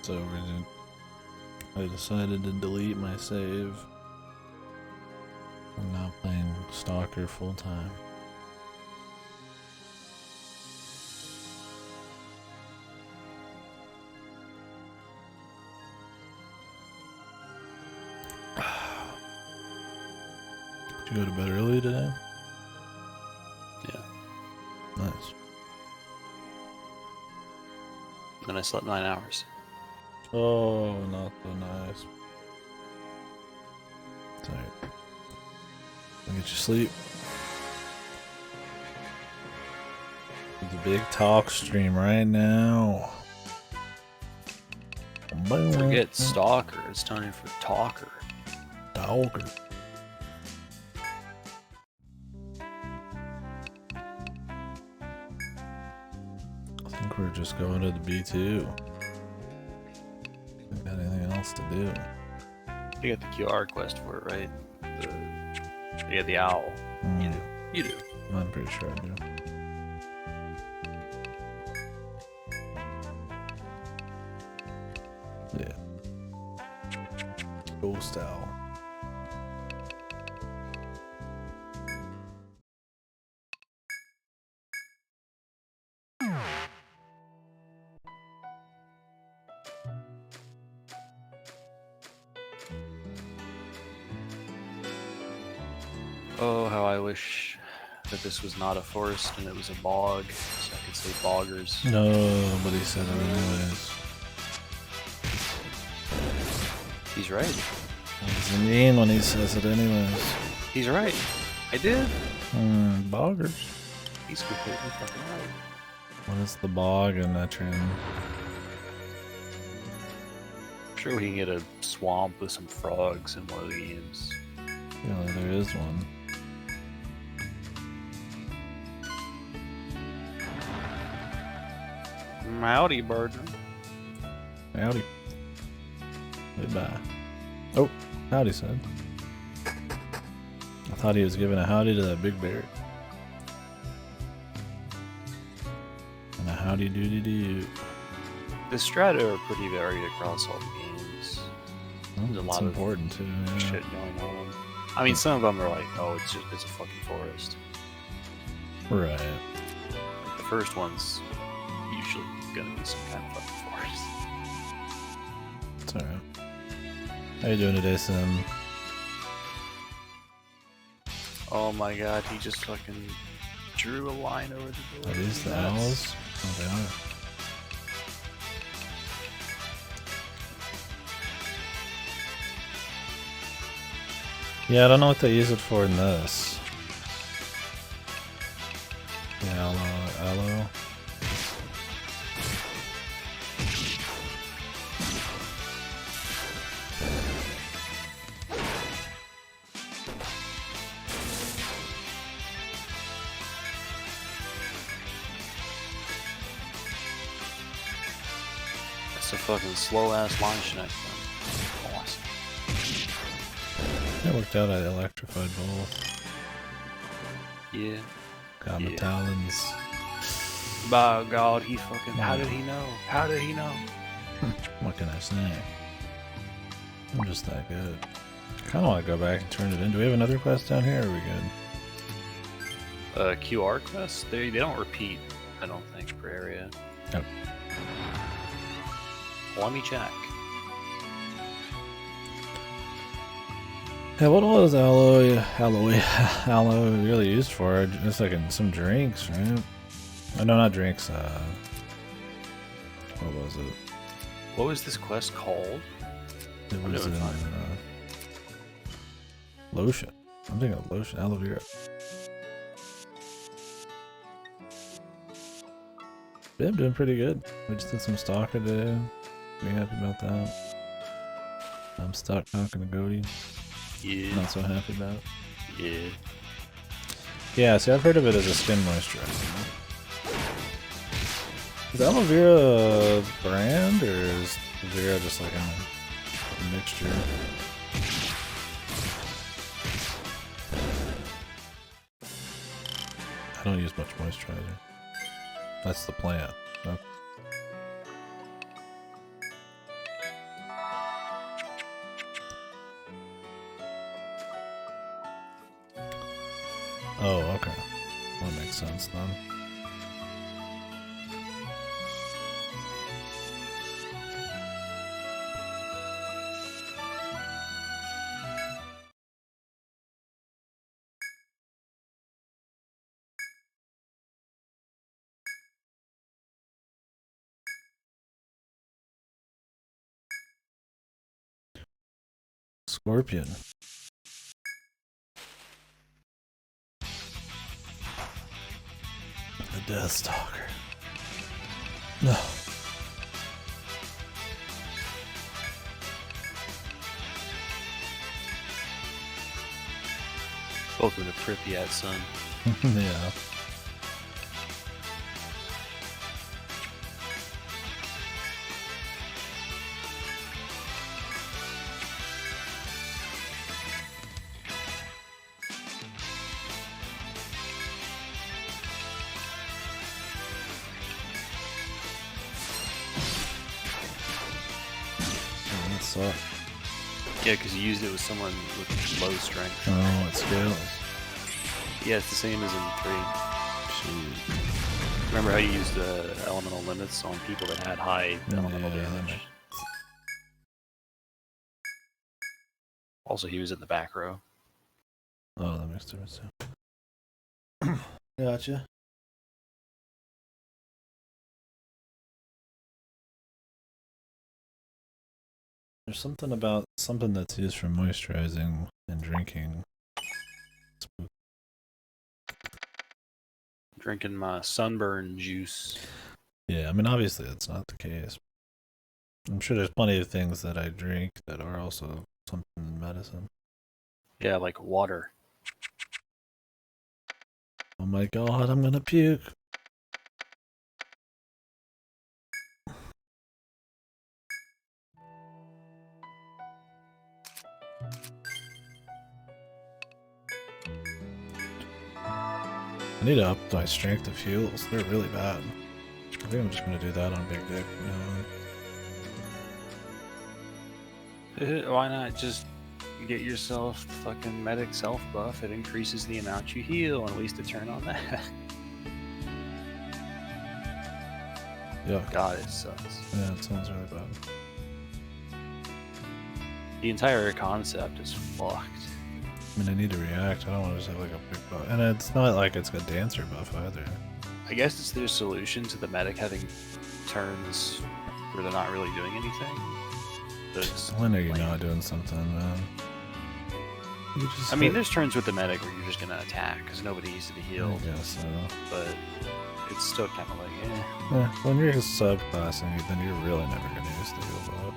it's over, dude. I decided to delete my save. I'm now playing Stalker full time. Did you go to bed early today? Yeah. Nice. Then I slept 9 hours. Oh, not so nice. Alright. I'll get you sleep. The big talk stream right now. Forget Stalker, it's time for Talker. Talker. I think we're just going to the B2. Got anything else to do? You got the QR quest for it, right? You got the owl. You do. You do. I'm pretty sure I do. Yeah. Ghost owl. Oh, how I wish that this was not a forest and it was a bog, so I could say boggers. Nobody said it anyways. He's right. What does he mean when he says it anyways? He's right. I did. Boggers. He's completely fucking right. What is the bog in Etrian? I'm sure we can get a swamp with some frogs in one of the games. Yeah, there is one. Howdy, Burger. Howdy. Goodbye. Oh, howdy, son. I thought he was giving a howdy to that big bear. And a howdy doody to you. The strata are pretty varied across all the games. Well, There's a that's lot of important too. Yeah. shit going on. I mean, some of them are like, oh, it's a fucking forest. Right. Like the first one's usually gonna be some kind of fucking forest. It's alright. How you doing today, Sim? Oh my god, he just fucking drew a line over the door. Are these the owls? Oh, they are. Yeah, I don't know what they use it for in this. Yeah, aloe. That's a fucking slow ass line connect. Awesome. It worked out. I electrified both. Yeah. Got my Yeah. talons. By God, he fucking. How did he know? How did he know? What can I say? I'm just that good. I kind of want to go back and turn it in. Do we have another quest down here? Or are we good? QR quests? They don't repeat, I don't think, per area. Oh. Let me check. Yeah, what was aloe really used for? Just like in some drinks, right? Oh, no, not drinks. What was it? What was this quest called? It I'm was doing in fine. lotion. I'm thinking of lotion, aloe vera. Yeah, I'm doing pretty good. We just did some stalker today. Pretty happy about that. I'm stuck talking to Goaty. Yeah. Not so happy about it. Yeah. Yeah, see, I've heard of it as a skin moisturizer. Is aloe vera a brand, or is vera just like a mixture? I don't use much moisturizer. That's the plan. No. Oh, okay. That makes sense then. Scorpion. The Deathstalker. No. Welcome to Pripyat, son. Yeah. Oh, that sucked. Yeah, because you used it with someone with low strength. Oh, it scales. Yeah, it's the same as in 3. Jeez. Remember how you used the elemental limits on people that had high elemental Yeah, damage? Also, he was in the back row. Oh, that makes difference too. Gotcha. There's something about something that's used for moisturizing and drinking. Drinking my sunburn juice. Yeah, I mean, obviously that's not the case. I'm sure there's plenty of things that I drink that are also something in medicine. Yeah, like water. Oh my god, I'm gonna puke. I need to up my strength of heals. They're really bad. I think I'm just gonna do that on Big Dick. Why not just get yourself fucking medic self buff? It increases the amount you heal, and at least to turn on that. Yeah. God, it sucks. Yeah, it sounds really bad. The entire concept is fucked. I mean, I need to react. I don't want to just have like a big buff. And it's not like it's a dancer buff either. I guess it's their solution to the medic having turns where they're not really doing anything. When are you not doing something, man? I mean, there's turns with the medic where you're just gonna attack because nobody needs to be healed. I guess so. But it's still kind of like, eh. Yeah, when you're subclassing, then you're really never gonna use the heal buff.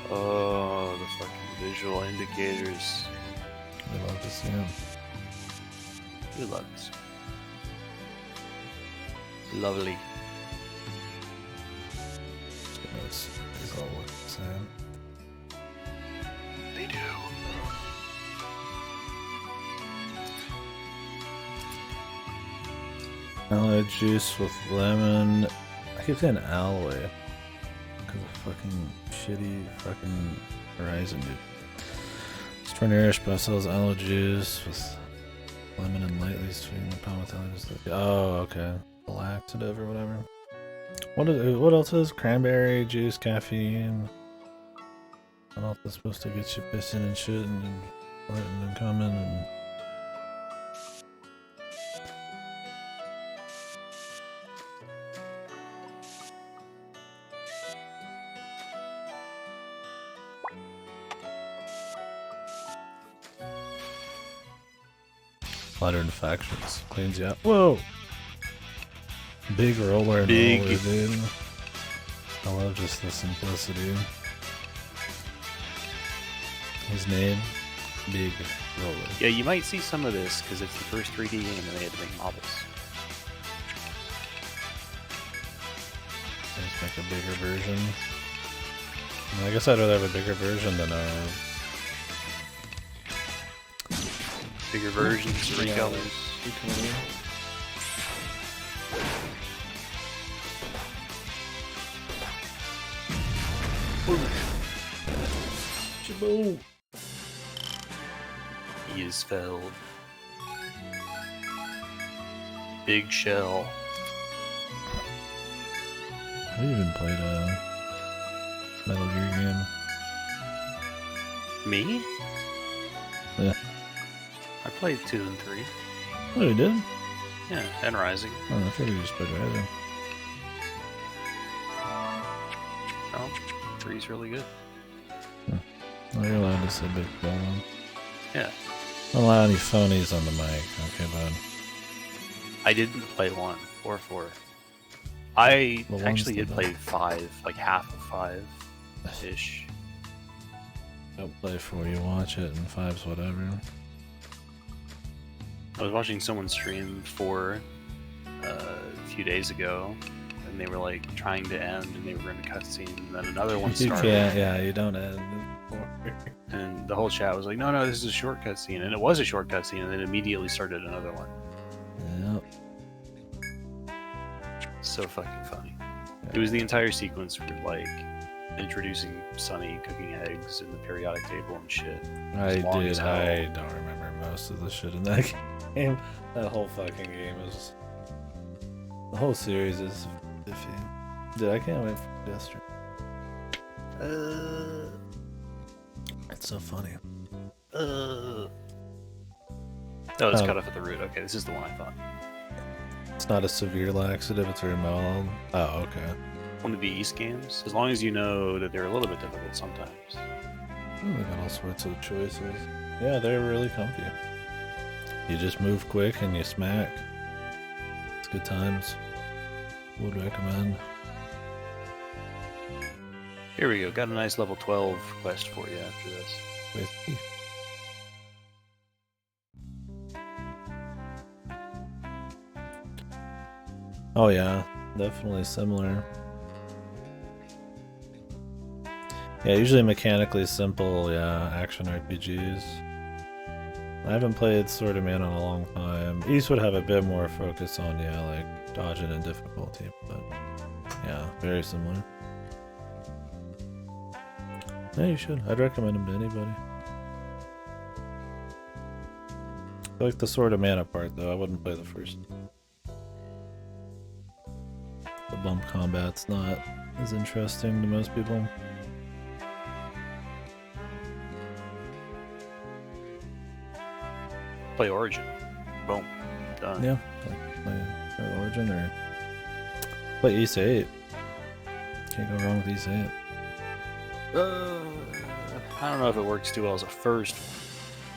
Oh, the fucking visual indicators. I love to see them. We love this. Lovely. These all look the same. They do. Aloe juice with lemon. I keep saying aloe. Because of fucking shitty fucking Horizon, dude. Store nourished by sells aloe juice with lemon and lightly sweetened the palm with aloe. Oh, okay. The laxative or whatever. What else is cranberry juice, caffeine? What else is supposed to get you pissing and shit and farting and coming and Flatter infections. Cleans you out. Whoa! Big roller and Big. roller, dude. I love just the simplicity. His name, Big Roller. Yeah, you might see some of this because it's the first 3D game and they had to make models. Let's make a bigger version. I guess I'd rather have a bigger version than a... Bigger versions, 3 colors. Boom. He is felled. Big shell. Have you even played a Metal Gear game? Me? Yeah. I played 2 and 3. Oh, you did? Yeah, and Rising. Oh, I figured you just played Rising. Oh, 3's really good. Oh, you're allowed to say big shell. Yeah. Don't allow any phonies on the mic. Okay, bud. I didn't play 1 or 4. I Well, actually one's did the play 5, like half of 5-ish. Don't play 4, you watch it, and 5's whatever. I was watching someone stream 4 a few days ago, and they were like trying to end, and they were in a cutscene, and then another one You started. can't, yeah, you don't end. And the whole chat was like, no, this is a short cutscene. And it was a short cutscene, and then immediately started another one. Yep. So fucking funny. It was the entire sequence for, like, introducing Sunny cooking eggs in the periodic table and shit. I don't remember most of the shit in that game. That whole fucking game is... The whole series is iffy. Dude, I can't wait for Death Stranding. It's so funny. Oh, it's cut off at the root. Okay, this is the one I thought. It's not a severe laxative, it's very mild. Oh, okay. One of the East games, as long as you know that they're a little bit difficult sometimes. Oh, they got all sorts of choices. Yeah, they're really comfy. You just move quick and you smack. It's good times. Would recommend. Here we go. Got a nice level 12 quest for you after this. Wait. Oh yeah, definitely similar. Yeah, usually mechanically simple, yeah, action RPGs. I haven't played Sword of Man in a long time. East would have a bit more focus on, yeah, like dodging and difficulty, but yeah, very similar. Yeah, you should. I'd recommend them to anybody. I like the Sword of Mana part, though. I wouldn't play the first. The bump combat's not as interesting to most people. Play Origin. Boom. Done. Yeah. Play Origin or play Ys 8. Can't go wrong with Ys 8. I don't know if it works too well as a first.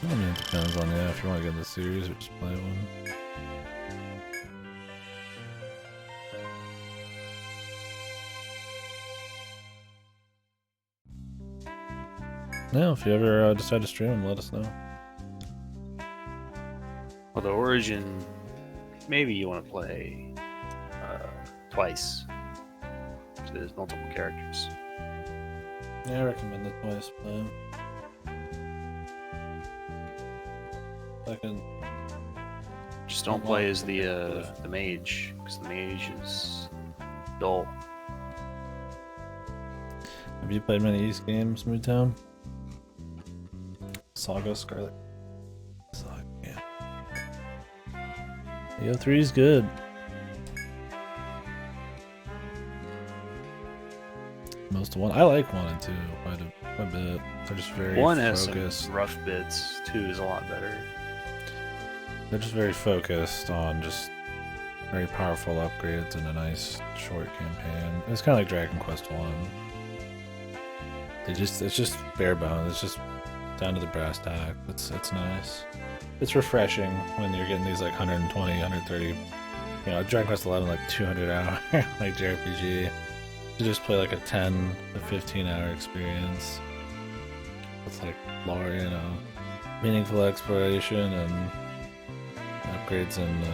I mean, it depends on, yeah, if you want to get in the series or just play one. Yeah, if you ever decide to stream them, let us know. Well, the Origin, maybe you want to play twice. So there's multiple characters. Yeah, I recommend the twice play. Second. Just don't play as the mage, because the mage is dull. Have you played many East games, Moodtown? Saga, Scarlet. Saga, yeah. Yo, 3 is good. Most of 1. I like 1 and 2 quite a bit. They're just very 1 focused. has some rough bits, 2 is a lot better. They're just very focused on just very powerful upgrades and a nice short campaign. It's kind of like Dragon Quest 1. It's just bare bones. It's just down to the brass tack. It's nice. It's refreshing when you're getting these like 120, 130. You know, Dragon Quest 11 like 200 hour like JRPG. You just play like a 10 to 15 hour experience with like lore, you know, meaningful exploration and upgrades and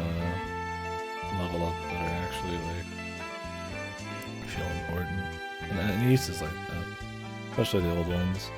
level up that are actually like feel important. And East is like that, especially the old ones.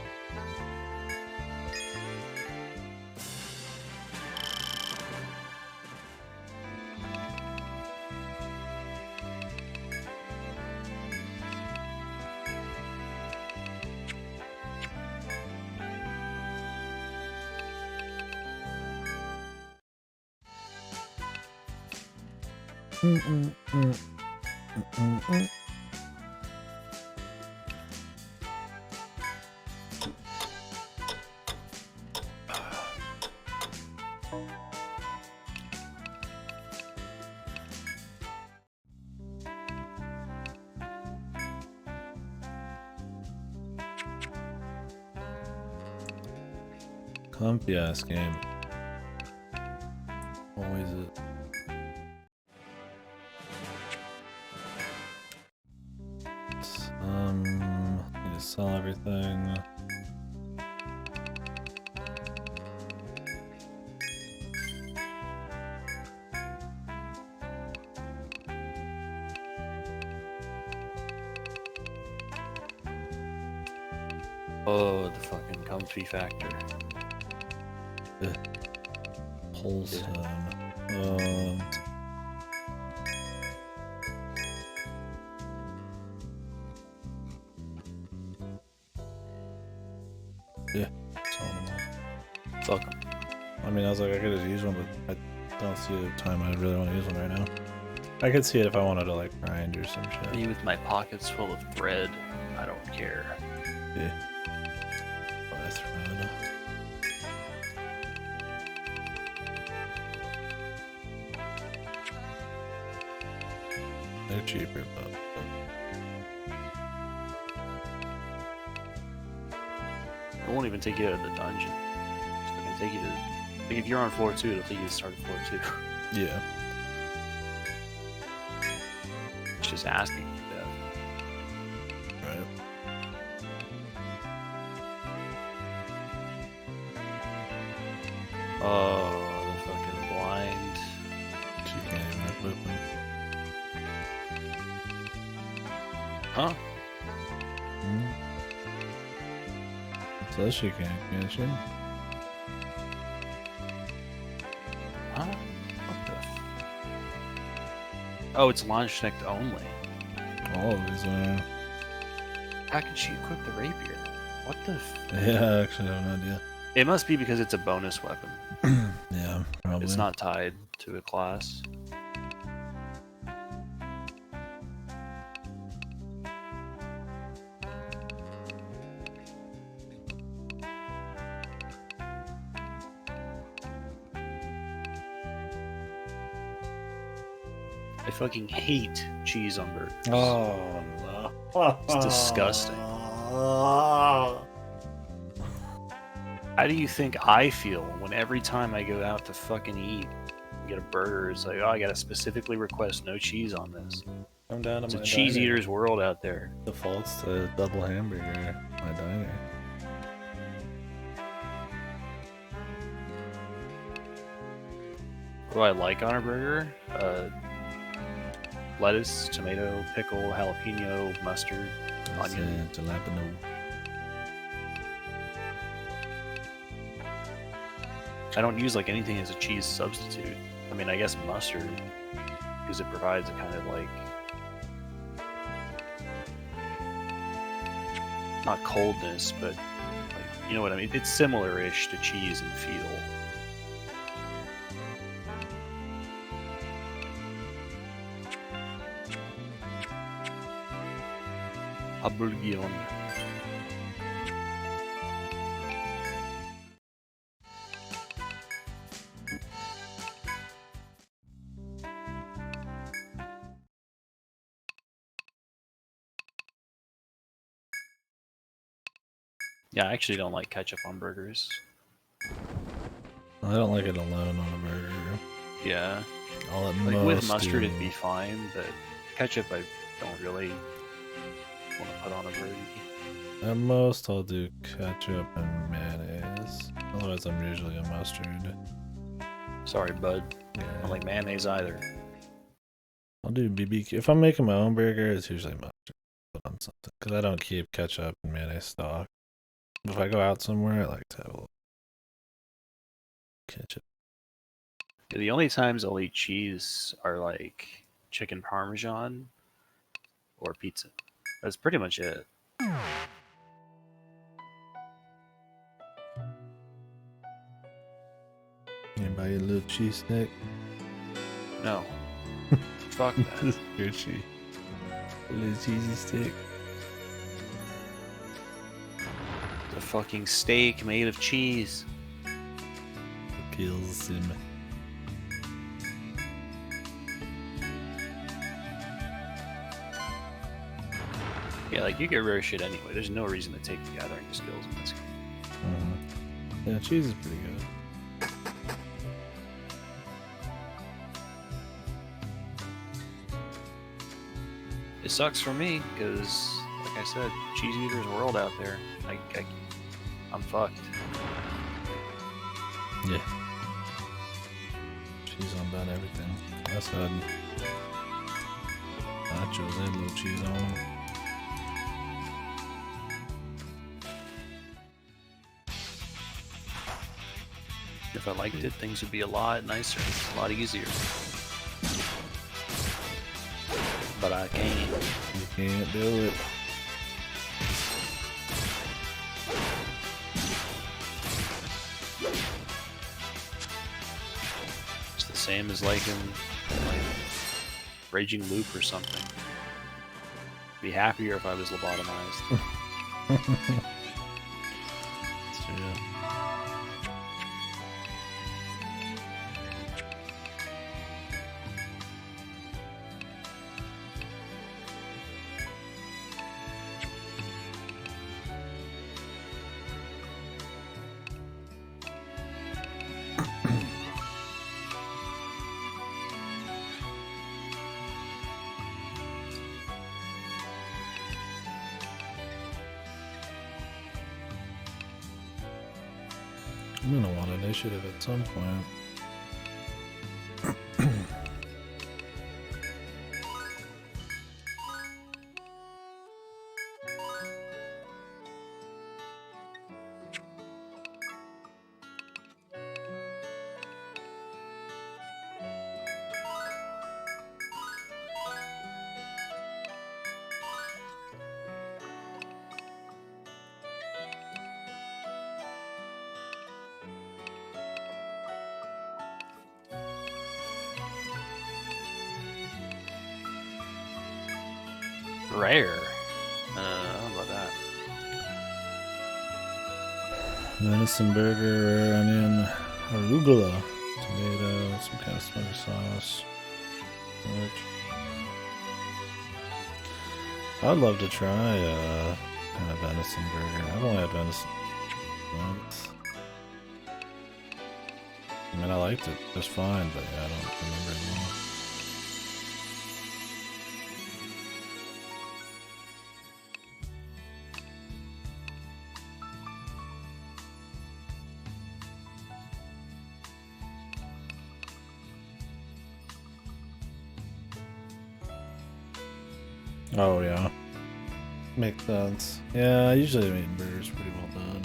Comfy ass game. Always it. Need to sell everything. Oh, the fucking comfy factor. Polestone. Yeah, selling them all. Fuck 'em. I mean, I was like, I could just use one, but I don't see the time I really want to use one right now. I could see it if I wanted to, like, grind or some shit. Me with my pockets full of thread, I don't care. Yeah. Buy thread. They're cheaper, but It won't even take you out of the dungeon. It's not gonna take you to. Like, if you're on floor 2, it'll take you to start at floor 2. yeah. It's just asking for death. Right. Oh, the fucking blind. So you can't even like open. Huh? So she can't she? Huh? What the f... Oh, it's launch neck only. All of these are. How can she equip the rapier? What the f... Yeah, I actually have no idea. It must be because it's a bonus weapon. Yeah, probably. It's not tied to a class. I fucking hate cheese on burgers. Oh no. It's disgusting. How do you think I feel when every time I go out to fucking eat and get a burger, it's like, oh, I gotta specifically request no cheese on this. I'm down to It's a my cheese diner. eater's world out there. Defaults to double hamburger. My diner. What do I like on a burger? Lettuce, tomato, pickle, jalapeno, mustard, onion. Jalapeno. I don't use like anything as a cheese substitute. I mean, I guess mustard, because it provides a kind of like, not coldness, but like, you know what I mean? It's similar-ish to cheese in feel. A bourguignon. Yeah, I actually don't like ketchup on burgers. I don't like it alone on a burger. Yeah, I'll at like most with mustard do- it'd be fine, but ketchup I don't really want to put on a burger. At most, I'll do ketchup and mayonnaise. Otherwise, I'm usually a mustard. Sorry, bud. I Yeah. don't like mayonnaise either. I'll do BBQ. If I'm making my own burger, it's usually mustard. Put on something. Because I don't keep ketchup and mayonnaise stock. If I go out somewhere, I like to have a little ketchup. Yeah, the only times I'll eat cheese are like chicken parmesan or pizza. That's pretty much it. Anybody a little cheese stick? No. Fuck that. Gucci. A little cheesy stick. The fucking steak made of cheese. Kills him. Yeah, like you get rare shit anyway. There's no reason to take the gathering skills in this game. Yeah, cheese is pretty good. It sucks for me because, like I said, cheese eater's world out there. I'm fucked. Yeah. Cheese on about everything. That's good. Nachos, they had a little cheese on them. If I liked it, things would be a lot nicer, a lot easier. But I can't. You can't do it. It's the same as like in like Raging Loop or something. Be happier if I was lobotomized. It's true. I'm gonna want initiative at some point. Rare. How about that? Venison burger, rare onion, arugula, tomato, some kind of smoky sauce. I'd love to try kind of venison burger. I've only had venison once. I mean, I liked it just fine, but yeah, I don't remember it well. Oh yeah, makes sense. Yeah, usually I eat burgers pretty well done.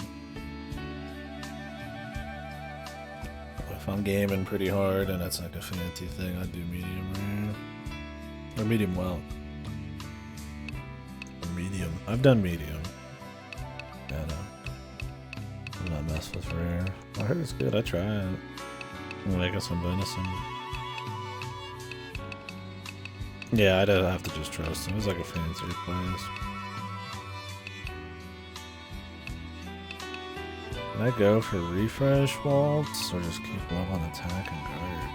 If I'm gaming pretty hard and it's like a fancy thing, I do medium rare or medium well. Or medium. I've done medium. Yeah, no. I'm not mess with rare. I heard it's good. I try it. I'm making some venison. Yeah, I'd have to just trust him. It was like a fancier place. Can I go for refresh waltz or just keep low on attack and guard?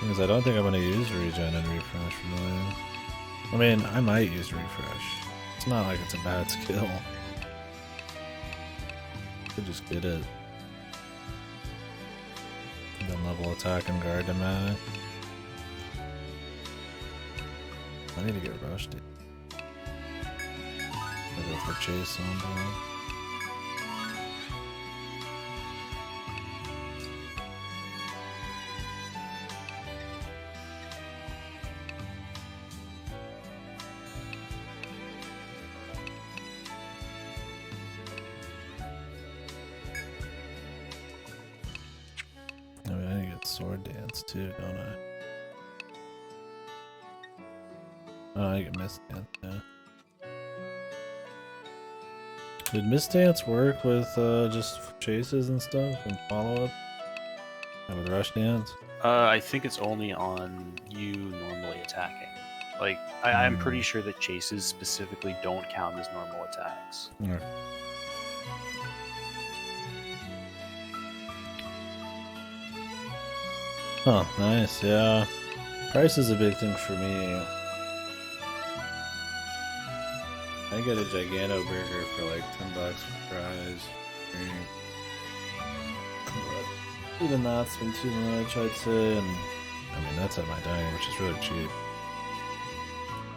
Because I don't think I'm going to use regen and refresh really. I mean, I might use refresh. It's not like it's a bad skill. Could just get it. And then level attack and guard to max. I need to get rushed. I'll go for chase on board. I mean, I need to get sword dance too, don't I? Oh, I get mist dance, yeah. Did Mist Dance work with just chases and stuff and follow up? With rush dance? I think it's only on you normally attacking. Like, I'm pretty sure that chases specifically don't count as normal attacks. Yeah. Oh, nice, yeah. Price is a big thing for me. I get a Gigano burger for like $10 for fries. But even that's been too much, I'd say. And I mean, that's at my dining, which is really cheap.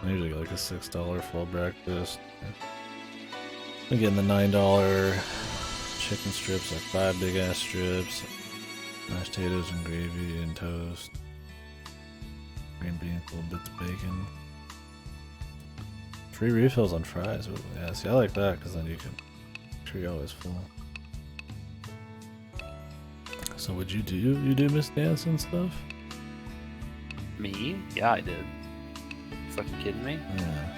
I usually get like a $6 full breakfast. I'm getting the $9 chicken strips, like 5 big ass strips, mashed potatoes and gravy and toast, green beans, little bits of bacon. Free refills on fries. Ooh, yeah, see, I like that because then you can make sure you're always full. So, would you do Miss Dance and stuff? Me? Yeah, I did. You fucking kidding me? Yeah.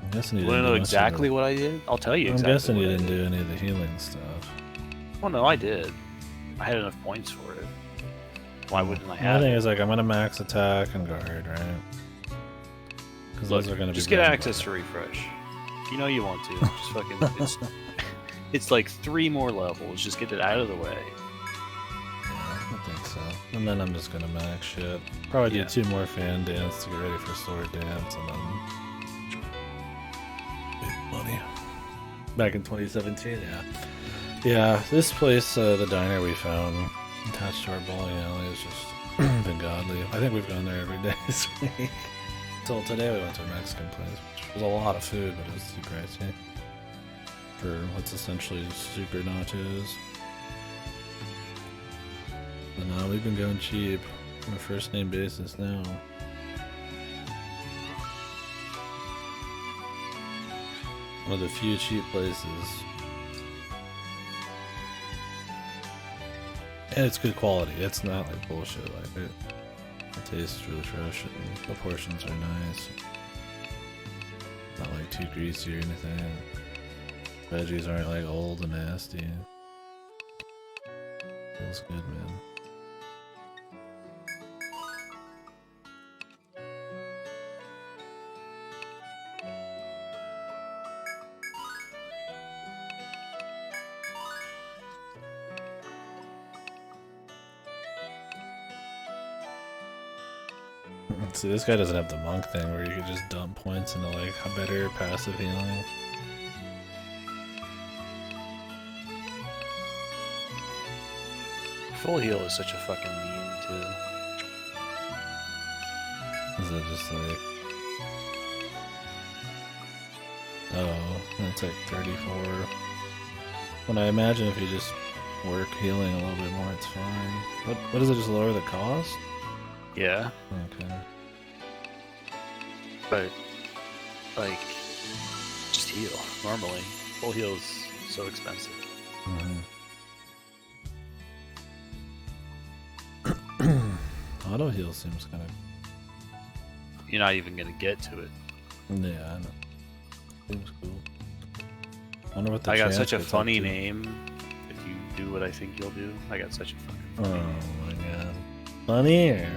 I'm guessing you Want to didn't know do much of exactly the- what I did? I'll tell you I'm exactly. guessing you what I didn't did. do any of the healing stuff. Well, no, I did. I had enough points for it. Why wouldn't I The have thing it? is, like, I'm gonna max attack and guard, right? Because Look, those are gonna be just get bread and access to butter. refresh. You know you want to. Just fucking. It's like 3 more levels. Just get it out of the way. Yeah, I think so. And then I'm just gonna max shit. Probably do Yeah. 2 more fan dance to get ready for sword dance, and then big money. Back in 2017, yeah. Yeah, this place, the diner we found attached to our bowling alley, is just been godly. I think we've gone there every day this week. So today we went to a Mexican place, which was a lot of food, but it was too pricey for what's essentially super nachos. But no, we've been going cheap on a first name basis now. One of the few cheap places. And it's good quality. It's not like bullshit. Like it tastes really fresh and the portions are nice. Not like too greasy or anything. Veggies aren't like old and nasty. Feels good, man. See, this guy doesn't have the monk thing where you could just dump points into like a better passive healing. Full heal is such a fucking meme too. Is it just like... Oh, that's like 34. When I imagine if you just work healing a little bit more, it's fine. What does it just lower the cost? Yeah, Okay. but like, just heal normally. Full heal is so expensive. Auto heal seems kind of... You're not even gonna get to it. Yeah, I know. Seems cool. I wonder what the I got chance such a gets up funny to. name. If you do what I think you'll do, I got such a fucking Oh funny name. my god. Funny or...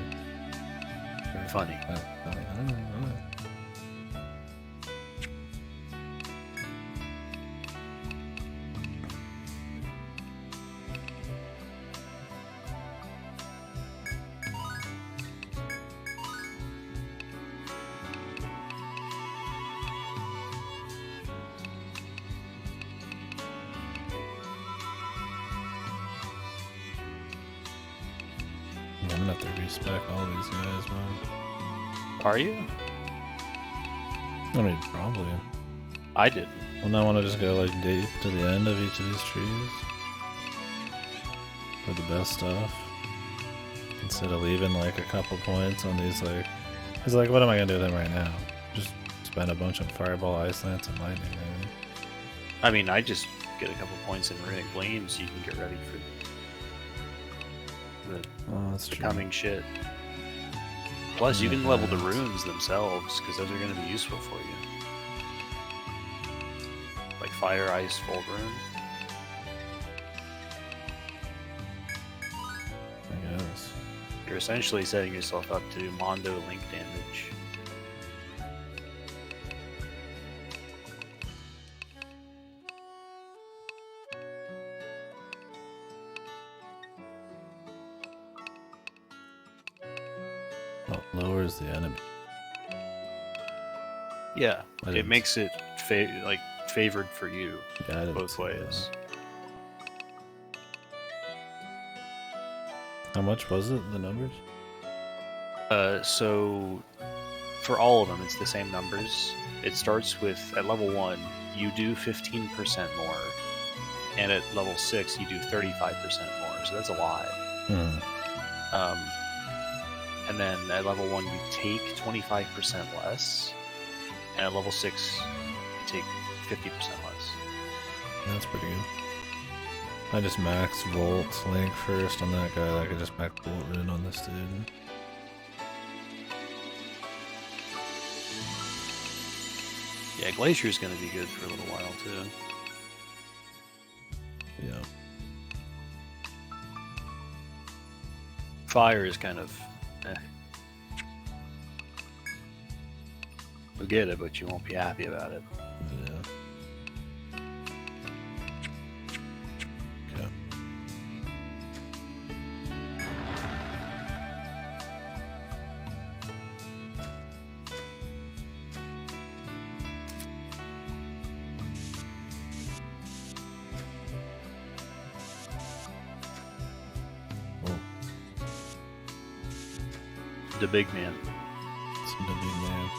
Funny. Funny. I don't know. I'm gonna have to respec all these guys, man. Are you? I mean, probably. I didn't. Well, now I want to just go like deep to the end of each of these trees for the best stuff, instead of leaving like a couple points on these like. Cause like, what am I gonna do with them right now? Just spend a bunch of fireball, ice lance, and lightning. Maybe. I mean, I just get a couple points in Runic Gleam so you can get ready for the Oh, that's true. coming shit. Plus, you Yeah, can level the right. runes themselves because those are going to be useful for you. Like Fire, Ice, Full Rune. You're essentially setting yourself up to do Mondo link damage. Oh, lowers the enemy. Yeah, it makes it favored for you Yeah, I didn't both see ways. How much was it, the numbers? So for all of them, it's the same numbers. It starts with, at level 1, you do 15% more, and at level 6, you do 35% more, so that's a lot. And then at level 1, you take 25% less, and at level 6, you take 50% less. That's pretty good. I just max Volt Link first on that guy, like I just max Volt Rin on this dude. Yeah, Glacier's gonna be good for a little while, too. Yeah. Fire is kind of... You'll get it, but you won't be happy about it. Yeah. Okay. Oh, The big man. it's a big man.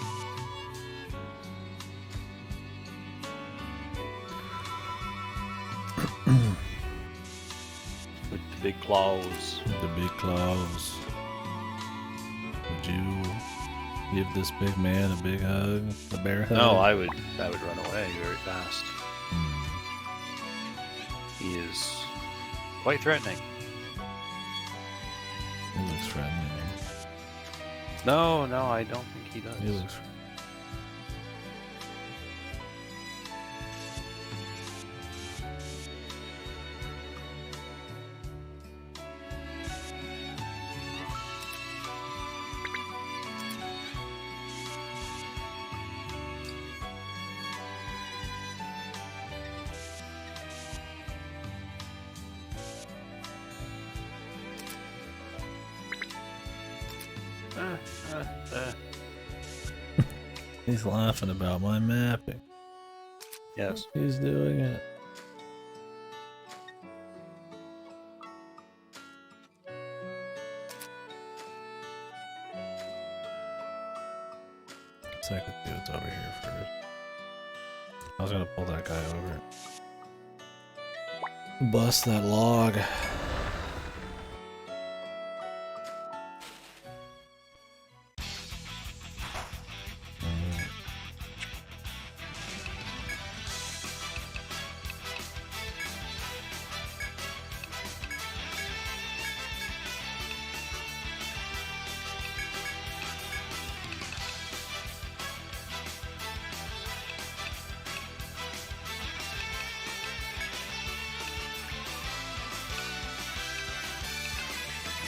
With the big claws. The big claws. Would you give this big man a big hug? A bear hug? No, I would run away very fast. He is quite threatening. He looks friendly. No, I don't think he does. He looks friendly. He's laughing about my mapping. Yes. He's doing it. So I could see what's over here first. I was gonna pull that guy over. Bust that log.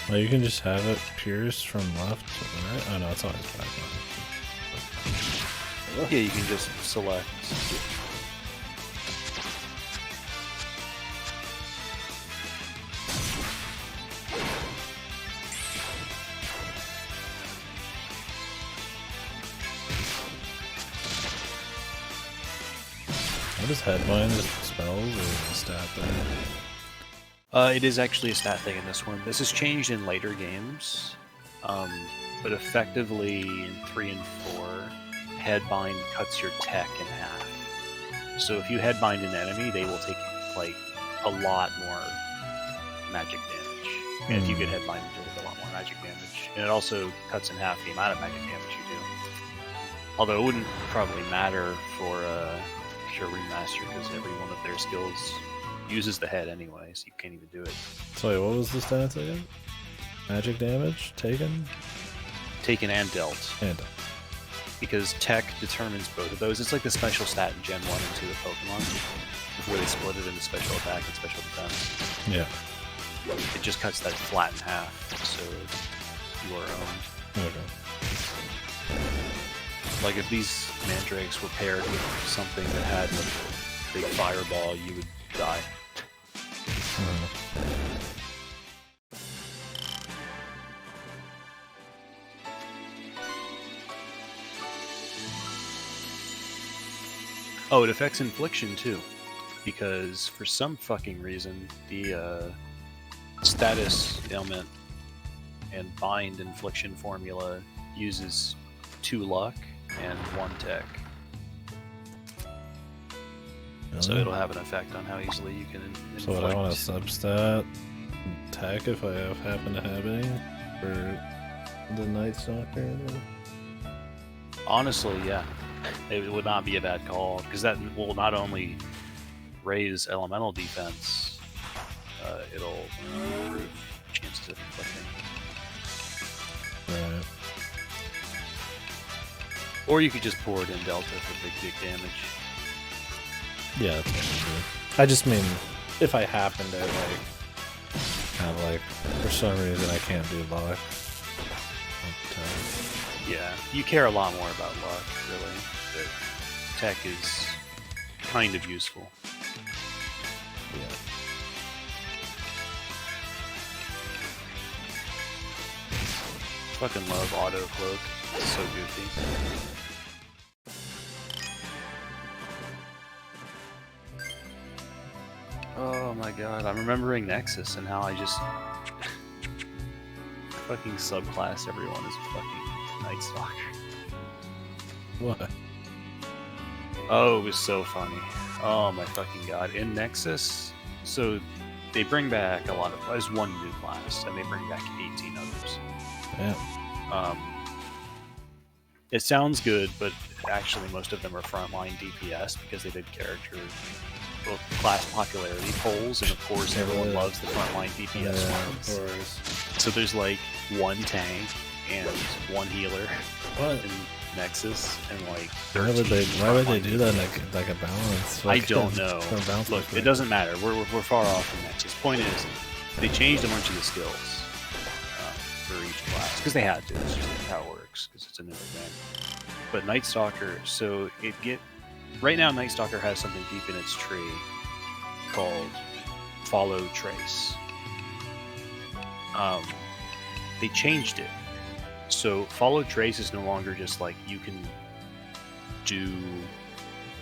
Well, you can just have it pierce from left to right. Oh no, it's always back on. Yeah, you can just select. What is Headbind? Just spells or is it a stat thing? It is actually a stat thing in this one. This has changed in later games, but effectively in 3 and 4, Headbind cuts your tech in half. So if you Headbind an enemy, they will take like a lot more magic damage. And if you get Headbind, you'll take a lot more magic damage. And it also cuts in half the amount of magic damage you do. Although it wouldn't probably matter for Pure Remaster because every one of their skills uses the head anyway, so you can't even do it. So wait, what was the stats again? Magic damage taken? Taken and dealt. And Because tech determines both of those. It's like the special stat in Gen 1 and 2 of Pokemon, before they split it into special attack and special defense. yeah. It just cuts that flat in half. So you are owned. Okay. Like if these mandrakes were paired with something that had a big fireball, you would die. Oh, it affects infliction too, because for some fucking reason, the status ailment and bind infliction formula uses 2 luck and 1 tech. So it'll have an effect on how easily you can inflict. So would I want a substat tech if I happen to have any for the Night Stalker? Honestly, yeah. It would not be a bad call, because that will not only raise elemental defense, it'll improve chances of inflicting. Right. Or you could just pour it in Delta for big damage. Yeah, that's what I do. I just mean, if I happen to have for some reason I can't do luck. Yeah, you care a lot more about luck, really. But tech is kind of useful. Yeah. Fucking love auto cloak. It's so goofy. Oh my god, I'm remembering Nexus and how I just fucking subclass everyone as a fucking Night Stalker. What? Oh, it was so funny. Oh my fucking god. In Nexus, so they bring back a lot of... There's one new class, and they bring back 18 others. Yeah. It sounds good, but actually most of them are frontline DPS because they did class popularity polls, and of course everyone loves the frontline DPS ones. Of course. So there's like 1 tank and 1 healer in Nexus, and like 13 why would they do that DPS. like a balance? I don't know. Look, it doesn't matter. We're far off from Nexus. Point is, they changed a bunch of the skills for each class because they had to. It's just how it works because it's a newer game. But Night Stalker, so right now Night Stalker has something deep in its tree called Follow Trace. They changed it. So Follow Trace is no longer just like you can do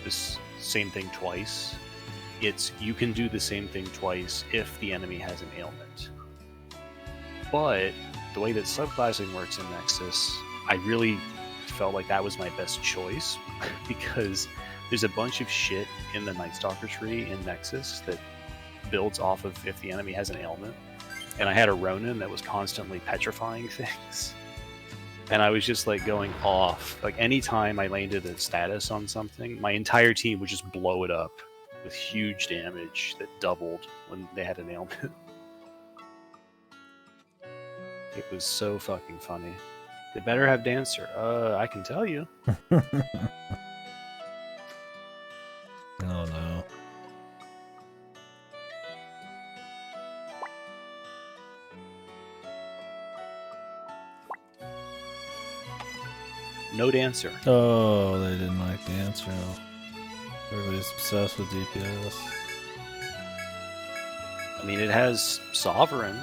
this same thing twice. It's you can do the same thing twice if the enemy has an ailment. But the way that subclassing works in Nexus, I really felt like that was my best choice because there's a bunch of shit in the Night Stalker tree in Nexus that builds off of if the enemy has an ailment. And I had a Ronin that was constantly petrifying things. And I was just like going off. Like anytime I landed a status on something, my entire team would just blow it up with huge damage that doubled when they had an ailment. It was so fucking funny. They better have Dancer. I can tell you. Oh no. No Dancer. Oh, they didn't like the answer. Everybody's obsessed with DPS. I mean, it has Sovereign.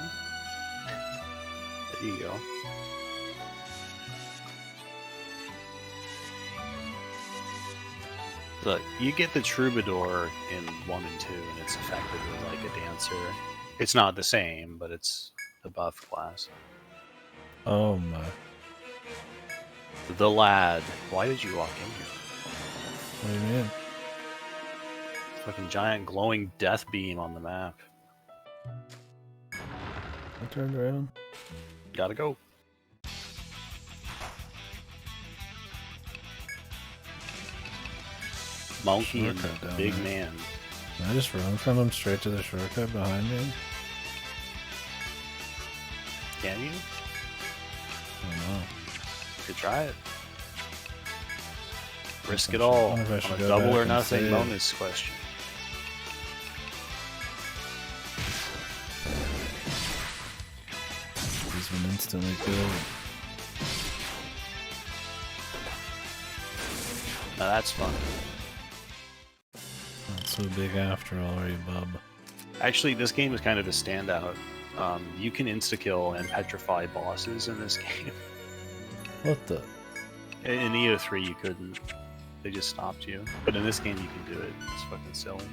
There you go. Look, you get the Troubadour in 1 and 2, and it's effectively like a Dancer. It's not the same, but it's the buff class. Oh my. The Lad. Why did you walk in here? What do you mean? Fucking giant glowing death beam on the map. I turned around. Gotta go. Monkey and Shortcut down big there. man. Can I just run from him straight to the shortcut behind me? Can you? I don't know. You could try it. Risk it all wonder on if I should a go double back or and nothing save. bonus question. He's has been instantly killed. Now that's fun. Not so big after all, are you, bub? Actually, this game is kind of a standout. You can insta-kill and petrify bosses in this game. What the? In EO3 you couldn't. They just stopped you. But in this game you can do it. It's fucking silly.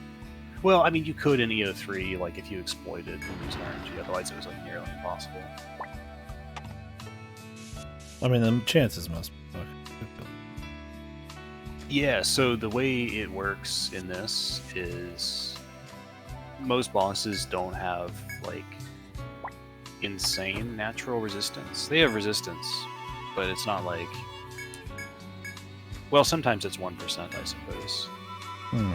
Well, I mean, you could in EO3, like, if you exploited and used RNG. Otherwise it was, like, nearly impossible. I mean, the chances must be fucking good. Yeah, so the way it works in this is most bosses don't have, like, insane natural resistance. They have resistance, but it's not like... Well, sometimes it's 1%, I suppose.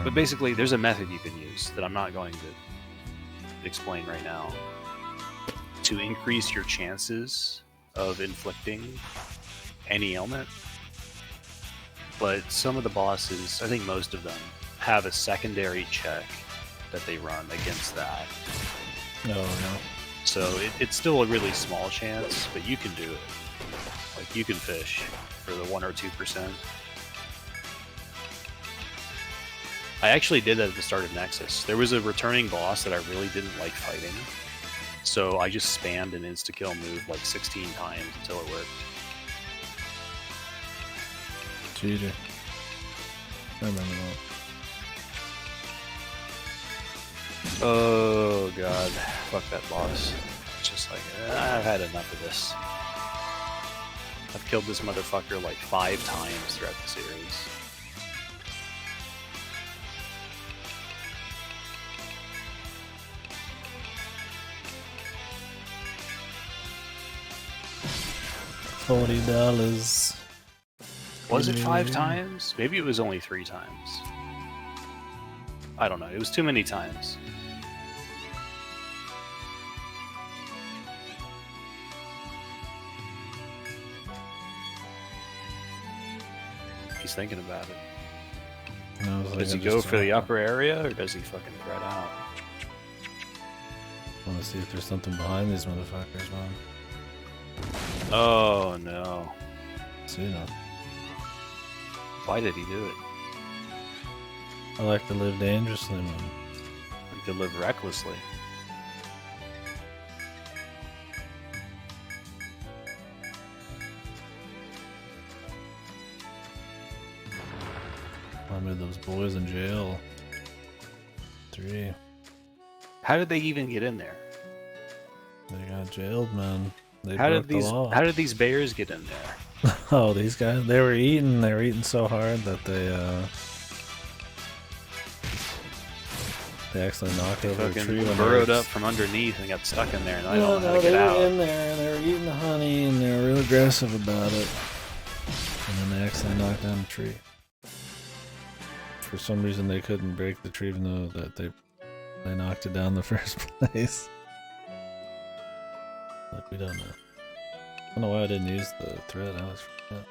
But basically, there's a method you can use that I'm not going to explain right now to increase your chances of inflicting any ailment. But some of the bosses, I think most of them, have a secondary check that they run against that. No, no. So it's still a really small chance, but you can do it. Like, you can fish for the 1 or 2%. I actually did that at the start of Nexus. There was a returning boss that I really didn't like fighting, so I just spammed an insta-kill move like 16 times until it worked. Cheater. I remember that. Oh god, fuck that boss. It's just like, I've had enough of this. I've killed this motherfucker like 5 times throughout the series. $40. Was it 5 times? Maybe it was only 3 times. I don't know. It was too many times. He's thinking about it. And I was like, Does he I go just for the upper area, or does he fucking thread out? want to see if there's something behind these motherfuckers, man. Oh no. See, no. Why did he do it? I like to live dangerously, man. Like to live recklessly. I made those boys in jail. 3. How did they even get in there? They got jailed, man. They How broke did these the law. How did these bears get in there? Oh, these guys, they were eating so hard that they actually knocked over a tree. Fucking when burrowed they were... up from underneath and got stuck in there, and I No, don't know how to they get were out. in there and they were eating the honey and they were real aggressive about it. And then they actually knocked down the tree. For some reason they couldn't break the tree even though that they knocked it down in the first place. Like, we don't know. I don't know why I didn't use the thread. I was forget.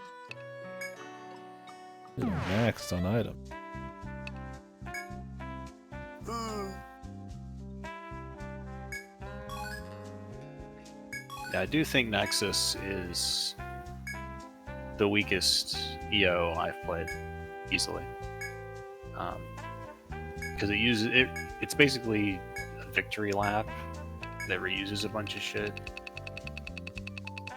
Maxed on item. Yeah, I do think Nexus is the weakest EO I've played easily. Because it uses it. It's basically a victory lap that reuses a bunch of shit.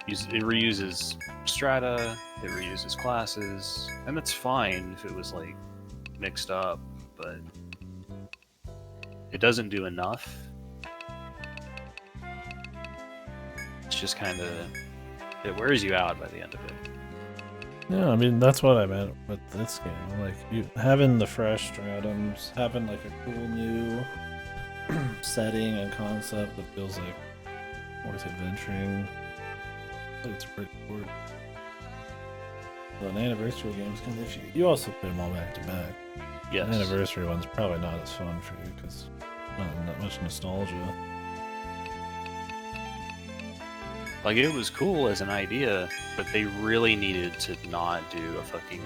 It reuses strata, it reuses classes, and that's fine if it was like mixed up, but it doesn't do enough. It's just kind of, it wears you out by the end of it. Yeah, I mean that's what I meant with this game. Like you having the fresh stratums, having like a cool new setting and concept that feels like worth adventuring. It's pretty cool. Well, an anniversary game's kind of you also put them all back to back. Yes. The anniversary one's probably not as fun for you because not that much nostalgia. Like, it was cool as an idea, but they really needed to not do a fucking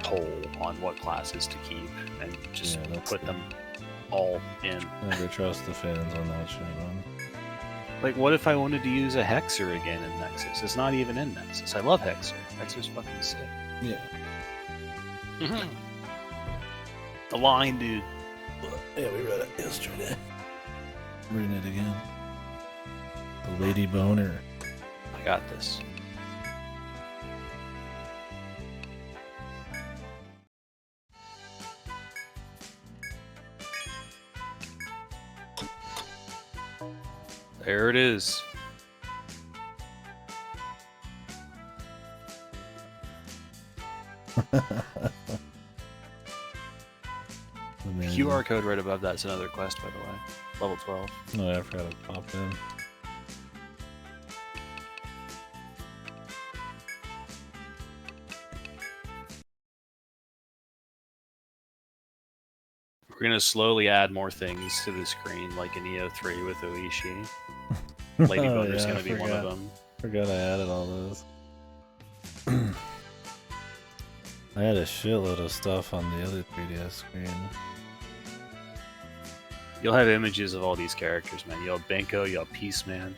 poll on what classes to keep and just put them all in. Never trust the fans on that shit, man. Like, what if I wanted to use a Hexer again in Nexus? It's not even in Nexus. I love Hexer. Hexer's fucking sick. Yeah. The line, dude. Yeah, we read it yesterday. Reading it again. The Lady Boner. I got this. There it is. QR code right above that's another quest, by the way. Level 12. Oh, yeah, I forgot to pop in. We're gonna slowly add more things to the screen, like in EO3 with Oishi. Lady Boner's gonna be one of them. Forgot I added all those. I had a shitload of stuff on the other 3DS screen. You'll have images of all these characters, man. You'll have Benko, you'll have Peaceman.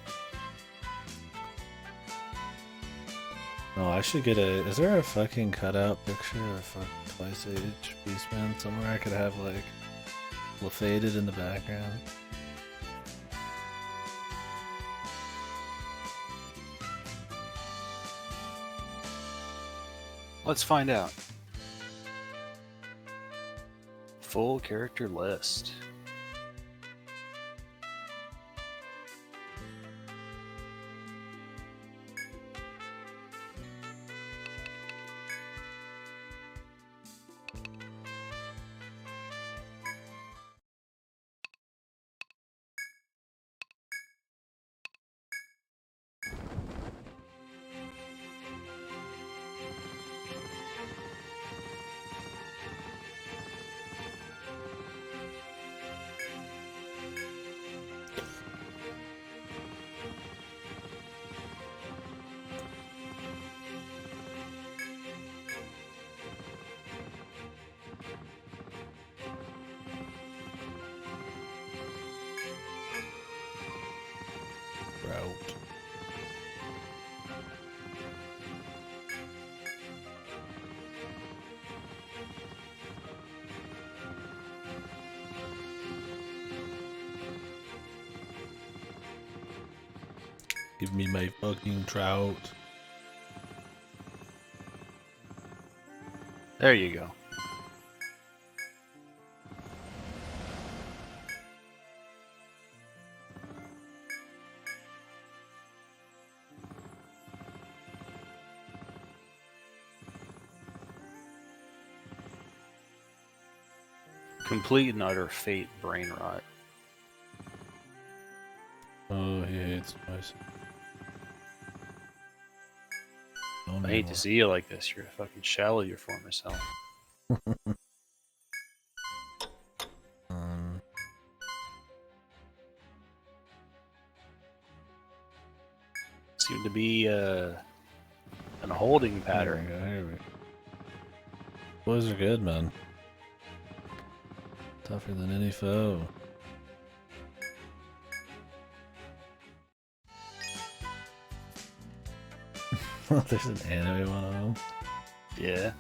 No, I should get a... Is there a fucking cutout picture of a Twice Age Beastman somewhere I could have, like, faded in the background? Let's find out. Full character list. Route. Give me my fucking trout. There you go. Complete and utter fate brain rot. Oh, he hates spicy. I hate to see you like this. You're a fucking shell of your former self. Seem to be an holding pattern. Here we go. Boys are good, man. Tougher than any foe. There's an anime one of them. Yeah.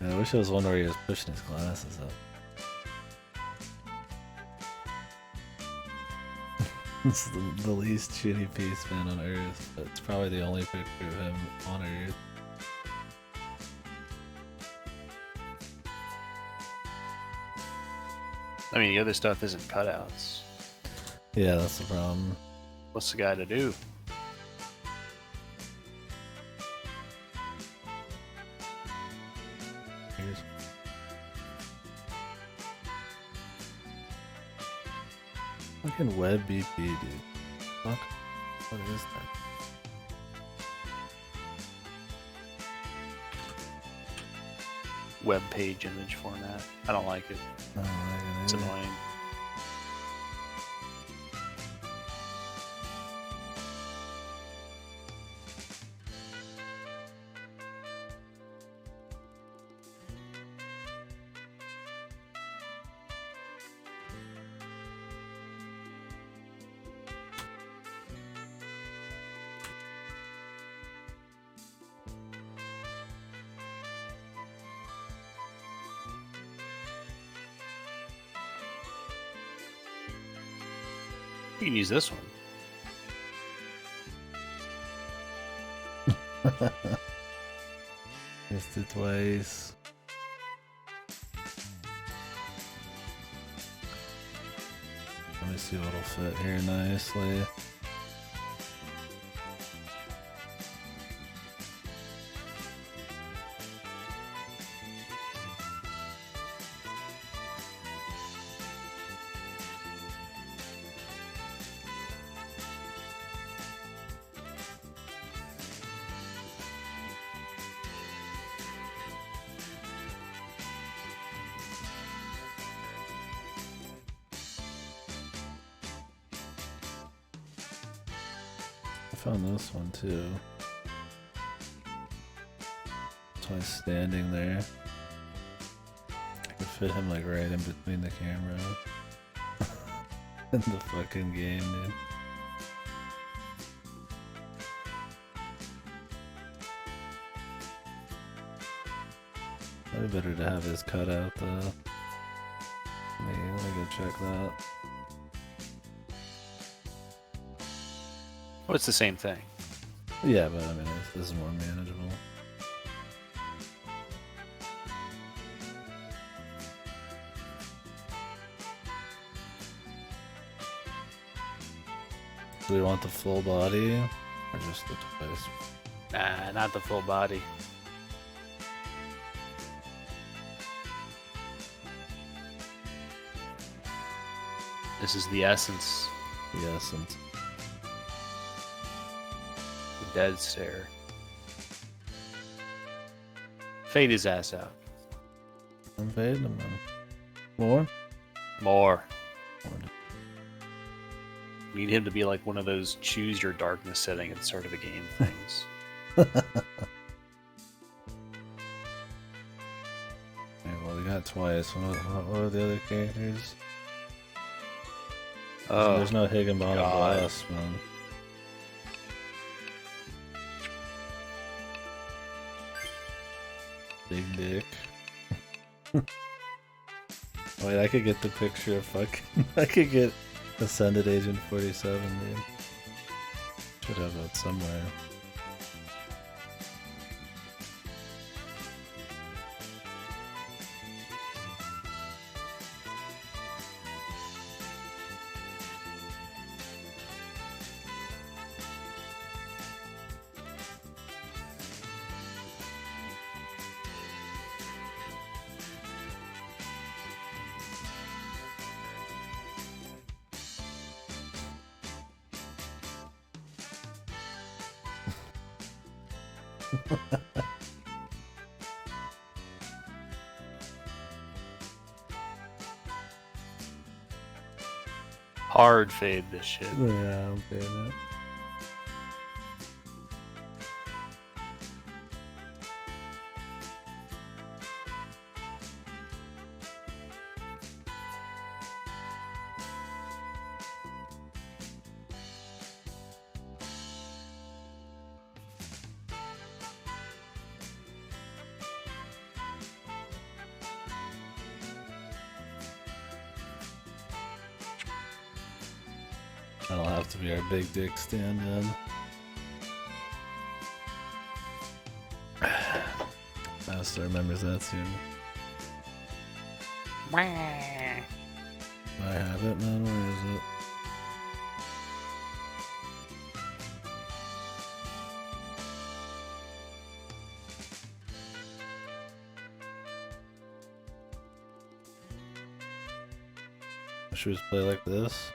I wish there was one where he was pushing his glasses up. It's the least shitty piece man on Earth, but it's probably the only picture of him on Earth. I mean, the other stuff isn't cutouts. Yeah, that's the problem. What's the guy to do? Here's... Fucking web BP, dude. Fuck. What is that? Web page image format. I don't like it. I don't like it It's either. annoying. You can use this one. Missed it twice. Let me see what'll fit here nicely. I found this one too. So he's standing there. I could fit him like right in between the camera and the fucking game, dude. Probably better to have his cutout though. Let me go check that. Oh, it's the same thing. Yeah, but I mean, this is more manageable. Do we want the full body or just the twice? Nah, not the full body. This is the essence. The essence. The dead stare. Fade his ass out. I'm fading him, man. More? More. More. We need him to be like one of those choose your darkness setting at the start of a game things. Okay, well, we got twice. What are the other characters? Oh, There's no Higginbottom God. Blast, man. Big dick. Wait, I could get the picture of fucking. I could get Ascended Agent 47, dude. Should have that somewhere. Hard fade this shit. Yeah, I'm getting it. That'll have to be our big dick stand-in. Master remembers that too. Wah. I have it, man. Where is it? Should we just play like this?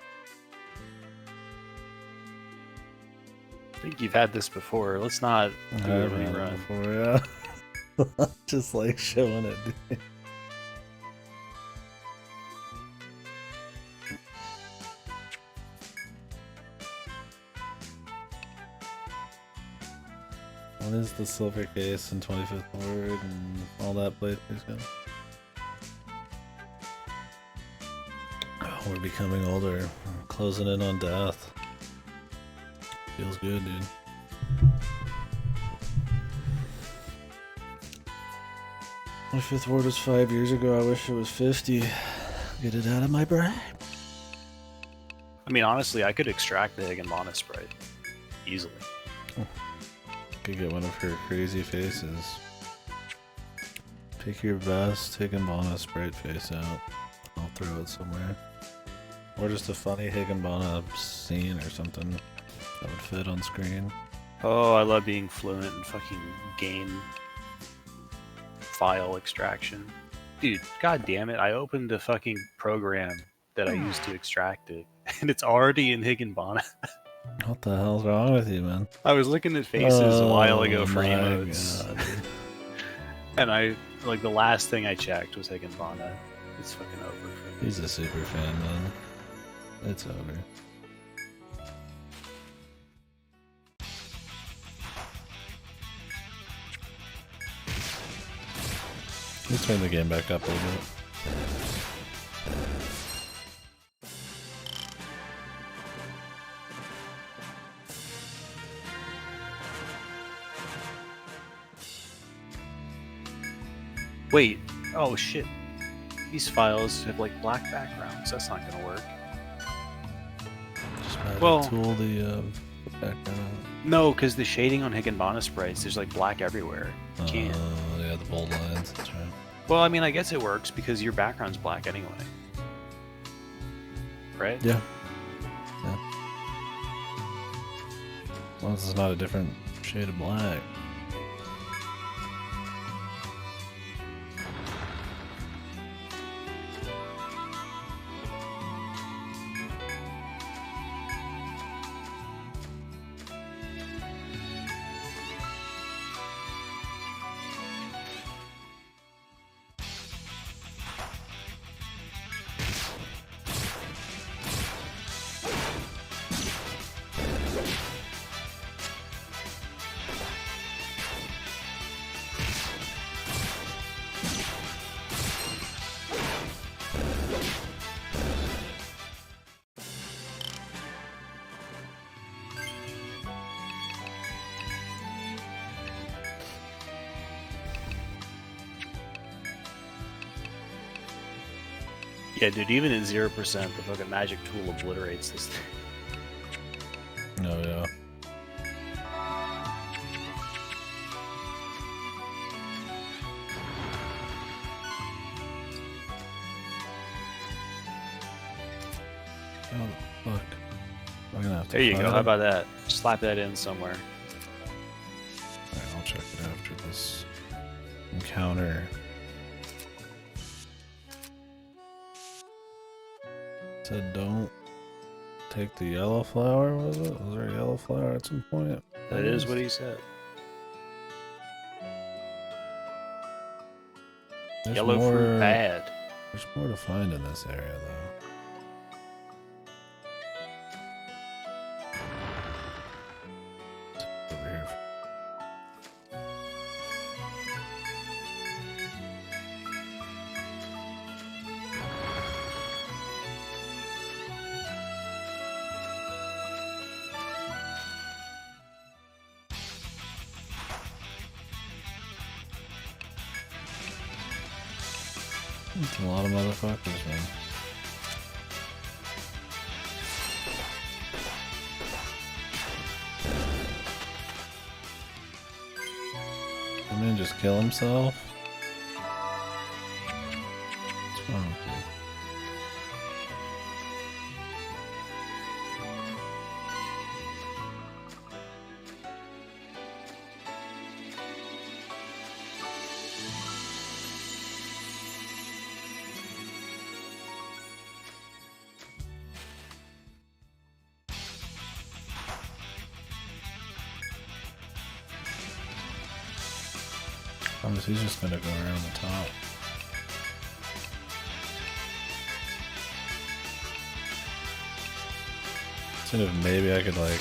I think you've had this before. Let's not do a I've had it rerun. before, yeah. Just like showing it, dude. What is the silver case and 25th word and all that playthrough? We're becoming older. We're closing in on death. Feels good, dude. My 5th word was 5 years ago. I wish it was 50. Get it out of my brain. I mean, honestly, I could extract the Higginbona sprite easily. Could get one of her crazy faces. Pick your best Higginbona sprite face out. I'll throw it somewhere. Or just a funny Higginbona scene or something that would fit on screen. Oh, I love being fluent in fucking game file extraction. Dude, god damn it, I opened a fucking program that I used to extract it, and it's already in Higginbona. What the hell's wrong with you, man? I was looking at faces a while ago for my emotes, God. and like the last thing I checked was Higginbona. It's fucking over for me. He's a super fan, man. It's over. Let's turn the game back up a little bit. Wait, oh shit. These files have like black backgrounds. That's not gonna work. Just might Well- tool the background. No, because the shading on Higginbona sprites, there's like black everywhere. You can't. Oh, yeah, the bold lines. That's right. Well, I mean, I guess it works because your background's black anyway. Right? Yeah. Yeah. As long as it's not a different shade of black. Yeah, dude, even at 0%, the fucking magic tool obliterates this thing. Oh, yeah. Oh, fuck. I'm gonna have to There you find go, it. how about that? Slap that in somewhere. Alright, I'll check it after this encounter. Said don't take the yellow flower, was it? Was there a yellow flower at some point? That is what he said. There's Yellow more, fruit bad. There's more to find in this area, though. Over here. It's a lot of motherfuckers, man. The man just kill himself? What's wrong with you? He's just gonna go around the top. So if maybe I could like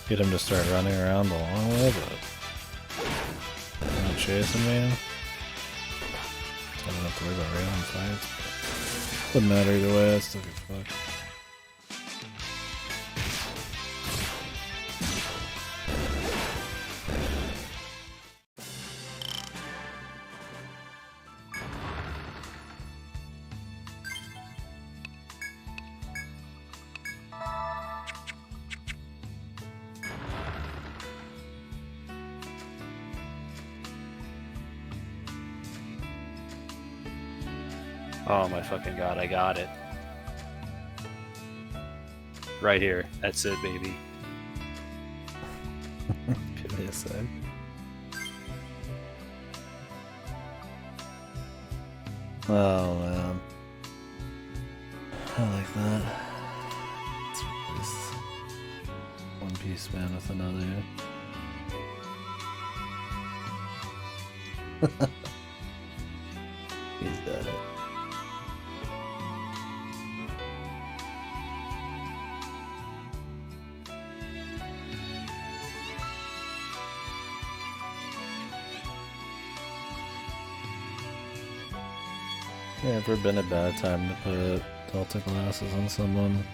get him to start running around the long way, but he's not chasing me. So I don't have to worry about random fights. Wouldn't matter either way, I still get fucked. Oh my fucking god, I got it. Right here. That's it, baby. Give me a sec. Oh man. I like that. Let's replace One Piece Man with another. He's got it. Yeah, ever been a bad time to put Delta glasses on someone?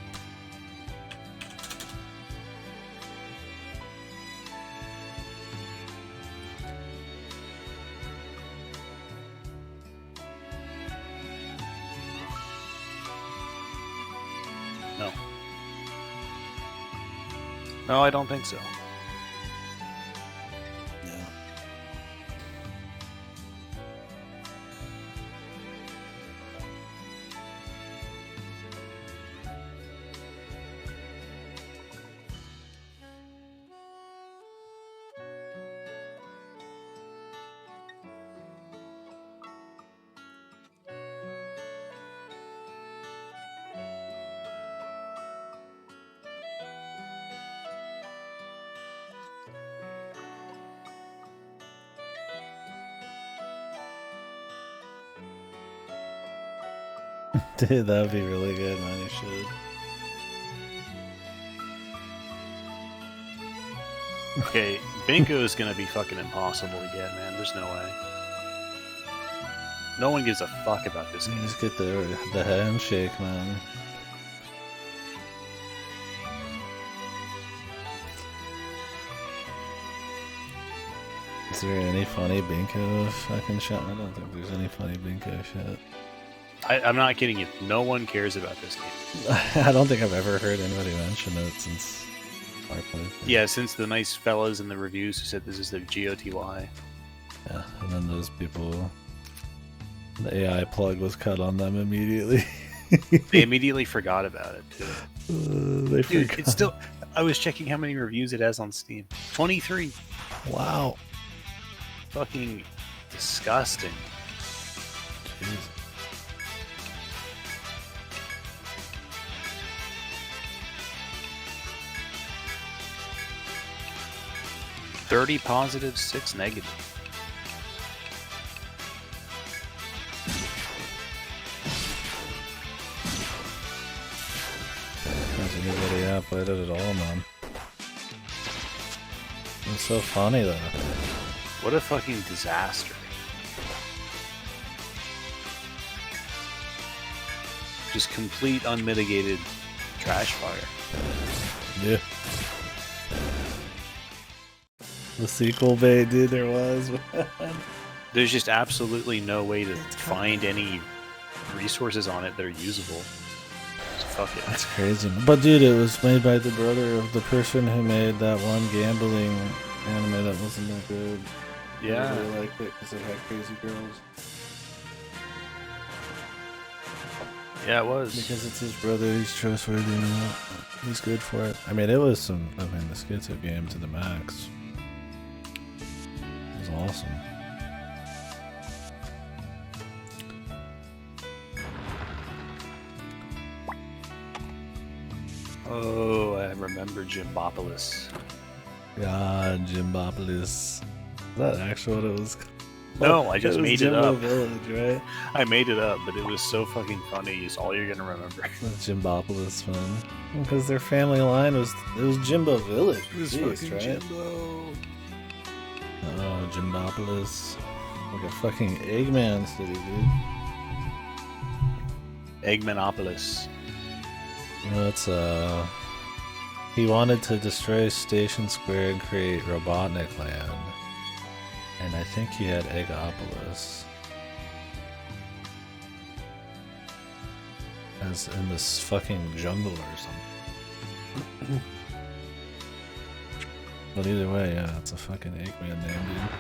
No. No, I don't think so. Yeah. Dude, that'd be really good, man. You should. Okay, Bingo is gonna be fucking impossible to get, man. There's no way. No one gives a fuck about this You game. just get the handshake, man. Is there any funny Binko fucking shit? I don't think there's any funny Binko shit. I'm not kidding you. No one cares about this game. I don't think I've ever heard anybody mention it since I played. Yeah, since the nice fellas in the reviews who said this is the GOTY. Yeah, and then those people, the AI plug was cut on them immediately. They immediately forgot about it too. They Dude, forgot. it's still. I was checking how many reviews it has on Steam. 23. Wow. Fucking disgusting. Jeez. $30 positive, 6 negative. Has anybody outplayed it at all, man? It's so funny though. What a fucking disaster. Just complete unmitigated trash fire. Yeah. The sequel bait, dude, there was. There's just absolutely no way to find any resources on it that are usable. So fuck it. That's crazy. But dude, it was made by the brother of the person who made that one gambling anime that wasn't that good. Yeah. I really liked it because it had crazy girls. Yeah, it was. Because it's his brother, he's trustworthy, and he's good for it. I mean, it was some. I mean, the schizo game to the max. It was awesome. Oh, I remember Jimbopolis. God, Jimbopolis. Is that actually what it was? No, I just was made it Jimbo up. Village, right? I made it up, but it was so fucking funny. It's all you're gonna remember. That's Jimbopolis, man. Because their family line was Jimbo Village. Jeez, right? Jimbo. Oh, Jimbopolis. Like a fucking Eggman city, dude. Eggmanopolis. You know, it's he wanted to destroy Station Square and create Robotnik Land. And I think he had Eggopolis as in this fucking jungle or something. But either way, yeah, it's a fucking Eggman name, dude.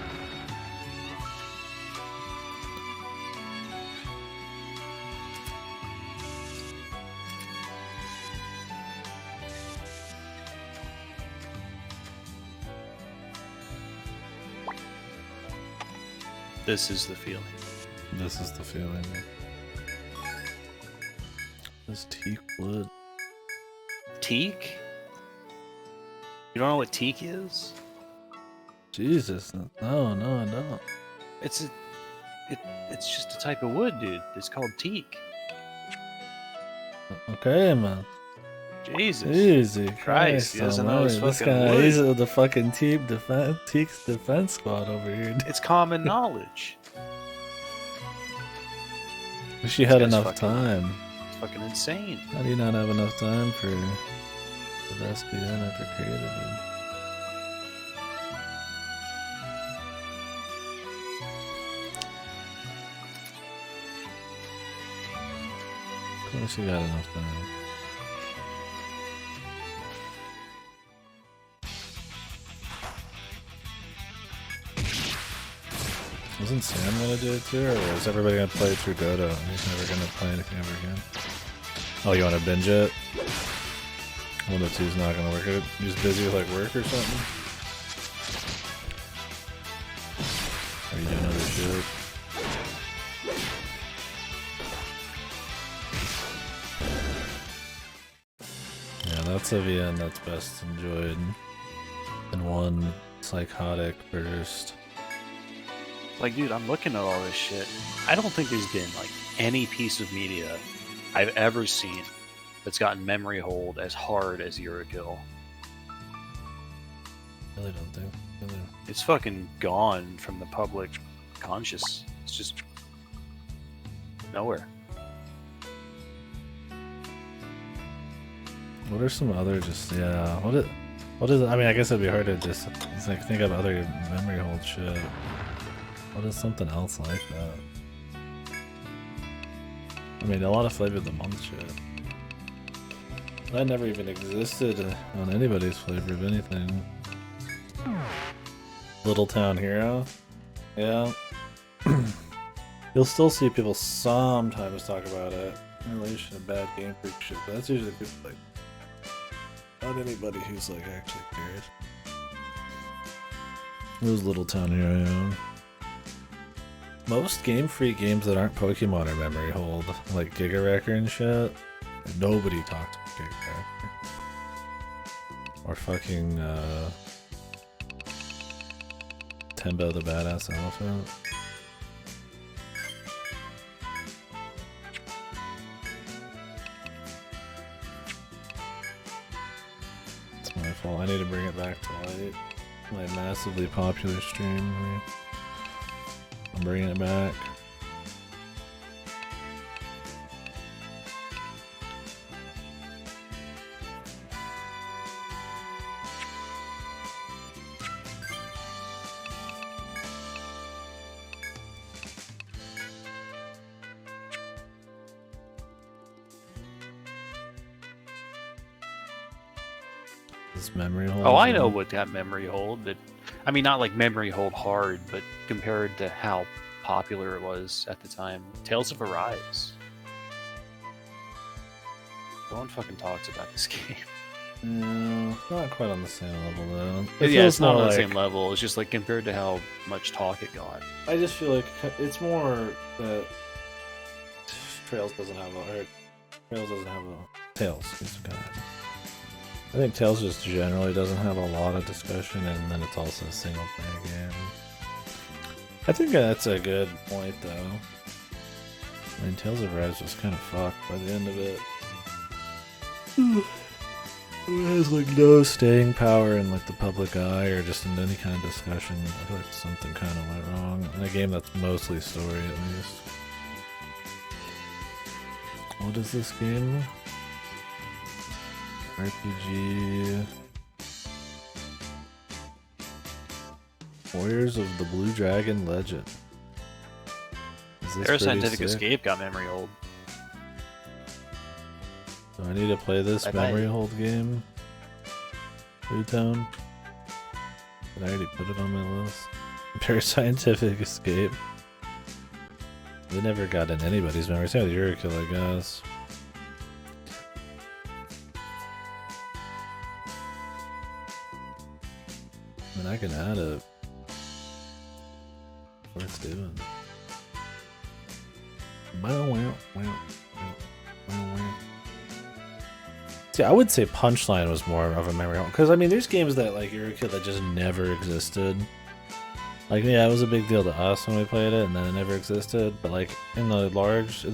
This is the feeling. This is the feeling. This teak wood. Teak? You don't know what teak is? Jesus, no, I don't. It's just a type of wood, dude. It's called teak. Okay, man. Jesus. Easy, Christ, he doesn't know his this fucking guy, wood. he's the fucking Teak's defense squad over here. It's common knowledge. Wish you had This guy's enough time. It's fucking insane. How do you not have enough time for the best being ever created, dude? Of course you got enough time. Wasn't Sam gonna do it too, or is everybody gonna play it through Dodo? He's never gonna play anything ever again. Oh, you wanna binge it? One of the two's not gonna work. He's busy with like work or something? Are you doing other shit? Yeah, that's a VN that's best enjoyed in one psychotic burst. Like, dude, I'm looking at all this shit. I don't think there's been, like, any piece of media I've ever seen that's gotten memory hold as hard as Kill. Really don't think. Really. It's fucking gone from the public conscious. It's just nowhere. What are some other just what is I mean, I guess it'd be hard to just like think of other memory hold shit. What is something else like that? I mean, a lot of flavor of the month shit. That never even existed on anybody's flavor of anything. Little Town Hero? Yeah. You'll still see people sometimes talk about it in relation to bad Game Freak shit, but that's usually people like not anybody who's like actually cares. It was Little Town Hero, yeah. Most Game Freak games that aren't Pokemon are memory hold, like Giga Wrecker and shit. Nobody talks about Giga Wrecker. Or fucking Tembo the Badass Elephant. It's my fault. I need to bring it back to light. My massively popular stream. I'm bringing it back. This memory hold. Oh, I know what that memory hold. I mean, not like memory hold hard, but compared to how popular it was at the time. Tales of Arise. No one fucking talks about this game. No, not quite on the same level though. Yeah, it's not on the same level. It's just like compared to how much talk it got. I just feel like it's more that Trails doesn't have a Tails. I think Tails just generally doesn't have a lot of discussion, and then it's also a single player game. I think that's a good point though. I mean, Tales of Arise was kind of fucked by the end of it. It has like no staying power in like the public eye or just in any kind of discussion. I feel like something kind of went wrong in a game that's mostly story at least. What is this game? RPG Warriors of the Blue Dragon Legend. Parascientific Escape got memory hold. Do I need to play this memory hold game? Town? Did I already put it on my list? Parascientific Escape. They never got in anybody's memory. It's not the Kill, I guess. I mean, I can add it. worth doing. See, I would say Punchline was more of a memory hole. Because, I mean, there's games that, like, you're a kid that just never existed. Like, yeah, it was a big deal to us when we played it, and then it never existed. But, like, in the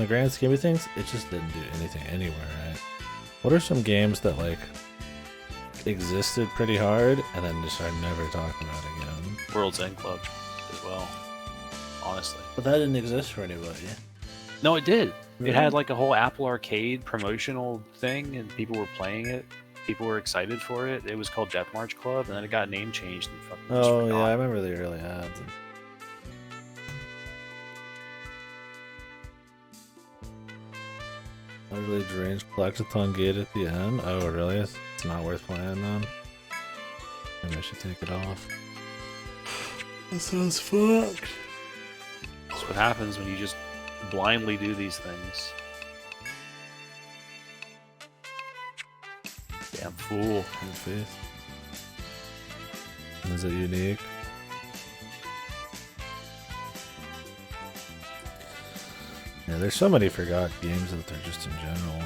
grand scheme of things, it just didn't do anything anywhere, right? What are some games that, like, existed pretty hard, and then just are never talked about again? World's End Club as well, honestly. But that didn't exist for anybody. No, it did. Really? It had like a whole Apple Arcade promotional thing, and people were playing it. People were excited for it. It was called Death March Club, and then it got name changed and fucking just Oh, yeah, forgot. I remember the early ads. Utterly deranged collectathon gate at the end. Oh, really? It's not worth playing then? Maybe I should take it off. That sounds fucked. That's what happens when you just blindly do these things. Damn fool. Good face. Is it unique? Yeah, there's so many forgot games that they're just in general.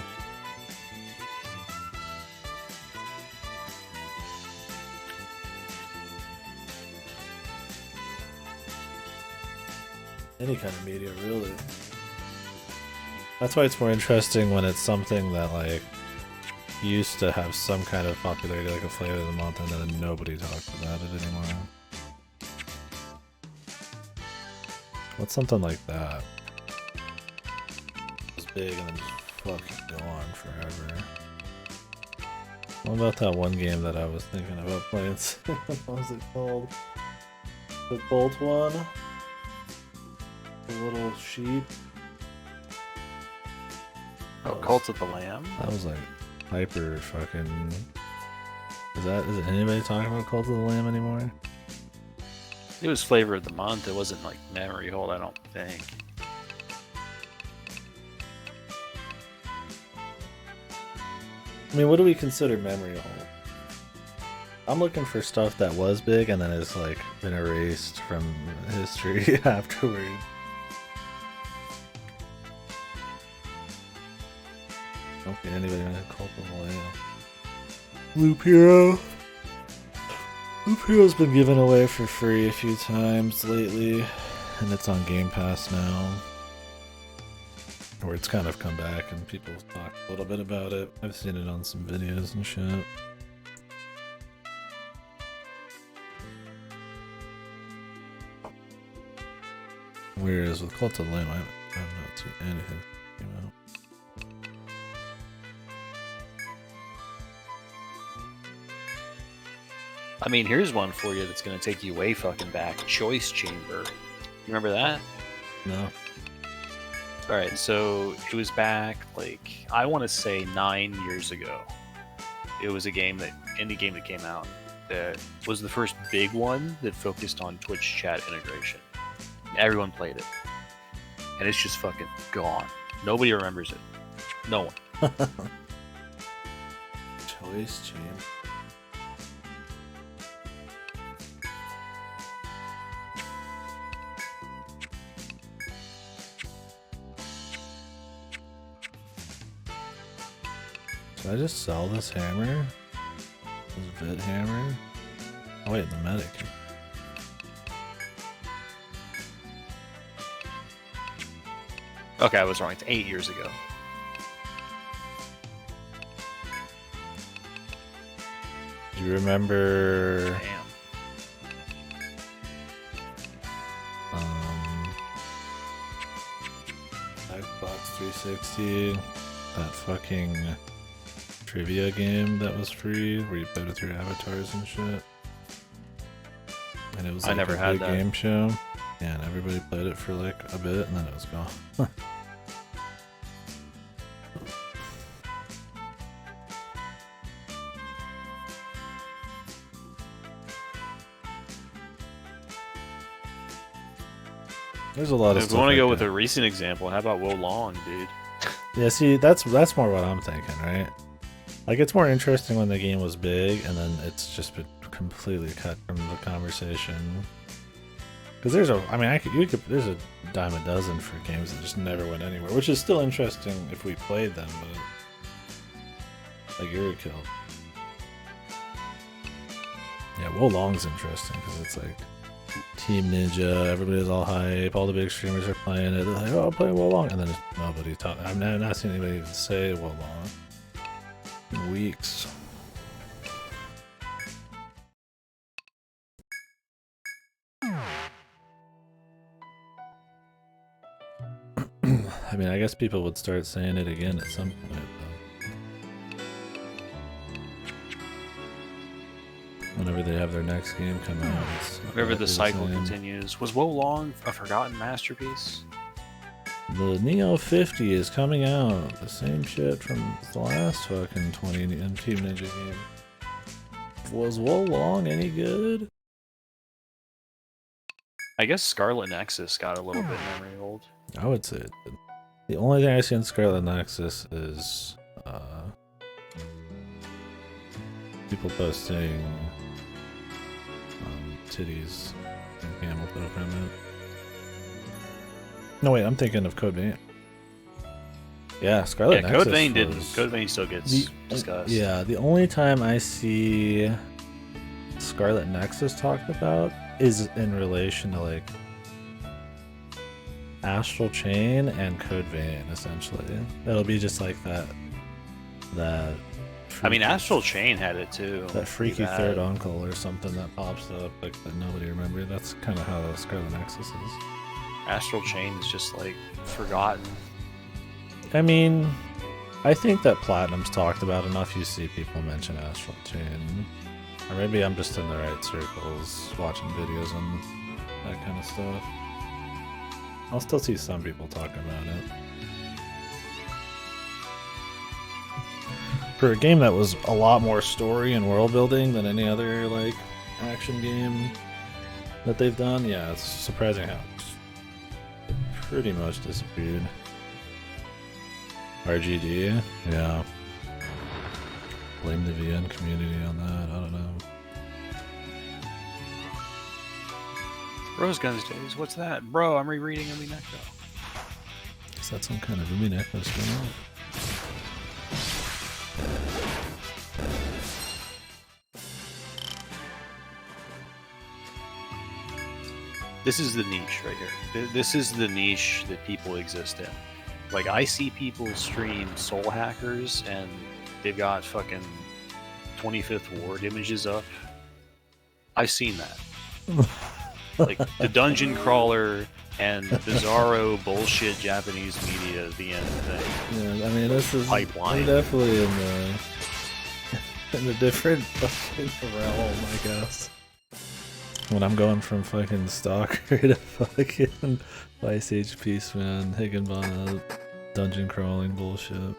Any kind of media, really. That's why it's more interesting when it's something that, like, used to have some kind of popularity, like a flavor of the month, and then nobody talks about it anymore. What's something like that? It was big and then just fucking go on forever. What about that one game that I was thinking about playing? What was it called? The Bolt one? The little sheep? Oh, Cult of the Lamb? That was like hyper fucking... Is it anybody talking about Cult of the Lamb anymore? It was flavor of the month. It wasn't like memory hold, I don't think. I mean, what do we consider memory hold? I'm looking for stuff that was big and then has like been erased from history afterward. Don't get anybody in a Cult of the Lamb. Loop Hero. Loop Hero's been given away for free a few times lately, and it's on Game Pass now. Or it's kind of come back and people talk a little bit about it. I've seen it on some videos and shit. Whereas with Cult of the Lamb, I have not seen anything that came out. I mean, here's one for you that's going to take you way fucking back. Choice Chamber. You remember that? No. Alright, so it was back, like, I want to say 9 years ago. It was a indie game that came out that was the first big one that focused on Twitch chat integration. Everyone played it. And it's just fucking gone. Nobody remembers it. No one. Choice Chamber. Should I just sell this hammer? This Vit hammer? Oh wait, the medic. Okay, I was wrong. It's 8 years ago. Do you remember Damn. Xbox 360? That fucking trivia game that was free where you played with your avatars and shit. And it was like I never a had big that. game show. Yeah, and everybody played it for like a bit and then it was gone. There's a lot of If stuff. we want to like go with that. a recent example, how about Wo Long, dude? Yeah, see, that's more what I'm thinking, right? Like, it's more interesting when the game was big, and then it's just been completely cut from the conversation. Because there's there's a dime a dozen for games that just never went anywhere, which is still interesting if we played them, but like KDkill. Yeah, Wolong's interesting because it's like Team Ninja, everybody's all hype, all the big streamers are playing it. They're like, oh, I'm playing Wolong, and then just nobody talking. I've not seen anybody even say Wolong in weeks. I mean, I guess people would start saying it again at some point, though. Whenever they have their next game come out. Whenever the cycle continues. Was Wolong a forgotten masterpiece? The Neo 50 is coming out. The same shit from the last fucking 20 Team Ninja game. Was Wolong any good? I guess Scarlet Nexus got a little bit memory old. I would say it did. The only thing I see in Scarlet Nexus is people posting titties and camel toe from it. No wait, I'm thinking of Code Vein. Yeah, Scarlet Nexus. Code Vein didn't. Code Vein still gets discussed. Yeah, the only time I see Scarlet Nexus talked about is in relation to like Astral Chain and Code Vein, essentially. It'll be just like that. I mean, Astral Chain had it too. That freaky third uncle or something that pops up, like that nobody remembered. That's kind of how Scarlet Nexus is. Astral Chain is just like forgotten. I mean, I think that Platinum's talked about enough. You see people mention Astral Chain, or maybe I'm just in the right circles watching videos on that kind of stuff. I'll still see some people talking about it. For a game that was a lot more story and world building than any other like action game that they've done, yeah, it's surprising how it's pretty much disappeared. RGD, yeah. Blame the VN community on that, I don't know. Rose Guns Days, what's that? Bro, I'm rereading Umineko. Is that some kind of Umineko spin-off? This is the niche right here. This is the niche that people exist in. Like, I see people stream Soul Hackers and they've got fucking 25th Ward images up. I've seen that. Like, the dungeon crawler and bizarro bullshit Japanese media at the end thing. Yeah, I mean, this is pipeline. I'm definitely in a different fucking realm, I guess. When I'm going from fucking Stalker to fucking Vice Age Peaceman, Higginbottom, dungeon crawling bullshit.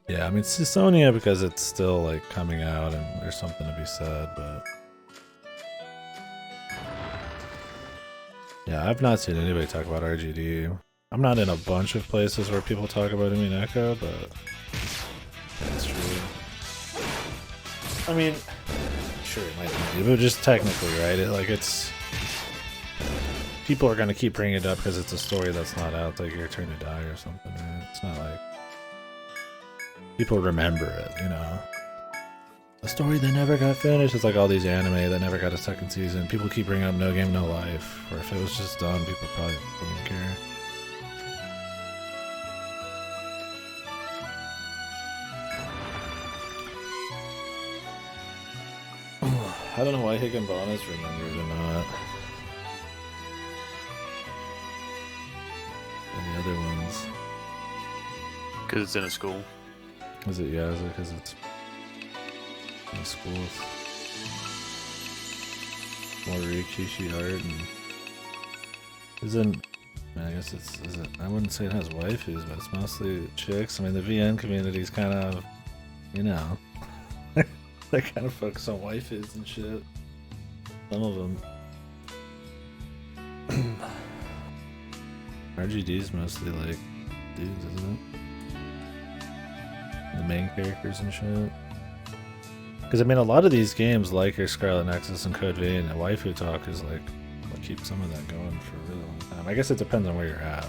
Yeah, I mean, it's Sonya because it's still like coming out and there's something to be said, but yeah, I've not seen anybody talk about RGD. I'm not in a bunch of places where people talk about Umineko, but that's true. I mean, sure it might be, but just technically, right? It's people are gonna keep bringing it up because it's a story that's not out, like Your Turn to Die or something. Right? It's not like people remember it, you know. A story that never got finished. It's like all these anime that never got a second season. People keep bringing up No Game No Life, or if it was just done, people probably wouldn't care. I don't know why Higginbottom is remembered or not. And the other ones. Because it's in a school. Is it? Yeah, is it because it's in a school with more Rikishi art and isn't. I guess it's. Is it? I wouldn't say it has waifus, but it's mostly chicks. I mean, the VN community's kind of, you know. They kind of focus on waifus and shit. Some of them. RGD's mostly like dudes, isn't it? The main characters and shit. Because I mean, a lot of these games, like your Scarlet Nexus and Code Vein, and Waifu Talk is like what keeps some of that going for a really long time. I guess it depends on where you're at.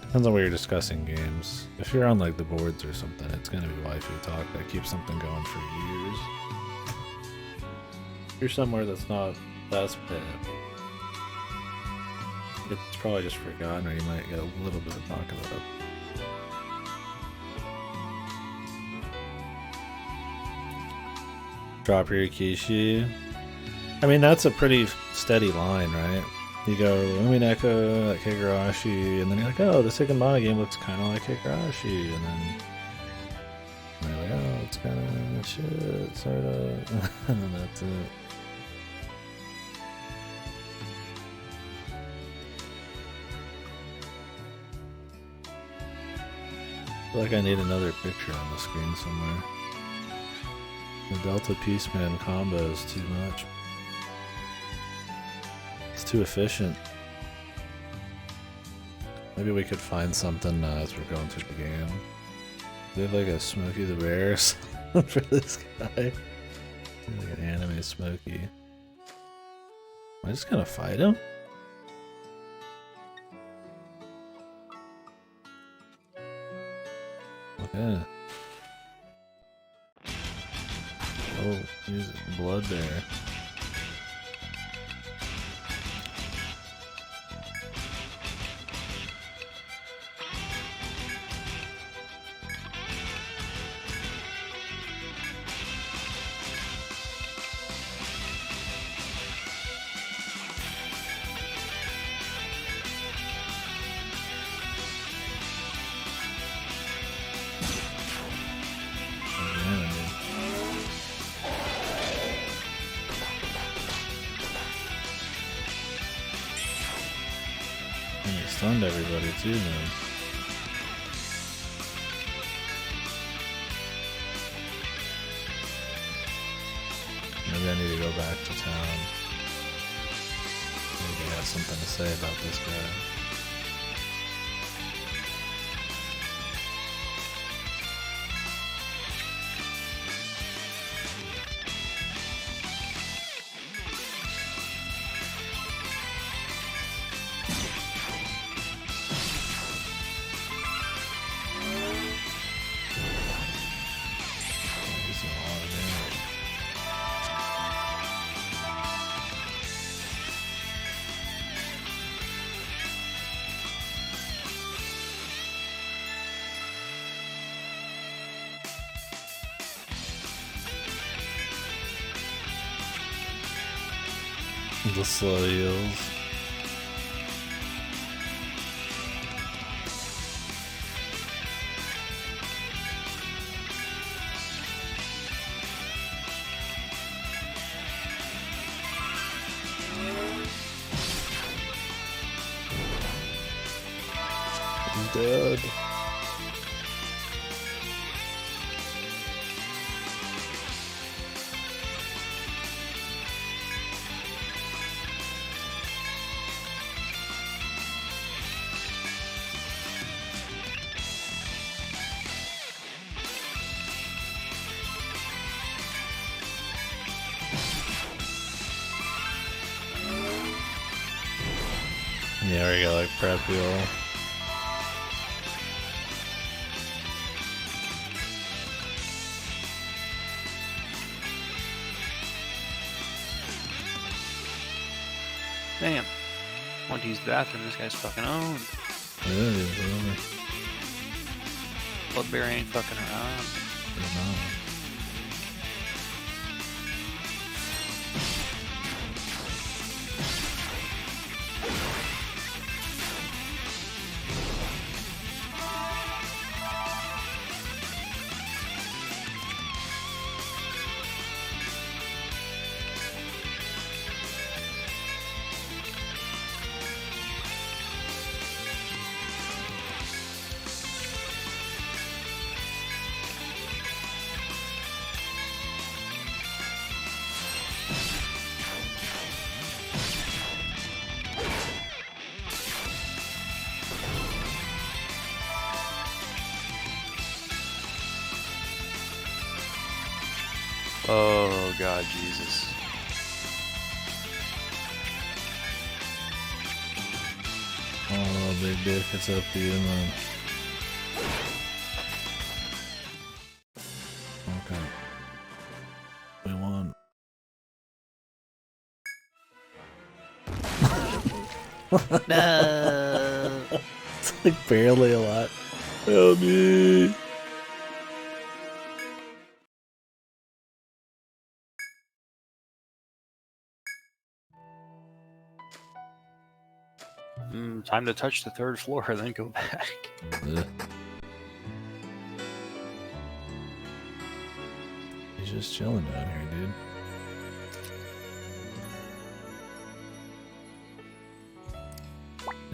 Depends on where you're discussing games. If you're on like the boards or something, it's gonna be Waifu Talk that keeps something going for years. If you're somewhere that's not that bad, it's probably just forgotten, or you might get a little bit of talk about it. Drop your Kishi. I mean, that's a pretty steady line, right? You go Umineko, like Higurashi, and then you're like, oh, this Higurashi game looks kind of like Higurashi, and then you're like, oh, it's kind of shit, sort of, and then that's it. I feel like I need another picture on the screen somewhere. The Delta Peaceman combo is too much. It's too efficient. Maybe we could find something as we're going through the game. They have like a Smokey the Bear for this guy. Like an anime Smokey. Am I just gonna fight him? Okay. Oh, here's blood there. Stunned everybody too, man. Maybe I need to go back to town. Maybe I have something to say about this guy. The slow heals. He's dead. Yeah, we got like prep heal. Damn. Want to use the bathroom, this guy's fucking owned. Yeah, it is, really. Bloodberry ain't fucking around. Oh god, Jesus. Oh, big dick, it's up to you, man. Okay. We won. No. It's like barely a lot. Help me. Time to touch the 3rd floor, then go back. Ugh. He's just chilling down here, dude.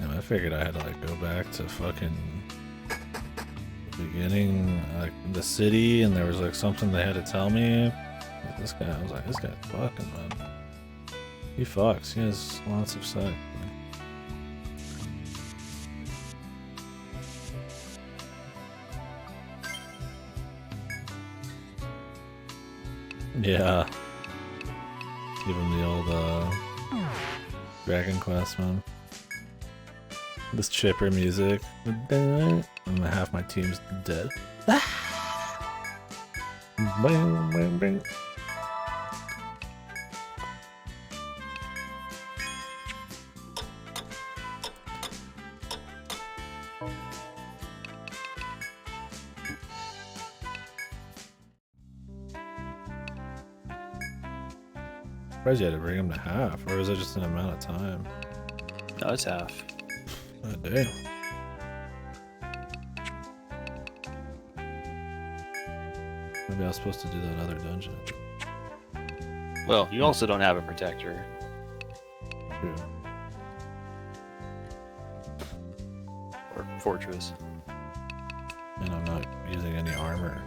Yeah, I figured I had to like go back to fucking the beginning, like the city, and there was like something they had to tell me. But this guy, I was like, this guy's fucking, man. He fucks. He has lots of sex. Yeah. Give him the old Dragon Quest, man. This chipper music. And half my team's dead. Bang, bang, bang. Surprised you had to bring him to half, or was it just an amount of time? No, it's half. Oh, damn. Maybe I was supposed to do that other dungeon. Well, you also don't have a protector. True. Or fortress. And I'm not using any armor.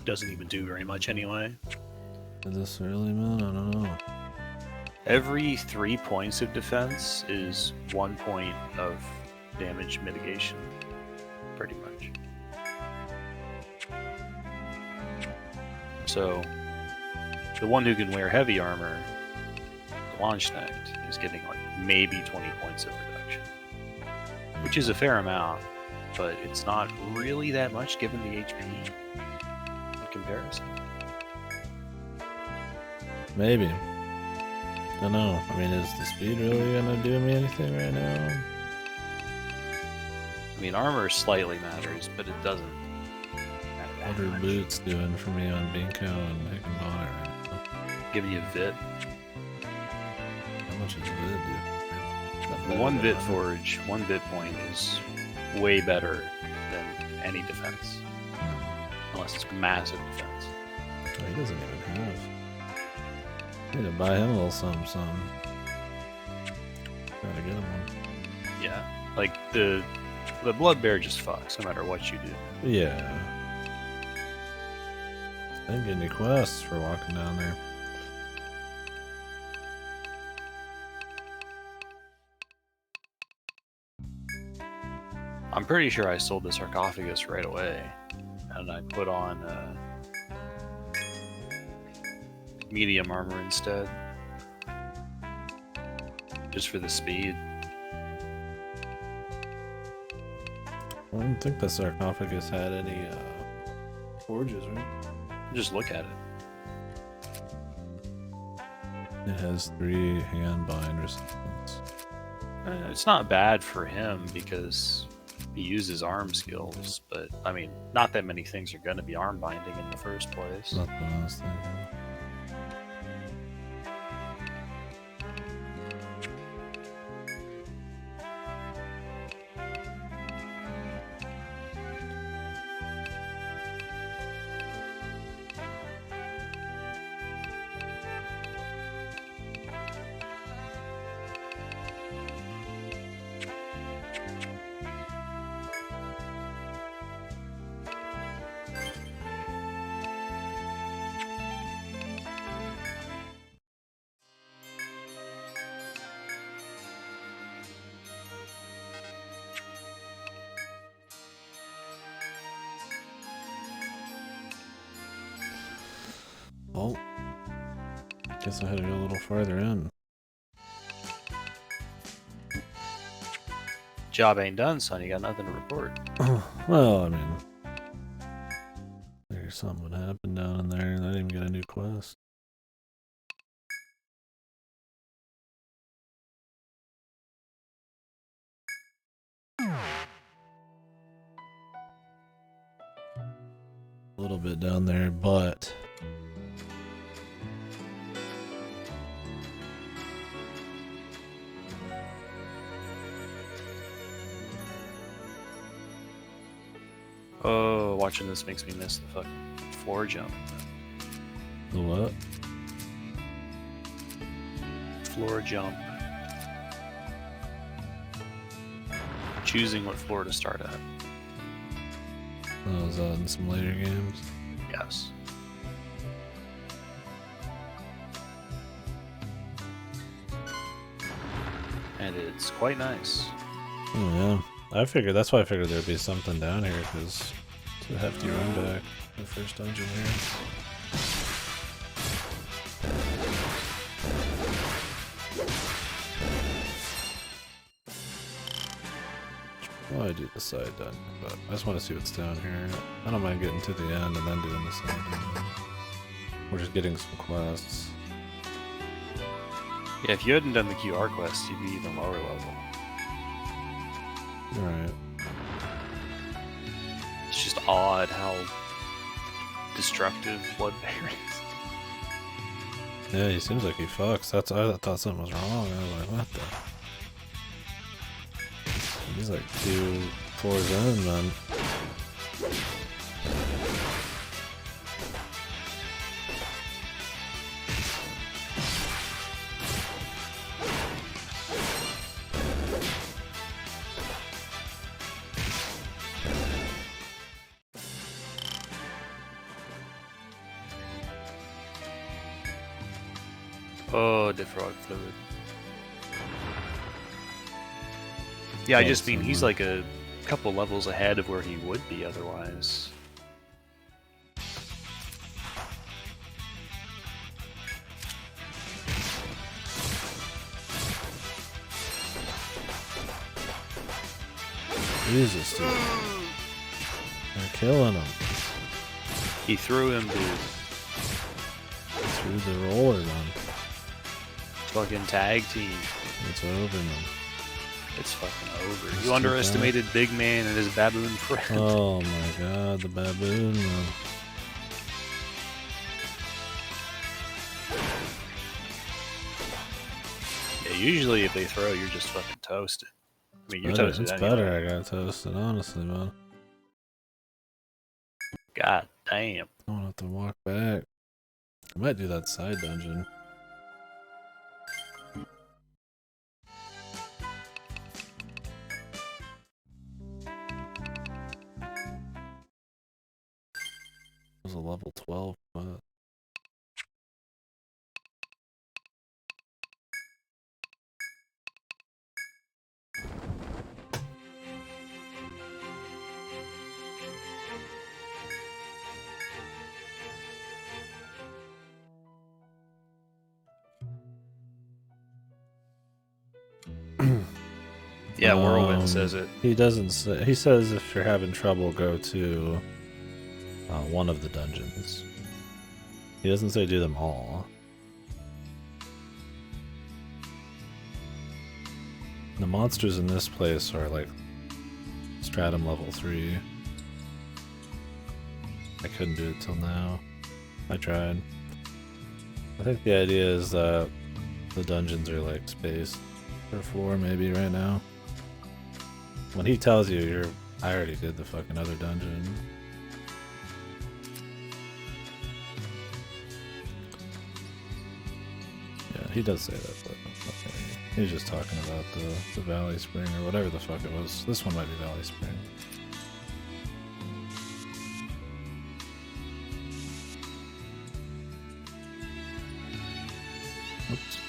Doesn't even do very much anyway. Is this really, man? I don't know. Every 3 points of defense is 1 point of damage mitigation. Pretty much. So, the one who can wear heavy armor, the Launch Knight, is getting like maybe 20 points of reduction. Which is a fair amount, but it's not really that much given the HP in comparison. Maybe. Don't know. I mean, is the speed really gonna do me anything right now? I mean, armor slightly matters, but it doesn't matter that What are much. boots doing for me on Binko and Hickenbonner right now? Giving you Vit. How much is it, dude? One Vit Forge, 1 Vit point is way better than any defense. Unless it's massive defense. Oh, he doesn't even have. I need to buy him a little something, something. Gotta get him one. Yeah. Like, the Blood Bear just fucks, no matter what you do. Yeah. Didn't get any quests for walking down there. I'm pretty sure I sold the sarcophagus right away. And I put on medium armor instead. Just for the speed. I don't think the sarcophagus had any forges, right? Just look at it. It has 3 hand bind resistance. It's not bad for him because he uses arm skills, but I mean, not that many things are going to be arm binding in the first place. Not what I was thinking. Oh. Guess I had to go a little farther in. Job ain't done, son. You got nothing to report. Well, I mean, figured something would happen down in there, and I didn't even get a new quest. A little bit down there, but Oh, watching this makes me miss the fucking floor jump. the what? Floor jump. Choosing what floor to start at. Oh, was that in some later games? Yes. And it's quite nice. Oh yeah, I figured that's why I figured there'd be something down here because it's a hefty run back. The first dungeon here. Well, I do the side dungeon, but I just want to see what's down here. I don't mind getting to the end and then doing the side dungeon. We're just getting some quests. Yeah, if you hadn't done the QR quest, you'd be even lower level. Alright. It's just odd how destructive Bloodbear is. Yeah, he seems like he fucks. I thought something was wrong. I was like, what the? He's like 2 floors in, man. Oh, defrog fluid. Yeah, I just mean he's like a couple levels ahead of where he would be otherwise. Jesus, dude. They're killing him. He threw him, dude. Through the roller, man. Fucking tag team. It's over, man. It's fucking over. It's You underestimated Big Man and his baboon friend. Oh my god, the baboon, man. Yeah, usually if they throw, you're just fucking toasted. I mean, you're Better, toasted it's anyway. better I got toasted, honestly, man. God damn. I don't have to walk back. I might do that side dungeon. It was a level 12, but Yeah, Whirlwind says it. He doesn't say. He says if you're having trouble, go to one of the dungeons. He doesn't say do them all. The monsters in this place are like stratum level 3. I couldn't do it till now. I tried. I think the idea is that the dungeons are like spaced per floor maybe right now. When he tells you I already did the fucking other dungeon. Yeah, he does say that, but okay. He's just talking about the Valley Spring or whatever the fuck it was. This one might be Valley Spring. Oops.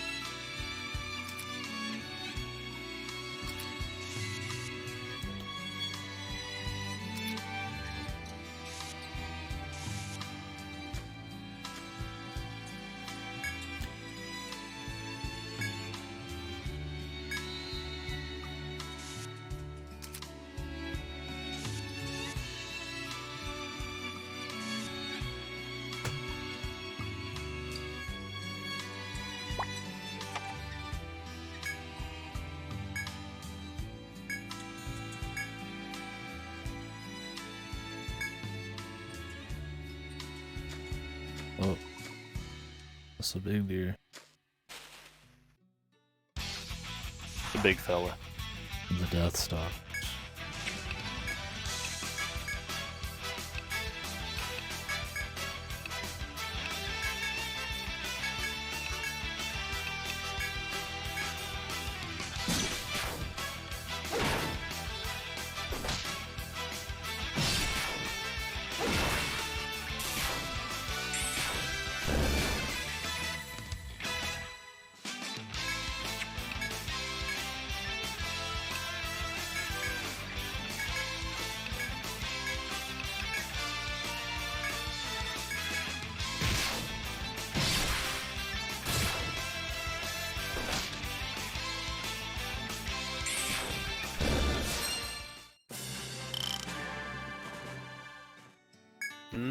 Oh, that's a big deer. The big fella. The Death Stalk.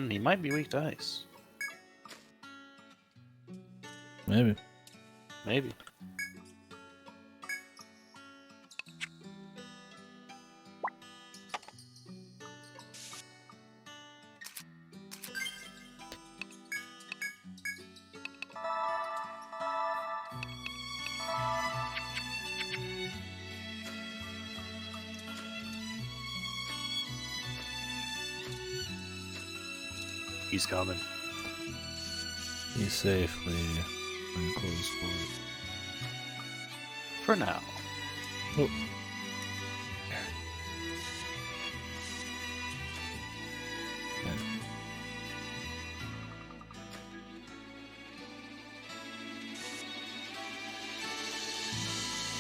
He might be weak to ice. Maybe. Maybe. He's coming. He's safely enclosed for it. For now. Oh.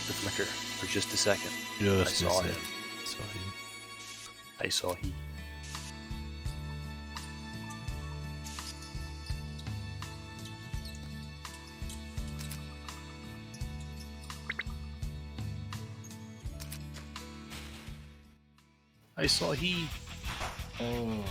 The flicker for just a second. Just I saw a him. second. Saw him. I saw he. I saw he. Oh.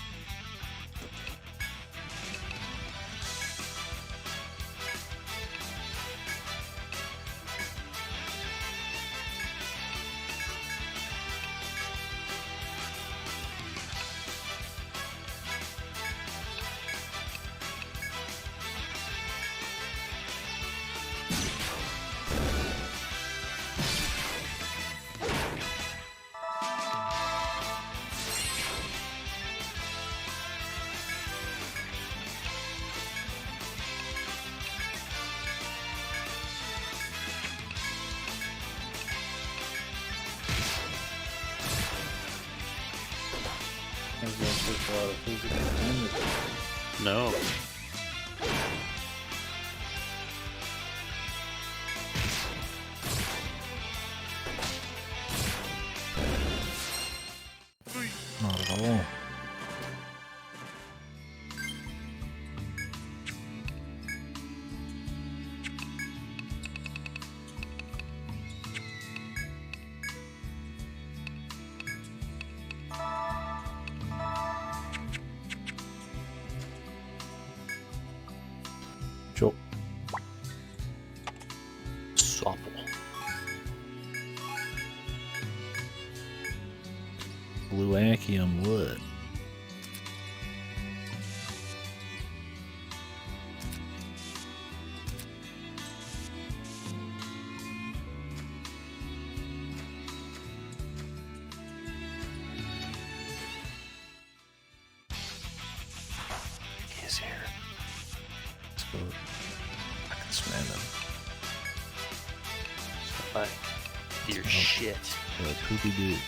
There's a lot of physical damage. No. Not at all. Sure. Supple. Bluacium wood. He's here. Let's go. I can slam him. Stop by. Your shit. Yeah, poopy dude.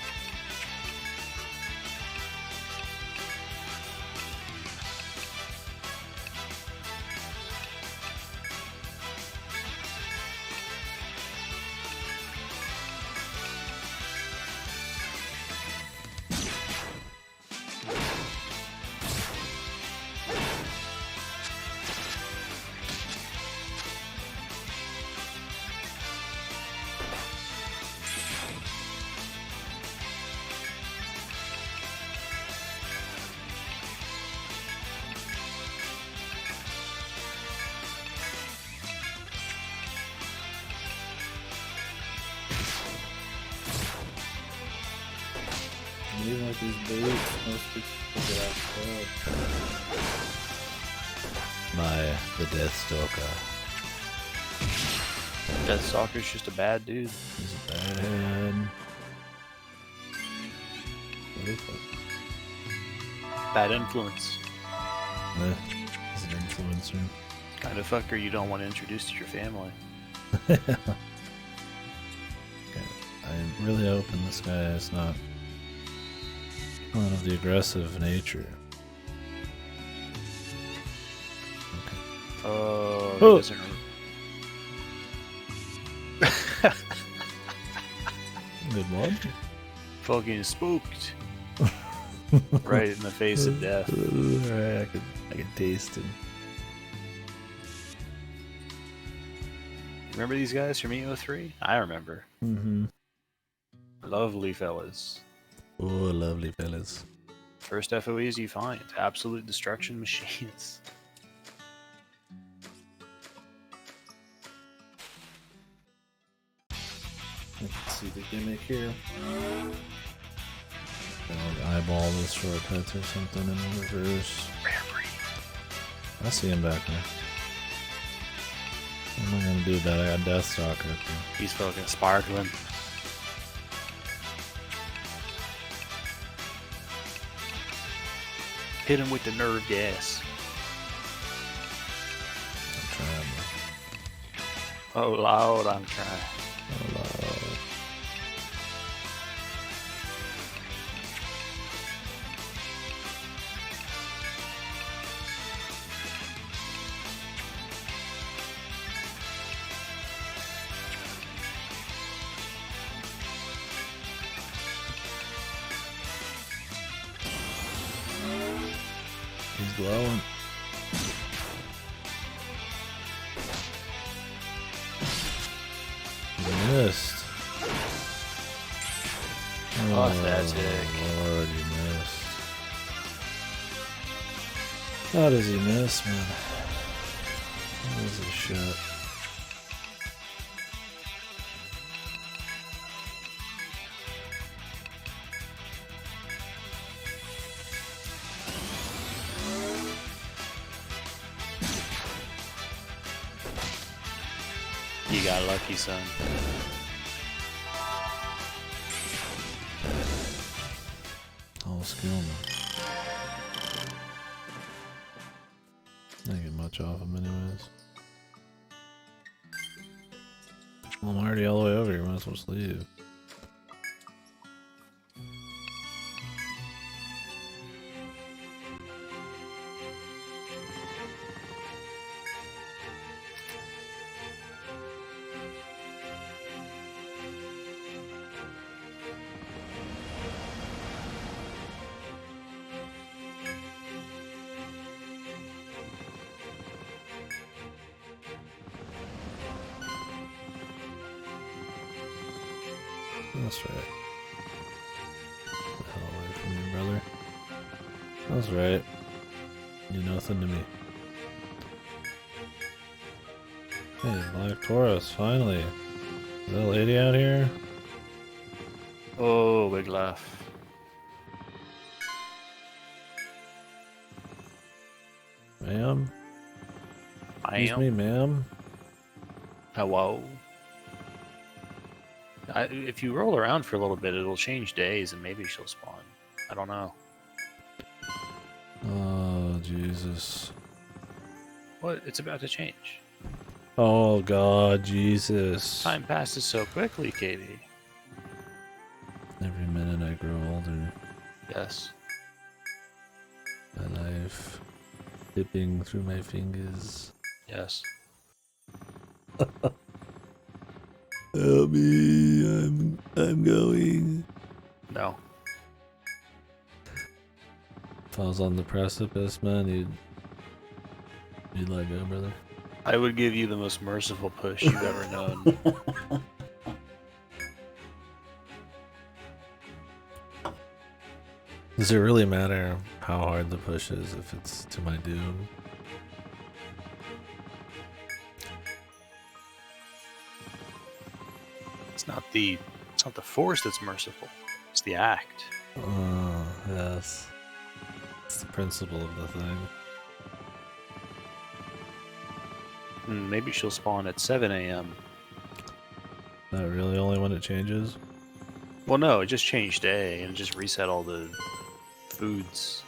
Even with these boots, most people get outside. by the Deathstalker. Deathstalker's just a bad dude. He's a bad head. What is that? Bad influence. He's an influencer. Kind of fucker you don't want to introduce to your family. Okay. I'm really hoping this guy is not one of the aggressive nature. Okay. Oh, Oh. he doesn't. Good one. Fucking spooked. Right in the face of death. Alright, I could taste him. Remember these guys from EO3? I remember. Mm-hmm. Lovely fellas. Oh, lovely fellas. First FOEs you find. Absolute destruction machines. Let's see the gimmick here. I'll eyeball this shortcuts or something in reverse. I see him back there. What am I gonna do about it? I got Deathstalker up there. He's fucking sparkling. Hit him with the nerve gas. I'm trying. Oh Lord, I'm trying. Oh, Lord. He's glowing. He missed. Pathetic. Lord, you missed. How does he miss, man? That was a shot. You got lucky, son. All skill, man. Not get much off him, anyways. Well, I'm already all the way over here. Might as well just leave. That's right. Get the hell away from me, brother. That's right. You're nothing to me. Hey, Black Taurus, finally. Is that lady out here? Oh, big laugh. Ma'am? I Excuse me, am. ma'am? Hello. If you roll around for a little bit, it'll change days and maybe she'll spawn. I don't know. Oh, Jesus. What? It's about to change. Oh, God, Jesus. Time passes so quickly, KD. Every minute I grow older. Yes. My life slipping through my fingers. Yes. Help me, I'm going. No. If I was on the precipice, man, you'd let go, brother. I would give you the most merciful push you've ever known. Does it really matter how hard the push is if it's to my doom? It's not the force that's merciful. It's the act. Oh, yes. It's the principle of the thing. Maybe she'll spawn at 7 a.m. That really only when it changes? Well, no, it just changed day and it just reset all the foods.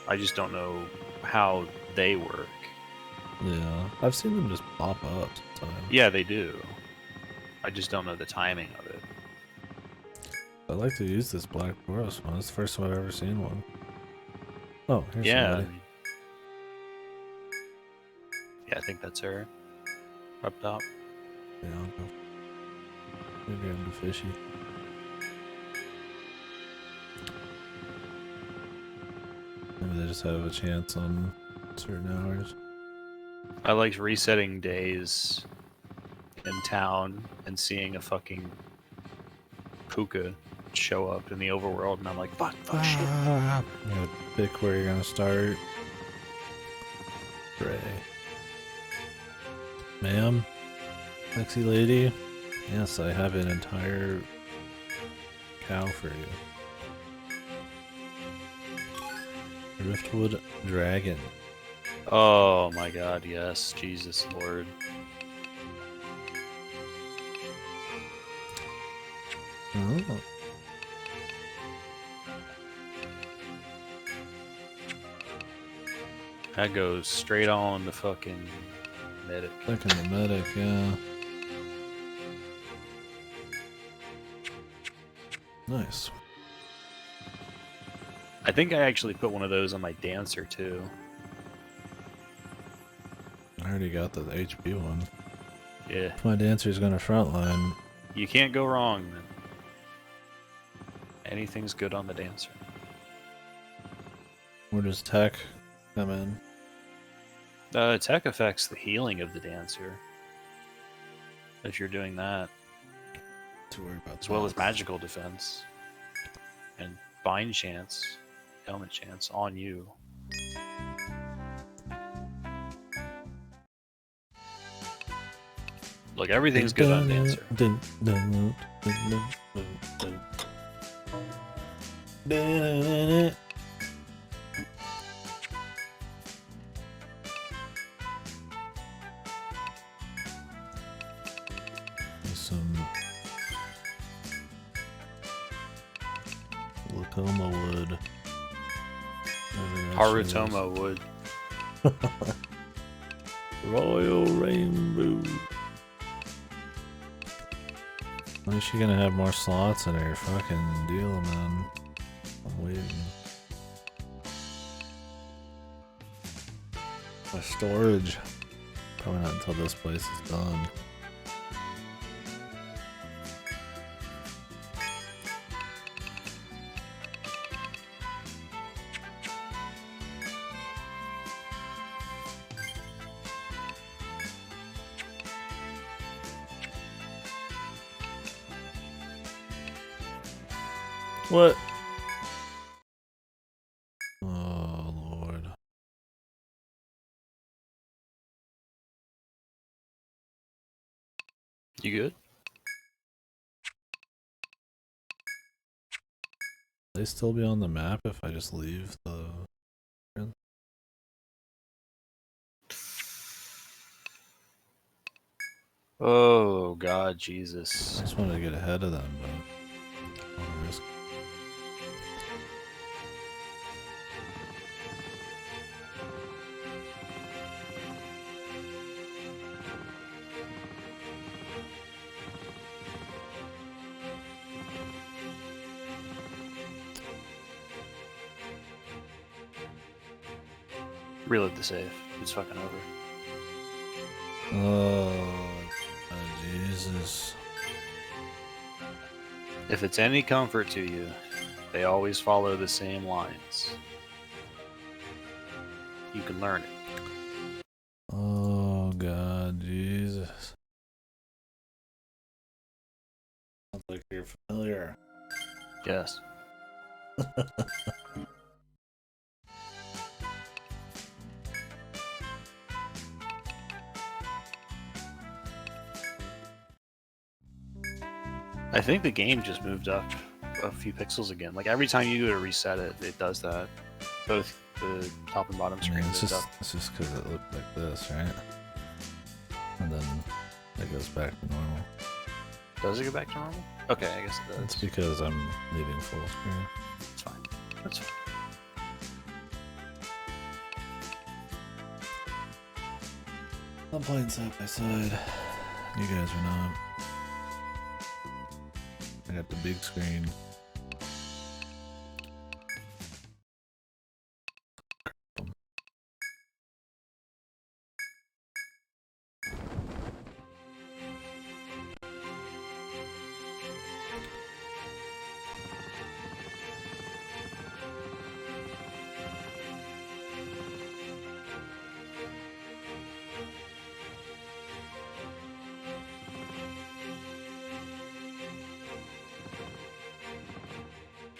I just don't know how they work. Yeah. I've seen them just pop up sometimes. Yeah, they do. I just don't know the timing of it. I'd like to use this Black Forest one. It's the first time I've ever seen one. Oh, here's Yeah. somebody. Yeah, I think that's her. Up top. Yeah, I'll go. Maybe grab the fishy. Maybe they just have a chance on certain hours. I liked resetting days in town and seeing a fucking puka show up in the overworld, and I'm like, fuck, shit. You gotta pick where you're gonna start. Gray. Ma'am? Sexy lady? Yes, I have an entire cow for you. Driftwood Dragon. Oh my god, yes, Jesus Lord. Oh. That goes straight on the fucking medic. Like in the medic, yeah. Nice. I think I actually put one of those on my dancer too. I already got the HP one. Yeah. If my dancer's gonna frontline. You can't go wrong, man. Anything's good on the dancer. Where does tech come in? Tech affects the healing of the dancer. If you're doing that. To worry about As well as magical defense. And bind chance, helmet chance on you. Look, everything's good on dancer. Some Lacoma wood. Harutoma wood. Royal Rainbow. When is she gonna have more slots in her fucking deal, man? I'm waiting. My storage. Probably not until this place is done. What? Oh, Lord. You good? Will they still be on the map if I just leave the... Oh, God, I Jesus. just wanted to get ahead of them, but... I don't wanna risk. Reload the save. It's fucking over. Oh, Jesus. If it's any comfort to you, they always follow the same lines. You can learn it. Oh, God, Jesus. Sounds like you're familiar. Yes. I think the game just moved up a few pixels again. Like every time you do a reset it, it does that. Both the top and bottom screen Yeah, moves up. it's just because it looked like this, right? and then it goes back to normal. Does it go back to normal? Okay, I guess it does. It's because I'm leaving full screen. It's fine. That's fine. I'm playing side by side. You guys are not. I got the big screen.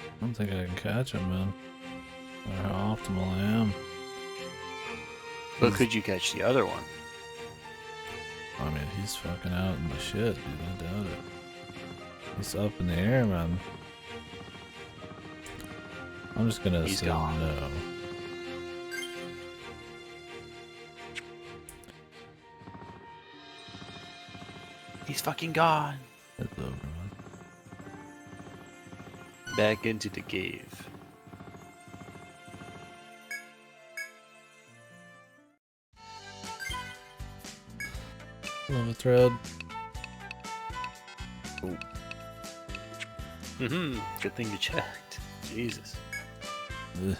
I don't think I can catch him, man. No matter how optimal I am. But could you catch the other one? I mean, he's fucking out in the shit, dude. I doubt it. He's up in the air, man. I'm just gonna He's say gone. no. He's fucking gone. It's over, man. Back into the cave. Love a thread. Oh. Good thing you checked. Jesus. Ugh.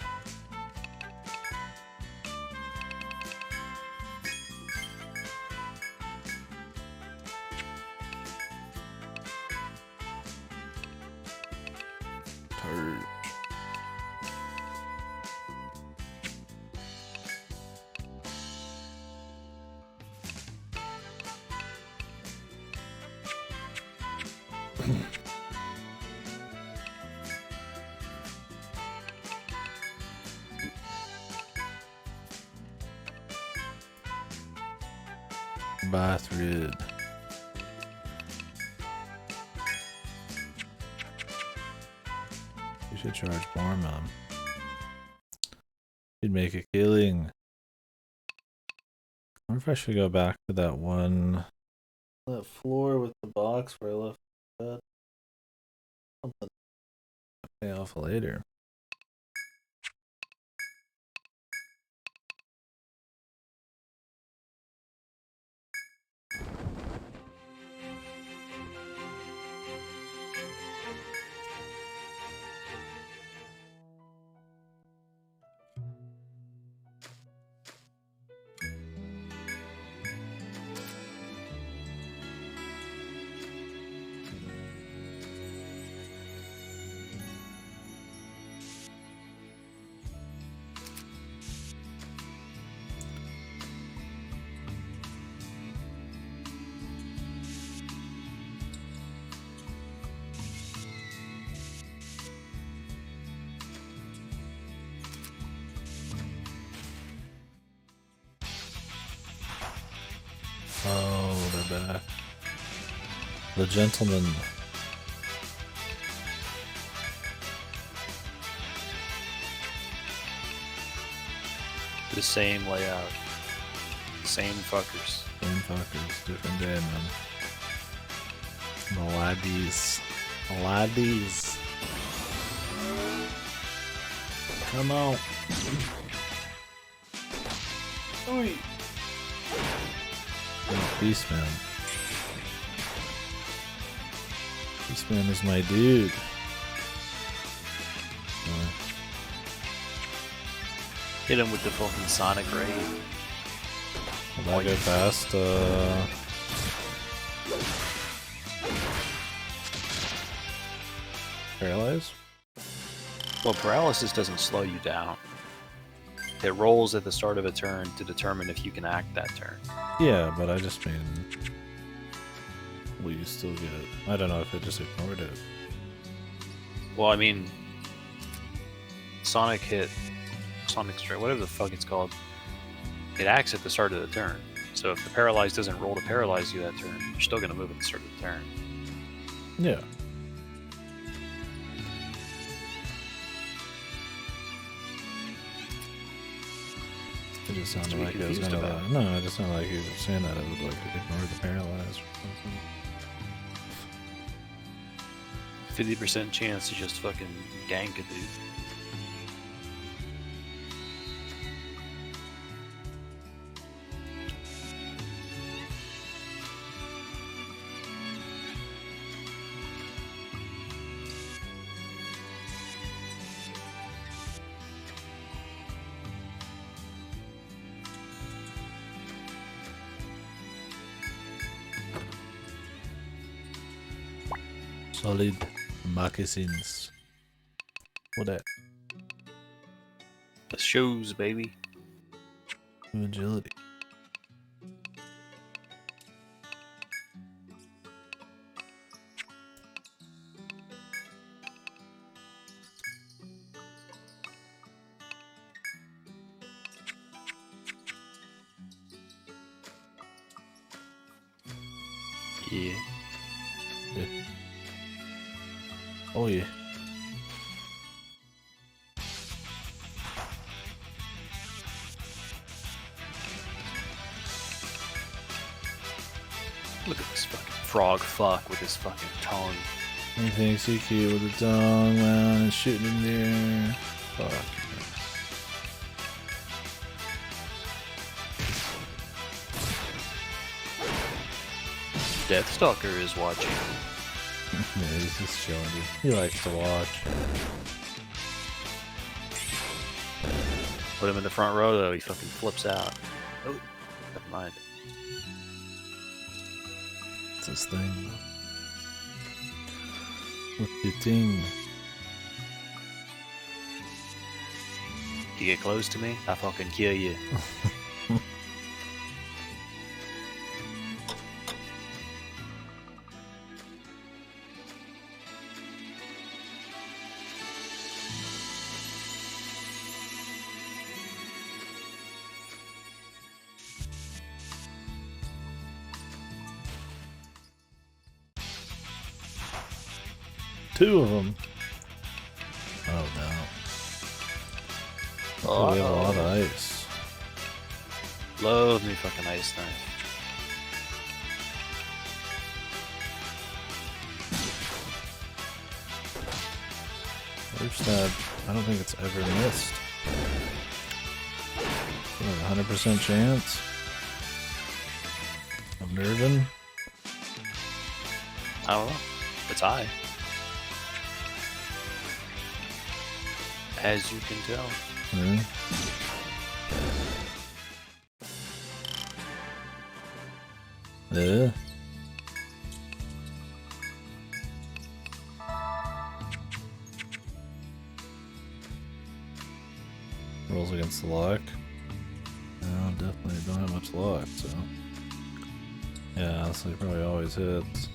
Turd. Bathrid. You should charge more, man. You'd make a killing. I wonder if I should go back to that one. That floor with the box where I left the bed. Something. Pay off later. Oh, they're back. The gentleman. The same layout. Same fuckers. Same fuckers, different day, man. The laddies. The laddies. Come on. Oi. Beastman. Beastman is my dude. Hit him with the fucking Sonic Ray. Will I go fast? Paralyze? Well, paralysis doesn't slow you down. It rolls at the start of a turn to determine if you can act that turn. Yeah, but I just mean... Will you still get it? I don't know if it just ignored it. Well, I mean... Sonic hit... Sonic Strike, whatever the fuck it's called. It acts at the start of the turn. So if the Paralyze doesn't roll to paralyze you that turn, you're still going to move at the start of the turn. Yeah. It just sounded to be like I was confused gonna. about. No, it just sounded like you were saying that it would like ignore the paralyzed or something. 50% chance to just fucking gank a dude. Solid moccasins. What that? The shows, baby. Agility. Yeah. Yeah. Oh yeah. Look at this fucking frog fuck with his fucking tongue. Anything CQ with a tongue, man, and shooting in there. Fuck. Deathstalker is watching. Yeah, he's just showing you. He likes to watch. Put him in the front row though, he fucking flips out. Oh, never mind. It's his thing. What's your thing? You get close to me, I fucking kill you. Two of them. Oh no. Oh, we have a lot of ice. Love me fucking ice knife. There's that. I don't think it's ever missed. 100% chance of nerving. I don't know. It's high. As you can tell. Hmm. Yeah. Rolls against the luck. No, definitely don't have much luck, so. Yeah, honestly, probably always hits.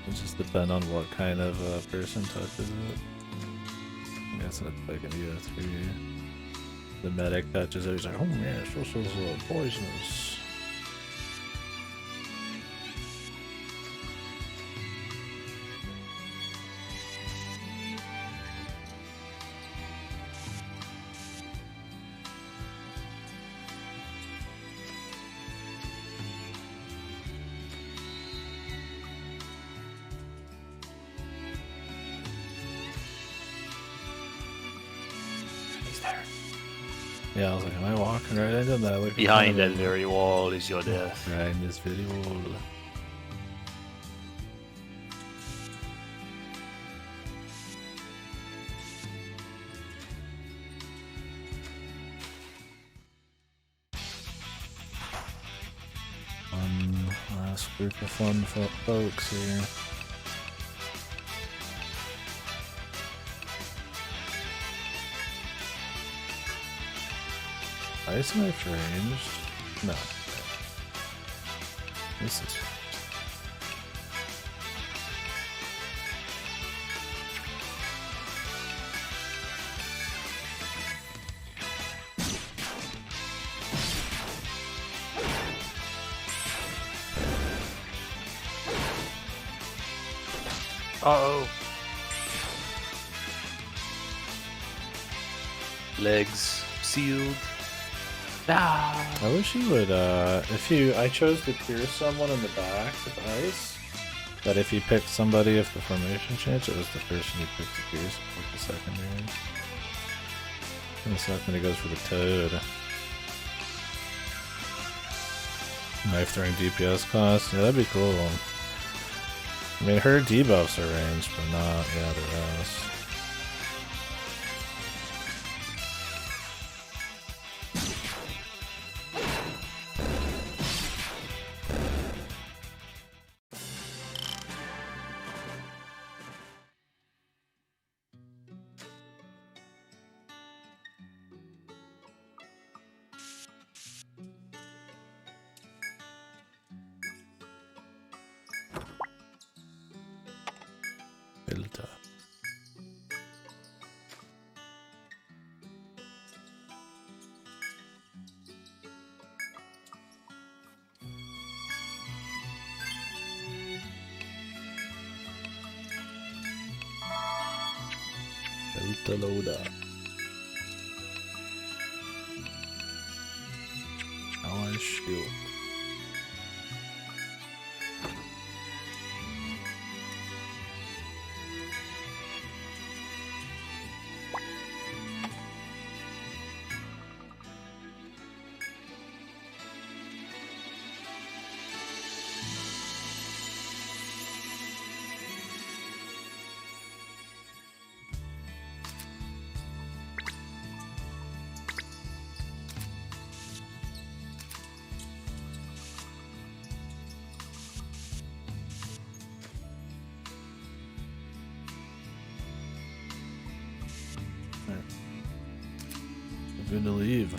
It just depends on what kind of person touches it. I guess that's like an EO3. The medic touches it, he's like, oh man, this is poisonous. Yeah, I was like, am I walking right into that? Like, Behind that very wall is your death. Behind this very wall. One last group of fun folks here. Ice knife ranged? No. This is Uh-oh. Legs sealed. Ah. I wish you would, I chose to pierce someone in the back with ice, but if you picked somebody, if the formation changed, it was the person you picked to pierce, like the secondary. Kinda suck when it goes for the toad. Knife during DPS class? Yeah, that'd be cool. I mean, her debuffs are ranged, but not, yeah, the rest. Filter. Filter loader. Ally shield. I'm gonna leave.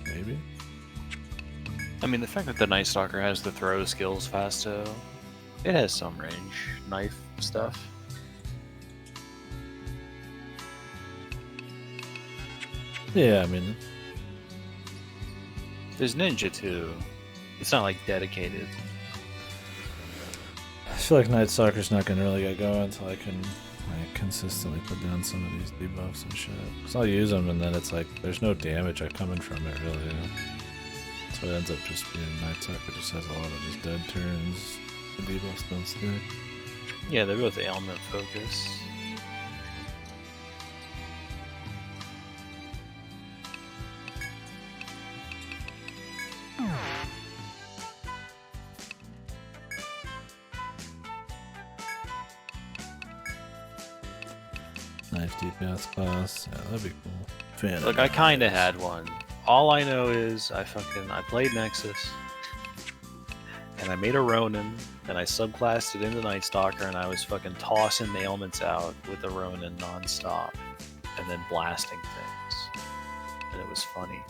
Maybe? I mean, the fact that the Night Stalker has the throw skills fasto, it has some range. Knife stuff. Yeah, I mean, There's ninja too. It's not like dedicated. I feel like Night Stalker's not gonna really get going until I can like consistently put down some of these debuffs and shit. Cause I'll use them and then it's like there's no damage coming from it really. So it ends up just being Night Stalker just has a lot of just dead turns. The debuffs don't stick. Yeah, they're both ailment focus. Knife DPS class, yeah, that'd be cool. Fan Look, I kind of had one. All I know is I played Nexus, and I made a Ronin, and I subclassed it into Night Stalker, and I was fucking tossing the ailments out with the Ronin non-stop, and then blasting things, and it was funny.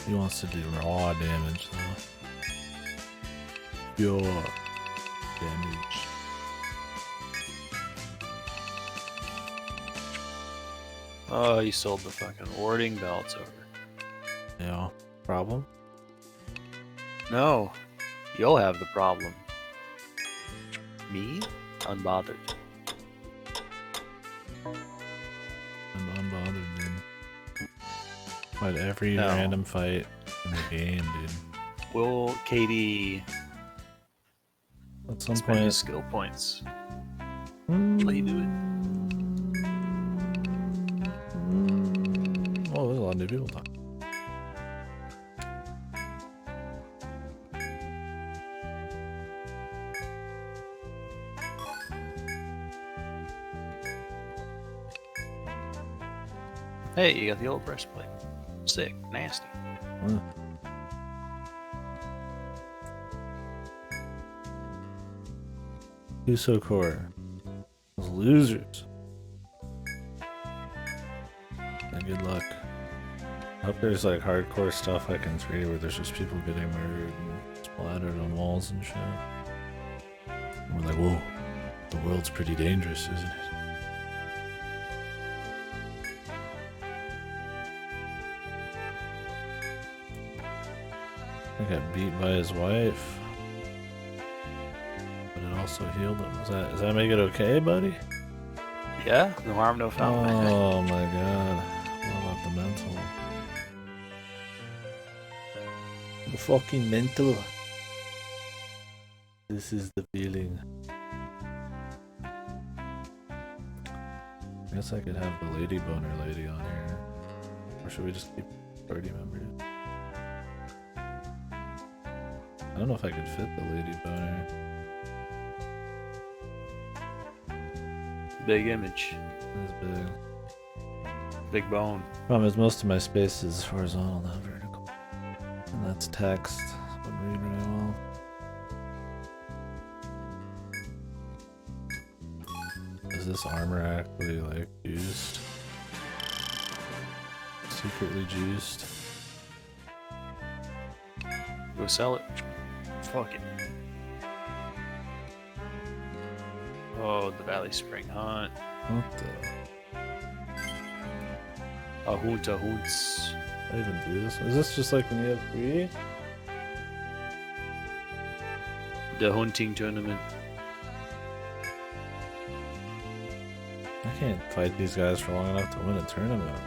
He wants to do raw damage though. Pure damage. Oh, you sold the fucking warding belts over. Yeah. Problem? No, you'll have the problem. Me? Unbothered. I'm unbothered, dude. Fight every No. random fight in the game, dude. Will KD At some spend his point. skill points? Will he do it? Oh, there's a lot of new people talking. Hey, you got the old breastplate. Sick, nasty. Uso Core. Those Those losers. And good luck. I hope there's like hardcore stuff like in 3 where there's just people getting murdered and splattered on walls and shit. And we're like, whoa, the world's pretty dangerous, isn't it? He got beat by his wife. But it also healed him. Does that make it okay, buddy? Yeah, no harm, no foul. Oh my god. What about the mental? The fucking mental. This is the feeling. I guess I could have the lady boner lady on here. Or should we just keep party members? I don't know if I could fit the lady boner. Big image. That's big. Big bone. Problem is most of my space is horizontal, not vertical. And that's text. Wouldn't read very well. Is this armor actually like juiced? Secretly juiced? Go sell it. Fuck it. Oh, the Valley Spring Hunt. What the? Ahunts. I even do this? Is this just like when you have 3? The hunting tournament. I can't fight these guys for long enough to win a tournament.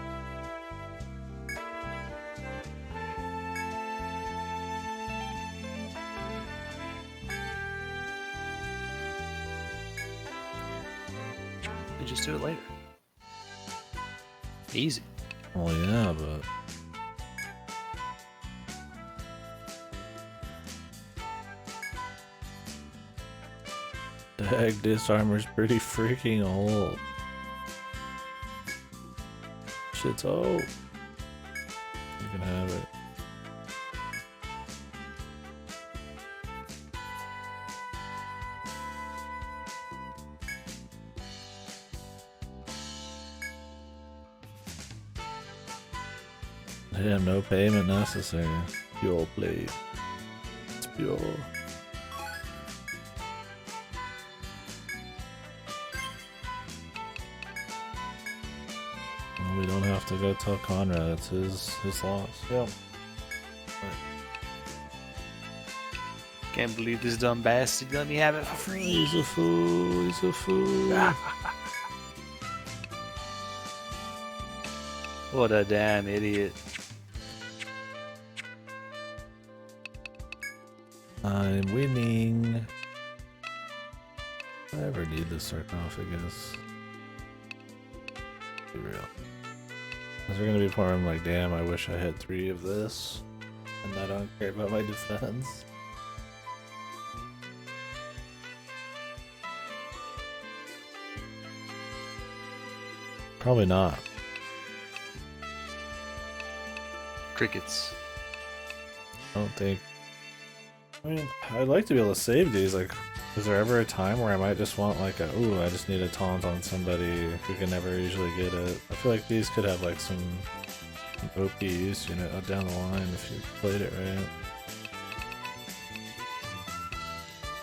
You just do it later. Easy. Well, yeah, but... Dang, this armor's pretty freaking old. Shit's old. You can have it. Damn, no payment necessary. Pure play. It's pure. Well, we don't have to go tell Conrad. It's his loss. Yep. Can't believe this dumb bastard let me have it for free. He's a fool. He's a fool. What a damn idiot. I'm winning. I ever need this sarcophagus? Be real. Is there gonna be a point where I'm like, damn, I wish I had 3 of this, and I don't care about my defense? Probably not. Crickets. I don't think. I mean, I'd like to be able to save these. Like, is there ever a time where I might just want like a, ooh, I just need a taunt on somebody who can never usually get it? I feel like these could have like some OP use, you know, down the line if you played it right.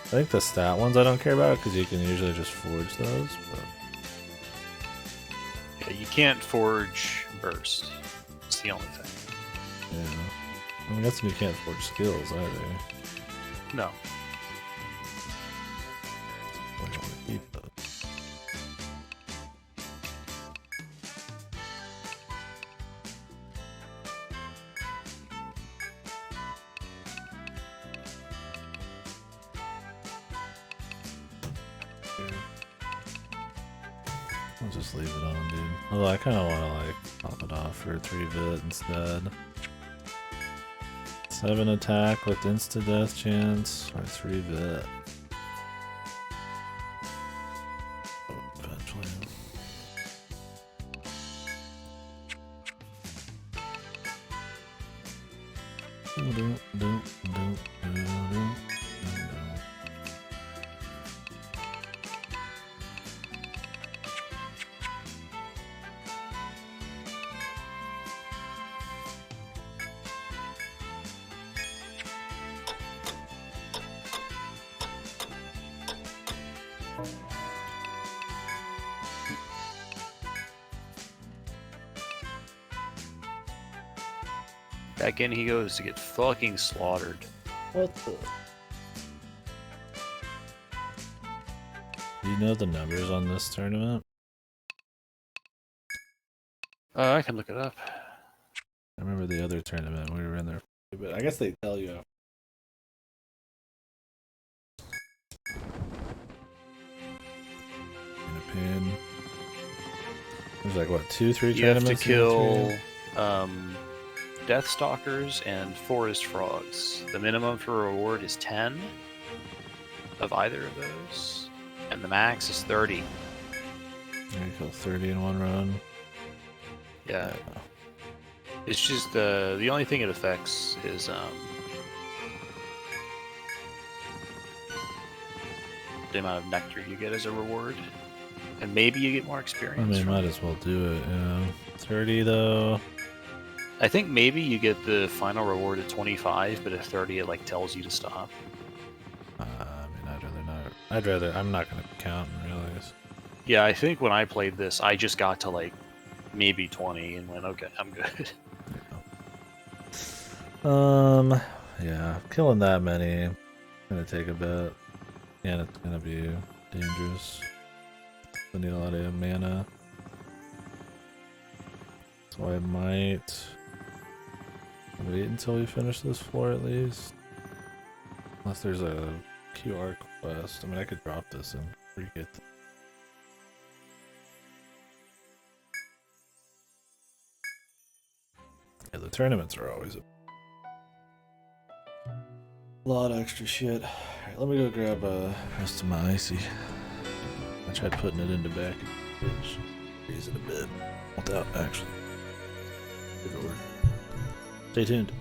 I think the stat ones I don't care about because you can usually just forge those. But Yeah, you can't forge burst. It's the only thing. yeah, I'm guessing you can't forge skills either. No. I don't want to keep those. I'll just leave it on, dude. Although I kind of want to like pop it off for 3-bit instead. 7 attack with insta-death chance or 3-bit. Eventually. Back in he goes to get fucking slaughtered. What the? Do you know the numbers on this tournament? I can look it up. I remember the other tournament we were in there, but I guess they tell you. In a pin. There's like what, 2-3 You have to tournaments? kill Death Stalkers and Forest Frogs. The minimum for reward is 10 of either of those, and the max is 30. You kill 30 in one run. Yeah. It's just the only thing it affects is the amount of nectar you get as a reward, and maybe you get more experience. I mean, from might it. as well do it. Yeah, 30 though. I think maybe you get the final reward at 25, but at 30 it like tells you to stop. I mean, I'd rather not. I'd rather. I'm not gonna count and realize. Yeah, I think when I played this, I just got to like maybe 20 and went, okay, I'm good. Yeah, killing that many gonna take a bit, and it's gonna be dangerous. I need a lot of mana, so I might wait until we finish this floor at least. Unless there's a QR quest. I mean, I could drop this and re-get. Yeah, the tournaments are always a lot of extra shit. Alright, let me go grab the rest of my icy. I tried putting it into back and raise it a bit without actually. If it work. Stay tuned.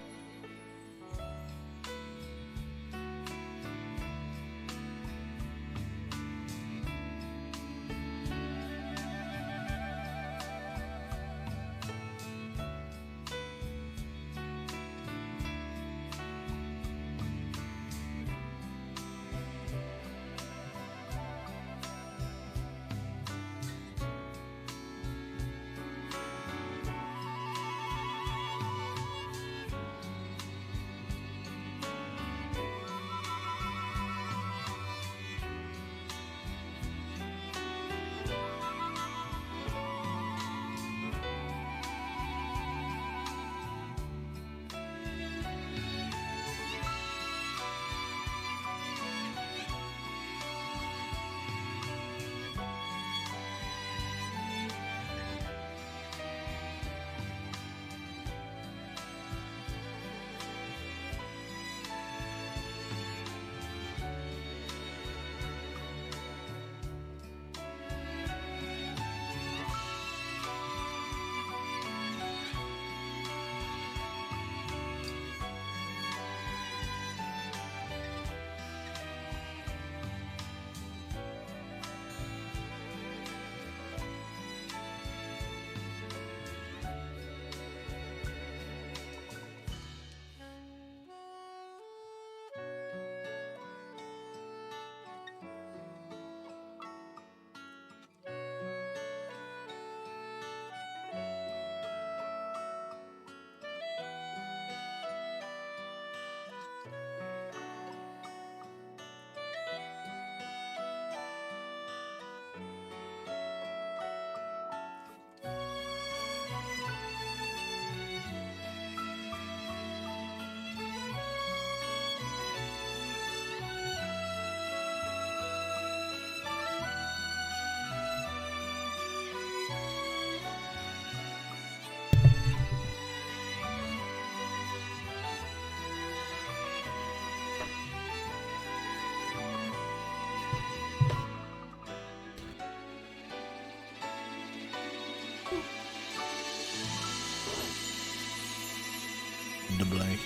The blankie.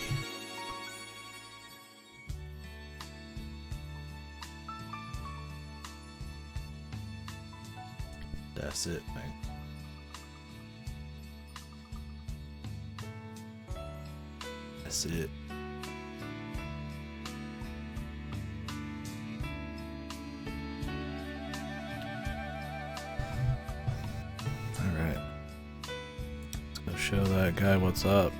That's it, man. That's it. show that guy what's up.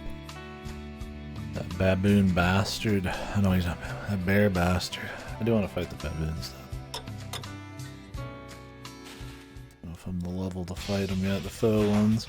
That baboon bastard. I know he's not a bear bastard. I do want to fight the baboons though. I don't know if I'm the level to fight them yet, the foe ones.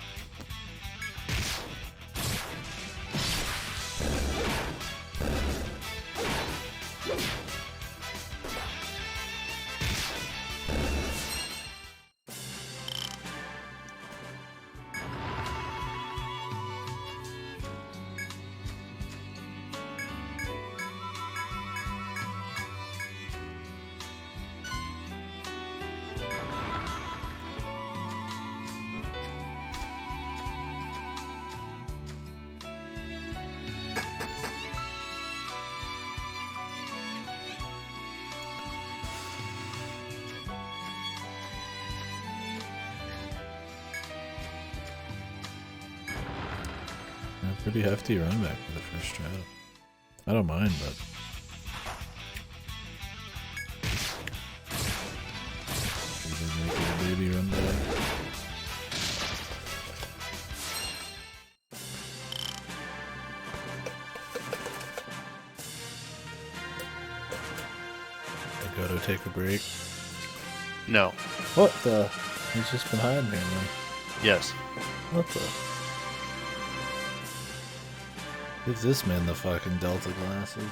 Pretty hefty run back for the first strat. I don't mind, but make it a baby run back. I gotta take a break. No. What the? He's just been hiding here, man. Yes. What the? Give this man the fucking Delta glasses.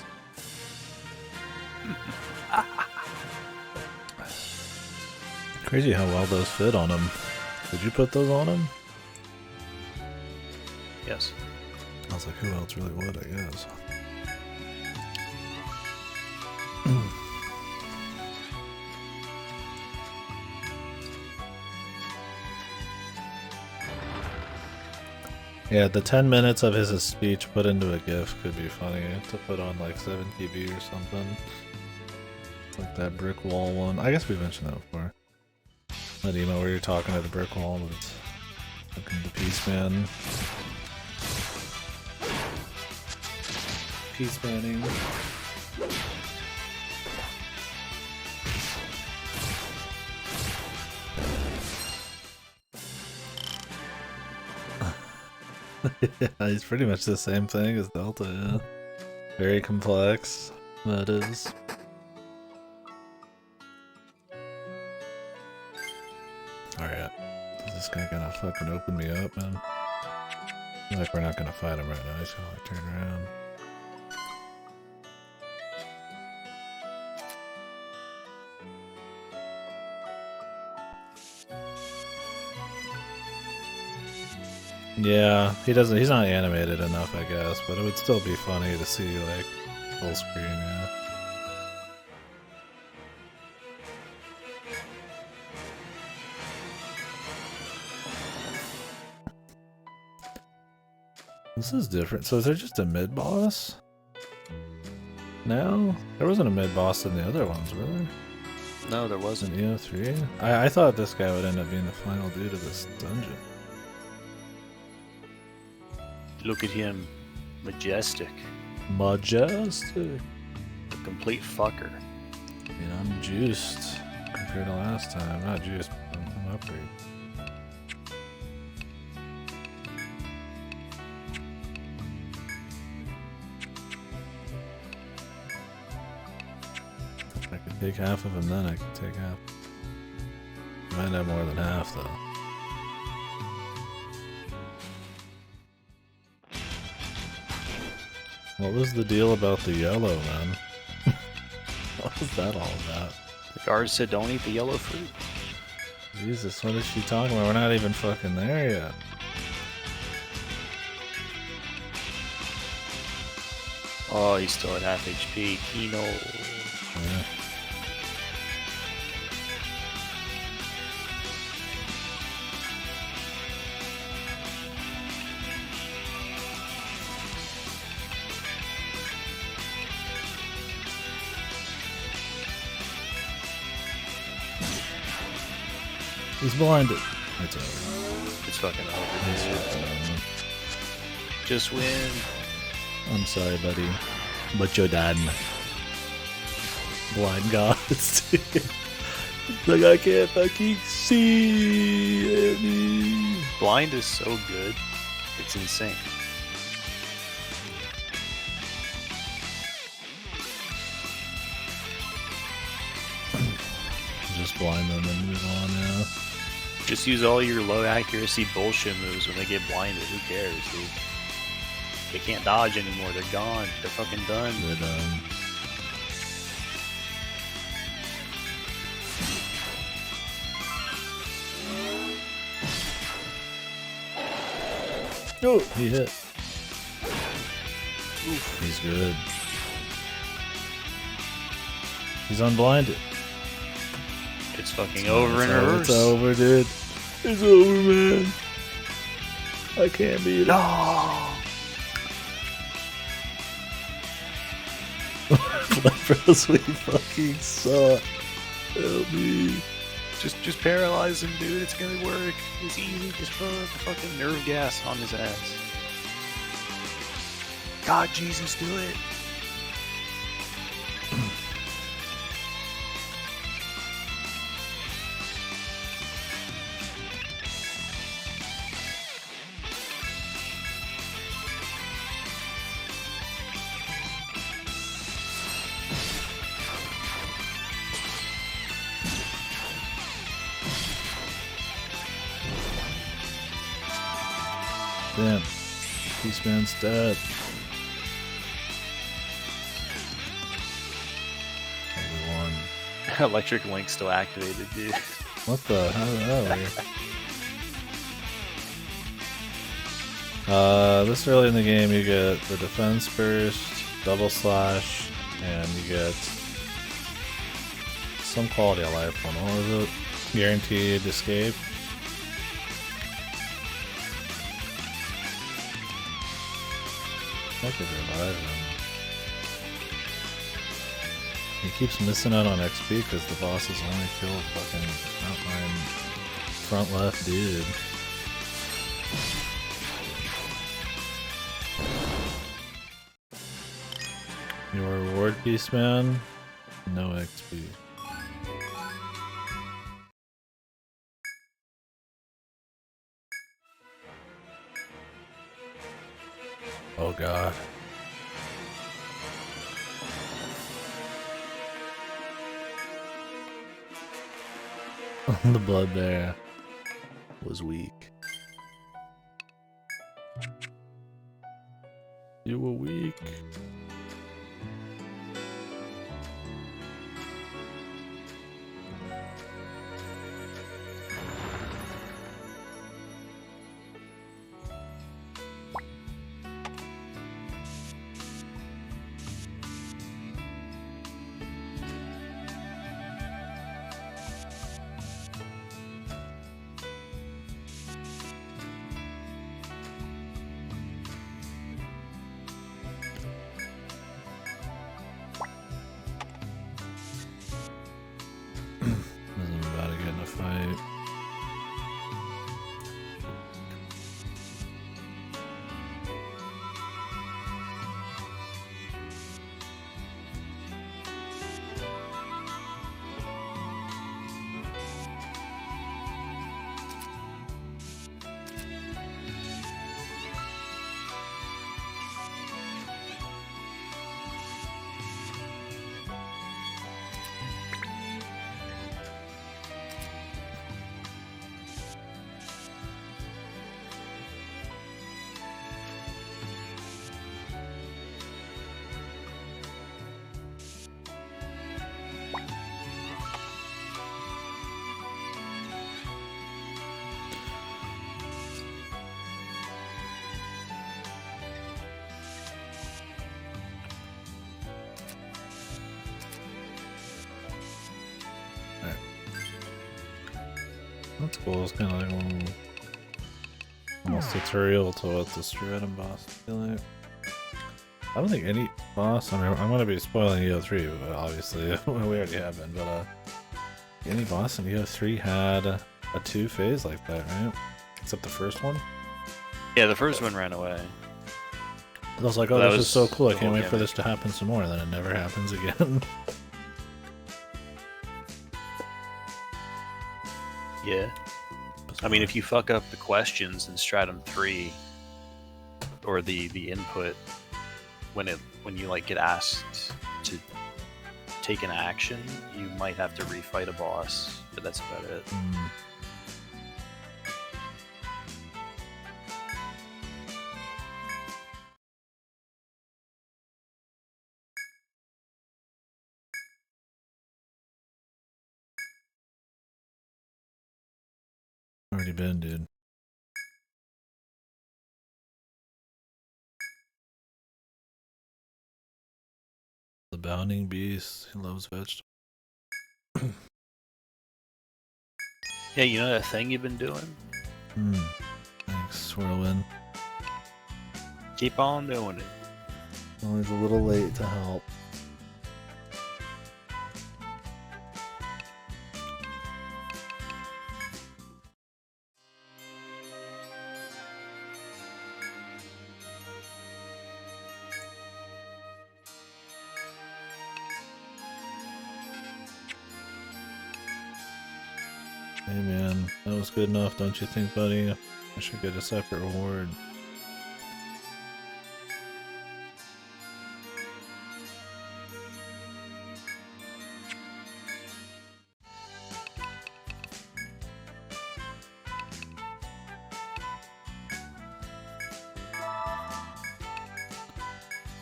Crazy how well those fit on him. Did you put those on him? Yes. I was like, who else really would, I guess. Yeah, the 10 minutes of his speech put into a GIF could be funny to put on like 7TV or something. Like that brick wall one. I guess we mentioned that before. That email where you're talking to the brick wall, but it's fucking the Peace Man. Peace Manning. Yeah, he's pretty much the same thing as Delta, yeah. Very complex, that is. Alright, is this guy gonna fucking open me up, man? I feel like we're not gonna fight him right now, he's gonna like turn around. Yeah, he's not animated enough, I guess, but it would still be funny to see, like, full screen, yeah. This is different. So is there just a mid-boss? No? There wasn't a mid-boss in the other ones, were there? No, there wasn't. In EO3? I thought this guy would end up being the final dude of this dungeon. Look at him. Majestic. Majestic. A complete fucker. I mean, I'm juiced compared to last time. Not juiced, but I'm upgrade. If I could take half of him, then I could take half. Might have more than half, though. What was the deal about the yellow, man? What was that all about? The guard said don't eat the yellow fruit. Jesus, what is she talking about? We're not even fucking there yet. Oh, he's still at half HP. Kino. Yeah. He's blinded. It's over. It's fucking over. It's over. Just win. I'm sorry, buddy. But you're done. Blind gods. Like, I can't fucking see any. Blind is so good. It's insane. Just blind them and move on, yeah. Just use all your low accuracy bullshit moves when they get blinded. Who cares, dude? They can't dodge anymore. They're gone. They're fucking done. They're done. Oh, he hit. Oof. He's good. He's unblinded. It's fucking over in reverse. It's over, dude. It's over, man. I can't beat it. No! Bros, we fucking suck. Help me. Just paralyze him, dude. It's gonna work. It's easy. Just throw the fucking nerve gas on his ass. God, Jesus, do it. Damn. Peace Man's dead. Only one. Electric Link still activated, dude. What the? How did that work? This early in the game, you get the defense burst, double slash, and you get some quality of life one. What was it? Guaranteed escape. I could revive him. He keeps missing out on XP because the bosses only kill fucking outline front left dude. Your reward piece, man? No XP. Oh god. The blood there was weak. You were weak. I'm about to get in a fight. That's cool. It's kind of like one almost tutorial to what the Stratum boss feel like. I don't think any boss. I mean, I'm gonna be spoiling EO3, obviously. We already have been, but any boss in EO3 had a 2 phase like that, right? Except the first one. Yeah, the first one ran away. I was like, oh, this is so cool. I can't wait for this to happen some more. And then it never happens again. Yeah. I mean, if you fuck up the questions in Stratum 3, or the input when you like get asked to take an action, you might have to refight a boss, but that's about it. Already been, dude. The bounding beast, he loves vegetables. Yeah, you know that thing you've been doing? Thanks, Whirlwind. Keep on doing it. Always a little late to help. Hey man, that was good enough, don't you think, buddy? I should get a separate reward.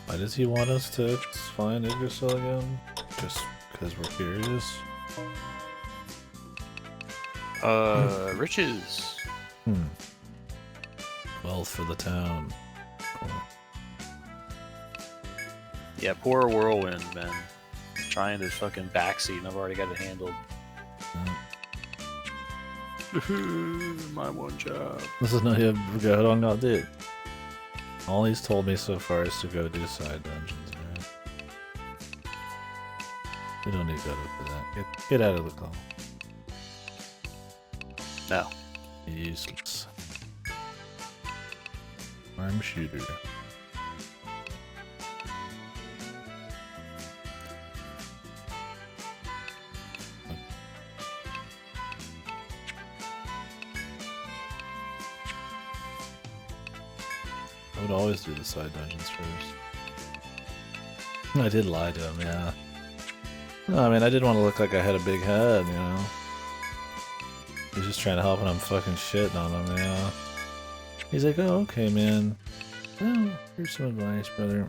Why does he want us to find Yggdrasil again? Just because we're curious? Riches. Wealth for the town. Cool. Yeah, poor Whirlwind, man. Trying to fucking backseat and I've already got it handled. My one job. This is not even go on not did. All he's told me so far is to go do side dungeons, man. We don't need to go for that. Get out of the call. No. Useless. Arm shooter. I would always do the side dungeons first. I did lie to him, yeah. No, I mean, I didn't want to look like I had a big head, you know? He's just trying to help and I'm fucking shitting on him, yeah. He's like, oh, okay, man. Well, here's some advice, brother.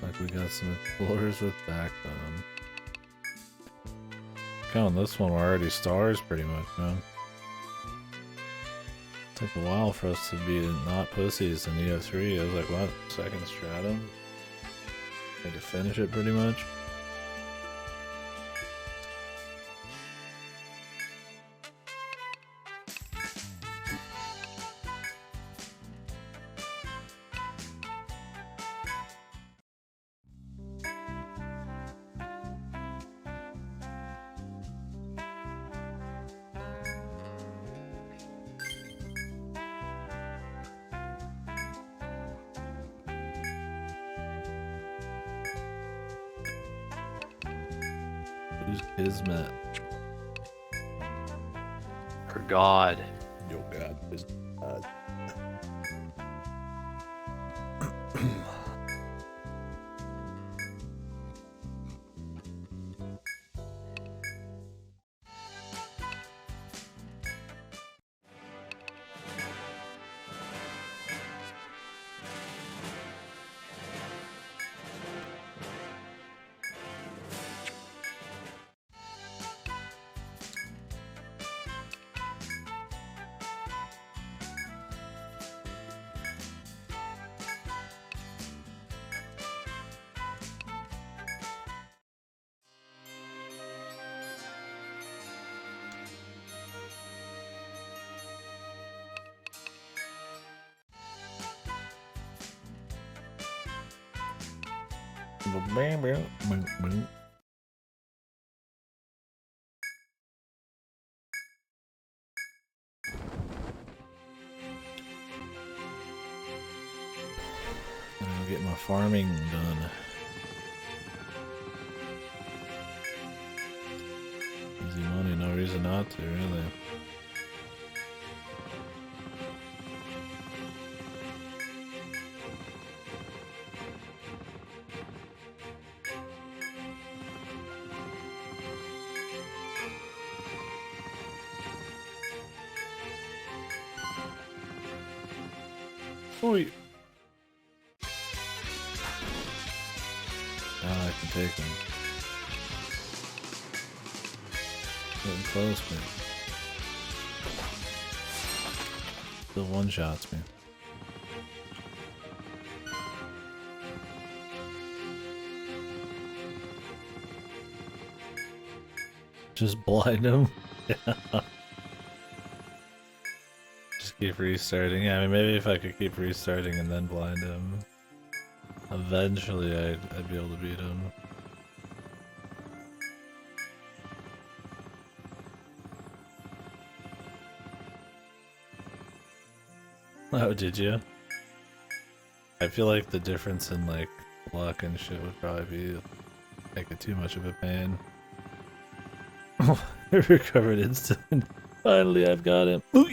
Like, we got some explorers with backbone. Count this one, we're already stars pretty much, man. Took a while for us to be not pussies in EO3. I was like, what? Second stratum? Had to finish it pretty much. Who's Kismet? For God. Yo, God. Is God. Bam, bam, bam, bam. I'm gonna get my farming done. reason not to, really. Oi! Now I can take him. Getting close, man. Still one-shots me. Just blind him? Yeah. Just keep restarting. Yeah, I mean, maybe if I could keep restarting and then blind him, eventually I'd be able to beat him. Oh, did you? I feel like the difference in like luck and shit would probably be make it too much of a pain. I recovered instant. Finally, I've got him. Ooh.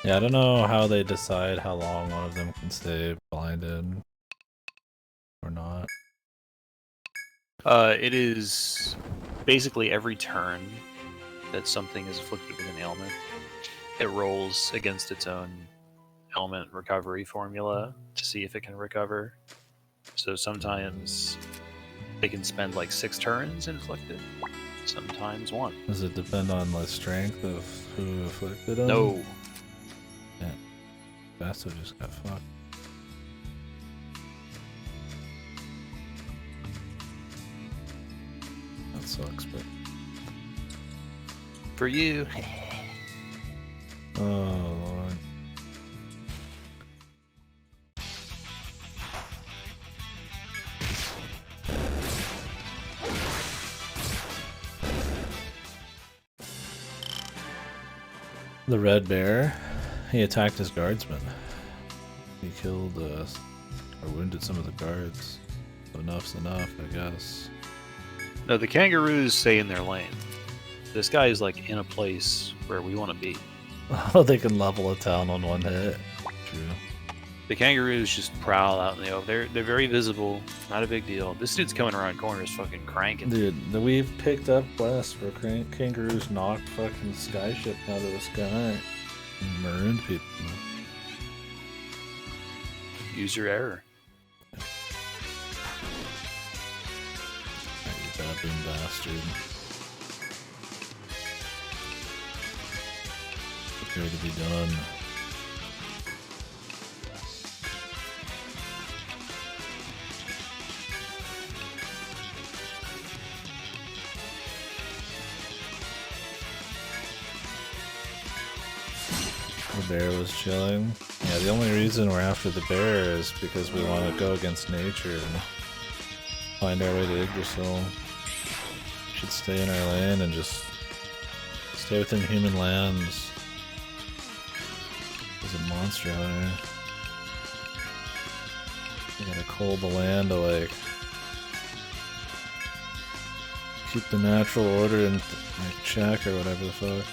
Yeah, I don't know how they decide how long one of them can stay blinded or not. It is basically every turn that something is afflicted with an ailment, it rolls against its own ailment recovery formula to see if it can recover. So sometimes they can spend like 6 turns inflicted, sometimes 1. Does it depend on the strength of who afflicted them? No. Yeah. Bastard just got fucked. That sucks, but... For you. Oh, Lord. The red bear, he attacked his guardsman. He killed, or wounded some of the guards. Enough's enough, I guess. No, the kangaroos stay in their lane. This guy is like in a place where we want to be. Oh, they can level a town on one hit. True. The kangaroos just prowl out in the open. They're very visible. Not a big deal. This dude's coming around corners fucking cranking. Dude, we've picked up west where kangaroos knocked fucking skyship out of the sky. And marooned people. User error. You baboon bastard. Prepare to be done. The bear was chilling. Yeah, the only reason we're after the bear is because we want to go against nature and find our way to Yggdrasil. We should stay in our land and just stay within human lands. There's a monster out here. We gotta cold the land away. Keep the natural order in check or whatever the fuck.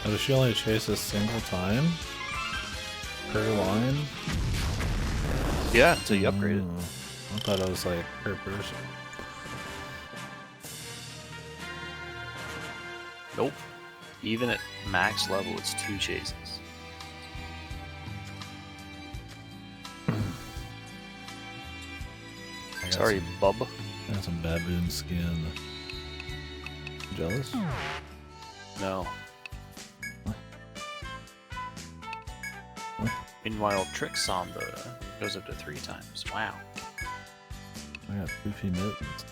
Oh, does she only chase a single time? Per line? Yeah, until you upgrade it. I thought it was like per person. Nope. Even at max level, it's 2 chases. Sorry, bub. I got some baboon skin. Jealous? No. What? Meanwhile, Trick Samba goes up to 3 times. Wow. I got poofy mittens.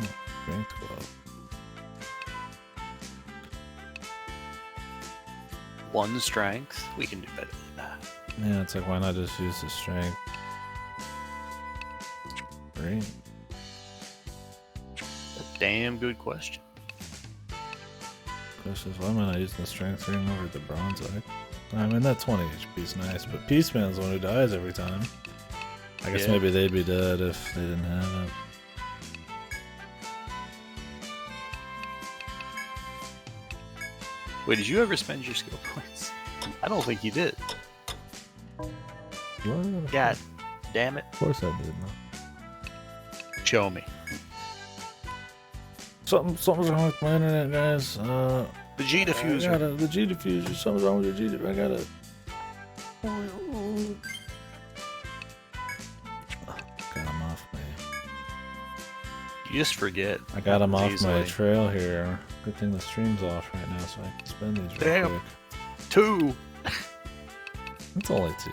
Oh, strength 12. 1 strength. We can do better than that. Yeah, it's like, why not just use the strength? Great. A damn good question. Question is, why am I not using the strength ring over the bronze eye? I mean, that 20 HP is nice, but Peaceman's the one who dies every time. I guess maybe they'd be dead if they didn't have it. Wait, did you ever spend your skill points? I don't think you did. What? God damn it. Of course I did, man. Show me. Something's wrong with my internet, guys. The G diffuser. The G diffuser. Something's wrong with your G diffuser. I got it. Got him off my. You just forget. I got him off easily. my trail here. Good thing the stream's off right now, so I can spend these real quick. 2. It's only 2.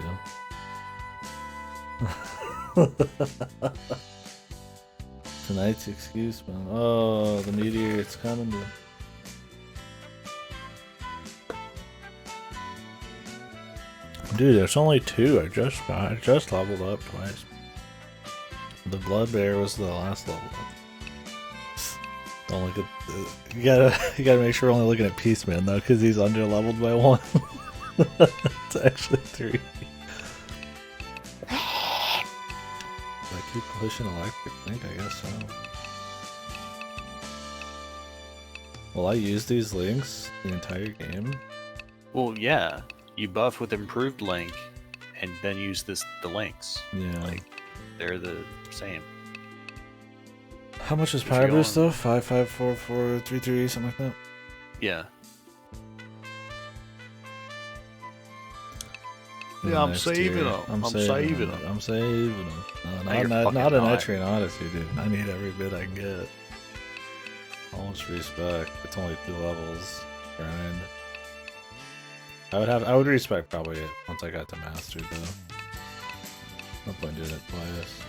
Tonight's excuse, man. Oh, the meteor, it's coming, dude. Dude, there's only 2. I just leveled up twice. The blood bear was the last level up. Don't look at. You gotta make sure we're only looking at Peaceman though, because he's under leveled by 1. It's actually 3. I keep pushing electric link, I guess so. Will I use these links the entire game? Well, yeah. You buff with improved link, and then use the links. Yeah. Like, they're the same. How much is If power you're boost though? going- 5, 5, 4, 4, 3, 3, something like that? Yeah. In Yeah, I'm next saving year. them. I'm saving saving them. I'm saving them. No, No, you're not fucking an not. Etrian Odyssey, dude. I need every bit I can get. All much respect. It's only 2 levels. Grind. I would respect probably it once I got to mastered though. No point doing it twice.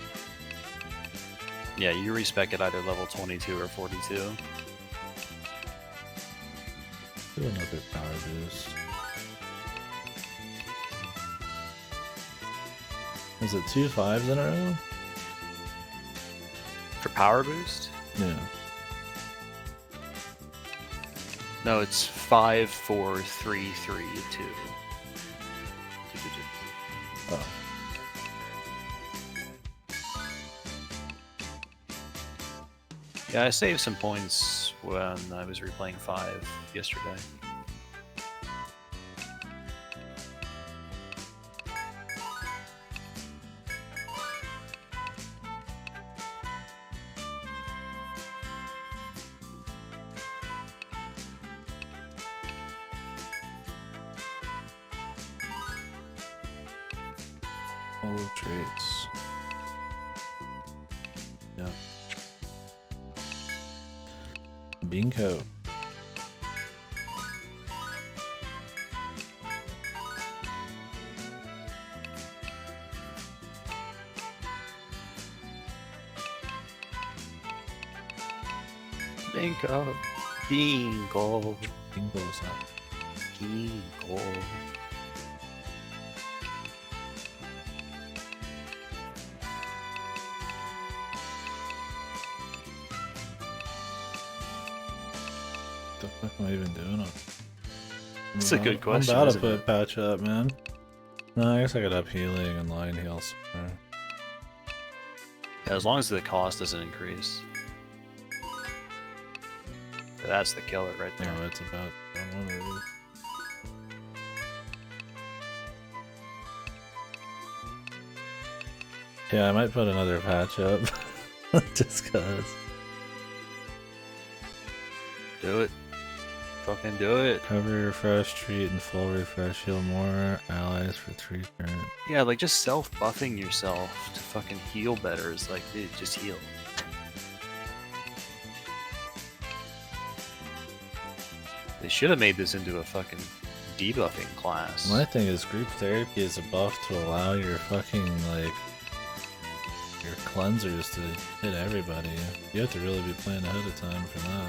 Yeah, you respec at either level 22 or 42. Do another power boost. Is it 2 5s in a row? For power boost? Yeah. No, it's 5, 4, 3, 3, 2. Oh. Yeah, I saved some points when I was replaying 5 yesterday. All the traits. Yeah. Bingo. Bingo. Bingo. Bingo's up. Bingo. What the fuck am I even doing? That's a good question, I'm about to isn't put it? patch up, man. No, I guess I got up healing and line heal somewhere. Yeah, as long as the cost doesn't increase. That's the killer right there. No, it's about one of these. Yeah, I might put another patch up. Just cause. Do it. Fucking do it. Cover, refresh, treat, and full refresh. Heal more allies for 3 turns. Yeah, like just self-buffing yourself to fucking heal better is like, dude, just heal. They should have made this into a fucking debuffing class. My thing is group therapy is a buff to allow your fucking, like, your cleansers to hit everybody. You have to really be playing ahead of time for that.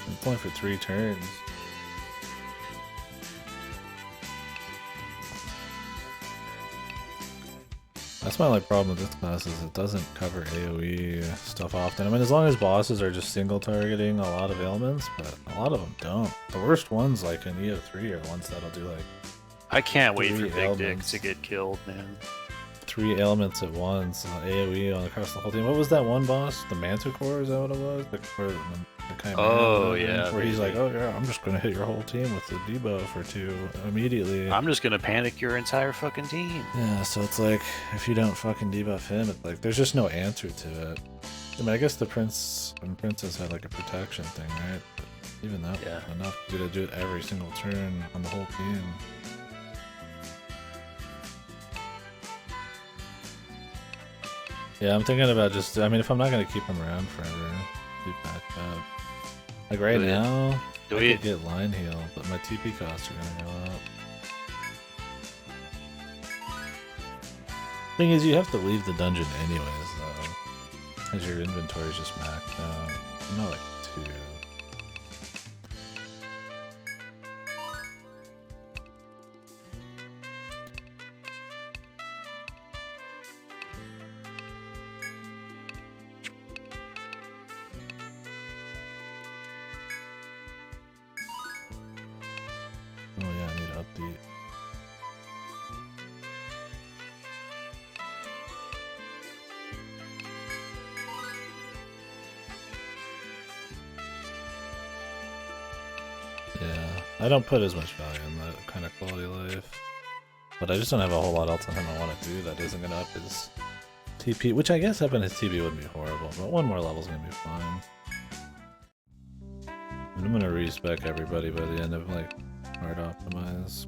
I'm playing for 3 turns. That's my like problem with this class is it doesn't cover AoE stuff often. I mean, as long as bosses are just single targeting a lot of ailments, but a lot of them don't. The worst ones, like in EO3, are the ones that'll do like I can't wait for 3 Big ailments. Dick to get killed, man. 3 ailments at once, AoE on across the whole team. What was that one boss? The Manticore, is that what it was? The Chimera, Oh, yeah, where he's like, maybe. oh yeah, I'm just gonna hit your whole team with the debuff or 2 immediately. I'm just gonna panic your entire fucking team. Yeah, so it's like, if you don't fucking debuff him, it's like, there's just no answer to it. I mean, I guess the Prince and Princess had like a protection thing, right? But even that wasn't enough to do it every single turn on the whole team. Yeah, I'm thinking about just, I mean, if I'm not gonna keep him around forever, do patch up. Like right now, I could get line heal, but my TP costs are gonna go up. Thing is, you have to leave the dungeon anyways, though, because your inventory's just maxed out. I'm not like 2. Oh yeah, I need to update. Yeah, I don't put as much value in that kind of quality of life. But I just don't have a whole lot else on him I want to do that isn't going to up his TP, which I guess upping his TP wouldn't be horrible, but 1 more level's going to be fine. And I'm going to respec everybody by the end of, like, hard optimize.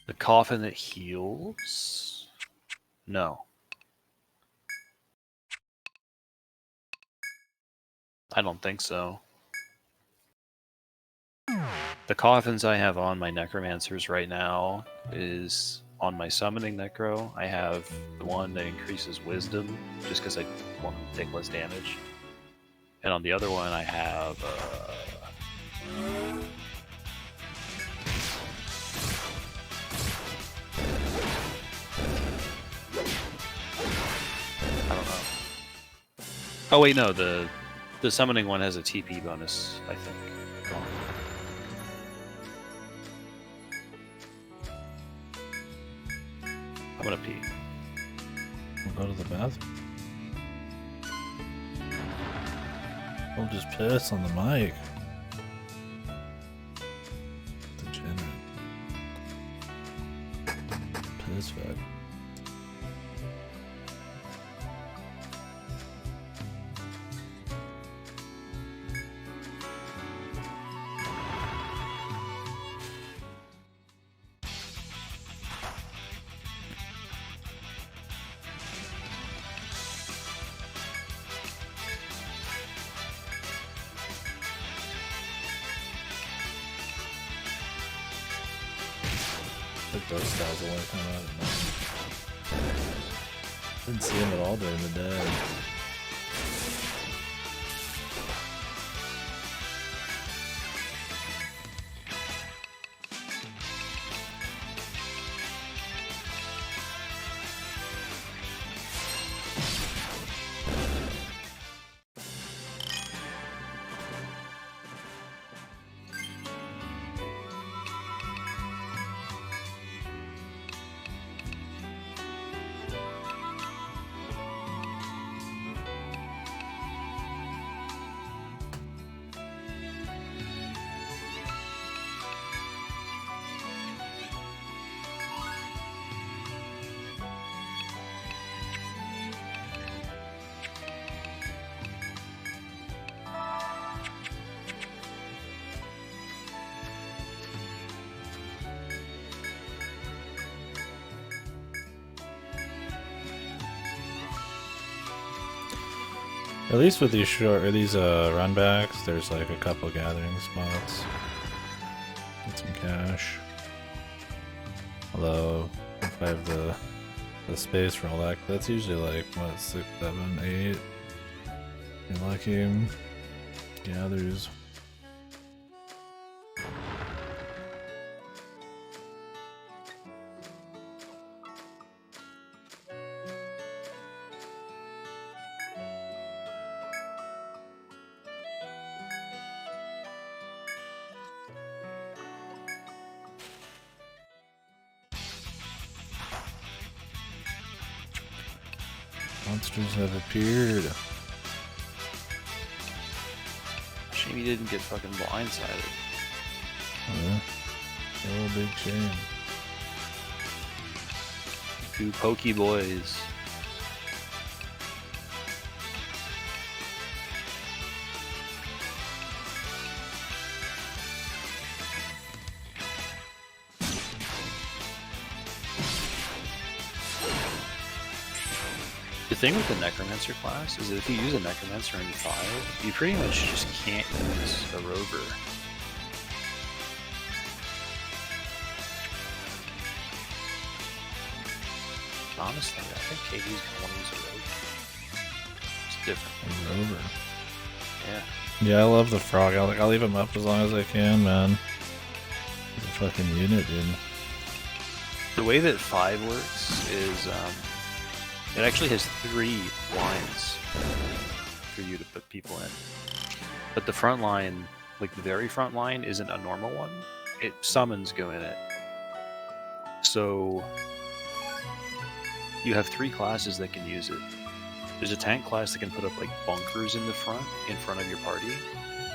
The coffin that heals? No. I don't think so. The coffins I have on my necromancers right now is on my summoning necro. I have the one that increases wisdom just because I want to take less damage. And on the other one I have I don't know. Oh wait, no, the summoning one has a TP bonus, I think. I'm gonna pee. We'll go to the bathroom. Don't just piss on the mic. Degenerate. Piss fed. Those styles only come out at night. Didn't see him at all during the day. At least with these short or these runbacks, there's like a couple gathering spots. Get some cash. Although if I have the space for all that, that's usually like what 6, 7, 8. You're lucky. Gathers. Monsters have appeared. Shame he didn't get fucking blindsided. Yeah. Oh, big shame. 2 pokey boys. The thing with the Necromancer class is that if you use a Necromancer in 5, you pretty much just can't use a Rover. Honestly, I think KD's gonna want to use a Rover. It's different. A rover. Yeah. Yeah, I love the frog. I'll leave him up as long as I can, man. He's a fucking unit, dude. The way that 5 works is, it actually has 3 lines for you to put people in. But the front line, like the very front line, isn't a normal one. Summons go in it. So you have 3 classes that can use it. There's a tank class that can put up like bunkers in front of your party.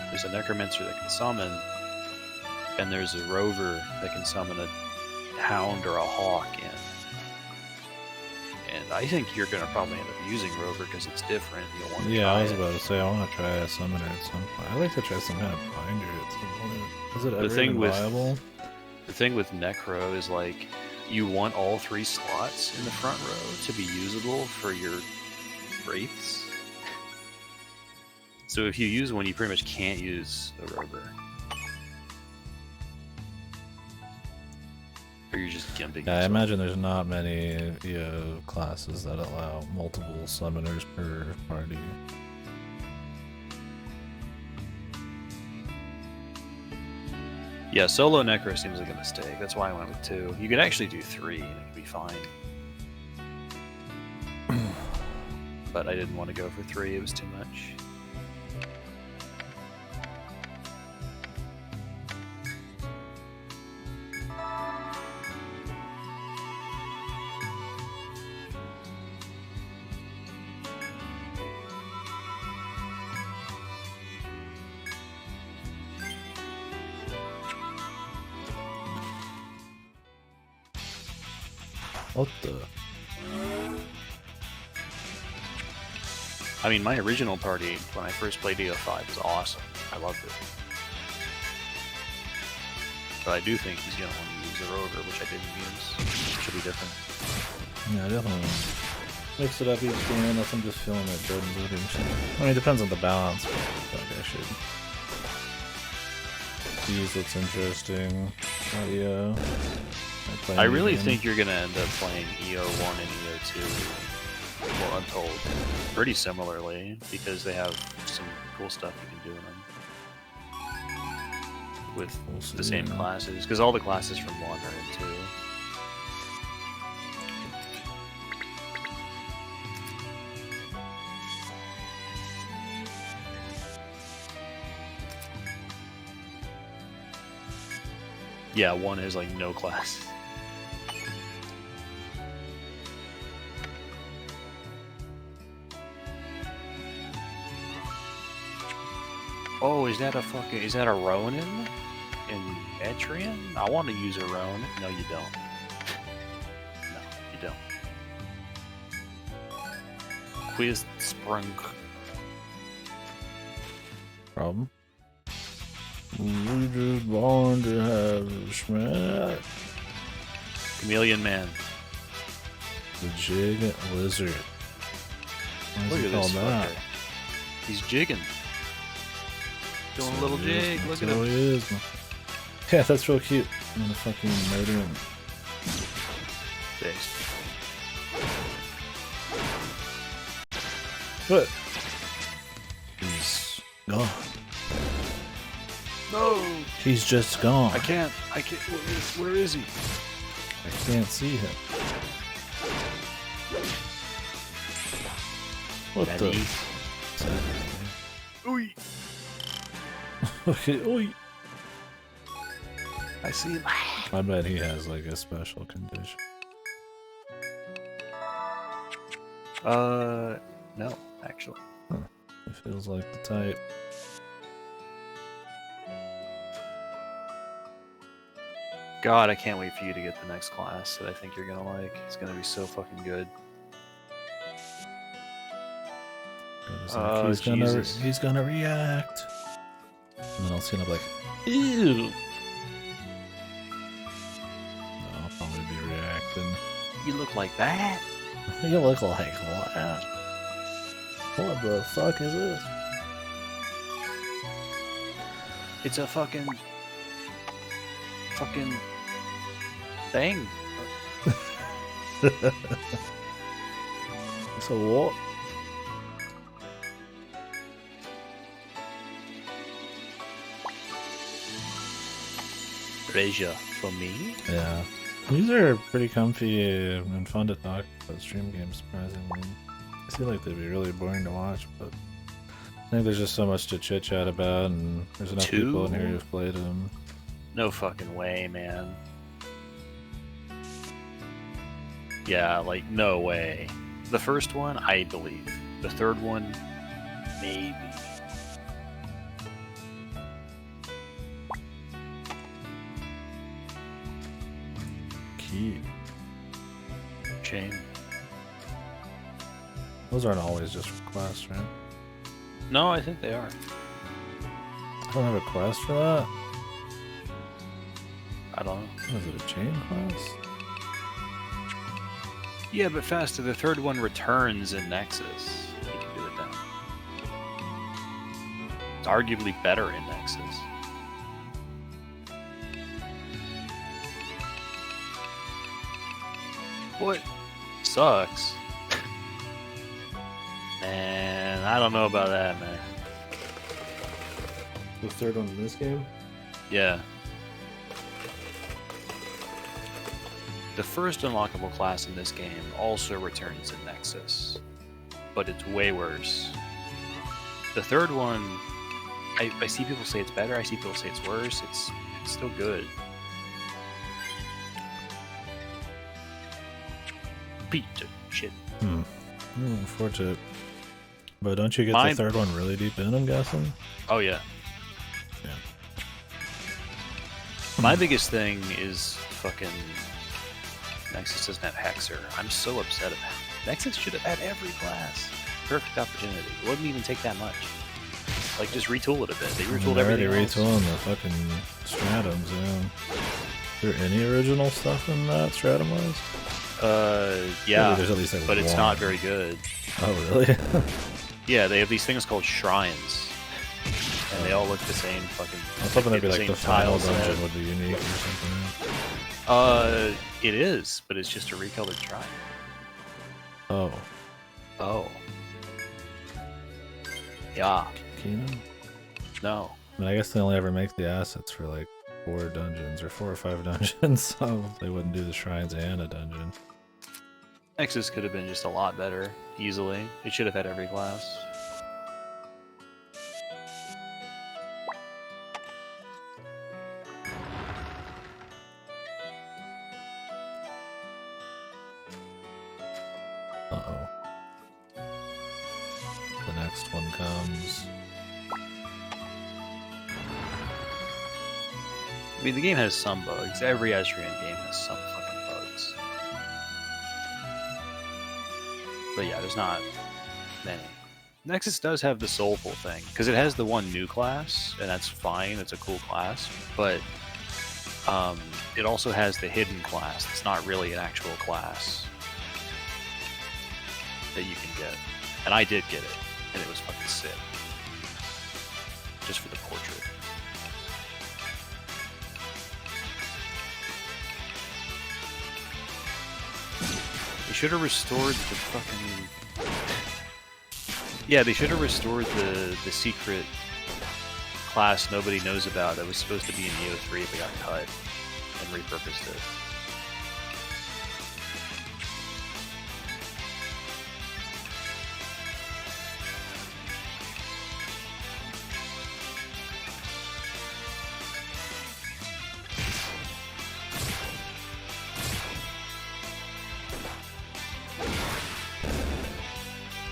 There's a necromancer that can summon, and there's a rover that can summon a hound or a hawk in. And I think you're gonna probably end up using rover because it's different. You'll want to Yeah, try I was it. about to say I want to try a summoner at some point. I like to try some kind of binder at some point. Is it ever thing with- viable? The thing with Necro is like you want all 3 slots in the front row to be usable for your wraiths. So if you use one, you pretty much can't use a rover. Or you're just gimping. Yeah, I yourself. imagine there's not many classes that allow multiple summoners per party. Yeah, solo Necro seems like a mistake. That's why I went with 2. You could actually do 3 and it'd be fine. But I didn't want to go for 3, it was too much. What the? I mean, my original party when I first played EO5 was awesome. I loved it. But I do think he's going to want to use a rover, which I didn't use. Should be different. Yeah, definitely. Mix it up each game unless I'm just feeling that bread and butter and shit. I mean, it depends on the balance, but I think I should. These looks interesting. Audio. I really think you're going to end up playing EO1 and EO2, well, Untold, pretty similarly, because they have some cool stuff you can do in them. With the same classes, because all the classes from 1 are in 2. Yeah, 1 is like no class. Oh, is that a Ronin in Etrian? I want to use a Ronin. No, you don't. No, you don't. Quiz Sprung. Problem? We just born to have a smack. Chameleon Man. The Jig Lizard. Why is Look he at called this that? fucker. He's jigging. Doing a little jig. Look at him. He is. Yeah, that's real cute. I'm gonna fucking murder him. Thanks. What? He's gone. No! He's just gone. I can't. Where is he? I can't see him. What Daddy. the? Ooh. Okay, oi. I see him. I bet he has like a special condition. No, actually. Huh. It feels like the type. God, I can't wait for you to get the next class that I think you're gonna like. It's gonna be so fucking good. He's gonna react. And then I'll see him like, ew. No, I'll probably be reacting. You look like that? You look like what? What the fuck is this? It's a fucking thing. So what? Treasure for me? Yeah. These are pretty comfy and fun to talk about stream games, surprisingly. I feel like they'd be really boring to watch, but I think there's just so much to chit chat about, and there's enough people in here who've played them. No fucking way, man. Yeah, like, no way. The first one, I believe. The third one, maybe. Key. Shame. Those aren't always just requests, right? No, I think they are. I don't have a quest for that. I don't know. Is it a chain class? Yeah, but faster. The third one returns in Nexus. You can do it then. It's arguably better in Nexus. What sucks? Man, I don't know about that, man. The third one in this game? Yeah. The first unlockable class in this game also returns in Nexus, but it's way worse. The third one, I see people say it's better, I see people say it's worse, it's still good. Peter, shit. I'm looking forward to it. But don't you get the third one really deep in, I'm guessing? Oh, yeah. Yeah. My biggest thing is fucking Nexus doesn't have Hexer. I'm so upset about it. Nexus should have had every class. Perfect opportunity. It wouldn't even take that much. Like, just retool it a bit. They retooled everything else. Retooling the fucking Stratums, yeah. Is there any original stuff in that Stratum-wise? Yeah, there's at least like but it's one. not very good. Oh, really? Yeah, they have these things called shrines, and they all look the same fucking. I was hoping that'd be like the final dungeon set. would be unique or something. It is, but it's just a recolored shrine. Oh. Oh. Yeah. Keenan? No. I mean, I guess they only ever make the assets for like 4 dungeons or 4 or 5 dungeons, so they wouldn't do the shrines and a dungeon. Nexus could have been just a lot better, easily. It should have had every class. Uh-oh. The next one comes. I mean, the game has some bugs. Every Etrian game has some fucking bugs. But yeah, there's not many. Nexus does have the soulful thing, because it has the one new class, and that's fine, it's a cool class, but it also has the hidden class. It's not really an actual class that you can get. And I did get it. and it was fucking sick. Just for the portrait. They should have restored the fucking... Yeah, they should have restored the secret class nobody knows about that was supposed to be in Neo 3 if it got cut, and repurposed it.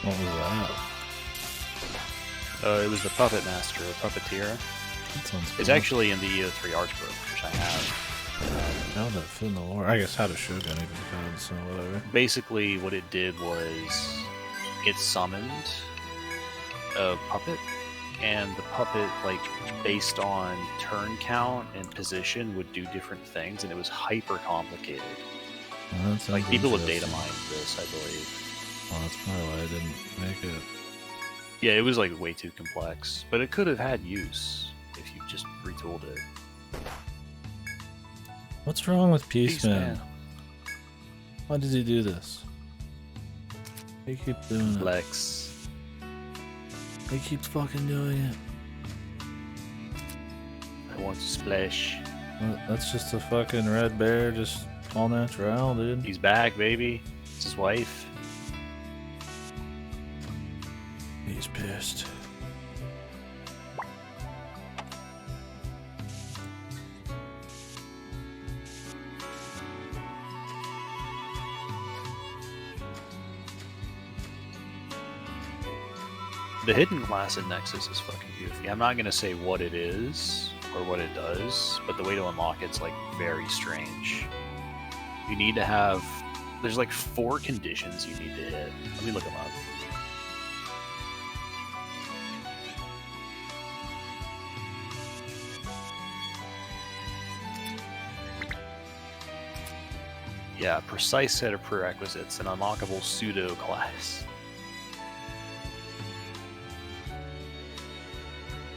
What was that? It was the Puppet Master, or Puppeteer. That sounds cool. It's actually in the EO3 art book, which I have. Now that fit in the lore. I guess how to Shogun even found, so whatever. Basically, what it did was it summoned a puppet, and the puppet, like, based on turn count and position, would do different things, and it was hyper complicated. Well, Like, people have data mined this, I believe. Well, that's probably why I didn't make it. Yeah, it was like way too complex, but it could have had use if you just retooled it. What's wrong with Peace, Peaceman? Why did he do this? He keeps doing it. Flex. He keeps fucking doing it. I want to splash. Well, that's just a fucking red bear, just all natural, dude. He's back, baby. It's his wife. He's pissed. The hidden class in Nexus is fucking goofy. I'm not gonna say what it is or what it does, but the way to unlock it's like very strange. You need to have... There's like 4 conditions you need to hit. Let me look them up. Yeah, precise set of prerequisites, an unlockable pseudo class.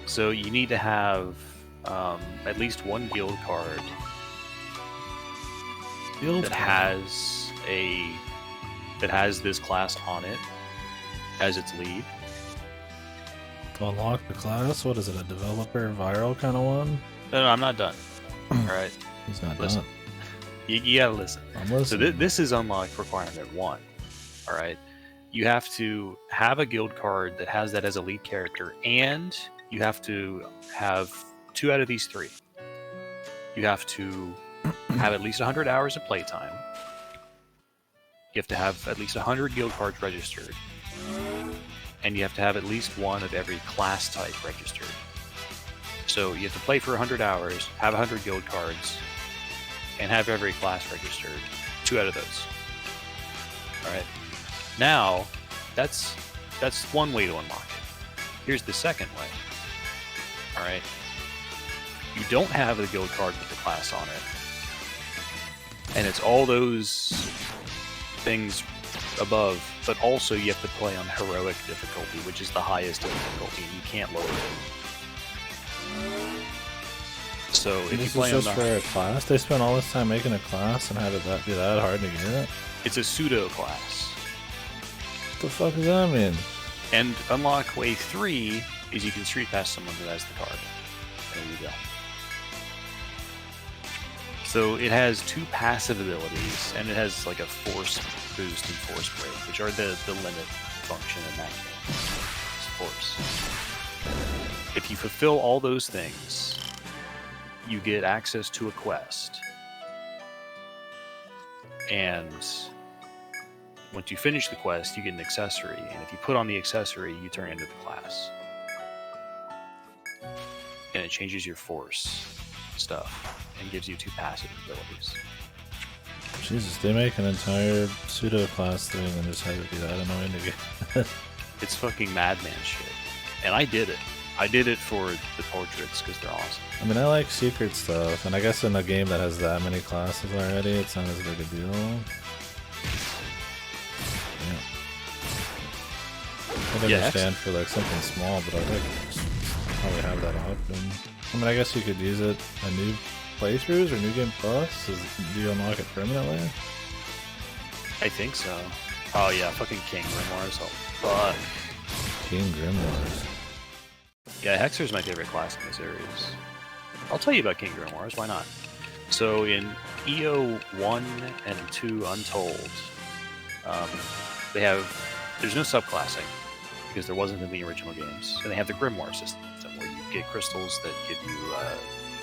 So you need to have at least one guild card that has this class on it as its lead. To unlock the class? What is it, a developer viral kind of one? No, I'm not done. Alright, He's not listen. done. You gotta listen. I'm So listening. this is unlock requirement 1. Alright, you have to have a guild card that has that as a lead character, and you have to have 2 out of these 3. You have to have at least 100 hours of playtime. You have to have at least 100 guild cards registered. And you have to have at least 1 of every class type registered. So you have to play for 100 hours, have 100 guild cards, and have every class registered. 2 out of those. Alright. Now, that's one way to unlock it. Here's the second way. Alright. You don't have the guild card with the class on it. And it's all those things above, but also you have to play on heroic difficulty, which is the highest difficulty, and you can't lower it. So if you This play is on just for a class? They spent all this time making a class, and how did that be that hard to get it? it's a pseudo class. What the fuck does that mean? And unlock way 3 is you can street pass someone who has the card. There you go. So it has 2 passive abilities, and it has like a force boost and force break, which are the limit function in that game. It's force. If you fulfill all those things, you get access to a quest. And once you finish the quest, you get an accessory, and if you put on the accessory, you turn into the class. And it changes your force stuff and gives you 2 passive abilities. Jesus, they make an entire pseudo class thing and just have it be that annoying to get. It's fucking madman shit. And I did it. I did it for the portraits because they're awesome. I mean, I like secret stuff, and I guess in a game that has that many classes already, it's not as big a deal. Yeah. can Yeah, understand for like something small, but I think probably have that option. I mean, I guess you could use it on new playthroughs or new game plus. Do you unlock it permanently? I think so. Oh yeah, fucking King Grimoires. Oh fuck. King Grimoires. Yeah, Hexer's my favorite class in the series. I'll tell you about King Grimoires, why not? So in EO 1 and 2 Untold, there's no subclassing, because there wasn't in the original games, and they have the Grimoire system, where you get crystals that give you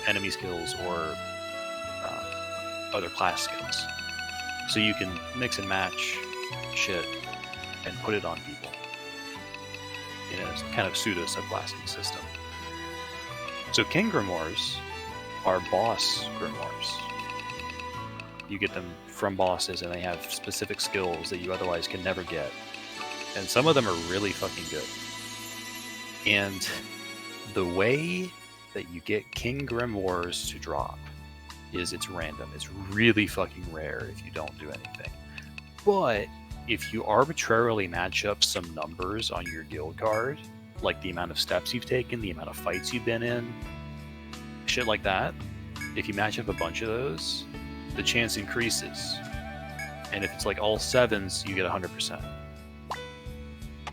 enemy skills or other class skills. So you can mix and match shit and put it on people in a kind of pseudo subclassing system. So King Grimoires are boss Grimoires. You get them from bosses, and they have specific skills that you otherwise can never get. And some of them are really fucking good. And the way that you get King Grimoires to drop is it's random. It's really fucking rare if you don't do anything. But if you arbitrarily match up some numbers on your guild card, like the amount of steps you've taken, the amount of fights you've been in, shit like that, if you match up a bunch of those, the chance increases. And if it's like all 7s, you get 100%.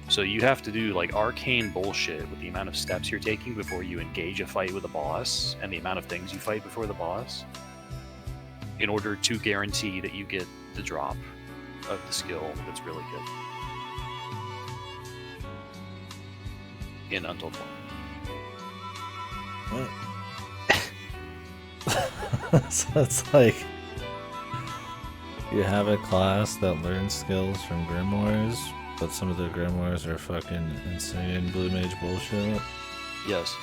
So you have to do like arcane bullshit with the amount of steps you're taking before you engage a fight with a boss, and the amount of things you fight before the boss, in order to guarantee that you get the drop of the skill that's really good. In Untold 1. What? So it's like you have a class that learns skills from Grimoires, but some of the Grimoires are fucking insane Blue Mage bullshit. Yes.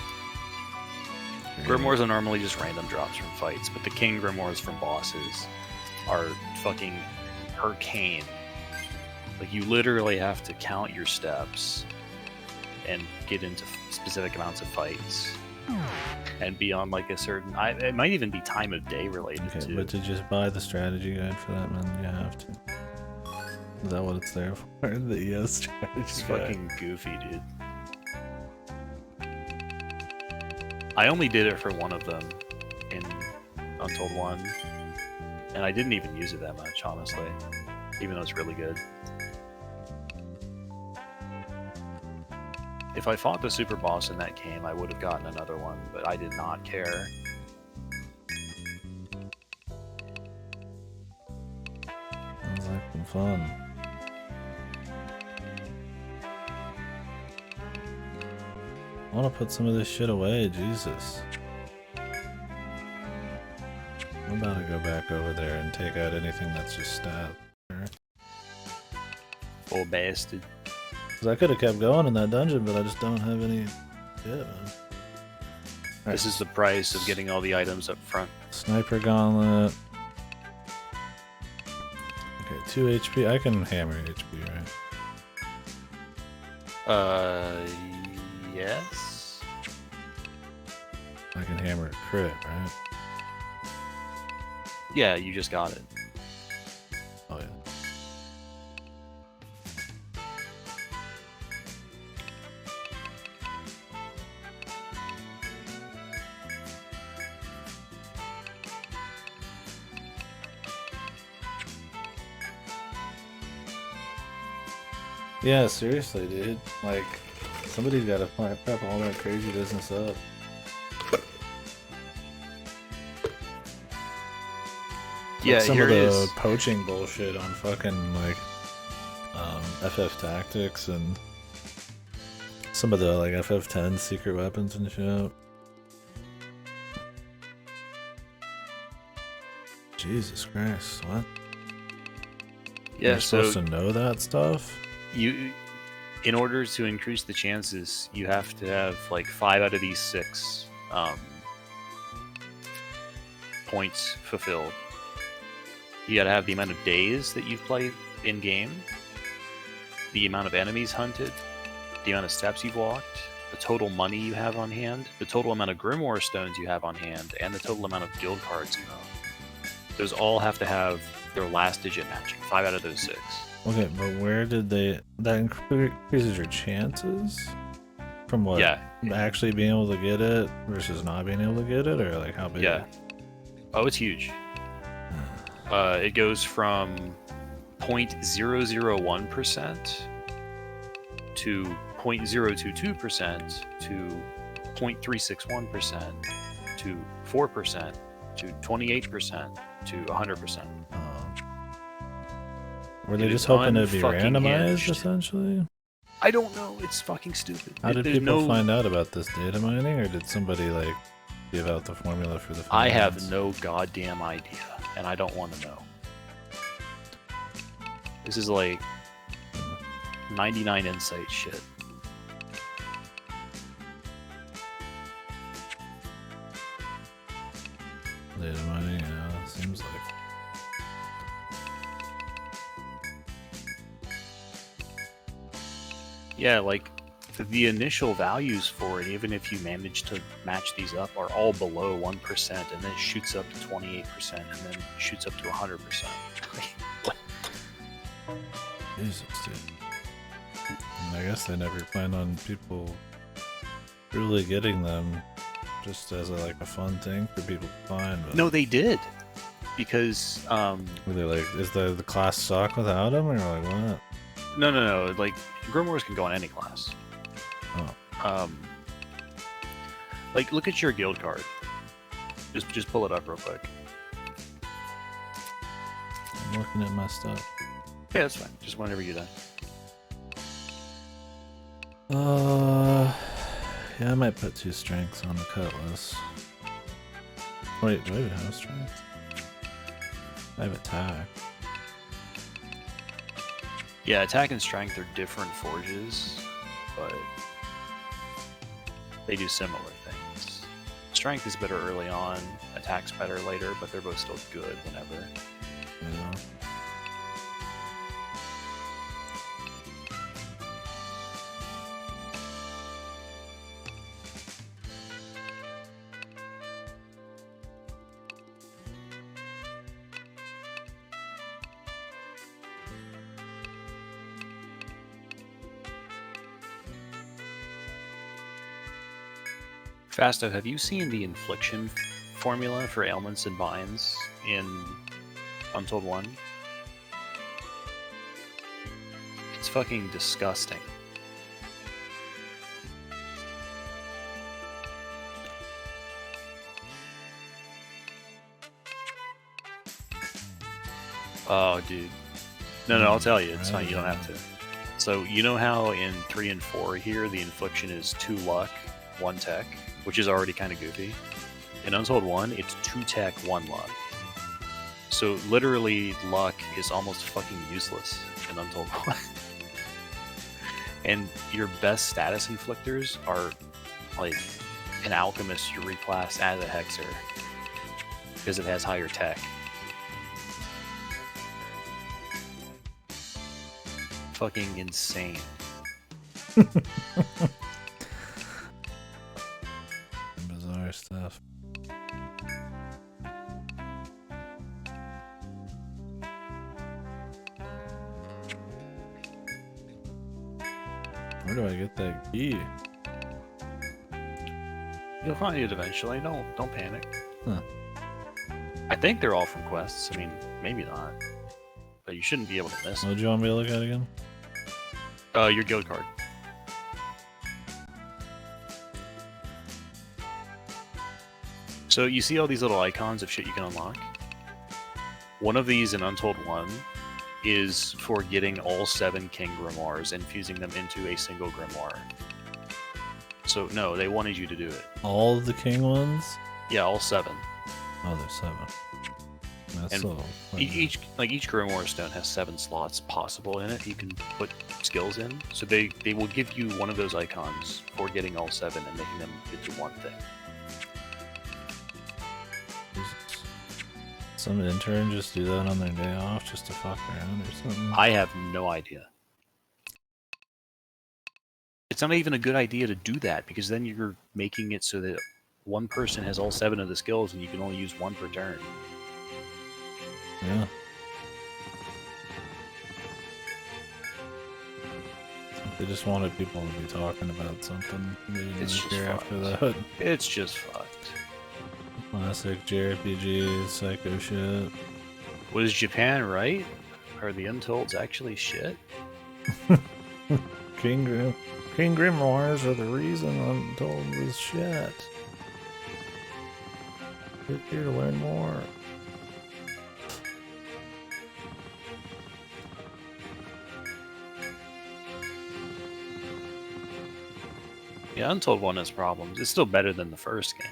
Grimoires are normally just random drops from fights, but the King Grimoires from bosses are fucking arcane. Like, you literally have to count your steps and get into specific amounts of fights. And be on like a certain... it might even be time of day related okay, to... but to just buy the strategy guide for that, man, you have to. Is that what it's there for? The ES strategy It's guide? fucking goofy, dude. I only did it for one of them in Untold 1, and I didn't even use it that much, honestly, even though it's really good. If I fought the super boss in that game, I would have gotten another one, but I did not care. Sounds like some fun. I want to put some of this shit away, Jesus. I'm about to go back over there and take out anything that's just stat. Oh, bastard. Because I could have kept going in that dungeon, but I just don't have any shit, man. This is the price of getting all the items up front. Sniper Gauntlet. Okay, 2 HP. I can hammer HP, right? Yes? I can hammer crit, right? Yeah, you just got it. Oh, yeah. Yeah, seriously, dude. Like, somebody's got to prep all that crazy business up. Yeah, like some here of it the is. poaching bullshit on fucking like FF Tactics and some of the like FF10 secret weapons and shit. Jesus Christ, what? Yeah, You're so supposed to know that stuff? in order to increase the chances, you have to have like 5 out of these 6 points fulfilled. You gotta have the amount of days that you've played in game, the amount of enemies hunted, the amount of steps you've walked, the total money you have on hand, the total amount of Grimoire stones you have on hand, and the total amount of guild cards you own. Those all have to have their last digit matching. 5 out of those 6. Okay, but where did they... That increases your chances? From what? Yeah. Actually being able to get it versus not being able to get it? Or like how big? Yeah. Oh, it's huge. It goes from 0.001% to 0.022% to 0.361% to 4% to 28% to 100%. Were they It just is hoping to be unfucking randomized, hinged. essentially? I don't know. It's fucking stupid. How did There's people no... find out about this data mining, or did somebody like give out the formula for the finance? I have no goddamn idea, and I don't want to know. This is like 99 insight shit. Data mining, yeah, seems like. Yeah, like the initial values for it, even if you manage to match these up, are all below 1%, and then it shoots up to 28%, and then shoots up to 100%. What? Jesus, dude. And I guess they never planned on people really getting them just as like a fun thing for people to find. But No, they did. Because, were they like, is the class suck without them, or like what? No. Like, Grimoires can go on any class. Oh. Like, look at your guild card. Just pull it up real quick. I'm looking at my stuff. Yeah, that's fine. Just whenever you're done. Yeah, I might put 2 strengths on the cut list. Wait, do I even have strength? I have attack. Yeah, attack and strength are different forges, but they do similar things. Strength is better early on, attack's better later, but they're both still good whenever. Yeah. Fasto, have you seen the infliction formula for ailments and binds in Untold 1? It's fucking disgusting. Oh, dude. No, I'll tell you. It's fine. You don't have to. So, you know how in 3 and 4 here, the infliction is 2 luck, 1 tech, which is already kind of goofy. In Untold 1, it's 2 tech, 1 luck. So, literally, luck is almost fucking useless in Untold 1. And your best status inflictors are, like, an alchemist you reclass as a hexer, because it has higher tech. Fucking insane. Bizarre stuff. Where do I get that key? You'll find it eventually. Don't panic. Huh. I think they're all from quests. I mean, maybe not, but you shouldn't be able to miss What them. did you want me to look at again? Your guild card. So you see all these little icons of shit you can unlock? One of these in Untold 1 is for getting all 7 King Grimoires and fusing them into a single Grimoire. So no, they wanted you to do it. All of the king ones? Yeah, all 7. Oh, there's 7. That's And so each Grimoire stone has 7 slots possible in it you can put skills in. So they will give you one of those icons for getting all 7 and making them into one thing. Jesus. Some intern just do that on their day off just to fuck around or something? I have no idea. It's not even a good idea to do that, because then you're making it so that one person has all 7 of the skills and you can only use 1 per turn. Yeah. They just wanted people to be talking about something. They didn't It's really just care after fucked. that. It's just fucked. Classic JRPG psycho shit. Was Japan right? Are the Untolds actually shit? King Grimoires are the reason I'm told was shit. Click here to learn more. The Untold one has problems. It's still better than the first game.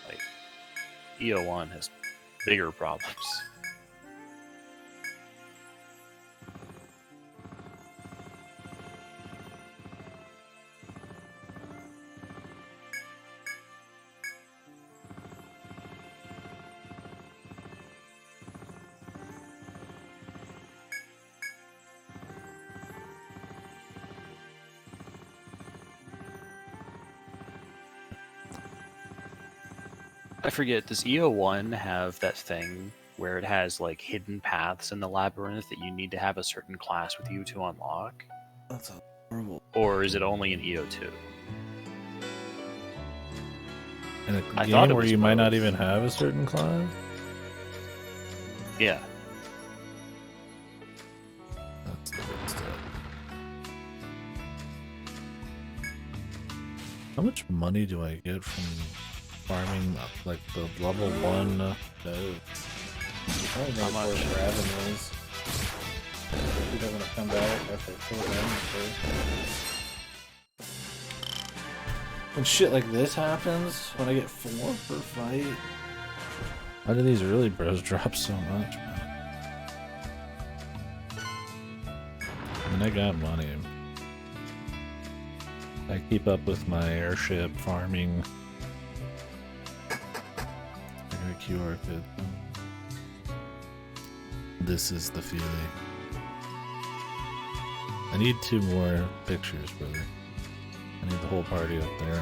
Like, EO1 has bigger problems. I forget, does EO1 have that thing where it has like hidden paths in the labyrinth that you need to have a certain class with you to unlock? That's horrible. Or is it only in EO2? In a I thought game it where was you might not both. even have a certain class? Yeah. That's the good stuff. How much money do I get from farming like the level 1 nodes? How much? Revenues. You don't want to come back after full damage. When shit like this happens, when I get 4 per fight. Why do these early bros drop so much, man? I mean, I got money. I keep up with my airship farming. I got a QR code. This is the feeling. I need 2 more pictures, brother. I need the whole party up there.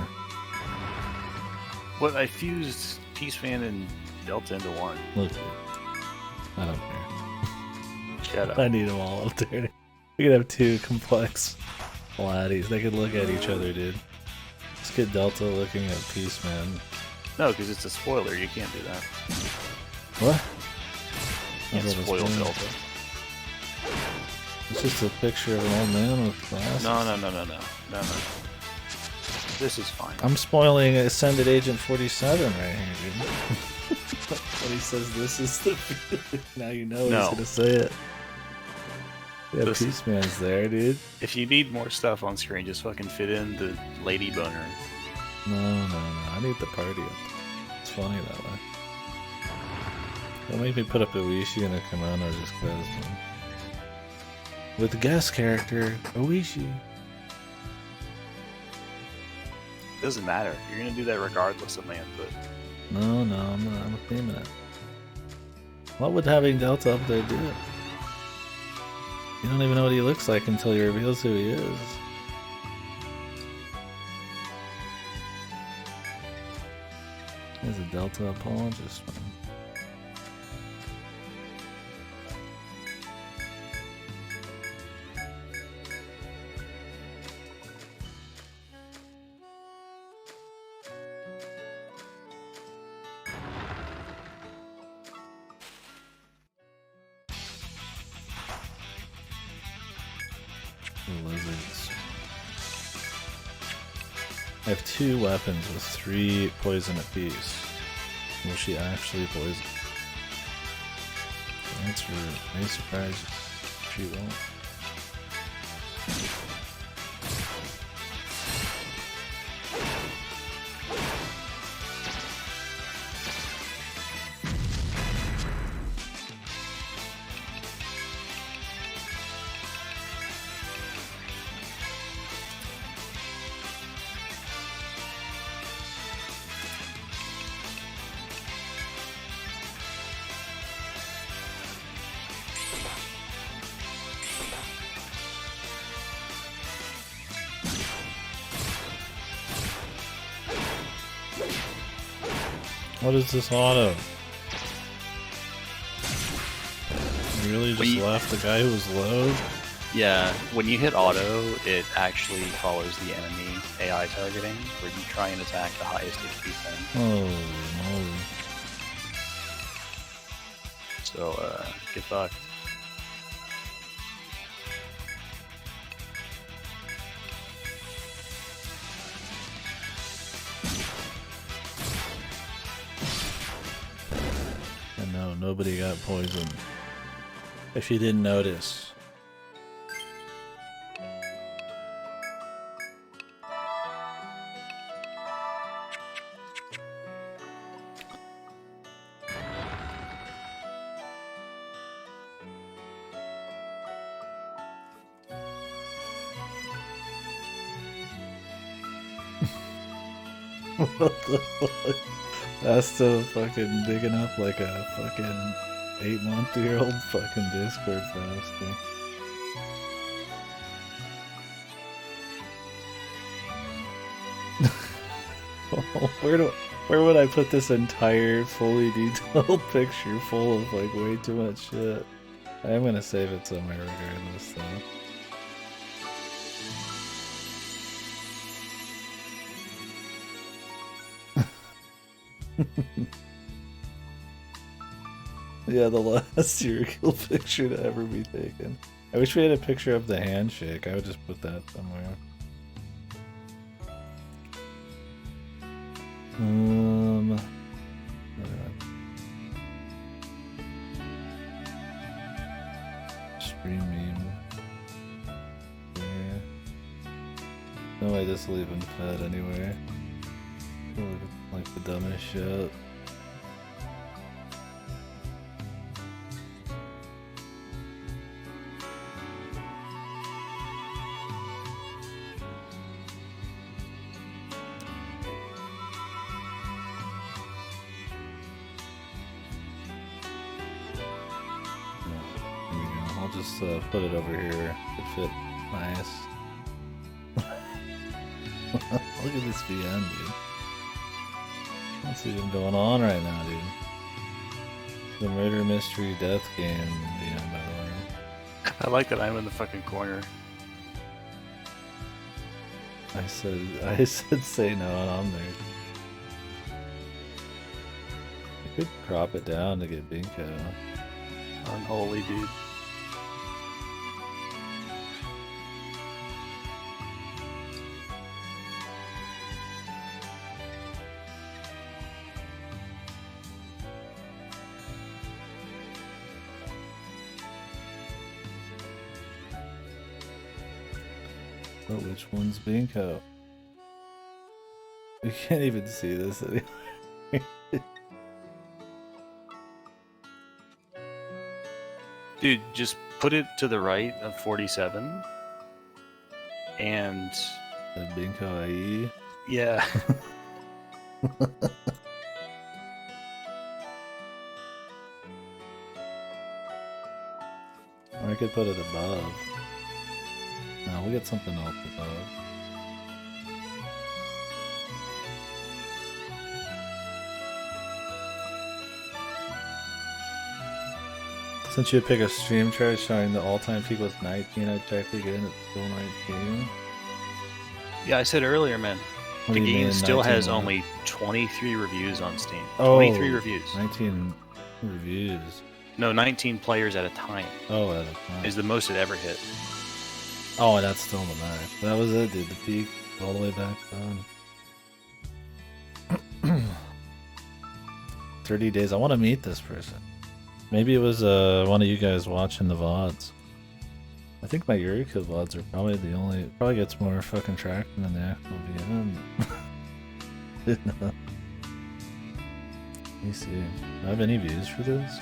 What, I fused Peace Fan and Delta into one. Look, dude. I don't care. Shut up. I need them all up there. We could have 2 complex laddies. They could look at each other, dude. Let's get Delta looking at Peace Man. No, because it's a spoiler. You can't do that. What? You can't How's that a spoil spoiler? Delta. It's just a picture of an old man with glasses. No. This is fine. I'm spoiling Ascended Agent 47 right here, dude. When he says this is the feeling, now you know No. he's gonna say it. Yeah, Listen. Peace Man's there, dude. If you need more stuff on screen, just fucking fit in the lady boner. No. I need the party up. It's funny that way. Don't make me put up a Oishi and a kimono just cause, man. With the guest character, Oishi. Doesn't matter. You're gonna do that regardless of my input. No, I'm not. I'm theming it. What would having Delta up there do? You don't even know what he looks like until he reveals who he is. He's a Delta apologist, man. The lizards. I have 2 weapons with 3 poison apiece. Will she actually poison? The answer may surprise you. She won't. What is this auto? You really just Wait. left the guy who was low? Yeah, when you hit auto, it actually follows the enemy AI targeting, where you try and attack the highest HP thing. Holy moly. So, get fucked. And no, nobody got poisoned. If you didn't notice. What the fuck? That's still fucking digging up like a fucking 8-month-old fucking Discord faster. Where would I put this entire fully detailed picture full of like way too much shit? I am gonna save it somewhere regardless though. Yeah, the last serial kill picture to ever be taken. I wish we had a picture of the handshake. I would just put that somewhere. Stream meme. Yeah. No way this will even fed anywhere. Like the dumbest shit. Put it over here. It fit nice. Look at this VM, dude. What's even going on right now, dude? The murder mystery death game VM, by the way. I like that I'm in the fucking corner. I said say no and I'm there. I could crop it down to get Binko. Unholy, dude. But which one's Binko? We can't even see this anymore. Dude, just put it to the right of 47. And... The Binko IE? Yeah. Or I could put it above. No, we'll get something else above. Since you pick a stream chart showing the all-time peak was 19, I checked again, it's still 19. Yeah, I said earlier, man. What The do you game mean, still 19 has what? only 23 reviews on Steam. Oh, 23 reviews. 19 reviews. No, 19 players at a time Oh, at a time. is the most it ever hit. Oh, and that's still the max. That was it, dude. The peak all the way back down. 30 days. I want to meet this person. Maybe it was one of you guys watching the VODs. I think my Eureka VODs are probably the only... Probably gets more fucking traction than the actual VM. Let me see. Do I have any views for this?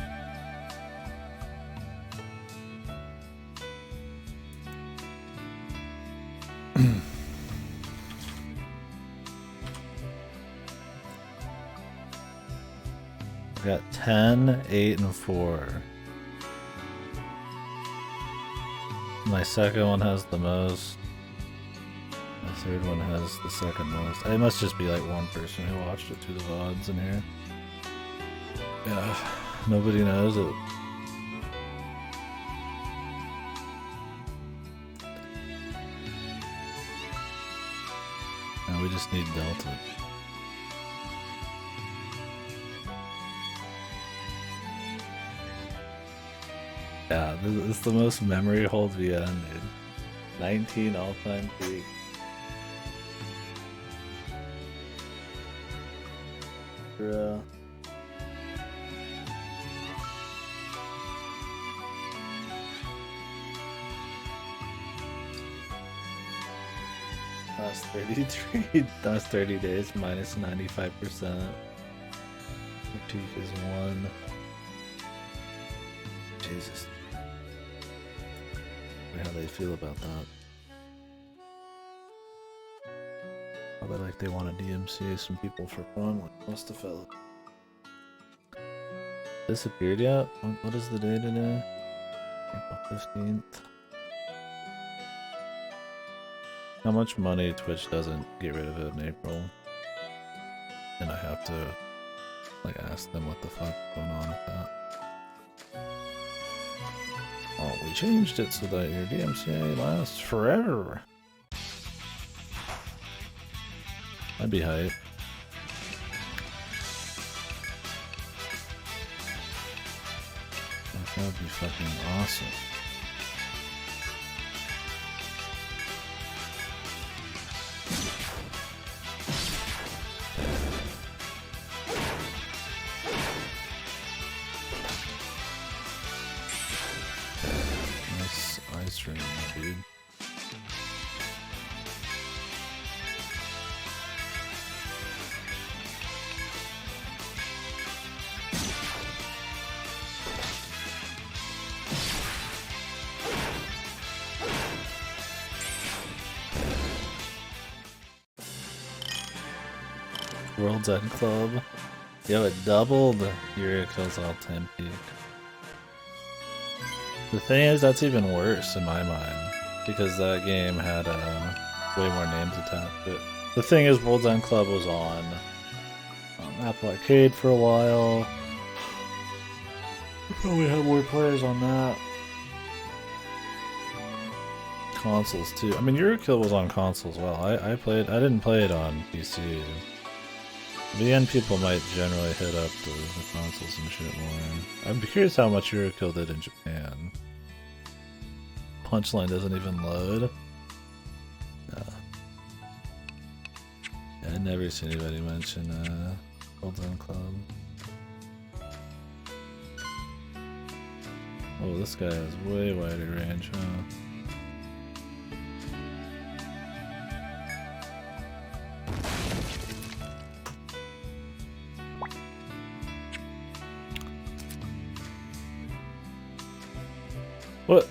I got 10, 8, and 4. My second one has the most. My third one has the second most. It must just be like one person who watched it through the VODs in here. Yeah, nobody knows it. Now we just need Delta. Yeah, this is the most memory hold VN, dude. 19 all-time peak. Bruh. Last 33, last 30 days, minus 95%. The peak is 1. Jesus. How they feel about that. Probably like they want to DMC some people for fun, like Mustafa. Disappeared yet? What is the day today? April 15th. How much money Twitch doesn't get rid of it in April? And I have to like ask them what the fuck's going on with that. Oh, we changed it so that your DMCA lasts forever. That'd be hype. That would be fucking awesome. Nice ice ring, dude. World's End Club. Yo, it doubled KDkill's all-time peak. The thing is, that's even worse in my mind, because that game had way more names attached to it. The thing is, World's End Club was on Apple Arcade for a while. We probably have more players on that. Consoles too. I mean, KDkill was on console as well. I didn't play it on PC. VN people might generally hit up the consoles and shit more. I'm curious how much KDkill did in Japan. Punchline doesn't even load. I never seen anybody mention World's End Club. Oh, this guy has way wider range, huh? What?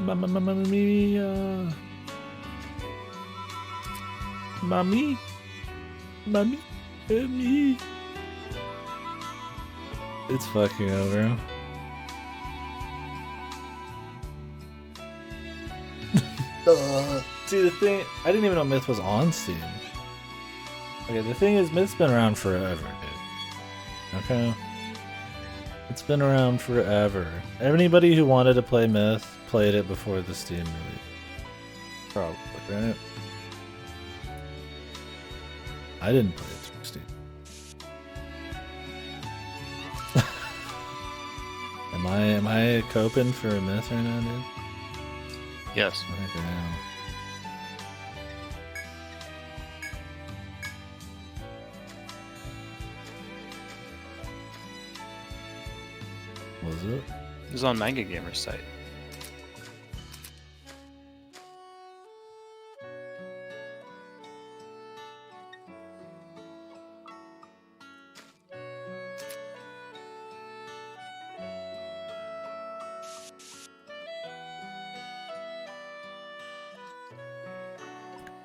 Mamma mia. Mommy? Mommy? Me? It's fucking over. See, the thing, I didn't even know Myth was on Steam. Okay, the thing is, Myth's been around forever, dude. Okay? It's been around forever. Anybody who wanted to play Myth played it before the Steam release. Probably, right? I didn't play it through Steam. Am I coping for Myth right now, dude? Yes. I think I am. Was it? It was on Manga Gamer's site.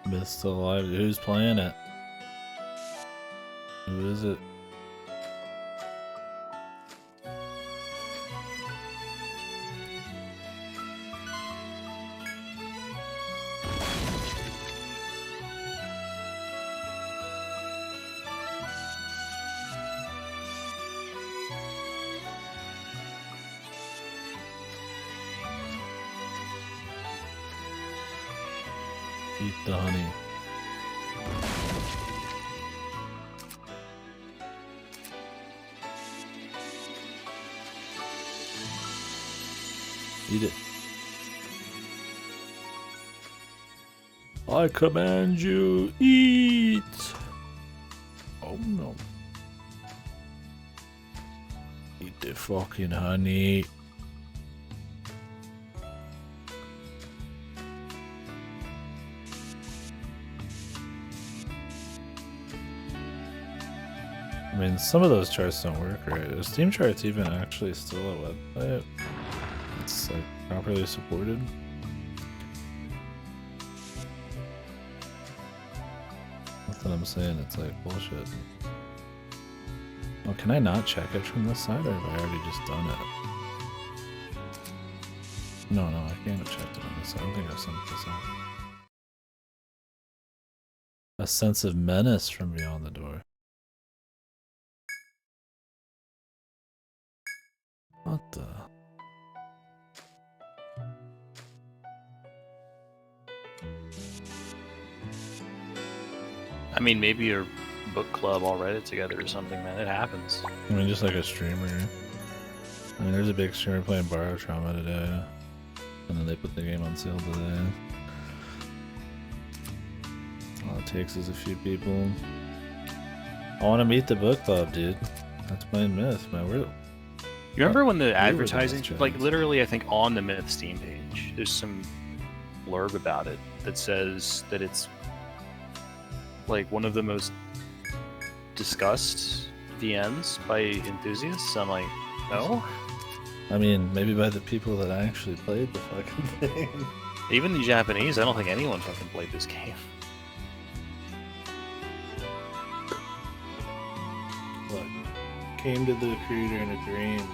Myth's still alive. Who's playing it? Who is it? Eat the honey. Eat it. I command you, eat! Oh no. Eat the fucking honey. I mean, some of those charts don't work right. Are Steam charts even actually still a website? It's like properly supported? That's what I'm saying, it's like bullshit. Oh, can I not check it from this side, or have I already just done it? No, I can't have checked it on this side. I don't think I've sent this out. A sense of menace from beyond the door. What the? I mean, maybe your book club all read it together or something, man. It happens. I mean, just like a streamer. I mean, there's a big streamer playing Borrow Trauma today. And then they put the game on sale today. All it takes is a few people. I want to meet the book club, dude. That's my myth, man. You remember when the advertising, like literally I think on the Myth Steam page, there's some blurb about it that says that it's like one of the most discussed VNs by enthusiasts. I'm like, no? I mean, maybe by the people that actually played the fucking thing. Even the Japanese, I don't think anyone fucking played this game. Look, came to the creator in a dream.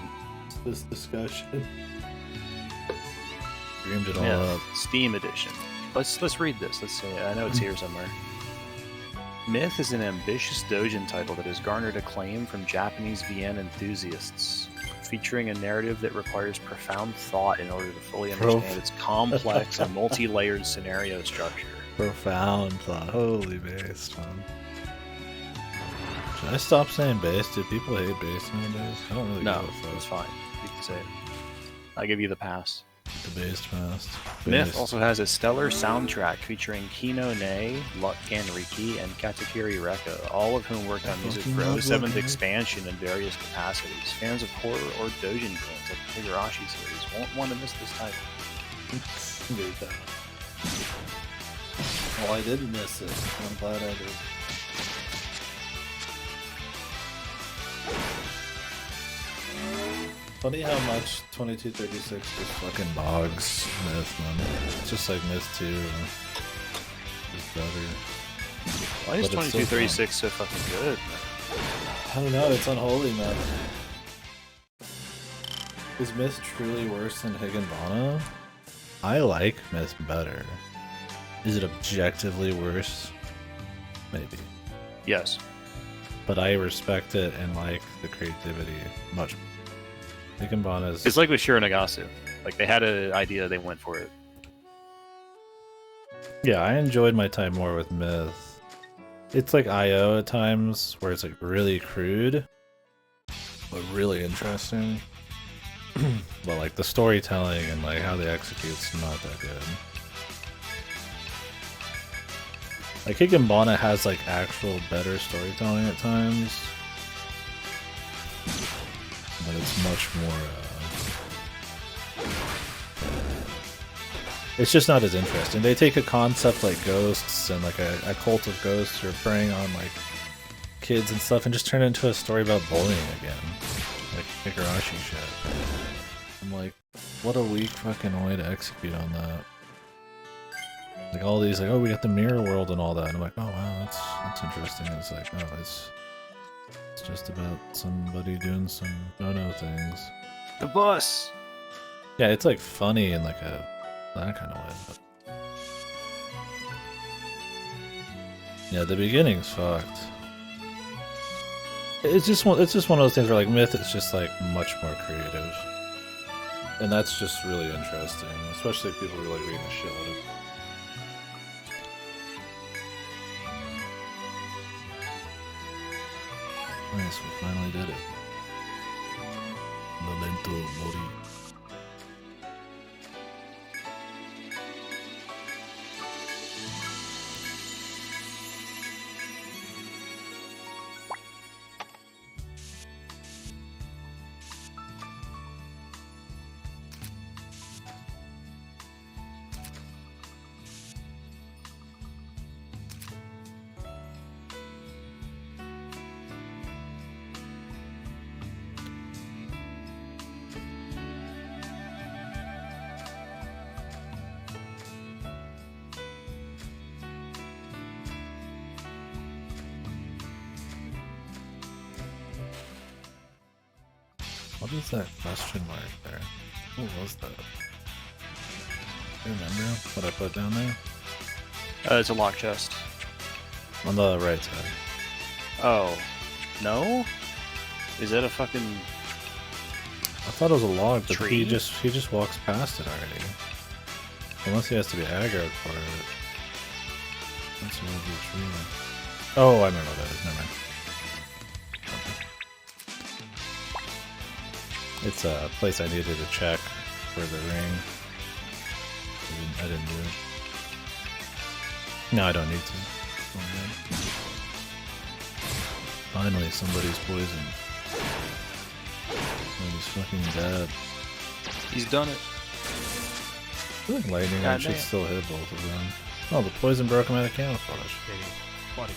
This discussion. Dreamed it all up. Steam edition. Let's read this. Let's see. I know it's here somewhere. Myth is an ambitious doujin title that has garnered acclaim from Japanese VN enthusiasts, featuring a narrative that requires profound thought in order to fully understand its complex and multi-layered scenario structure. Profound thought. Holy bass, man. Should I stop saying bass? Do people hate bass nowadays? I don't really know. No, it's fine. You can say it. I give you the pass. The bass pass. Myth also has a stellar soundtrack featuring Kino Ne, Ganriki, and Katakiri Reka, all of whom worked on music for 07th expansion in various capacities. Fans of horror or doujin games like the Higurashi series won't want to miss this title. Well, I didn't miss it. I'm glad I did. Funny how much 2236 just fucking bogs Myth, man. It's just like Myth 2. It's better. Why is 2236 so fucking good? I don't know, it's unholy, man. Is Myth truly worse than Higginbana? I like Myth better. Is it objectively worse? Maybe. Yes. But I respect it and like the creativity much more. Higginbana's... It's like with Shiranagasu. Like, they had an idea, they went for it. Yeah, I enjoyed my time more with Myth. It's like IO at times, where it's like really crude, but really interesting. But like the storytelling and like how they execute's not that good. Like Higginbana has like actual better storytelling at times. But it's much more, it's just not as interesting. They take a concept like ghosts and like a cult of ghosts who are preying on like kids and stuff and just turn it into a story about bullying again. Like Higurashi shit. I'm like, what a weak fucking way to execute on that. Like all these like, oh, we got the mirror world and all that. And I'm like, oh wow, that's interesting. And it's like, oh, it's just about somebody doing some no-no things. The bus! Yeah, it's like funny in like that kind of way. But... yeah, the beginning's fucked. It's just one of those things where like Myth is just like much more creative. And that's just really interesting, especially if people who are like reading the shit out of it. Nice, we finally did it. Memento Mori. What is that question mark there? What was that? Do you remember what I put down there? It's a lock chest. On the right side. Oh. No? Is that a fucking... I thought it was a log, but tree? he just walks past it already. Unless he has to be aggroed for it. That's a really tree. Oh, I remember what that is. Never mind. It's a place I needed to check for the ring. I didn't do it. No, I don't need to. Oh, man. Finally, somebody's poisoned. Oh, he's fucking dead. He's done it. I feel like lightning God should damn. still hit both of them. Oh, the poison broke him out of camouflage. Buddy,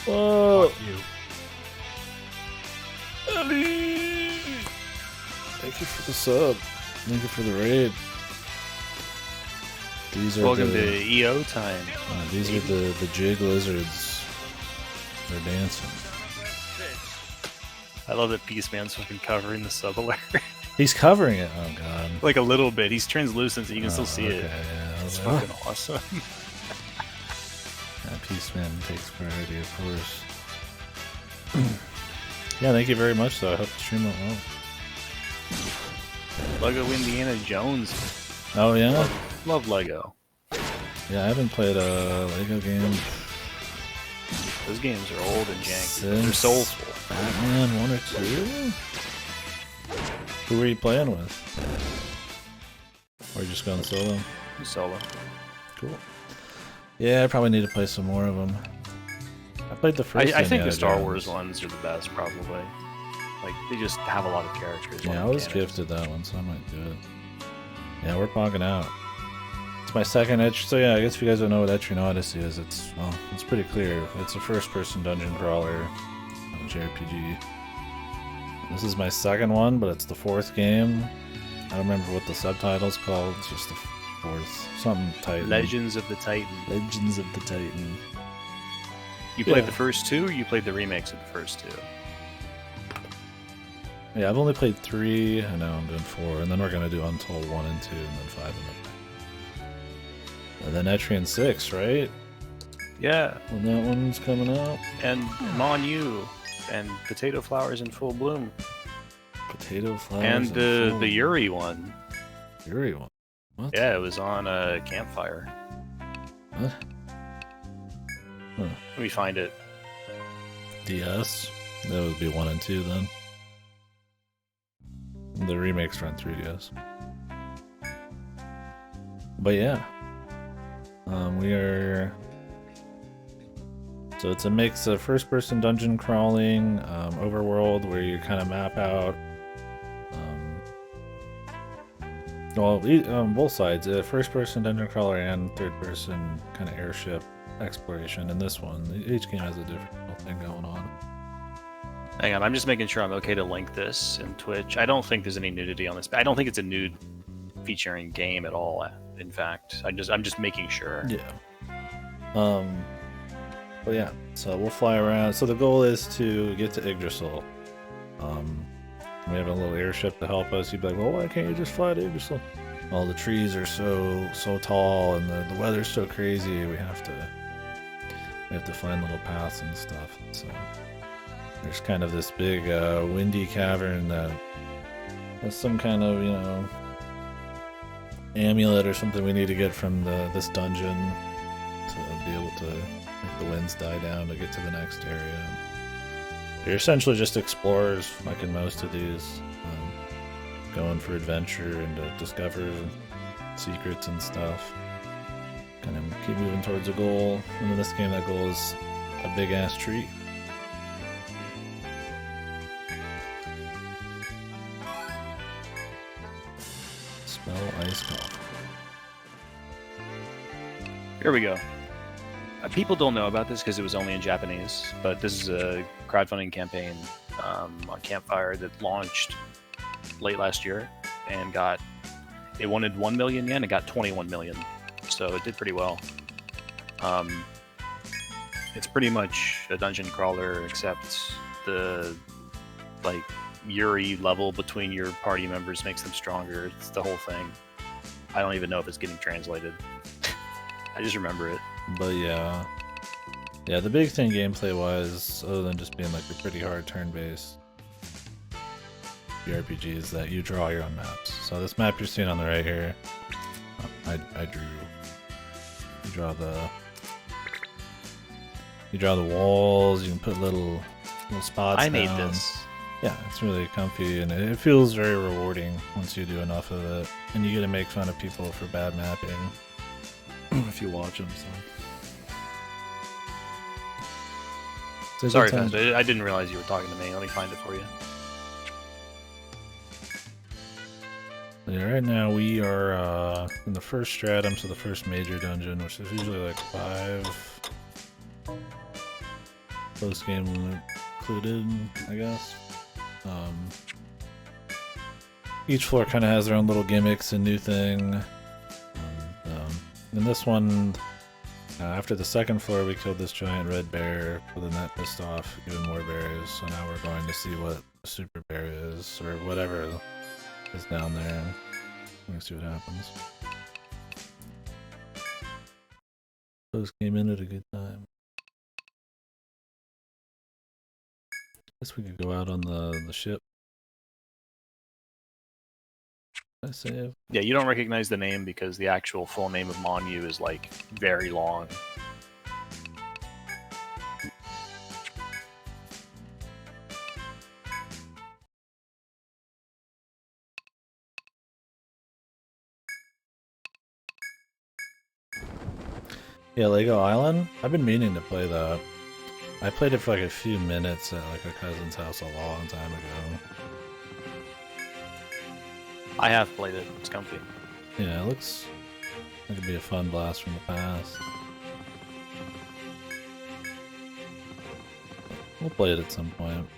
Whoa! fuck you. Ellie! Thank you for the sub. Thank you for the raid. These are Welcome the, to EO time. these are the jig lizards. They're dancing. I love that Peaceman's fucking covering the sub alert. He's covering it. Oh god. Like a little bit. He's translucent so you can still see okay, it. Yeah, I was It's like, fucking awesome. yeah, Peaceman takes priority, of course. Yeah, thank you very much. Though I hope the stream went well. Lego Indiana Jones. Oh yeah. Love Lego. Yeah, I haven't played a Lego game Those games are old and janky. They're since soulful. Batman 1 or 2. Who were you playing with? Or you just going solo? Solo. Cool. Yeah, I probably need to play some more of them. I played the first. I think Indiana the Star Jones. Wars ones are the best, probably. Like, they just have a lot of characters. Yeah, I like was mechanics. gifted that one, so I might do it. Yeah, we're pogging out. It's my second Etch. So yeah, I guess if you guys don't know what Etrian Odyssey is, it's pretty clear. It's a first-person dungeon crawler, JRPG. This is my second one, but it's the fourth game. I don't remember what the subtitle's called. It's just the fourth, something Titan. Legends of the Titan. Legends of the Titan. You played Yeah. the first two, or you played the remakes of the first two? Yeah, I've only played 3, and now I'm doing 4, and then we're gonna do Untold 1 and 2, and then 5 and then Etrian 6, right? Yeah, When that one's coming out. and Monu, and Potato Flowers in Full Bloom, Potato flowers. and the full- Yuri one. Yuri one. What? Yeah, it was on a campfire. What? Huh. Let me find it. DS. That would be 1 and 2 then. The remakes run 3DS. But yeah. We are. So it's a mix of first-person dungeon crawling, overworld where you kind of map out. Both sides, first-person dungeon crawler and third-person kind of airship exploration. In this one, each game has a different little thing going on. Hang on, I'm just making sure I'm okay to link this in Twitch. I don't think there's any nudity on this. I don't think it's a nude featuring game at all. In fact, I'm just making sure. Yeah. But yeah, so we'll fly around. So the goal is to get to Yggdrasil. We have a little airship to help us. You'd be like, well, why can't you just fly to Yggdrasil? Well, the trees are so tall and the weather's so crazy. We have to find little paths and stuff. So there's kind of this big windy cavern that has some kind of amulet or something we need to get from this dungeon to be able to make the winds die down to get to the next area. You're essentially just explorers, like in most of these, going for adventure and to discover secrets and stuff. Kind of keep moving towards a goal. And in this game, that goal is a big ass tree. Spell ice coffee. Here we go. People don't know about this because it was only in Japanese, but this is a crowdfunding campaign on Campfire that launched late last year and it wanted 1 million yen and got 21 million, so it did pretty well. It's pretty much a dungeon crawler, except the like Yuri level between your party members makes them stronger. It's the whole thing. I don't even know if it's getting translated. I just remember it. But yeah, the big thing gameplay-wise, other than just being like a pretty hard turn-based RPG, is that you draw your own maps. So this map you're seeing on the right here, I drew. You draw the walls. You can put little spots. I made down. this. Yeah, it's really comfy and it feels very rewarding once you do enough of it, and you get to make fun of people for bad mapping if you watch them. So. Sorry, guys, but I didn't realize you were talking to me. Let me find it for you. Yeah, right now we are in the first stratum, so the first major dungeon, which is usually like 5 post game included, I guess. Each floor kind of has their own little gimmicks and new thing. In this one, after the second floor, we killed this giant red bear, but then that pissed off even more bears. So now we're going to see what the super bear is, or whatever is down there. Let's see what happens. Those came in at a good time. Guess we could go out on the ship. I save. Yeah, you don't recognize the name because the actual full name of Monyu is like very long. Yeah, Lego Island? I've been meaning to play that. I played it for like a few minutes at like a cousin's house a long time ago. I have played it. It's comfy. Yeah, it looks like it'd be a fun blast from the past. We'll play it at some point.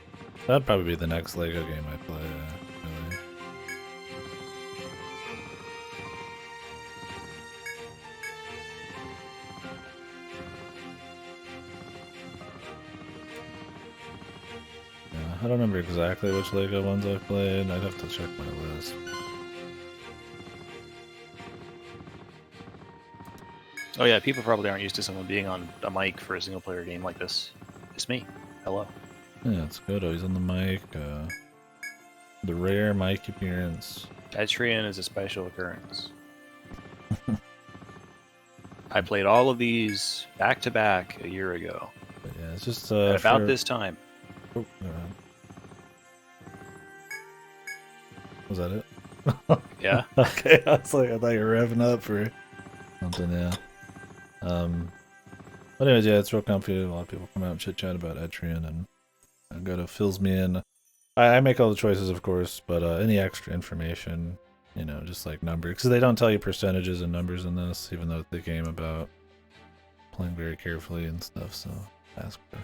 That'd probably be the next Lego game I play, really. Yeah, I don't remember exactly which Lego ones I've played. I'd have to check my list. Oh yeah, people probably aren't used to someone being on a mic for a single player game like this. It's me. Hello. Yeah, it's good. He's on the mic. The rare mic appearance. Etrian is a special occurrence. I played all of these back to back a year ago. But yeah, it's just At about this time. Oh, was that it? Yeah. Okay, I was like, I thought you were revving up for something. Yeah. But anyways, yeah, it's real comfy. A lot of people come out and chit chat about Etrian, and go to fills me in. I make all the choices, of course, but any extra information, you know, just like numbers, because they don't tell you percentages and numbers in this, even though it's the game about playing very carefully and stuff. So ask for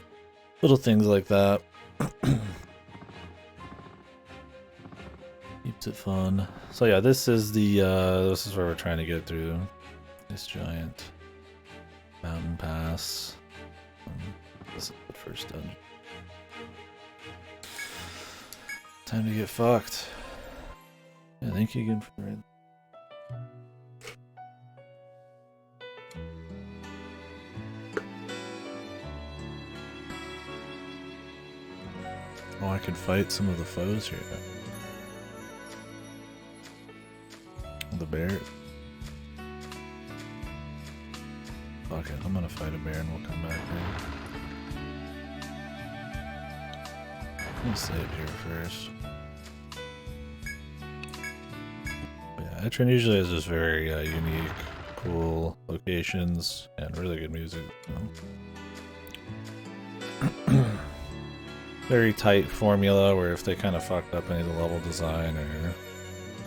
little things like that. Keeps it fun. So yeah, this is where we're trying to get through this giant mountain pass. This is the first dungeon. Time to get fucked. Yeah, thank you again for the raid. Oh, I could fight some of the foes here. The bear. Fuck it, I'm gonna fight a bear and we'll come back here. Let me save here first. Yeah, Etrian usually has just very unique, cool locations and really good music. Very tight formula where if they kind of fucked up any of the level design or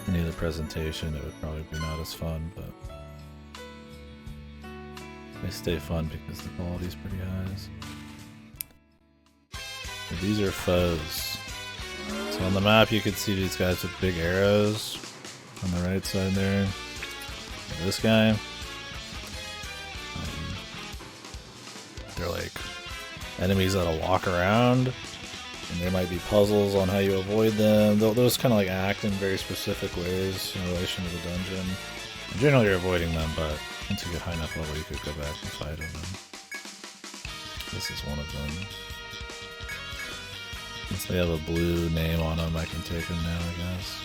any of the presentation, it would probably be not as fun, but they stay fun because the quality's pretty high. And these are foes. So on the map you can see these guys with big arrows on the right side there. And this guy. They're like enemies that'll walk around, and there might be puzzles on how you avoid them. They'll just kind of like act in very specific ways in relation to the dungeon. And generally you're avoiding them, but once you get high enough level you could go back and fight them. This is one of them. Since they have a blue name on them, I can take them now, I guess.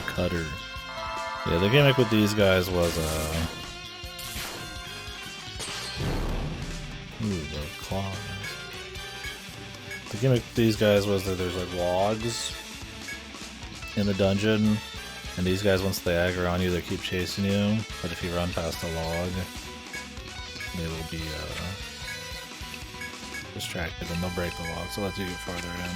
Cutter. Yeah, the gimmick with these guys was ooh, the claws. The gimmick with these guys was that there's like logs in the dungeon, and these guys, once they aggro on you, they keep chasing you, but if you run past a log, they will be distracted and they'll break the log, so let's you get farther in.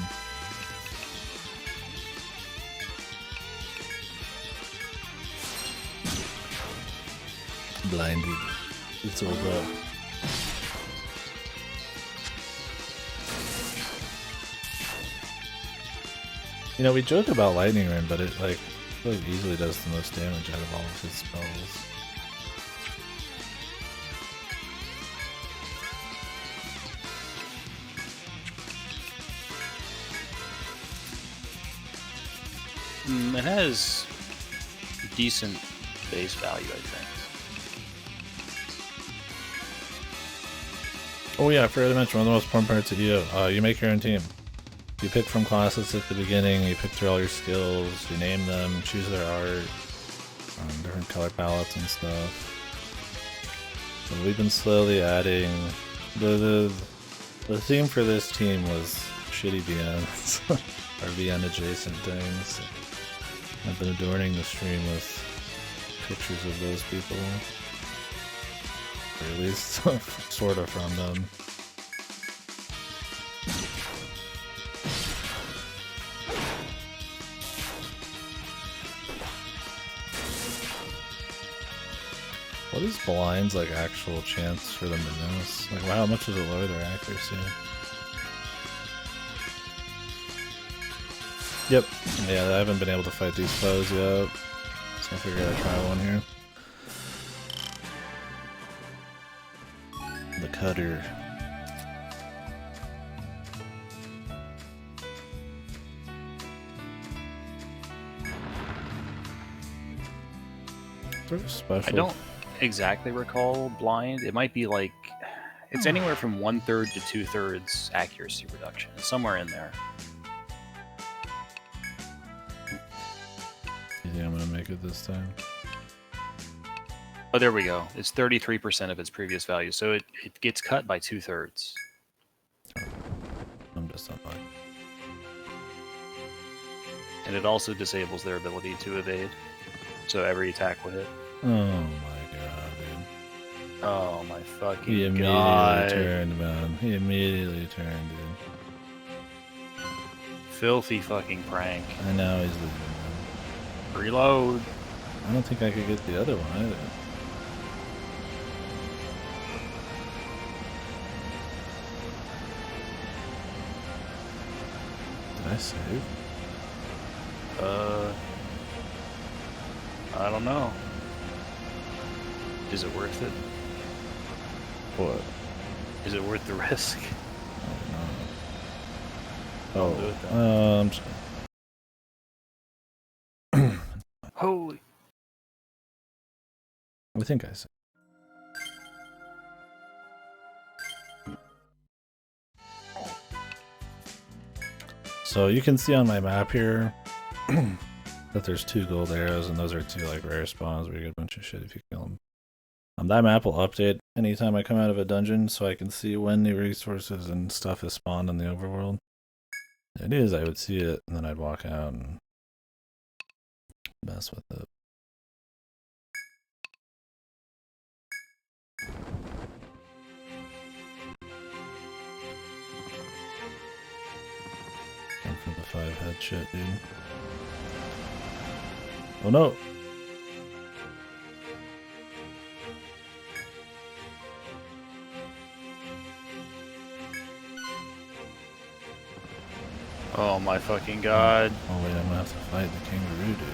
Blinded. It's all up. You know, we joke about Lightning Ring, but it like really easily does the most damage out of all of his spells. It has decent base value, I think. Oh yeah, I forgot to mention one of the most important parts of you. You make your own team. You pick from classes at the beginning, you pick through all your skills, you name them, choose their art, different color palettes and stuff. And we've been slowly adding... The theme for this team was shitty VNs, or VN adjacent things. I've been adorning the stream with pictures of those people. Or at least sort of from them. What is Blind's like actual chance for them to miss? Like, wow, how much does it lower their accuracy? Yep. Yeah, I haven't been able to fight these foes yet, so I figured I'd try one here. The Cutter. Sort of special. I don't exactly recall Blind. It might be like... It's anywhere from 1/3 to 2/3 accuracy reduction. It's somewhere in there. You think I'm gonna make it this time? Oh, there we go. It's 33% of its previous value, so it gets cut by 2/3. I'm just not like. And it also disables their ability to evade. So every attack will hit. Oh my god, dude. Oh my fucking He immediately god. turned, man. He immediately turned, dude. Filthy fucking prank. And now he's leaving, man. Reload. I don't think I could get the other one either. Did I save? I don't know. Is it worth it? What? Is it worth the risk? Oh, do it I'm just gonna... Holy. I think I said. So you can see on my map here, But there's 2 gold arrows, and those are 2 like rare spawns where you get a bunch of shit if you kill them. That map will update anytime I come out of a dungeon, so I can see when new resources and stuff is spawned in the overworld. It is, I would see it, and then I'd walk out and mess with it. And for the 5-head shit, dude. Oh no! Oh my fucking god. Oh wait, I'm gonna have to fight the kangaroo, dude.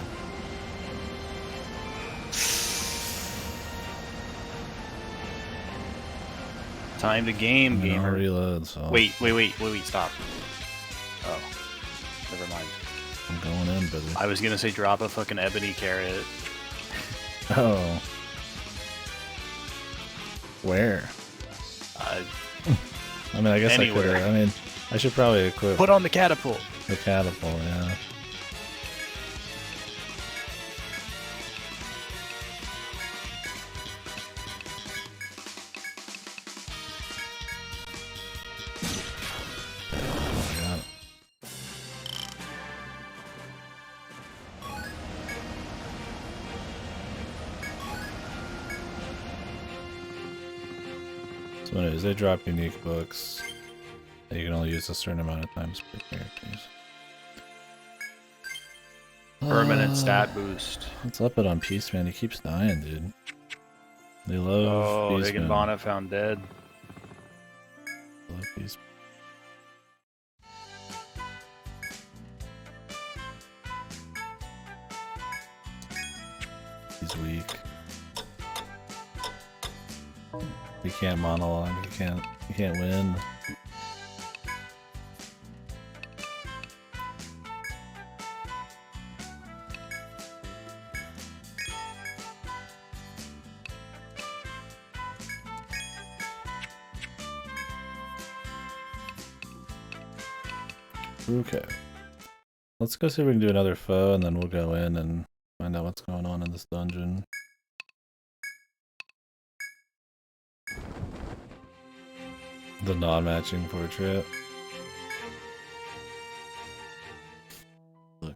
Time to game, gamer. I'll reload, so... Wait, stop. Oh. Never mind. I'm going in, buddy. I was gonna say drop a fucking ebony carrot. Oh. Where? I mean, I guess anywhere. I could. I mean, I should probably equip Put on the catapult. the catapult, yeah. Got it. So anyways, they drop unique books that you can only use a certain amount of times per characters. Permanent stat boost. What's up it on Peaceman? He keeps dying, dude. They love Oh, Peaceman. Higgin Bonnet found dead. Love Peaceman. He's weak. He can't monologue. He can't win. Okay. Let's go see if we can do another foe, and then we'll go in and find out what's going on in this dungeon. The non-matching portrait. Look.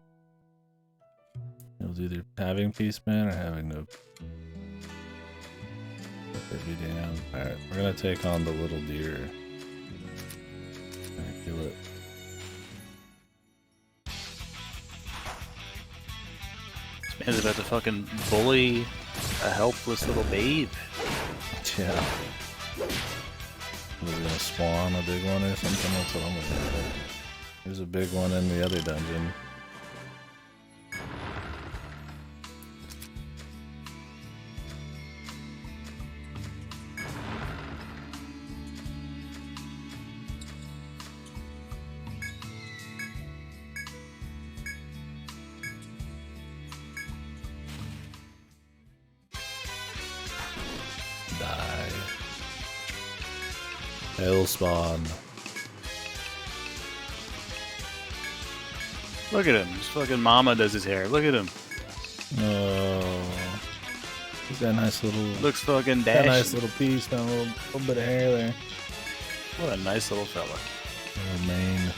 It was either having Peaceman or having no... Let be damned. Alright, we're gonna take on the little deer. Alright, kill it. This man's about to fucking bully a helpless little babe. Yeah. Was it gonna spawn a big one or something? That's what I'm looking at. There's a big one in the other dungeon. Die. Hell spawn. Look at him. His fucking mama does his hair. Look at him. Oh. He's got a nice little... Looks fucking got a dashing. nice little piece, got a little bit of hair there. What a nice little fella. Little mane.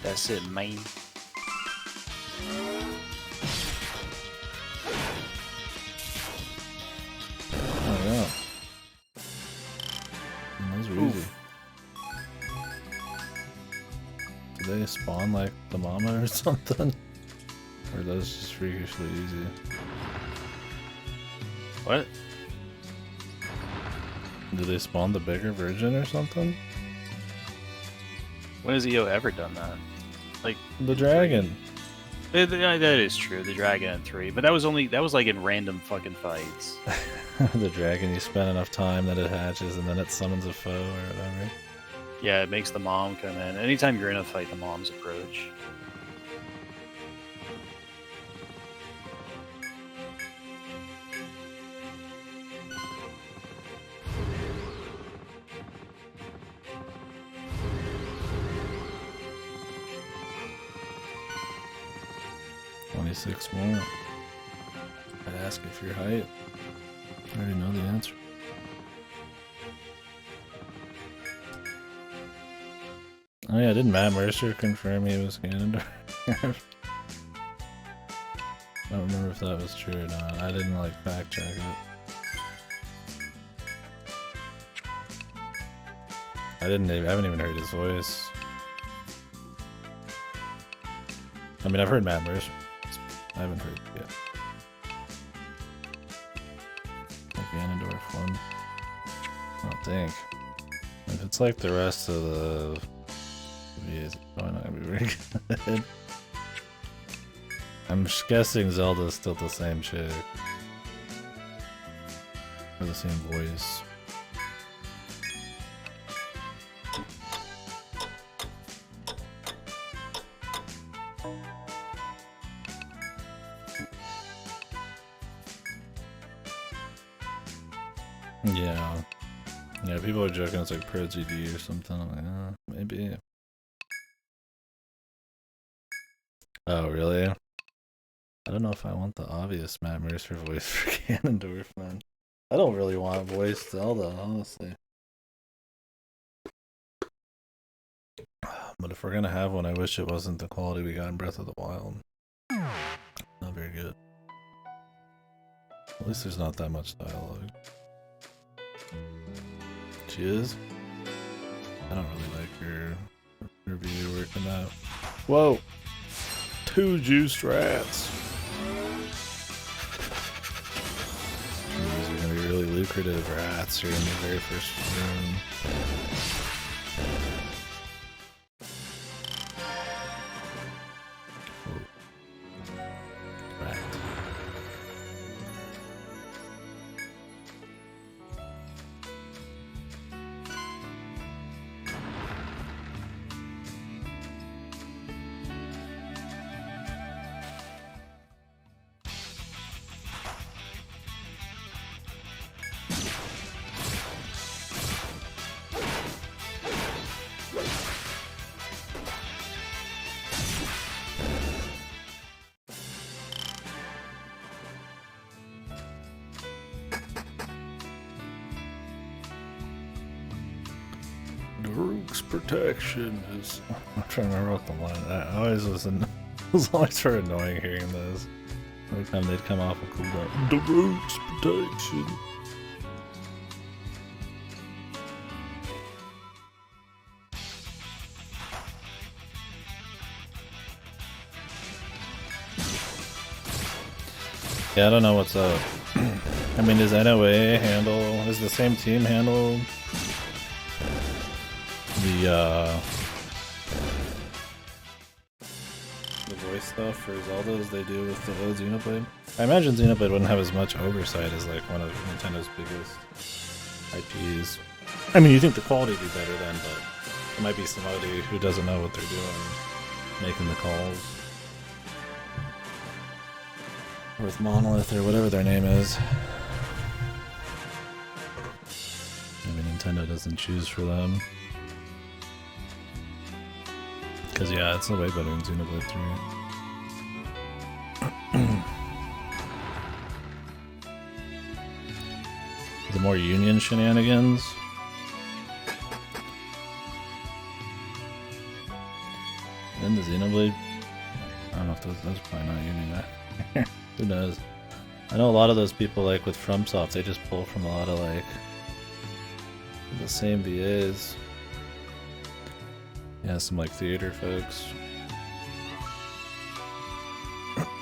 That's it, man. Oh yeah. Those were easy. Do they spawn like the mama or something? Or are those just freakishly easy? What? Do they spawn the bigger version or something? When has EO ever done that? Like The dragon. that is true. The dragon in 3, but that was like in random fucking fights. The dragon, you spend enough time that it hatches and then it summons a foe or whatever. Yeah, it makes the mom come in. Anytime you're in a fight, the moms approach. 26 more. I'd ask if your height. I already know the answer. Oh yeah, didn't Matt Mercer confirm he was Ganondorf? I don't remember if that was true or not. I didn't like fact check it. I haven't even heard his voice. I mean, I've heard Matt Mercer. I haven't heard it yet. Like Ganondorf one. I don't think. If it's like the rest of the movies, it's probably not gonna be very good. I'm just guessing Zelda's still the same chick. Or the same voice. Yeah. Yeah, people are joking it's like Pro GD or something. I'm like, maybe. Oh, really? I don't know if I want the obvious Matt Mercer voice for Ganondorf, man. I don't really want voice Zelda, honestly. But if we're gonna have one, I wish it wasn't the quality we got in Breath of the Wild. Not very good. At least there's not that much dialogue. She is? I don't really like her review working out. Whoa! 2 juiced rats! These are gonna be really lucrative rats here in the very first room. Daruk's protection is. I'm trying to remember what the line. I always was. It was always sort of annoying hearing those. Every time they'd come off a cooldown. Daruk's protection. Yeah, I don't know what's up. I mean, does NOA handle? Is the same team handle the voice stuff for Zelda as they do with the old Xenoblade? I imagine Xenoblade wouldn't have as much oversight as like one of Nintendo's biggest IPs. I mean, you think the quality would be better then, but it might be somebody who doesn't know what they're doing making the calls. Or with Monolith or whatever their name is. Maybe Nintendo doesn't choose for them. Because, yeah, it's way better than Xenoblade 3. The more Union shenanigans. Then the Xenoblade. I don't know if those probably not Union. Who knows? I know a lot of those people, like with FromSoft, they just pull from a lot of like the same VAs. Yeah, some like theater folks.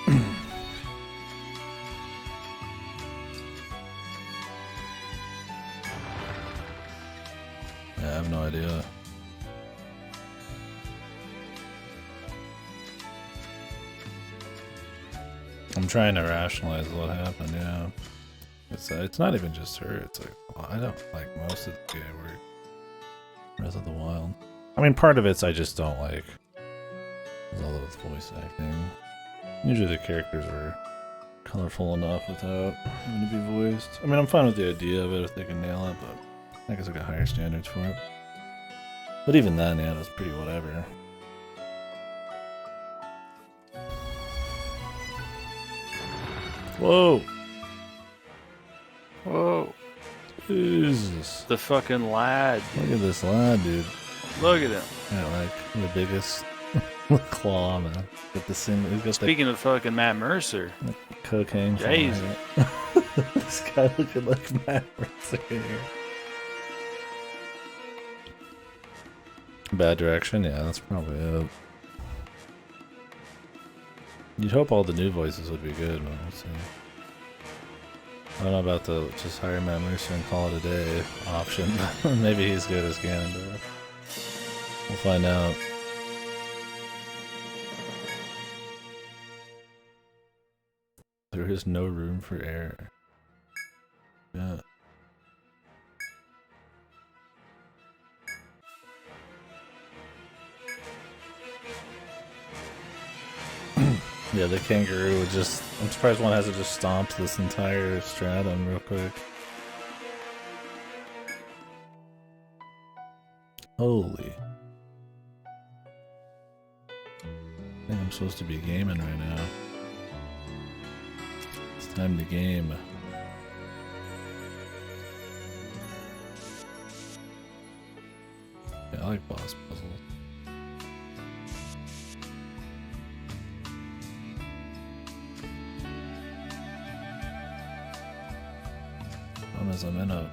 Yeah, I have no idea. I'm trying to rationalize what happened, yeah. It's not even just her, it's like, well, I don't like most of the GA work. Breath of the Wild. I mean, part of it's I just don't like Zelda's voice acting. Usually the characters are colorful enough without having to be voiced. I mean, I'm fine with the idea of it if they can nail it, but I guess I got higher standards for it. But even then, yeah, it was pretty whatever. Whoa! Whoa. Jesus. The fucking lad. Look at this lad, dude. Look at him. Yeah, like the biggest claw, man. Got the same. He's got Speaking of fucking Matt Mercer. the cocaine. Jesus. This guy looking like Matt Mercer here. Bad direction? Yeah, that's probably it. You'd hope all the new voices would be good, but we'll see. I don't know about the just hire Matt Mercer and call it a day option. Maybe he's good as Ganondorf. We'll find out. There is no room for error. Yeah. Yeah, the kangaroo would just... I'm surprised one hasn't just stomped this entire stratum real quick. Holy. I think I'm supposed to be gaming right now. It's time to game. Yeah, I like boss puzzles. As I'm in a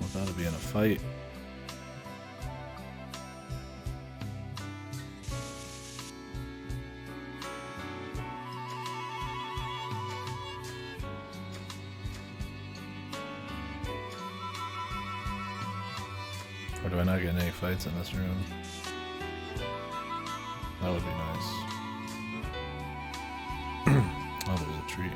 about to be in a fight. Or do I not get any fights in this room? That would be nice. Oh, there's a tree.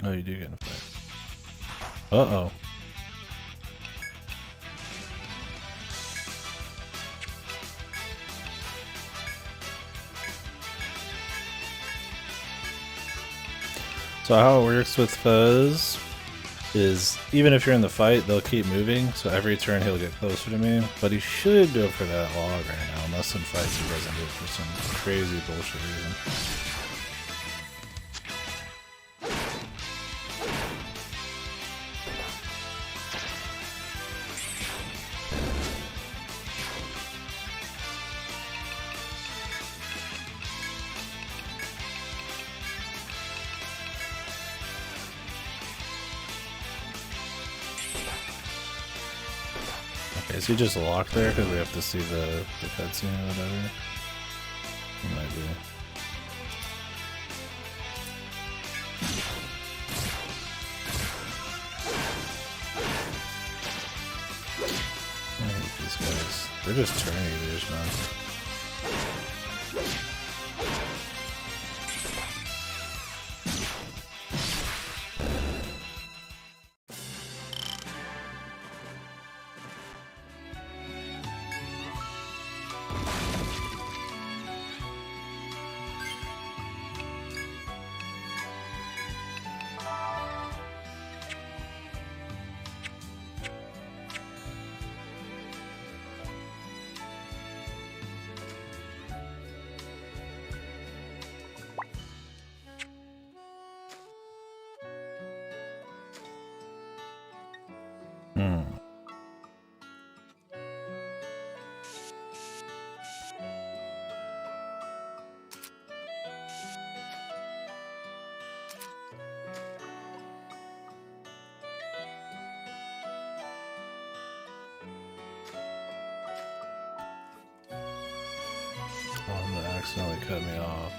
Oh, you do get in a fight. Uh-oh. So how it works with Fuzz is even if you're in the fight, they'll keep moving. So every turn he'll get closer to me. But he should go for that log right now, unless in fights he doesn't do it for some crazy bullshit reason. Is he just locked there because we have to see the cutscene or whatever? He might be. I hate these guys. They're just turn eaters, man. Oh, that accidentally cut me off.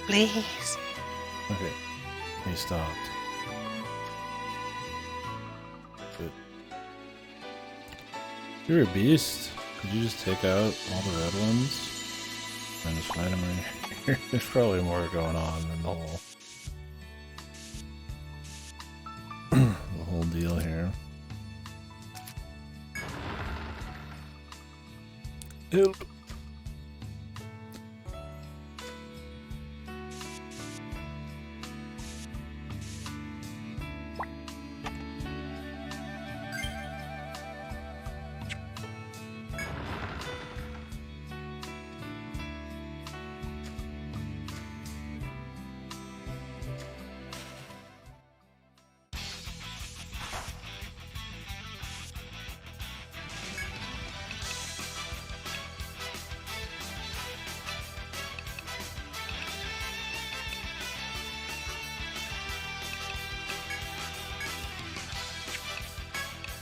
Please. Okay, he stopped. You're a beast. Could you just take out all the red ones? And just find them right here? There's probably more going on than the whole deal here. Help!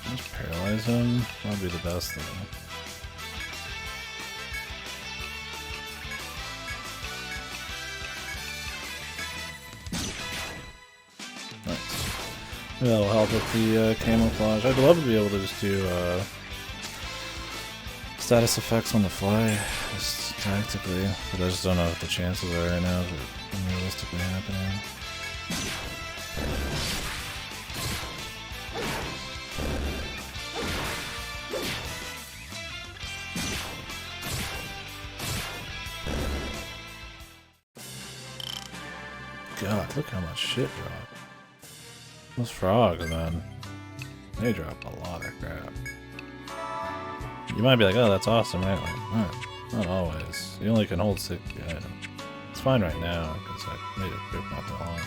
Just paralyze him. That'd be the best thing. Nice. That'll help with the camouflage. I'd love to be able to just do status effects on the fly, just tactically, but I just don't know what the chances are right now of it realistically happening. God, look how much shit dropped. Those frogs, man. They drop a lot of crap. You might be like, oh, that's awesome, right? Like, not always. You only can hold 60 items. It's fine right now, because I made a trip not that long ago.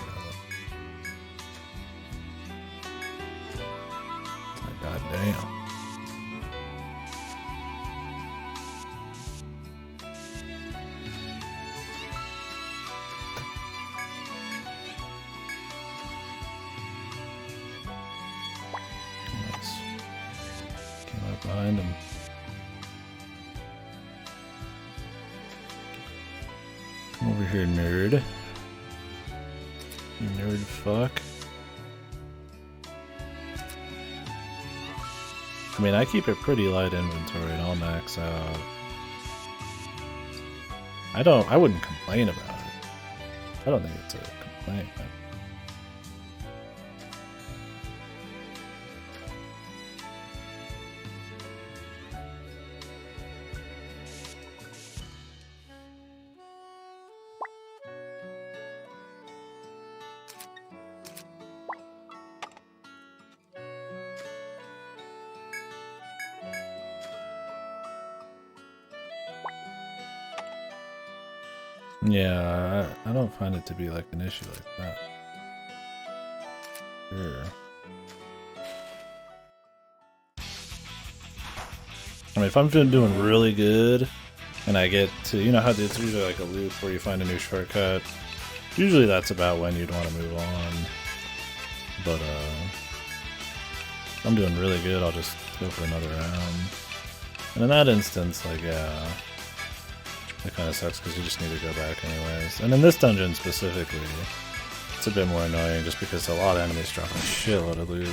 Like, god damn. Behind him. Come over here, nerd. You nerd fuck. I mean, I keep a pretty light inventory and I'll max out. I wouldn't complain about it. I don't think it's a complaint. Yeah, I don't find it to be like an issue like that. Sure. I mean, if I'm doing really good, and I get to, you know how it's usually like a loop where you find a new shortcut, usually that's about when you'd want to move on. But, if I'm doing really good, I'll just go for another round. And in that instance, like, yeah, it kind of sucks because you just need to go back anyways. And in this dungeon specifically, it's a bit more annoying just because a lot of enemies drop a shitload of loot.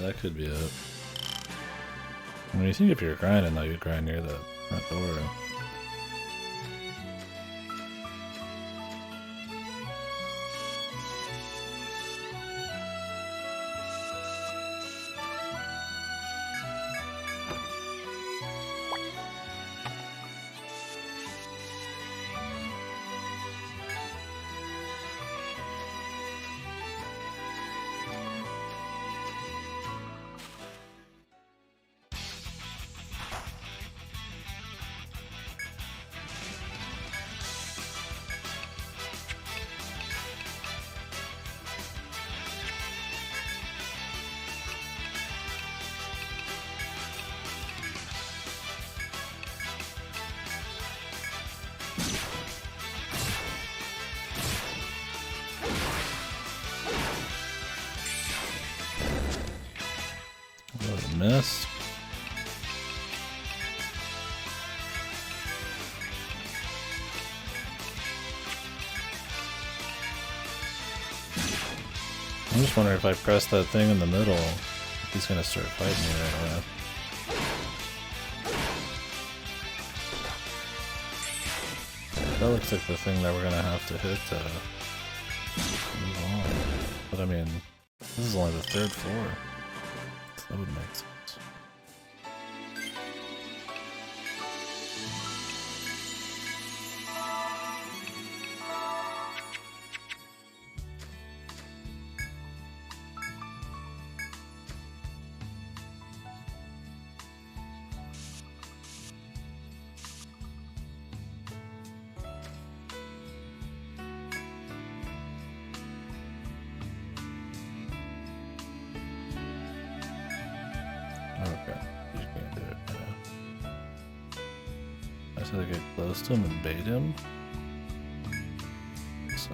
That could be it. I mean, you think if you're grinding, though, you'd grind near the front door. missed. I'm just wondering if I press that thing in the middle, if he's gonna start fighting me right away. That looks like the thing that we're gonna have to hit to move on. But I mean, this is only the 3rd floor. So that would make sense. Okay, you can't do it now. I said to get close to him and bait him. So.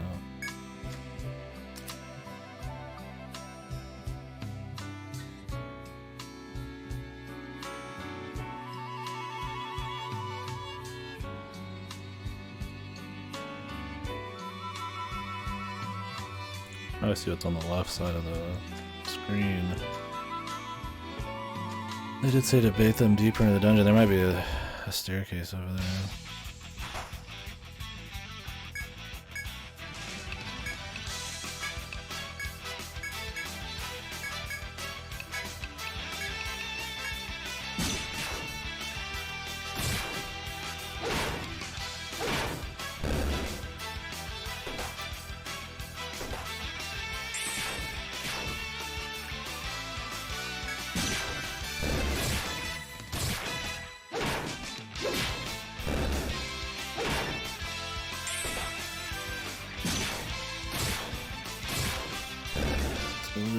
I see what's on the left side of the screen. They did say to bait them deeper into the dungeon. There might be a staircase over there.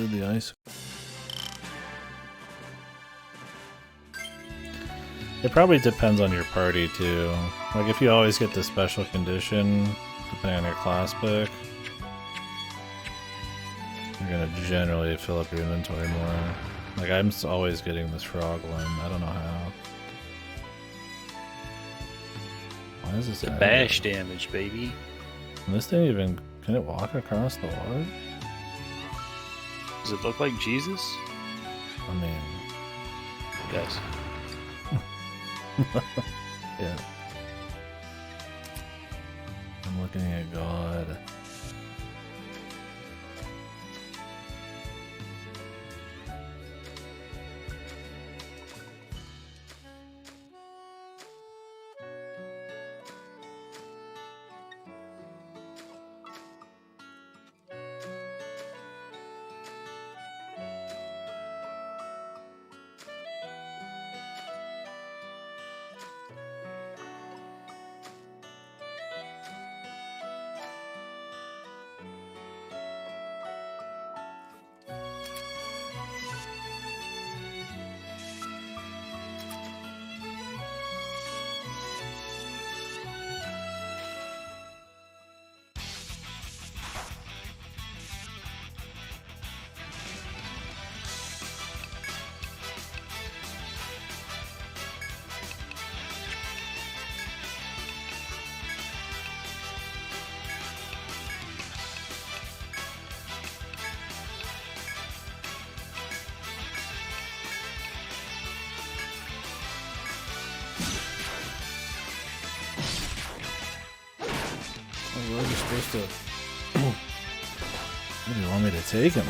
The ice. It probably depends on your party too. Like if you always get the special condition, depending on your class pick, you're gonna generally fill up your inventory more. Like I'm always getting this frog one. I don't know how. Why is this? The bash damage, baby. And this thing even can it walk across the water? Does it look like Jesus? I mean, yes. Yeah. I'm looking at God. Where are you supposed to? Where do you want me to take him?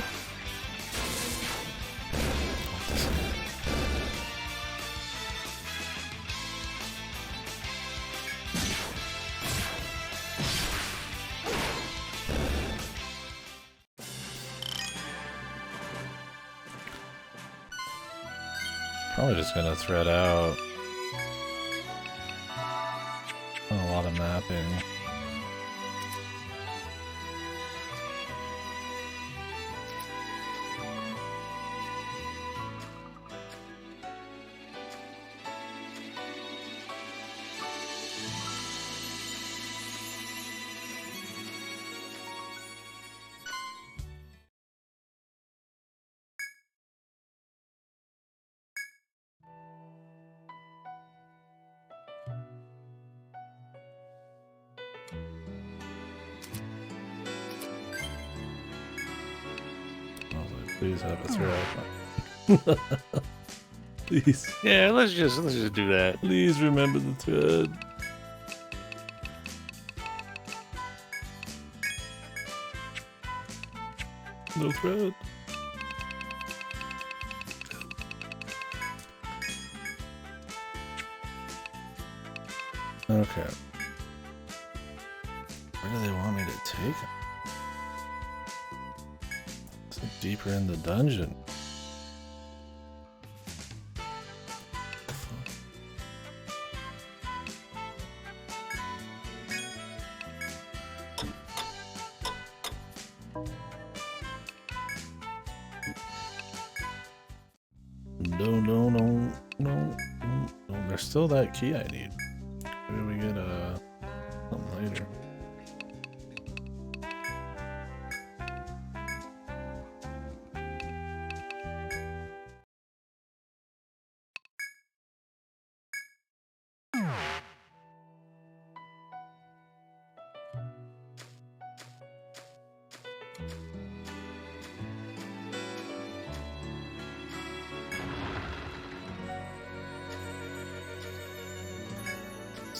Probably just gonna thread out. A lot of mapping. please have a thread. Please. Yeah, let's just do that. Please remember the thread. No thread. Okay. Where do they want me to take him? It's deeper in the dungeon. No. There's still that key I need. Maybe we get something later.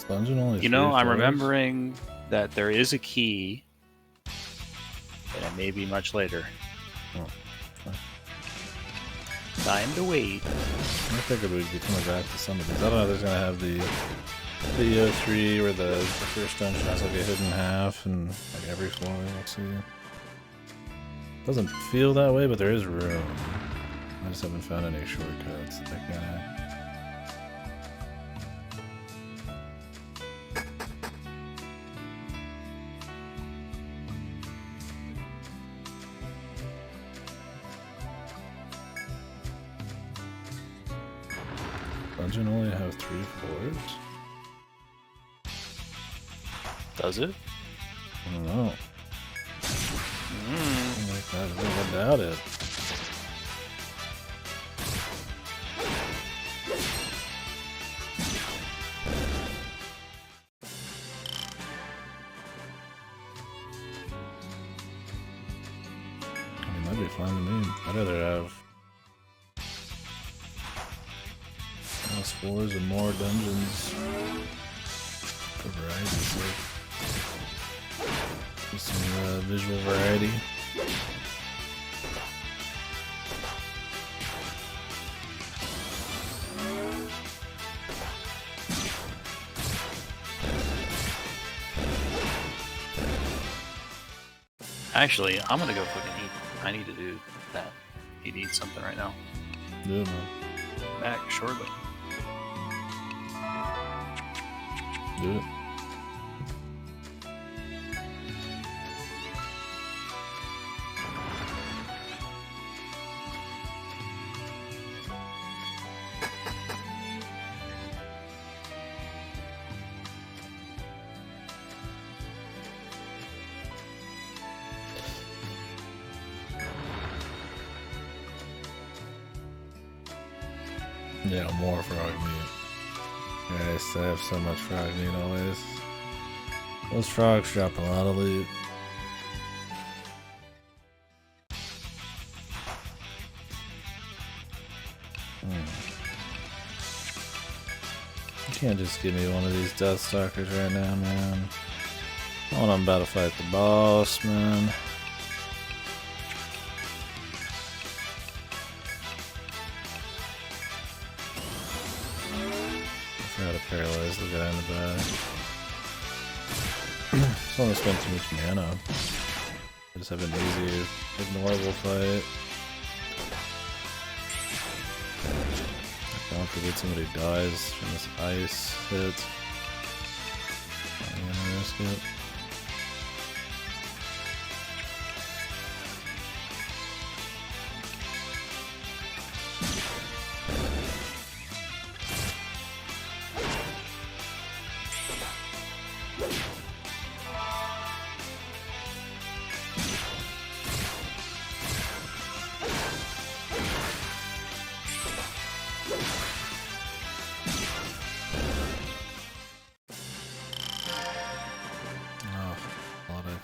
Dungeon only. You know, I'm floors? remembering that there is a key, and it may be much later. Oh, fine. Time to wait. I figured we'd be coming back to some of these. I don't know if there's gonna have the video 3 where the first dungeon has like a hidden half and like every floor. Let's see. Doesn't feel that way, but there is room. I just haven't found any shortcuts. That guy. Dungeon only have 3 floors? Does it? I don't know. I doubt it. I mean, that'd be fine to me. I'd rather have less floors and more dungeons for variety's sake. Just some visual variety. Actually, I'm gonna go fucking eat. I need to do that. He needs something right now. Do it, man. Back shortly. Do it. Yeah, more frog meat. Yes, I have so much frog meat always. Those frogs drop a lot of loot. You can't just give me one of these Death Stalkers right now, man. Oh, I'm about to fight the boss, man. I gotta paralyze the guy in the back. Just don't spend too much mana. I just have an easy, ignorable fight. God forbid somebody dies from this ice hit. I'm gonna risk it.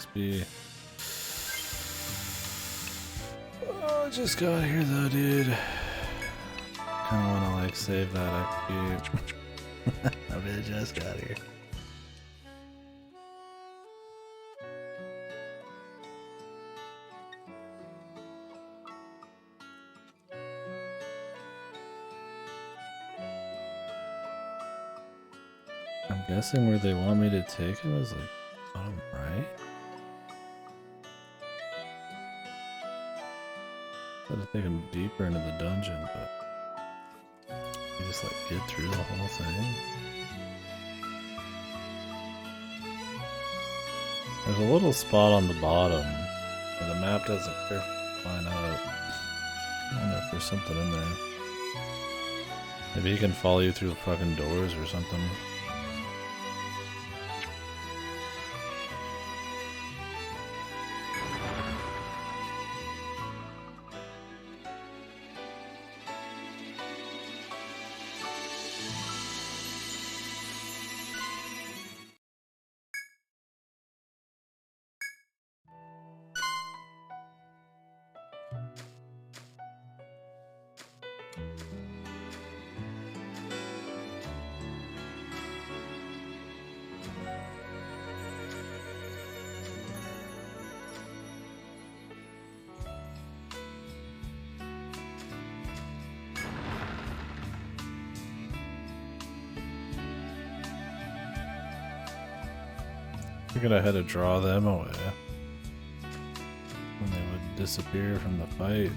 XP. Oh I just got here though, dude. Kinda wanna like save that XP. I really just got here. I'm guessing where they want me to take him is like bottom right. Gotta take him deeper into the dungeon, but you just like get through the whole thing. There's a little spot on the bottom where the map doesn't perfectly line up. I wonder if there's something in there. Maybe he can follow you through the fucking doors or something. Figured I had to draw them away when they would disappear from the fight.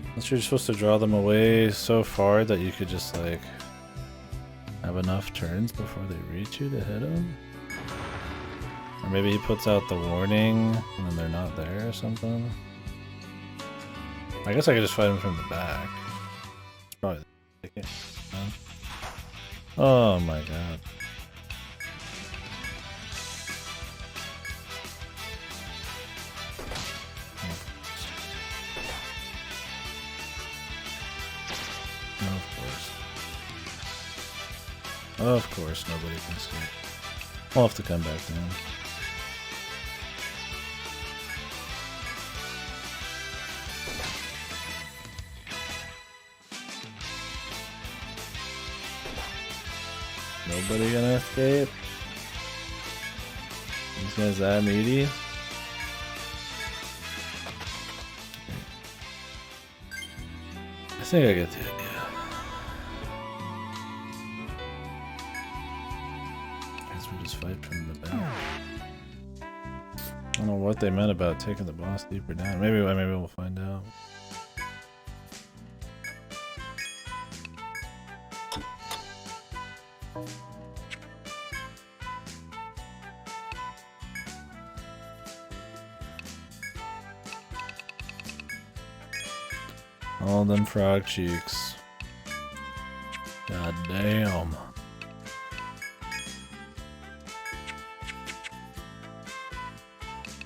Unless you're supposed to draw them away so far that you could just like have enough turns before they reach you to hit them. Or maybe he puts out the warning and then they're not there or something. I guess I could just fight him from the back. It's probably the ticket. Oh my god. Of course, nobody can see it. I'll have to come back down. Nobody gonna escape? These guys that meaty? I think I get the idea. Fight from the back. I don't know what they meant about taking the boss deeper down. Maybe we'll find out. All them frog cheeks. God damn.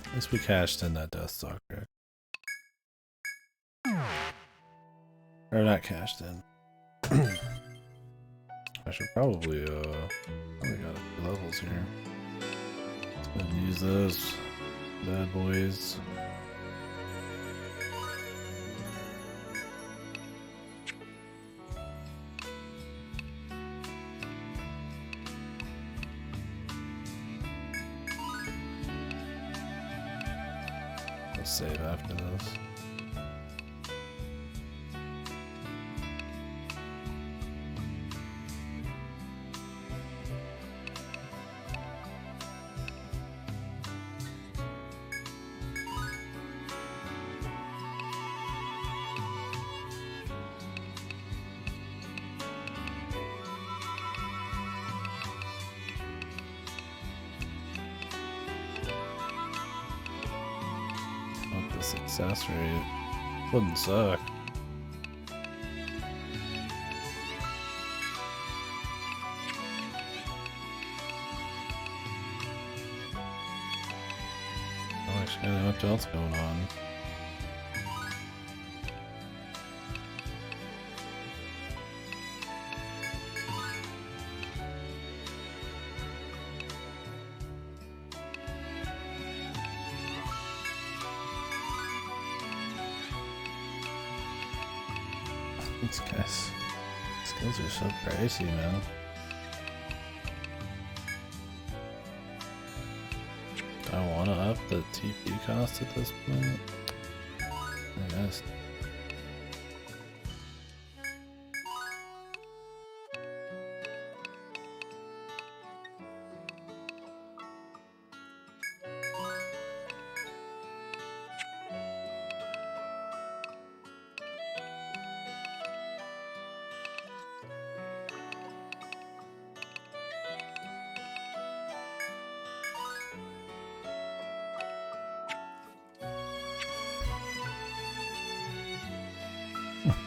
At least we cashed in that Death Stalk, right? Or not cashed in. I should probably, got a few levels here. Let's go ahead and use those bad boys. Save after this. Success rate wouldn't suck. Oh, actually, I don't know what else going on. These guys, skills are so pricey, man. Do I want to up the TP cost at this point? I guess.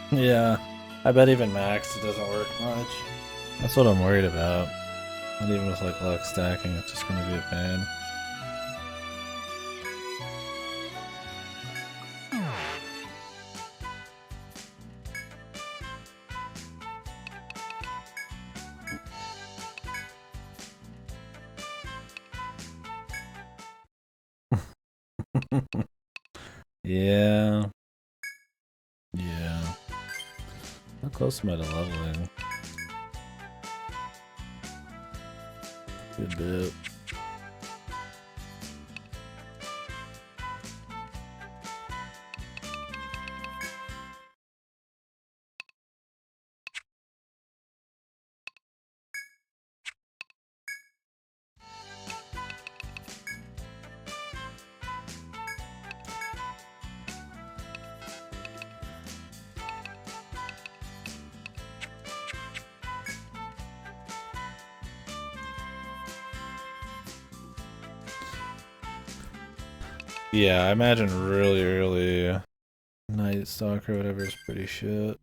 Yeah, I bet even max it doesn't work much. That's what I'm worried about. Not even with like luck stacking, it's just gonna be a pain. Yeah. Yeah. How close am I to leveling? Good bit. Yeah, I imagine really early Night Stalker or whatever is pretty shit.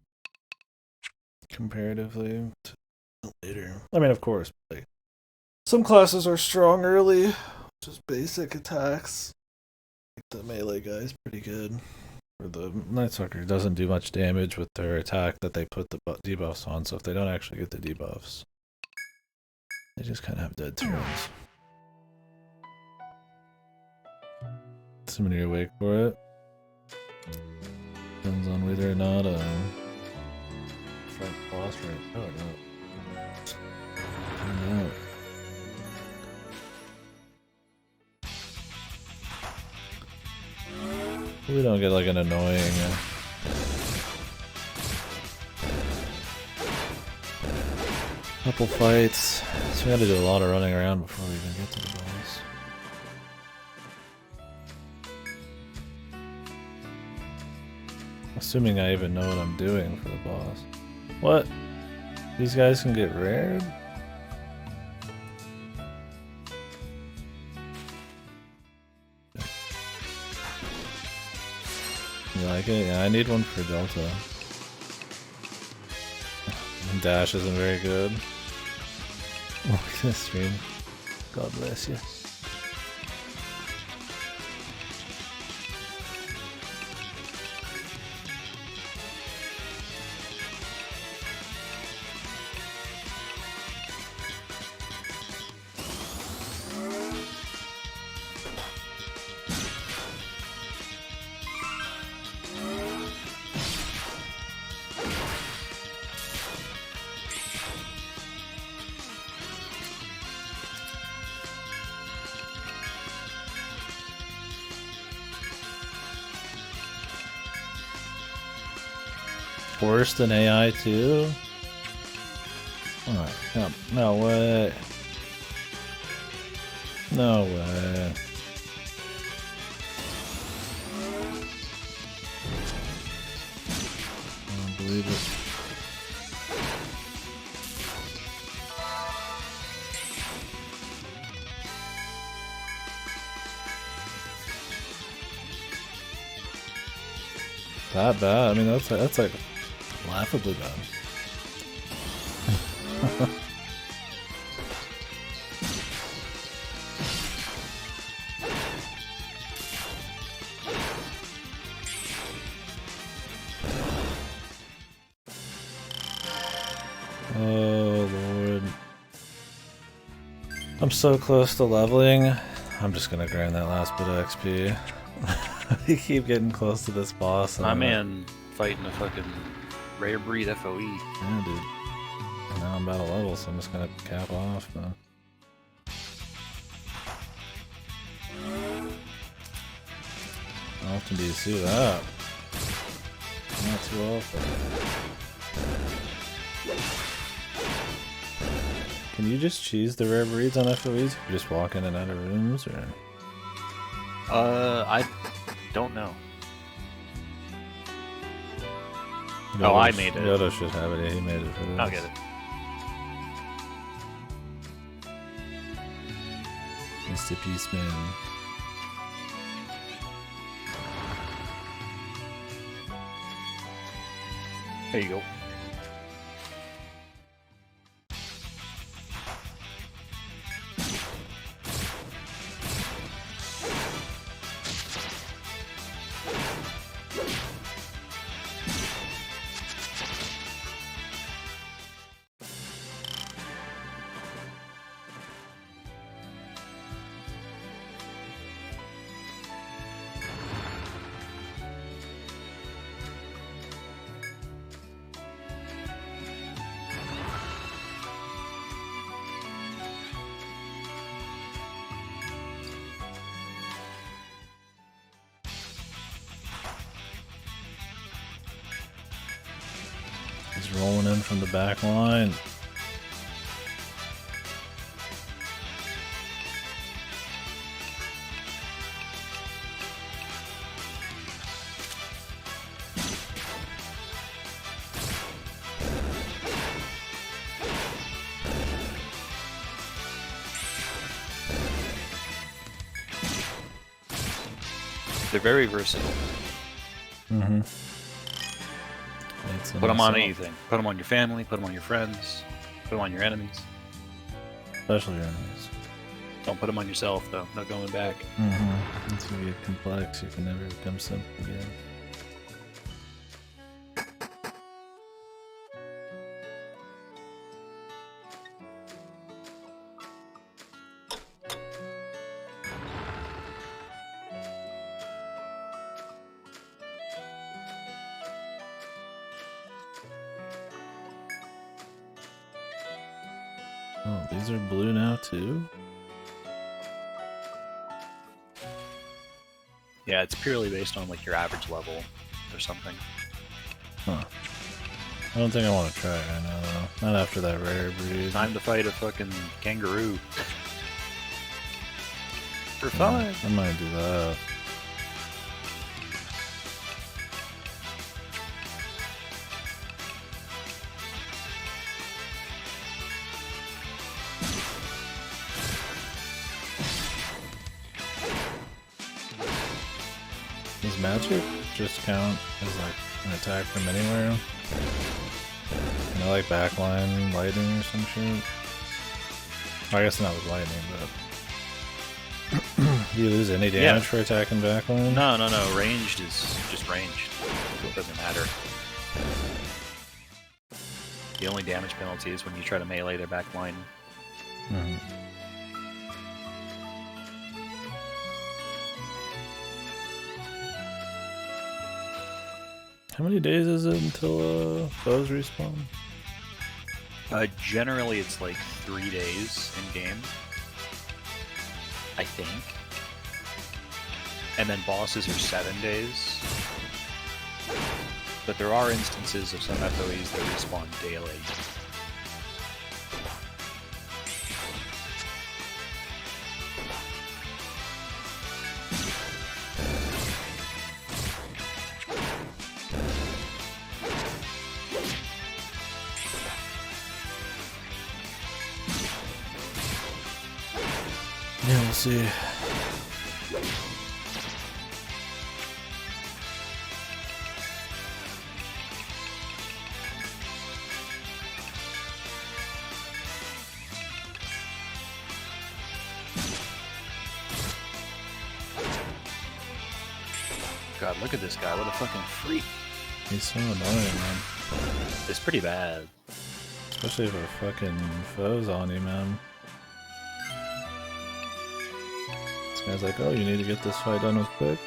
Comparatively to later. I mean, of course, like, some classes are strong early, just basic attacks. Like the melee guy's pretty good. Or the Night Stalker doesn't do much damage with their attack that they put the debuffs on, so if they don't actually get the debuffs, they just kind of have dead turns. Assuming you're awake for it. Depends on whether or not front boss right. Oh no. Find out. We don't get like an annoying couple fights. So we gotta do a lot of running around before we even get to the boss. Assuming I even know what I'm doing for the boss. What? These guys can get rared? You like it? Yeah, I need one for Delta. Dash isn't very good. Look at this stream. God bless you. Worse than AI too? Oh, no way. No way. I don't believe it. That bad? I mean, that's like laughably bad. Oh lord. I'm so close to leveling. I'm just gonna grind that last bit of XP. We keep getting close to this boss. My man fighting a fucking Rare breed FOE. Yeah, dude. Now I'm battle level, so I'm just gonna cap off, man. How often do you see that? Not too often. Can you just cheese the rare breeds on FOEs? You just walk in and out of rooms, or? I don't know. Yoda I made it. Yoda should have it. Yeah, he made it for this. I'll get it. Mr. Peaceman. There you go. He's rolling in from the back line. They're very versatile. Mm-hmm. Put them on anything. Put them on your family, put them on your friends, put them on your enemies. Especially your enemies. Don't put them on yourself, though. No going back. Mm-hmm. It's gonna get complex. You can never become simple again. Oh, these are blue now too? Yeah, it's purely based on like your average level or something. Huh. I don't think I want to try it right now though. Not after that rare breed. Time to fight a fucking kangaroo. For fun. I might do that. Does magic just count as like an attack from anywhere? You know, like backline lightning or some shit? Well, I guess not with lightning, but... Do you lose any damage for attacking backline? No. Ranged is just ranged. It doesn't matter. The only damage penalty is when you try to melee their backline. Mm-hmm. How many days is it until foes respawn? Generally, it's like 3 days in game. I think. And then bosses are 7 days. But there are instances of some FOEs that respawn daily. Yeah, we'll see. God, look at this guy. What a fucking freak. He's so annoying, man. It's pretty bad. Especially if a fucking foe's on you, man. This guy's like, oh, you need to get this fight done with quick.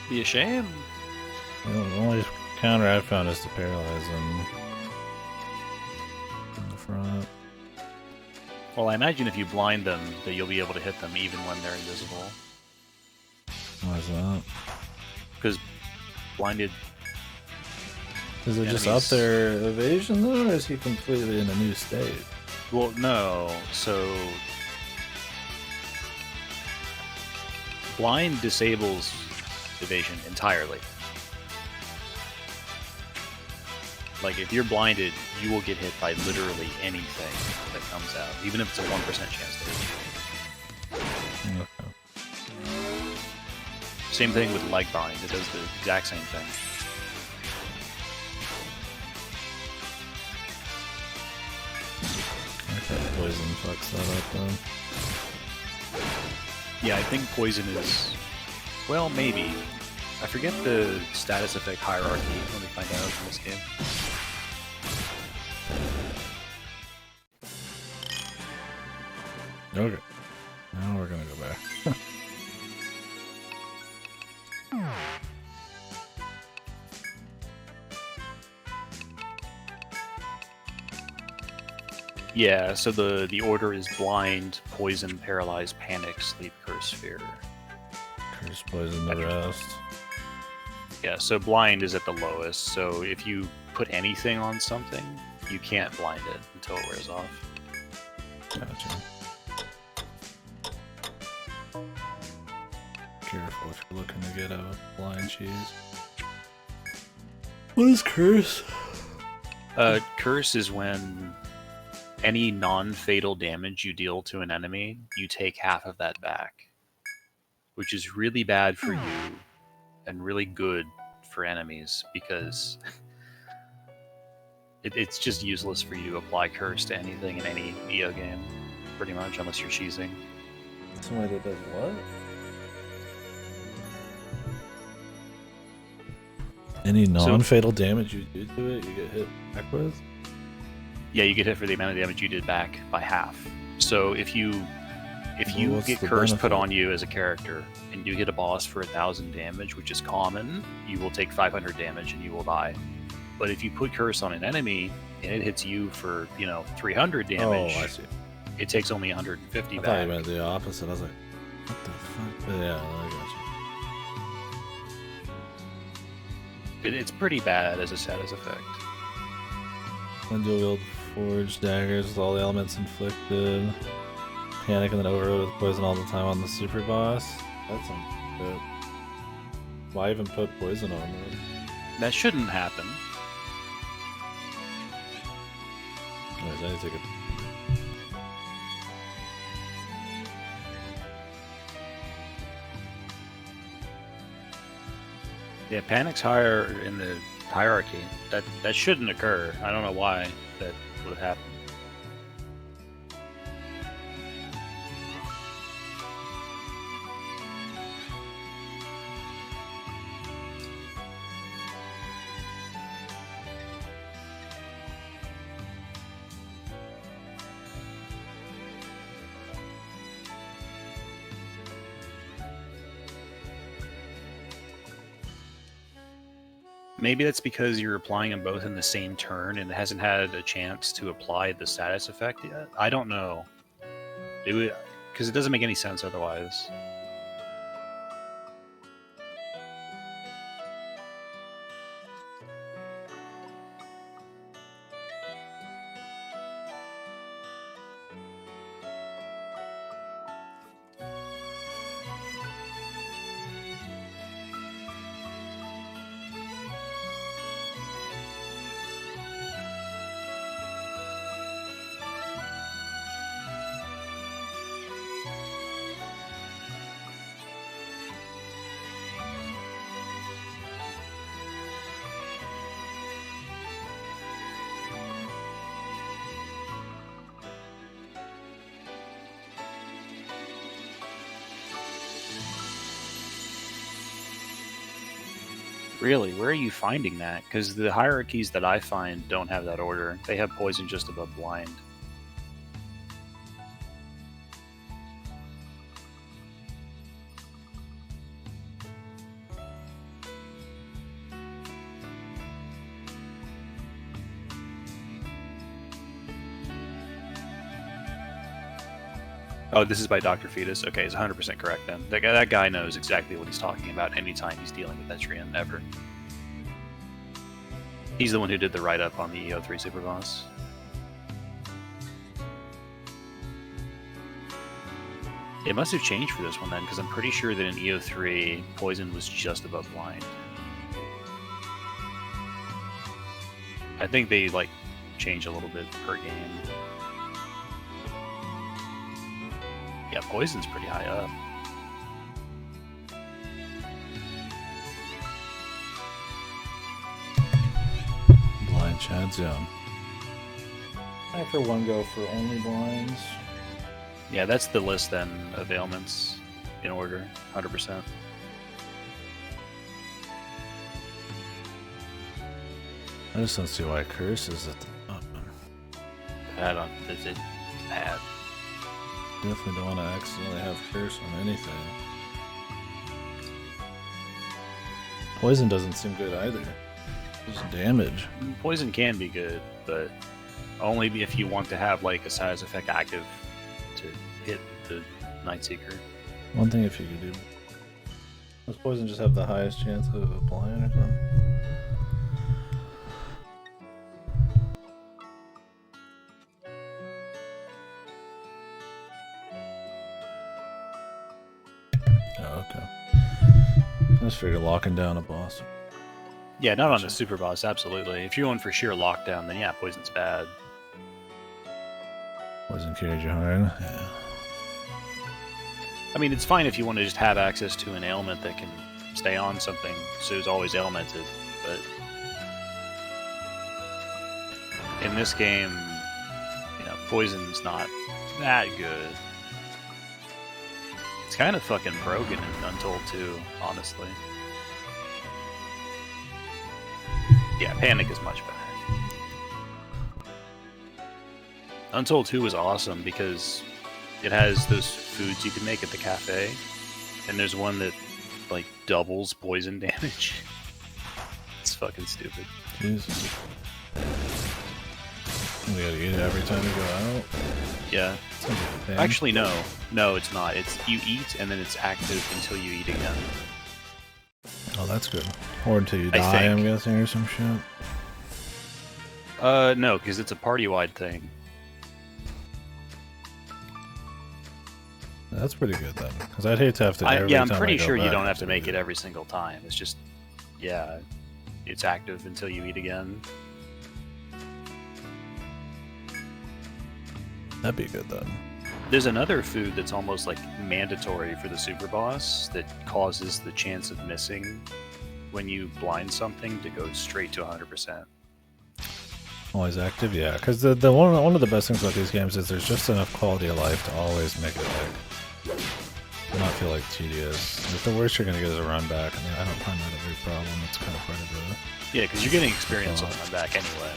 Be a shame. You know, only counter I found is to paralyze them in the front. Well, I imagine if you blind them, that you'll be able to hit them even when they're invisible. Why is that? Because blinded... Is it just up enemies- their evasion though, or is he completely in a new state? Well, no. So... Blind disables evasion entirely. Like, if you're blinded, you will get hit by literally anything that comes out, even if it's a 1% chance to hit you. Okay. Same thing with leg bind, it does the exact same thing. Okay, poison fucks that up then. Yeah, I think poison is... Well, maybe. I forget the status effect hierarchy. Let me find out in this game. Okay. Now we're gonna go back. Yeah, so the order is blind, poison, paralyze, panic, sleep, curse, fear. Curse, poison, the rest. Yeah, so blind is at the lowest, so if you put anything on something, you can't blind it until it wears off. Gotcha. Careful if you're looking to get a blind cheese. What is curse? Curse is when any non-fatal damage you deal to an enemy, you take half of that back. Which is really bad for you, and really good for enemies, because it's just useless for you to apply curse to anything in any EO game, pretty much, unless you're cheesing. Somebody that does what? Any non-fatal damage you do to it, you get hit back with? Yeah, you get hit for the amount of damage you did back by half. So if you Well, what's get the curse put benefit? on you as a character, and you hit a boss for 1,000 damage, which is common, you will take 500 damage and you will die. But if you put curse on an enemy, and it hits you for, 300 damage, Oh, I see. it takes only 150 I back. thought you meant the opposite. I was like, what the fuck? Yeah, I got you. It's pretty bad as a status effect. Then dual wield forged daggers with all the elements inflicted. Panic and then overload with poison all the time on the super boss. That sounds good. Why even put poison on there? That shouldn't happen. Anyways, I need to take a... Yeah, panic's higher in the hierarchy. That shouldn't occur. I don't know why that would happen. Maybe that's because you're applying them both in the same turn and it hasn't had a chance to apply the status effect yet. I don't know. Because it doesn't make any sense otherwise. Really, where are you finding that? Because the hierarchies that I find don't have that order. They have poison just above blind. Oh, this is by Dr. Fetus. Okay, he's 100% correct then. That guy knows exactly what he's talking about anytime he's dealing with Etrian, ever. He's the one who did the write-up on the EO3 Super Boss. It must have changed for this one then, because I'm pretty sure that in EO3, Poison was just above Blind. I think they, like, change a little bit per game. Yeah, Poison's pretty high up. Blind Chad Zone. I for one go for only blinds. Yeah, that's the list then of ailments in order, 100%. I just don't see why Curse is at the top. I don't. It's bad. Definitely don't want to accidentally have Curse on anything. Poison doesn't seem good either. Just damage. Poison can be good, but only if you want to have like a size effect active to hit the Night Seeker. One thing if you could do. Does Poison just have the highest chance of applying or something? Oh, okay. I just figured locking down a boss. Yeah, not on the super boss, absolutely. If you're going for sheer lockdown, then yeah, Poison's bad. Poison carried you hard. Yeah. I mean, it's fine if you want to just have access to an ailment that can stay on something, so it's always ailmented, but in this game, you know, Poison's not that good. It's kind of fucking broken in Untold 2, honestly. Yeah, Panic is much better. Untold 2 was awesome because it has those foods you can make at the cafe, and there's one that, like, doubles poison damage. It's fucking stupid. Jesus. We gotta eat it every time we go out? Yeah. Like actually, no. No, it's not. It's you eat, and then it's active until you eat again. Oh, that's good. Or until you die, I'm guessing, or some shit. No, because it's a party-wide thing. That's pretty good then, because I'd hate to have to. Yeah, I'm pretty sure you don't have to make it every single time. It's just, yeah, it's active until you eat again. That'd be good then. There's another food that's almost like mandatory for the super boss that causes the chance of missing when you blind something to go straight to 100%. Always active, yeah. Because the one of the best things about these games is there's just enough quality of life to always make it like not feel like tedious. Like the worst you're gonna get is a run back. I mean, I don't find that a big problem. It's kind of part of the yeah, because you're getting experience on the run back anyway.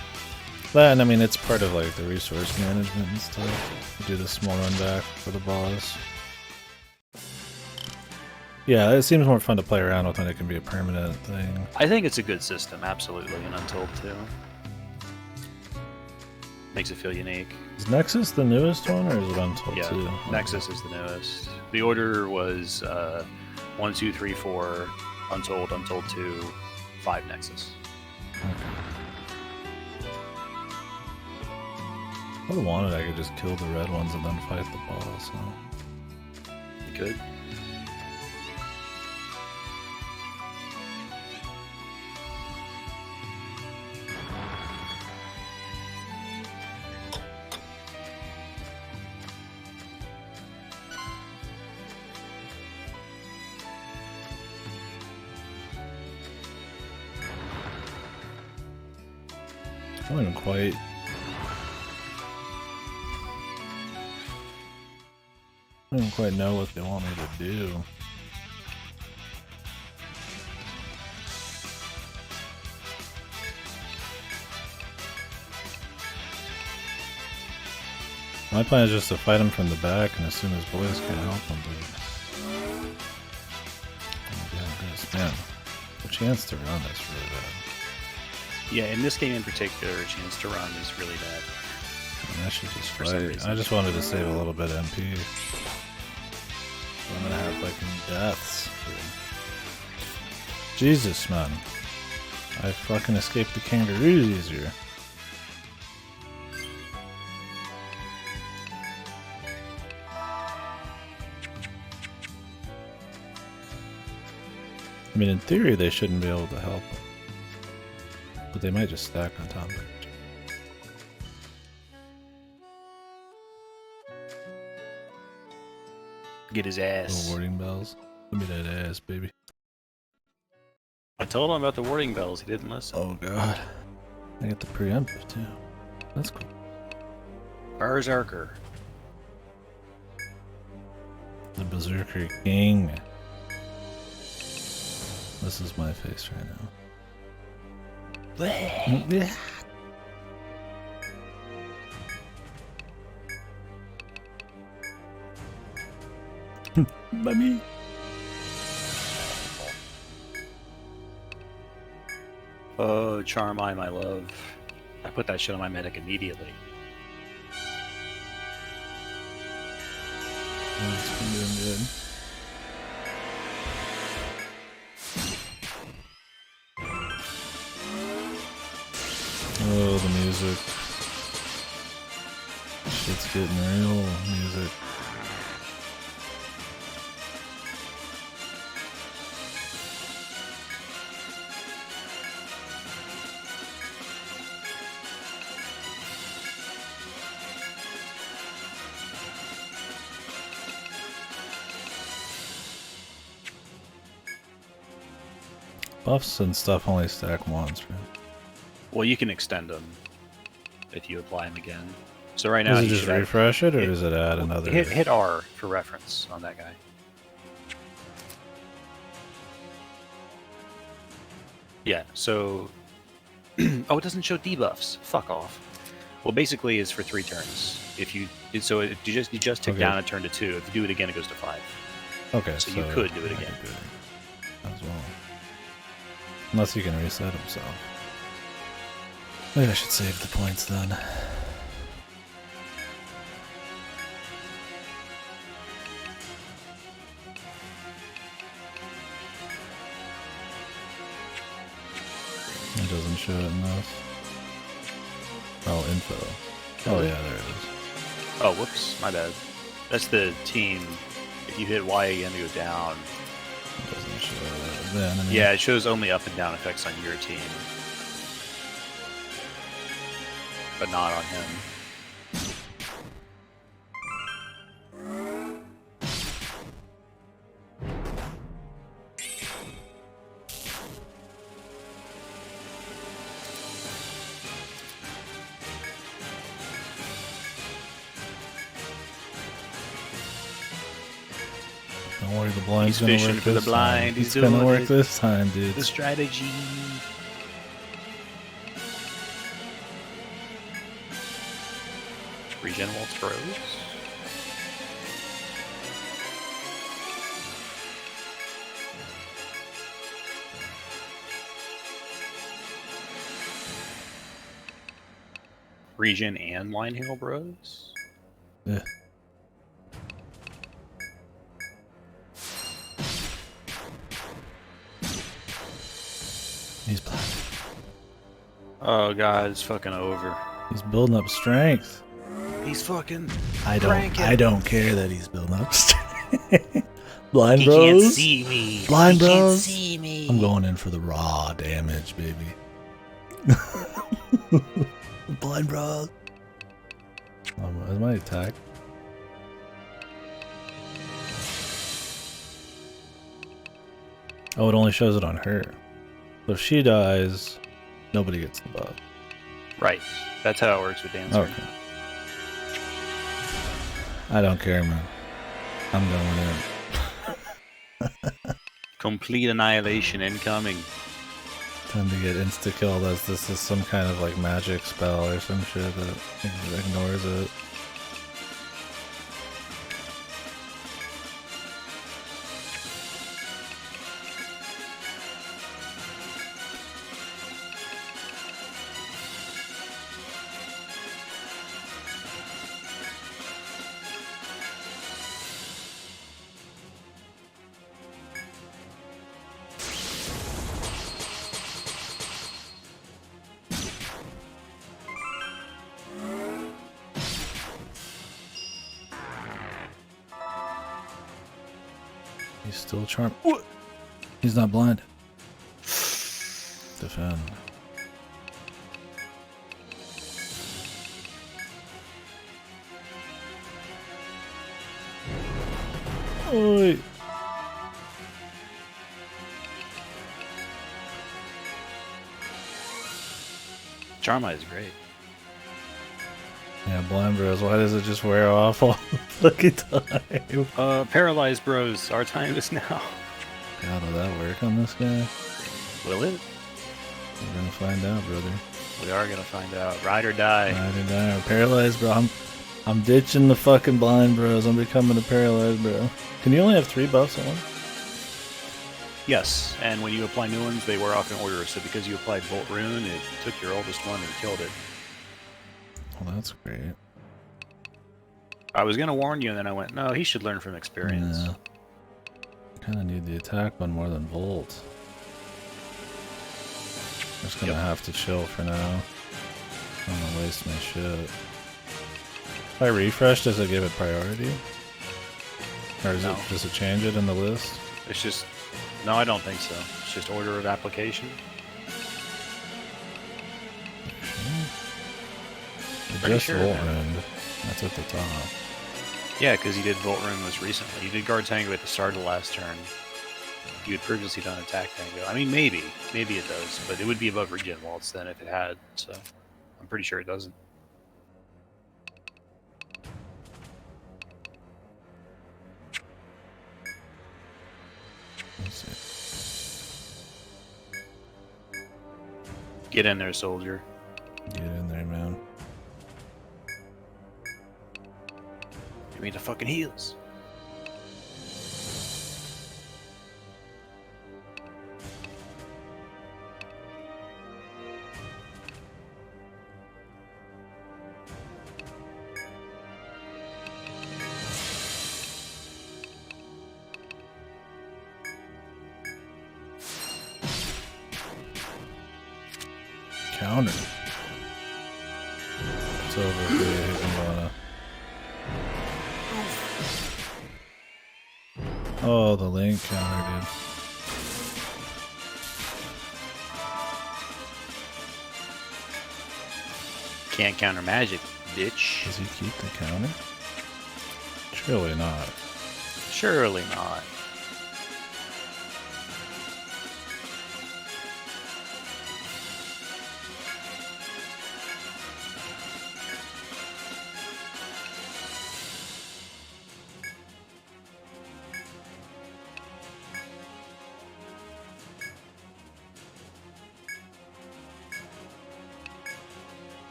That, and I mean, it's part of like the resource management and stuff. You do the small run back for the boss. Yeah, it seems more fun to play around with when it can be a permanent thing. I think it's a good system, absolutely, in Untold 2. Makes it feel unique. Is Nexus the newest one, or is it Untold 2? Yeah, Nexus is the newest. The order was 1, 2, 3, 4, Untold, Untold 2, 5 Nexus. Okay. If I wanted, I could just kill the red ones and then fight the boss. Huh? You could. I don't even quite. I don't quite know what they want me to do. My plan is just to fight him from the back, and as soon as boys can't help him, but... Oh, yeah, this man. The chance to run is really bad. Yeah, in this game in particular, a chance to run is really bad. I should just For some fight. reason. I just wanted to save a little bit of MP. I'm gonna have fucking deaths. Dude. Jesus, man. I fucking escaped the kangaroos easier. I mean, in theory, they shouldn't be able to help him. But they might just stack on top of it. Get his Little ass. warding bells. Give me that ass, baby. I told him about the warding bells. He didn't listen. Oh god. I get the preemptive too. That's cool. Berserker. The Berserker King. This is my face right now. Mommy. Oh, Charm Eye, my love. I put that shit on my medic immediately. It's been doing good. Oh, the music. Shit's getting real music. Buffs and stuff only stack once, right? Well, you can extend them if you apply them again. So right now, Does it you just should add- refresh it, or does it add another? Hit R for reference on that guy. Yeah. So, oh, it doesn't show debuffs. Fuck off. Well, basically, it's for 3 turns. If you if you just tick Okay. down a turn to 2. If you do it again, it goes to 5. Okay, So you could do it I again. could do it as well. Unless he can reset himself. Maybe I should save the points then. It doesn't show it in this. Oh, info. Oh yeah, there it is. Oh, whoops, my bad. That's the team. If you hit Y again to go down, It doesn't show the enemy. yeah, it shows only up and down effects on your team, but not on him. Don't worry, the blind's He's gonna fishing work for the this time. blind, he's It's gonna doing work it. this time, dude. The strategy. Regen while throws. Regen and line hail bros. Yeah. He's blind. Oh god, it's fucking over. He's building up strength. He's fucking I cranking. don't care that he's building up strength. Blind He bros. can't see me. Blind he bros. Can't see me. I'm going in for the raw damage, baby. Blind bros. Is my attack? Oh, it only shows it on her. So if she dies, nobody gets the buff. Right. That's how it works with Dancer. Okay. I don't care, man. I'm going in. Complete annihilation incoming. Time to get insta-killed as this is some kind of like magic spell or some shit that ignores it. He's still charmed. What? He's not blind. Defend. Oi. Charm Eye is great. Yeah, blind bros. Why does it just wear off all the fucking time? Paralyzed bros. Our time is now. God, will that work on this guy? Will it? We're gonna find out, brother. We are gonna find out. Ride or die. Ride or die. Paralyzed, bro. I'm ditching the fucking blind bros. I'm becoming a paralyzed bro. Can you only have 3 buffs on one? Yes, and when you apply new ones, they wear off in order. So because you applied Bolt Rune, it took your oldest one and killed it. Well, that's great. I was gonna warn you, and then I went, no, he should learn from experience. Yeah. Kind of need the attack one more than Bolt. I'm just gonna have to chill for now. I don't wanna waste my shit. If I refresh, does it give it priority? Or is it, does it change it in the list? It's just... No, I don't think so. It's just order of application. Just Volt Rune. That's at the top. Yeah, because he did Volt Rune most recently. He did Guard Tango at the start of the last turn. You had previously done Attack Tango. I mean, maybe. Maybe it does. But it would be above Regen Waltz then if it had. So I'm pretty sure it doesn't. Get in there, soldier. Get in there, man. Give me the fucking heals. Counter. It's over for you, Higginbona. Oh, the link counter, dude. Can't counter magic, bitch. Does he keep the counter? Surely not. Surely not.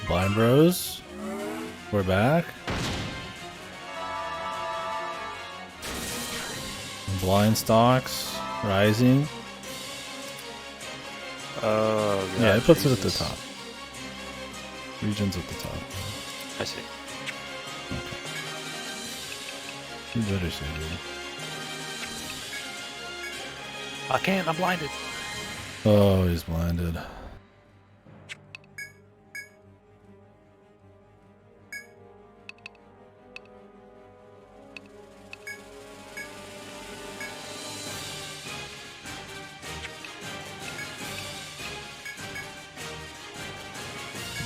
Blind Bros. We're back. Blind Stocks rising. Oh, God, yeah, it puts Jesus. it at the top. Regions at the top. I see. Okay. You better say, dude. I can't, I'm blinded. Oh, he's blinded.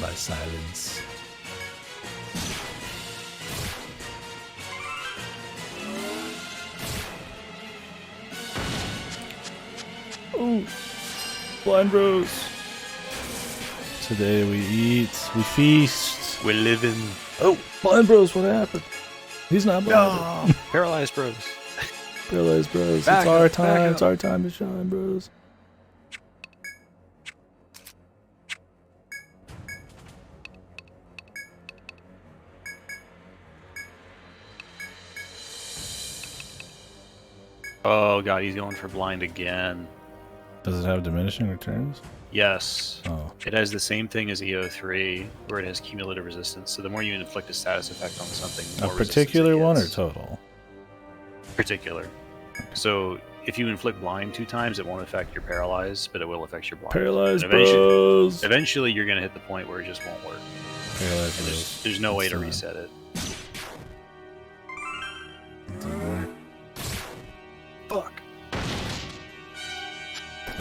By silence. Oh, Blind Bros. Today we eat, we feast. We're living. Oh, Blind Bros, what happened? He's not blind. No! Paralyzed bros. Paralyzed Bros. Back It's our up, time. back It's our time to shine, bros. Oh god, he's going for blind again. Does it have diminishing returns? Yes. Oh. It has the same thing as EO3, where it has cumulative resistance. So the more you inflict a status effect on something, the more A particular resistance it one or gets. total? Particular. So if you inflict blind 2 times, it won't affect your paralyze, but it will affect your blind. Paralyzed And eventually, bros! eventually, you're gonna hit the point where it just won't work. Paralyzed And bros. there's no way to That's reset it. Doesn't work. Fuck.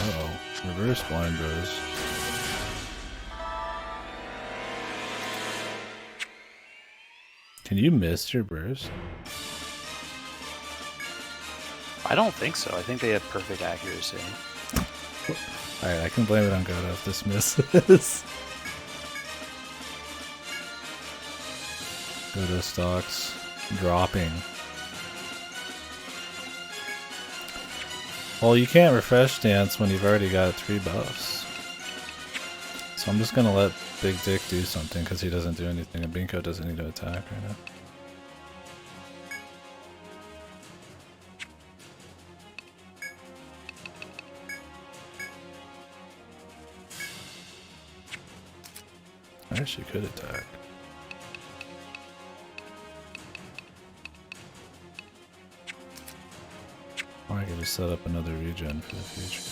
Uh-oh. Reverse blind bros. Can you miss your burst? I don't think so. I think they have perfect accuracy. Alright, I can blame it on Godo if this misses. Godo stocks dropping. Well, you can't refresh dance when you've already got 3 buffs. So I'm just gonna let Big Dick do something because he doesn't do anything and Binko doesn't need to attack right now. I actually could attack. Or I could just set up another regen for the future.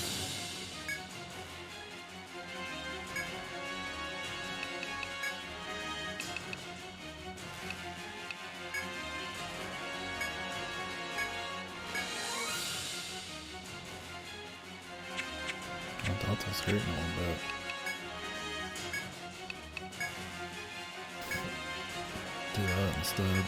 Well, Delta's hurting a little bit. Do that instead.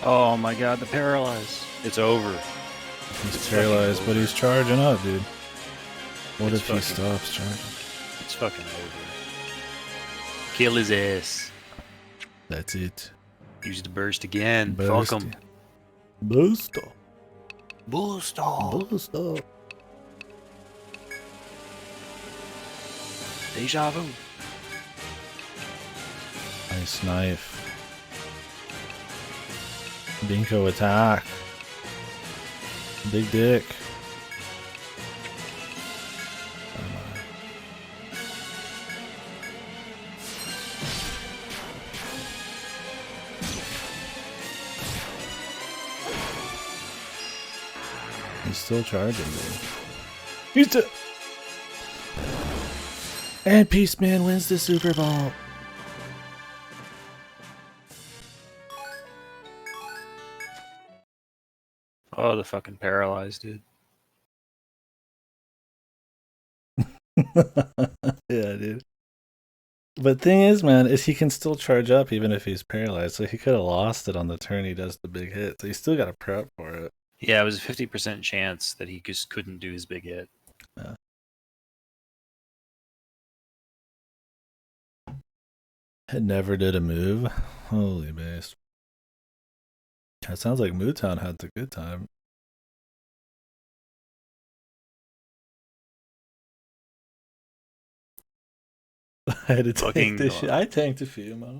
Oh my god, the paralyze. It's over. He's paralyzed, but he's charging up, dude. What It's if he fucking- stops charging? It's fucking over. Kill his ass. That's it. Use the burst again. Burst. Fuck him. Boost up. Boost off. Boost up. Deja vu. Nice knife. Binko attack. Big dick. He's still charging, dude. He's still. And Peaceman wins the Super Bowl. Oh, the fucking paralyzed, dude. Yeah, dude. But thing is, man, is he can still charge up even if he's paralyzed. So he could have lost it on the turn he does the big hit. So he still got to prep for it. Yeah, it was a 50% chance that he just couldn't do his big hit. Yeah. It never did a move. Holy base. It sounds like Mootown had the good time. I had to tank this shit. I tanked a few, man.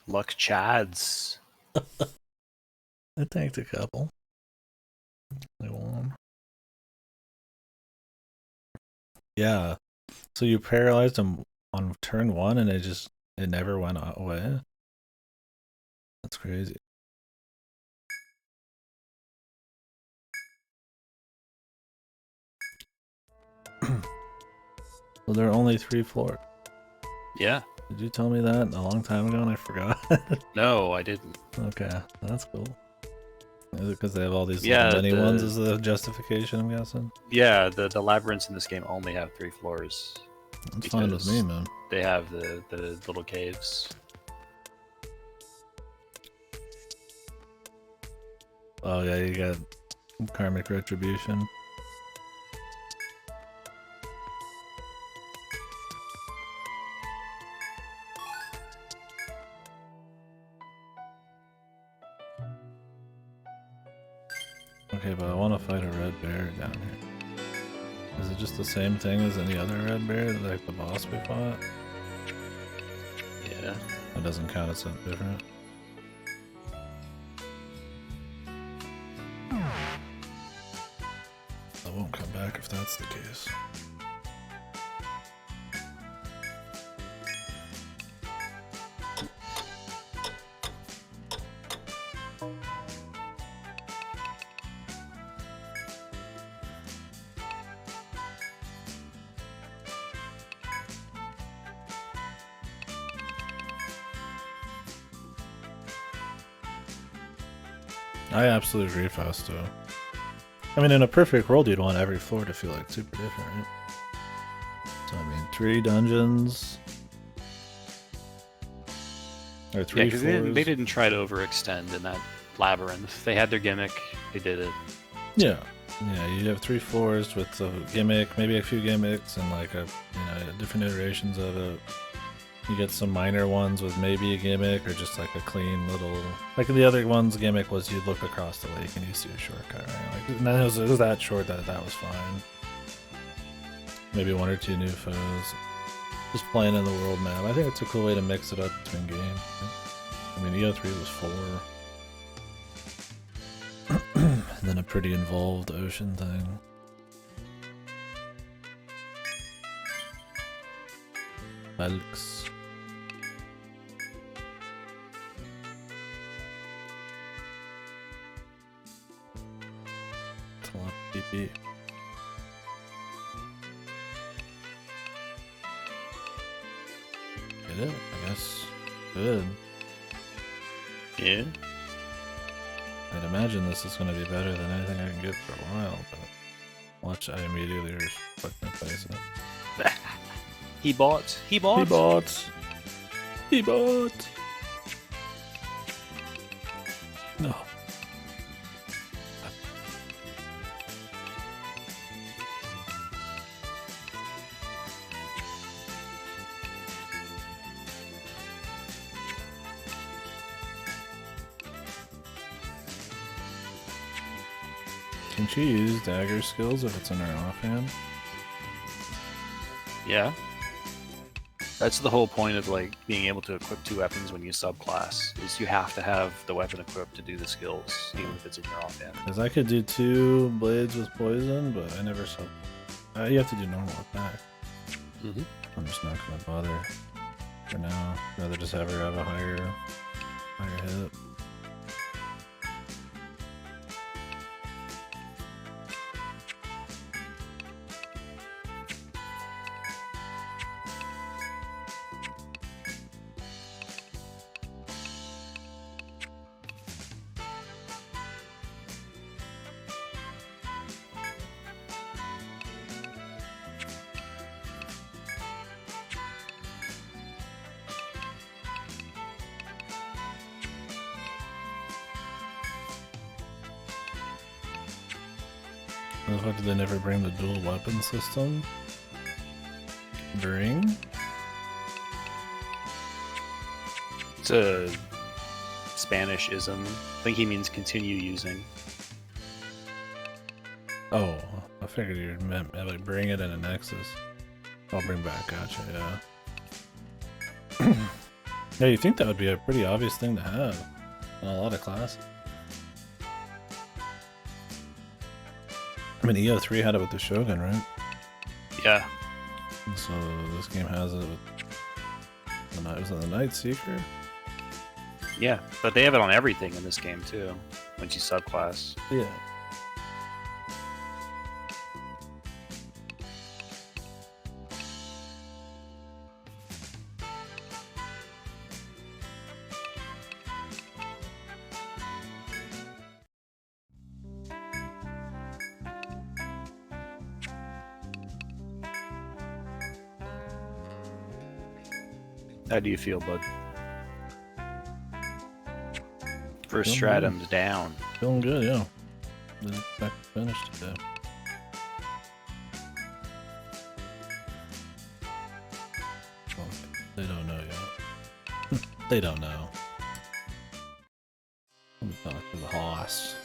Luck Chads. I tanked a couple. They won. Yeah. So you paralyzed him on turn 1 and it never went away? That's crazy. Well, there are only 3 floors. Yeah. Did you tell me that a long time ago and I forgot? No, I didn't. Okay, that's cool. Is it because they have all these Yeah, many the- ones as the justification, I'm guessing? Yeah, the labyrinths in this game only have 3 floors. That's fine with me, man. They have the little caves. Oh yeah, you got Karmic Retribution. Okay, but I want to fight a red bear down here. Is it just the same thing as any other red bear, like the boss we fought? Yeah. That doesn't count as something different. I won't come back if that's the case. I absolutely agree, Fausto. I mean, in a perfect world, you'd want every floor to feel like super different, right? So, I mean, 3 dungeons. Or 3 Yeah, because floors. they didn't try to overextend in that labyrinth. They had their gimmick. They did it. Yeah. Yeah, you have 3 floors with the gimmick, maybe a few gimmicks, and like different iterations of it. You get some minor ones with maybe a gimmick or just like a clean little. Like the other one's gimmick was you'd look across the lake and you see a shortcut, right? Like, and then it was that short that was fine. Maybe 1 or 2 new foes. Just playing in the world map. I think it's a cool way to mix it up between games. I mean, EO3 was 4. And then a pretty involved ocean thing. Elks. It's a lot of PP. Get it? I guess. Good. Yeah. I'd imagine this is going to be better than anything I can get for a while, but watch, I immediately just fucking place it. He bought. He bought. He bought. He bought. No. Can she use dagger skills if it's in her offhand? Yeah. That's the whole point of like being able to equip 2 weapons when you subclass. Is you have to have the weapon equipped to do the skills, even if it's in your offhand. Because I could do 2 blades with poison, but I never saw. You have to do normal attack. Mm-hmm. I'm just not gonna bother for now. I'd rather just have her have a higher hit. Why did they never bring the dual weapon system? Bring? It's a Spanish-ism. I think he means continue using. Oh, I figured you meant like bring it in a Nexus. I'll bring back, gotcha, yeah. Yeah, you think that would be a pretty obvious thing to have in a lot of classes. I mean, EO3 had it with the Shogun, right? Yeah. And so this game has it with was it the Night Seeker? Yeah, but they have it on everything in this game too, once you subclass. Yeah. How do you feel, bud? First Feeling stratum's down. Feeling good, yeah. Didn't expect to finish today. Well, they don't know yet. They don't know. Let me talk to the horse.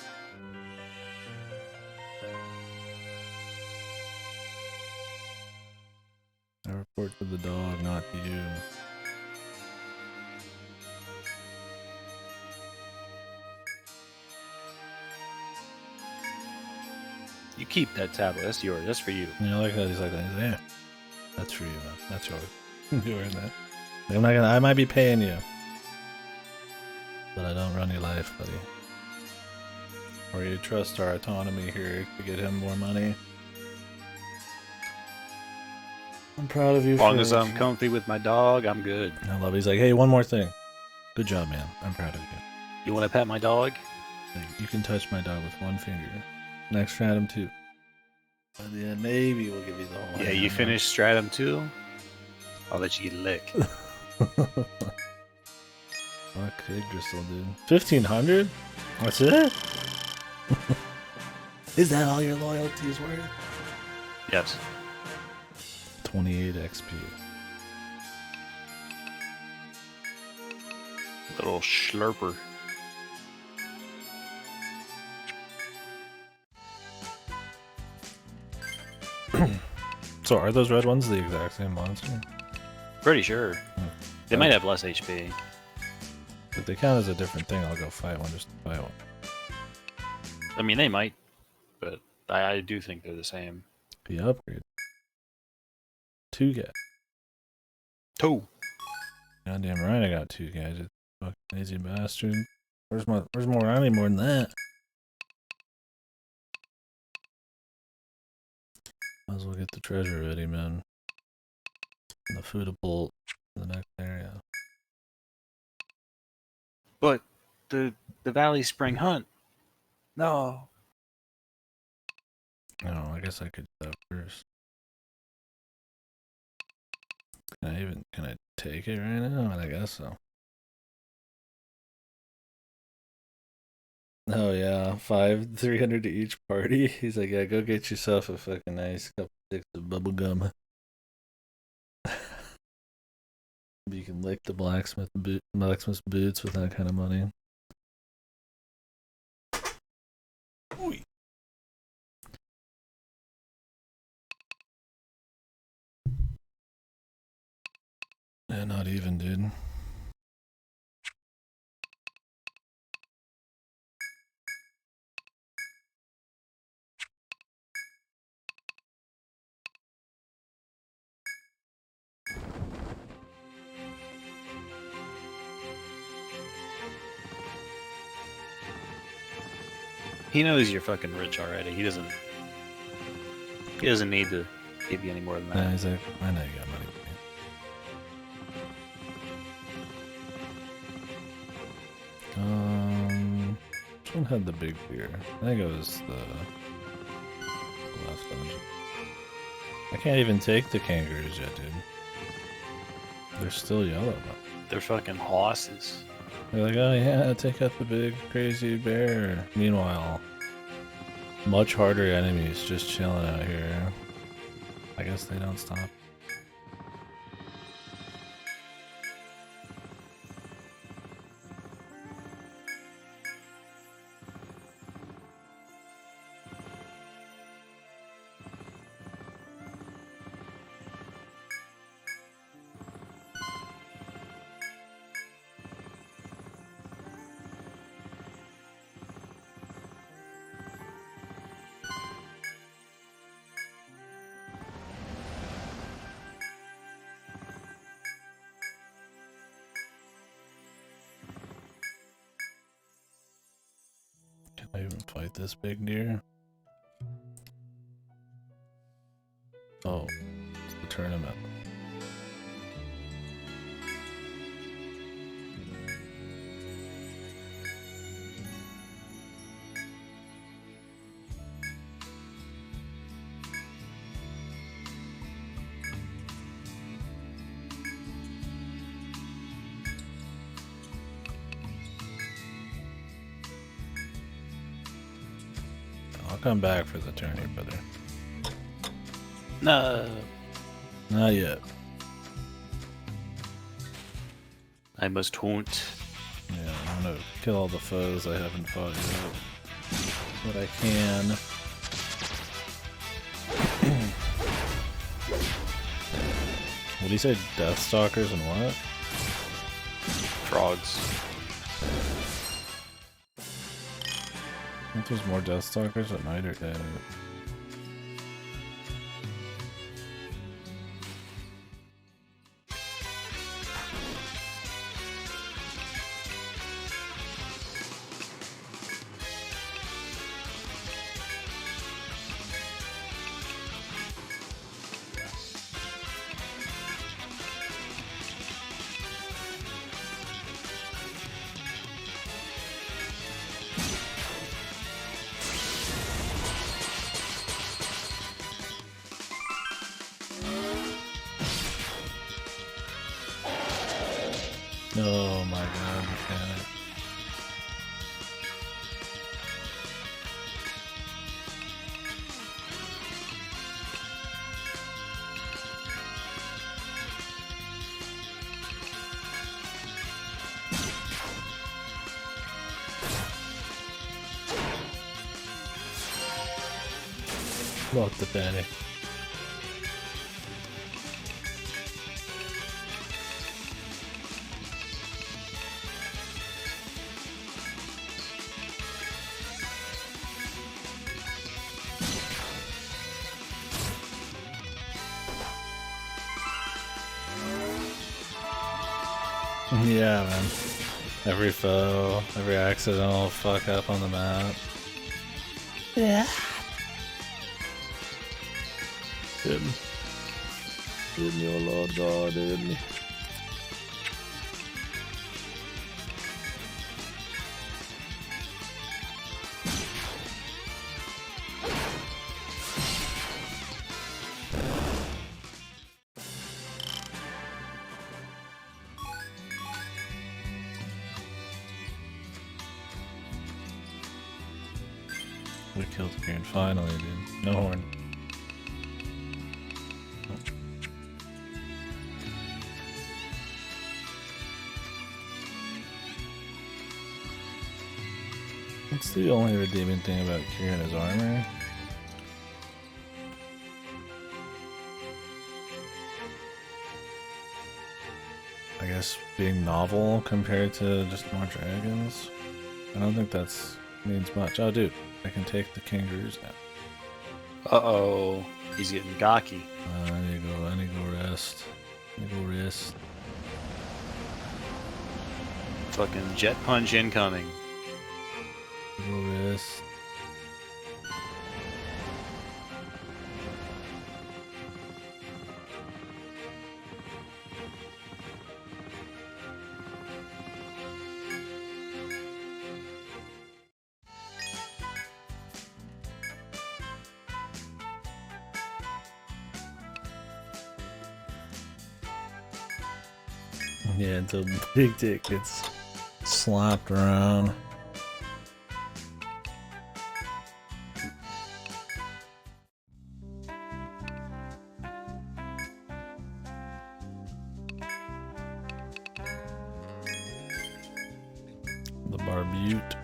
I report to the dog, not to you. You keep that tablet. That's yours. That's for you. And you like that? He's like that. He's like, yeah, that's for you, man. That's yours. You earned that. I'm not gonna. I might be paying you, but I don't run your life, buddy. Or you trust our autonomy here to get him more money. I'm proud of you. As long as I'm comfy with my dog, I'm good. I love it. He's like, hey, one more thing. Good job, man. I'm proud of you. You want to pet my dog? Like, you can touch my dog with one finger. Next stratum 2. By the end, maybe we'll give you the whole. Yeah, you finish stratum 2. I'll let you get a lick. Fuck Yggdrasil, dude. 1,500? That's it? Is that all your loyalty is worth? Yes. 28 XP. Little slurper. So are those red ones the exact same monster? Pretty sure. They might have less HP. If they count as a different thing, I'll go fight one just to fight one. I mean, they might, but I do think they're the same. Be upgrade. 2 guys. 2. Goddamn right I got 2 guys. You fucking lazy bastard. Where's more? I need more than that. Might as well get the treasure ready, man. And the food to bolt in the next area. But the Valley Spring Hunt. No. Oh, I guess I could do that first. Can I take it right now? I guess so. Oh yeah, 300 to each party. He's like, yeah, go get yourself a fucking nice couple sticks of bubble gum. You can lick the blacksmith's boots with that kind of money. Oy. Yeah, not even, dude. He knows you're fucking rich already. He doesn't need to give you any more than that. Yeah, he's like, I know you got money. Which one had the big beer? I think it was the last dungeon. I can't even take the kangaroos yet, dude. They're still yellow. They're fucking horses. They're like, oh yeah, take out the big crazy bear. Meanwhile, much harder enemies just chilling out here. I guess they don't stop. Can I even fight this big deer? Oh, it's the tournament. I'll come back for the tourney, brother. No. Not yet. I must haunt. Yeah, I'm gonna kill all the foes I haven't fought yet. But I can. What do you say? Deathstalkers and what? Frogs. I think there's more Deathstalkers at night or day. Oh my god, mechanic. Lock the penny. Yeah, man. Every foe, every accidental fuck up on the map. Yeah. Didn't your lord draw, didn't he? We killed Etrian finally, dude. No horn. What's the only redeeming thing about Kieran his armor? I guess being novel compared to just more dragons. I don't think that's means much. Oh, dude, I can take the kangaroos now. Uh-oh. He's getting gawky. I need to go rest. I need to go rest. Fucking jet punch incoming. Go rest. Yeah, until Big Dick gets slapped around. The Barbute.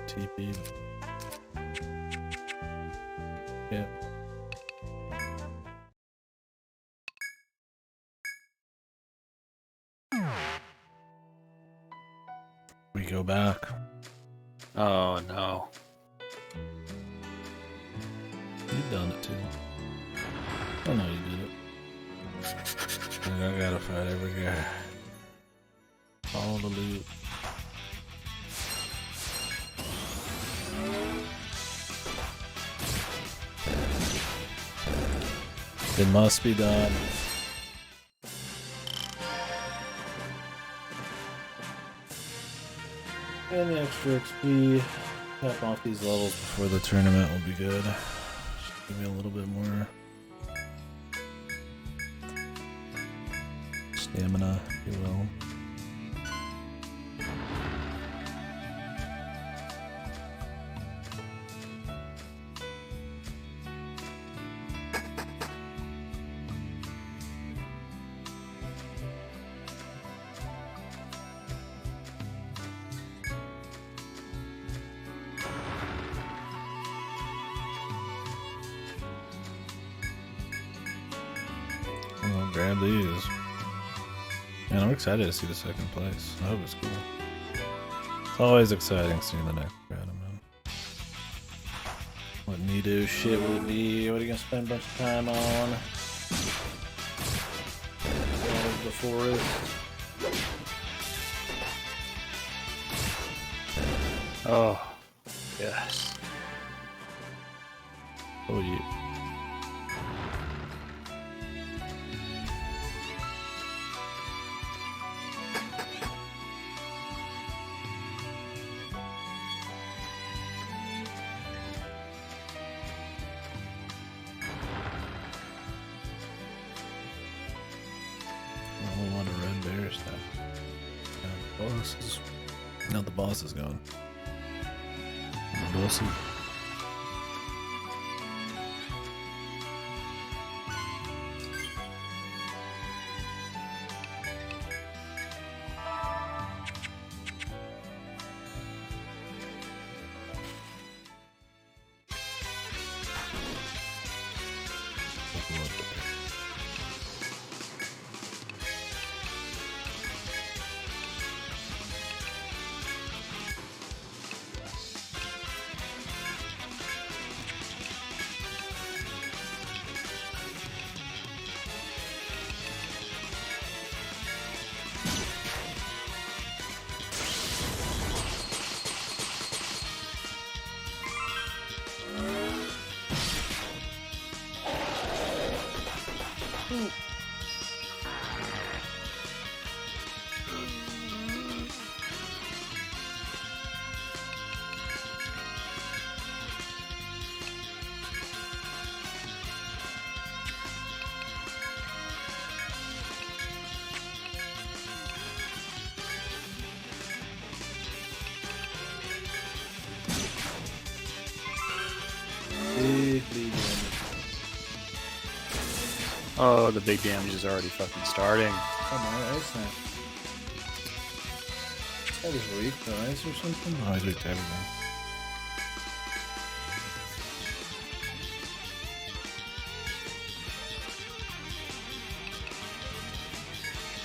TP. Yeah. We go back. Oh no. You've done it too. Oh no, you did it. I gotta fight every guy. Follow the loot. It must be done. And the extra XP. Tap off these levels before the tournament will be good. Just give me a little bit more stamina, if you will. I'll grab these. Man, I'm excited to see the second place. I hope it's cool. It's always exciting seeing the next grad, man. What Nido shit will it be? What are you gonna spend a bunch of time on? The forest. Oh, yes. Oh yeah. bosses. Now the boss is gone. The boss is... Big damage. Oh, the big damage is already fucking starting. Come on, ice snap. That is weak to ice or something? Oh, he's weak to everything.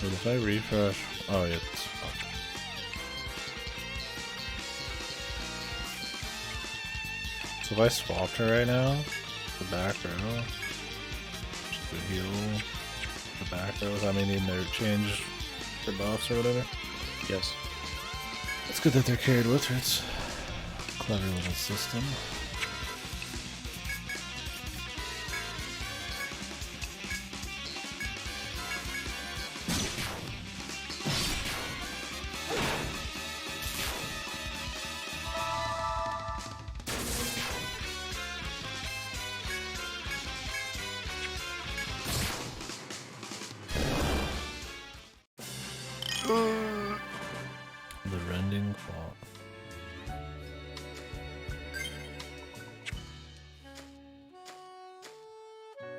But if I refresh... Oh, yeah, it's fucked. So if I swapped her right now, the back row, just to heal the back row without me needing to change their buffs or whatever. Yes. It's good that they're carried with her. It's a clever little system. The rending claw.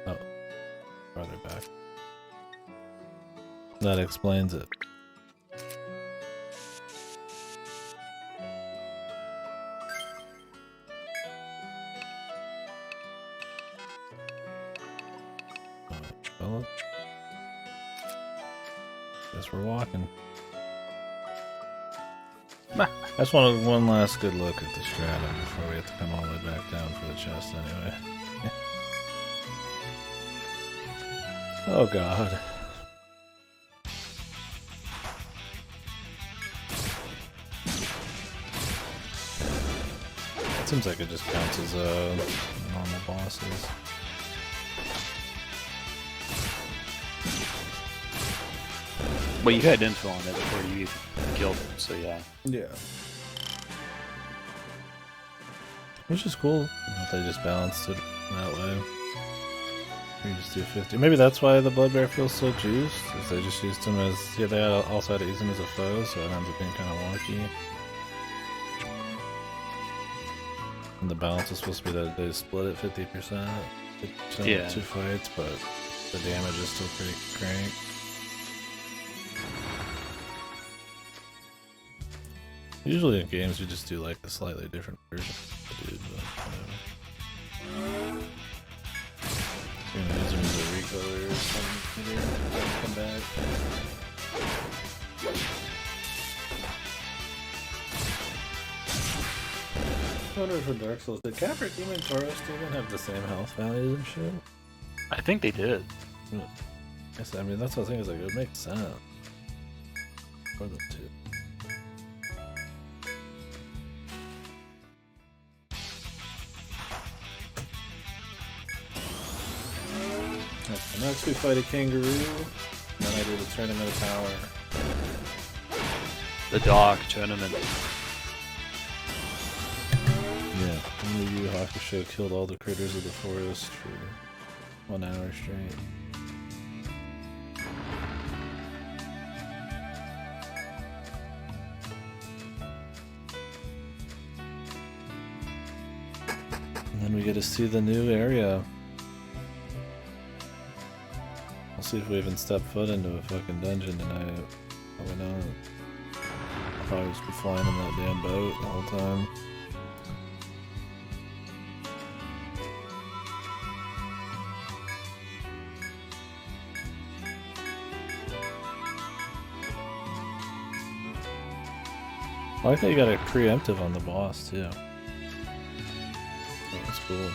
Oh, farther back. That explains it. Well, guess we're walking. I just wanted one last good look at the stratum before we have to come all the way back down for the chest anyway. Oh god. It seems like it just counts as normal bosses. Well, you had info on it before you even killed it, so yeah. Yeah. Which is cool that they just balanced it that way. You just do 50. Maybe that's why the Blood Bear feels so juiced, is they just used him as... Yeah, they also had to use him as a foe, so it ends up being kind of wonky. And the balance is supposed to be that they split it 50%. Yeah. 2 fights, but the damage is still pretty great. Usually in games you just do like a slightly different version of the dude, but whatever. You're gonna use him as a recolor or something here, come back. I wonder if for Dark Souls, did Capra Demon and Tauros Demon have the same health values and shit? I think they did. Yes, I mean that's what I think is like, it would make sense for the two. Okay, next we fight a kangaroo, and then I do the Tournament of Power. The dog tournament. Yeah, only Yu Hakusho killed all the critters of the forest for 1 hour straight. then we get to see the new area. We'll see if we even step foot into a fucking dungeon tonight. Probably not. I'll probably just be flying in that damn boat the whole time. I like that you got a preemptive on the boss too. That's cool.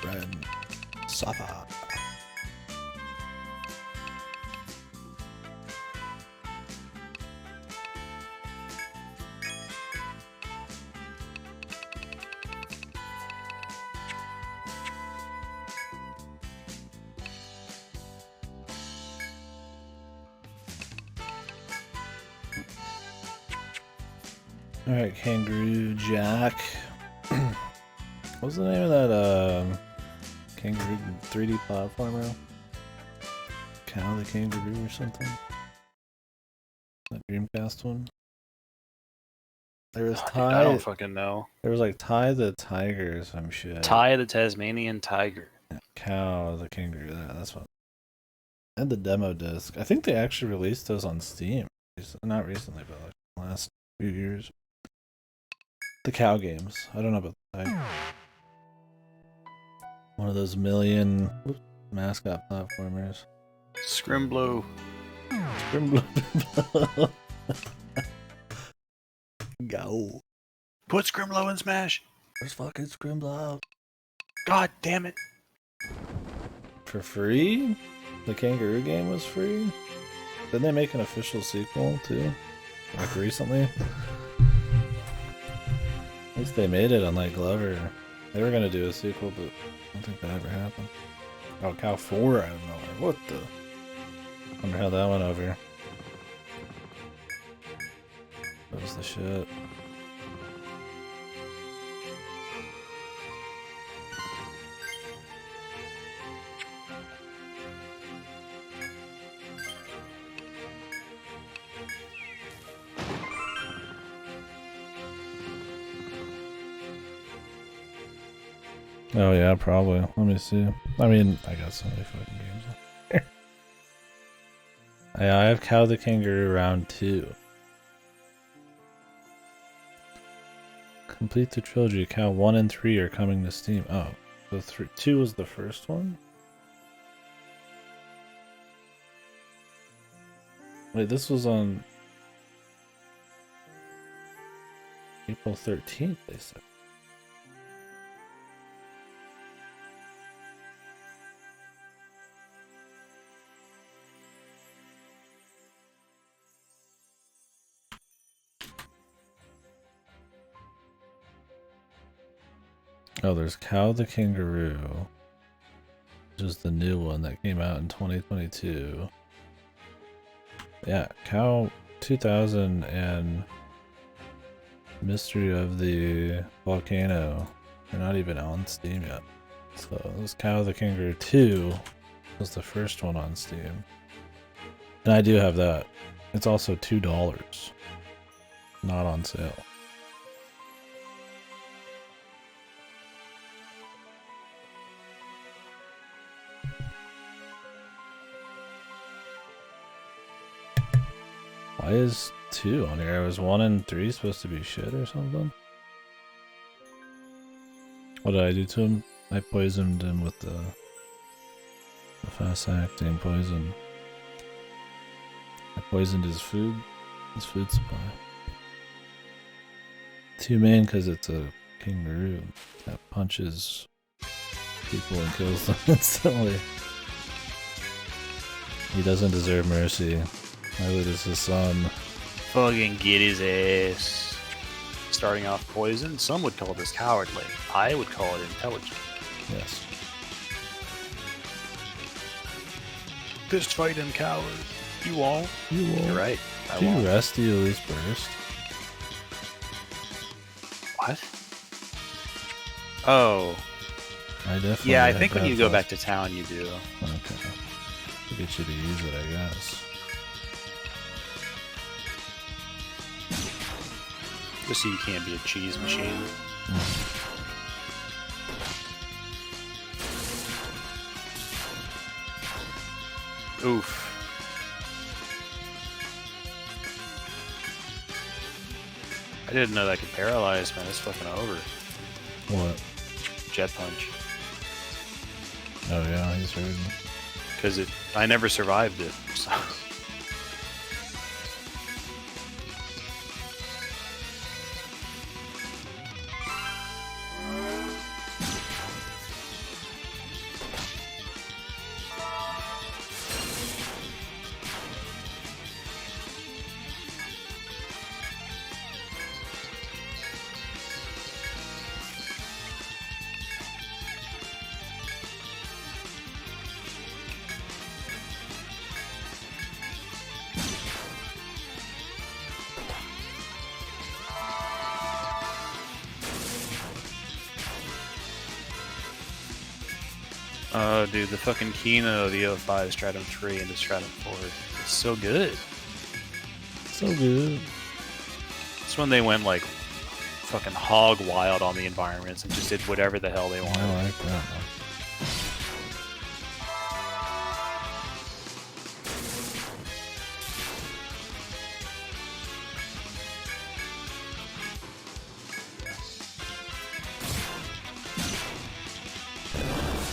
Red Sapa. Alright, Kangaroo Jack. What's the name of that Kangaroo 3D platformer? Cow the Kangaroo or something? That Dreamcast one? There was I don't fucking know. There was like Ty the Tiger or some shit. Ty the Tasmanian Tiger. Cow the Kangaroo. Yeah, that's what. And the demo disc. I think they actually released those on Steam. Not recently, but like the last few years. The cow games. I don't know about the tiger. One of those million mascot platformers. Scrimblow. Scrimblow. Go. Put Scrimblow in Smash. Where's fucking Scrimblow? God damn it. For free? The Kangaroo game was free? Didn't they make an official sequel too? Like recently? At least they made it on like Glover. They were gonna do a sequel, but I don't think that ever happened. Oh, Cow 4 out of nowhere. What the? Wonder how that went over. That was the shit. Oh yeah, probably. Let me see. I mean, I got so many fucking games on here. Yeah, I have Cow the Kangaroo round 2. Complete the trilogy. Cow 1 and 3 are coming to Steam. Oh, so 2 was the first one? Wait, this was on April 13th, they said. Oh, there's Cow the Kangaroo, which is the new one that came out in 2022. Yeah, Cow 2000 and Mystery of the Volcano are not even on Steam yet. So this Cow the Kangaroo 2 was the first one on Steam. And I do have that. It's also $2, not on sale. Why is 2 on here? Was 1 and 3 supposed to be shit or something? What did I do to him? I poisoned him with the fast-acting poison. I poisoned his food supply. 2 main because it's a kangaroo that punches people and kills them instantly. He doesn't deserve mercy. Neither does his son. Fucking get his ass. Starting off poison, some would call this cowardly. I would call it intelligent. Yes. Fist fight him, coward. You won't. You won't. You're right. If you rest, you at least burst. What? Oh. I definitely. Yeah, I think when you go back to town, you do. Okay. To get you to use it, I guess. Just so you can't be a cheese machine. Oof. I didn't know that could paralyze, man. It's fucking over. What? Jet punch. Oh yeah, he's hurting. Because I never survived it, so. Oh, dude, the fucking Kino, the 05 Stratum 3 and the Stratum 4. It's so good. So good. It's when they went, like, fucking hog wild on the environments and just did whatever the hell they wanted. I like that.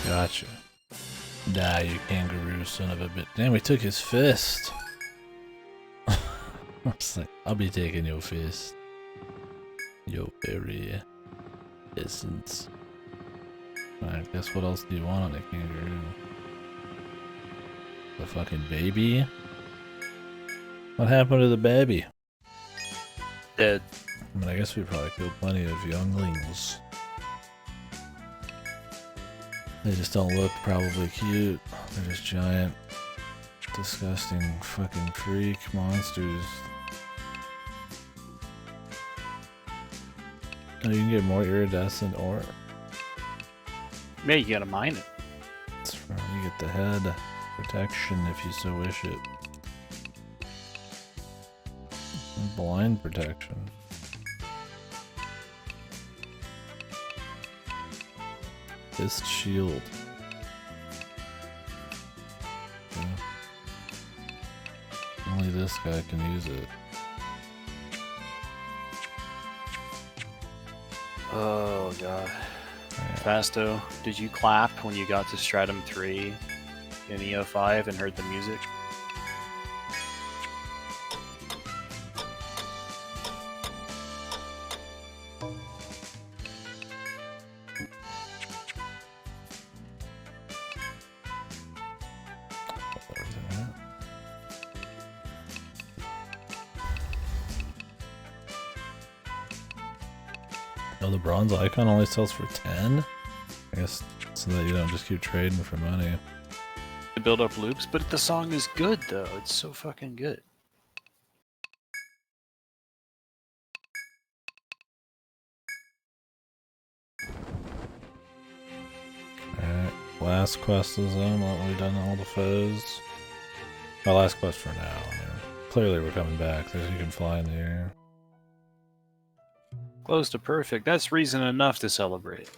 Gotcha. Die, you kangaroo son of a bitch. Damn, we took his fist. I was like, I'll be taking your fist. Your very essence. Alright, guess what else do you want on a kangaroo? The fucking baby? What happened to the baby? Dead. I mean, I guess we probably killed plenty of younglings. They just don't look probably cute. They're just giant, disgusting fucking freak monsters. Oh, you can get more iridescent ore. Yeah, you gotta mine it. That's right. You get the head protection if you so wish it. And blind protection. Fist shield. Yeah. Only this guy can use it. Oh, God. Right. Fasto, did you clap when you got to Stratum 3 in EO5 and heard the music? Oh, the bronze icon only sells for 10? I guess so that you don't just keep trading for money. To build up loops, but the song is good, though. It's so fucking good. Alright, last quest is on. We've done all the foes. My last quest for now. I mean, clearly we're coming back. There's you can fly in the air. Close to perfect. That's reason enough to celebrate.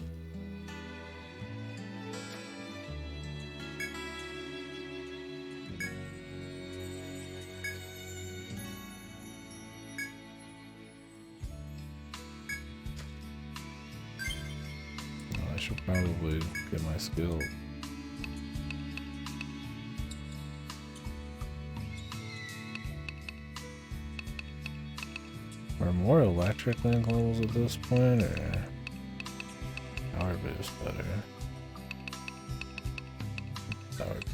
Oh, I should probably get my skill. Are more electric link levels at this point, or power boost better? Powered.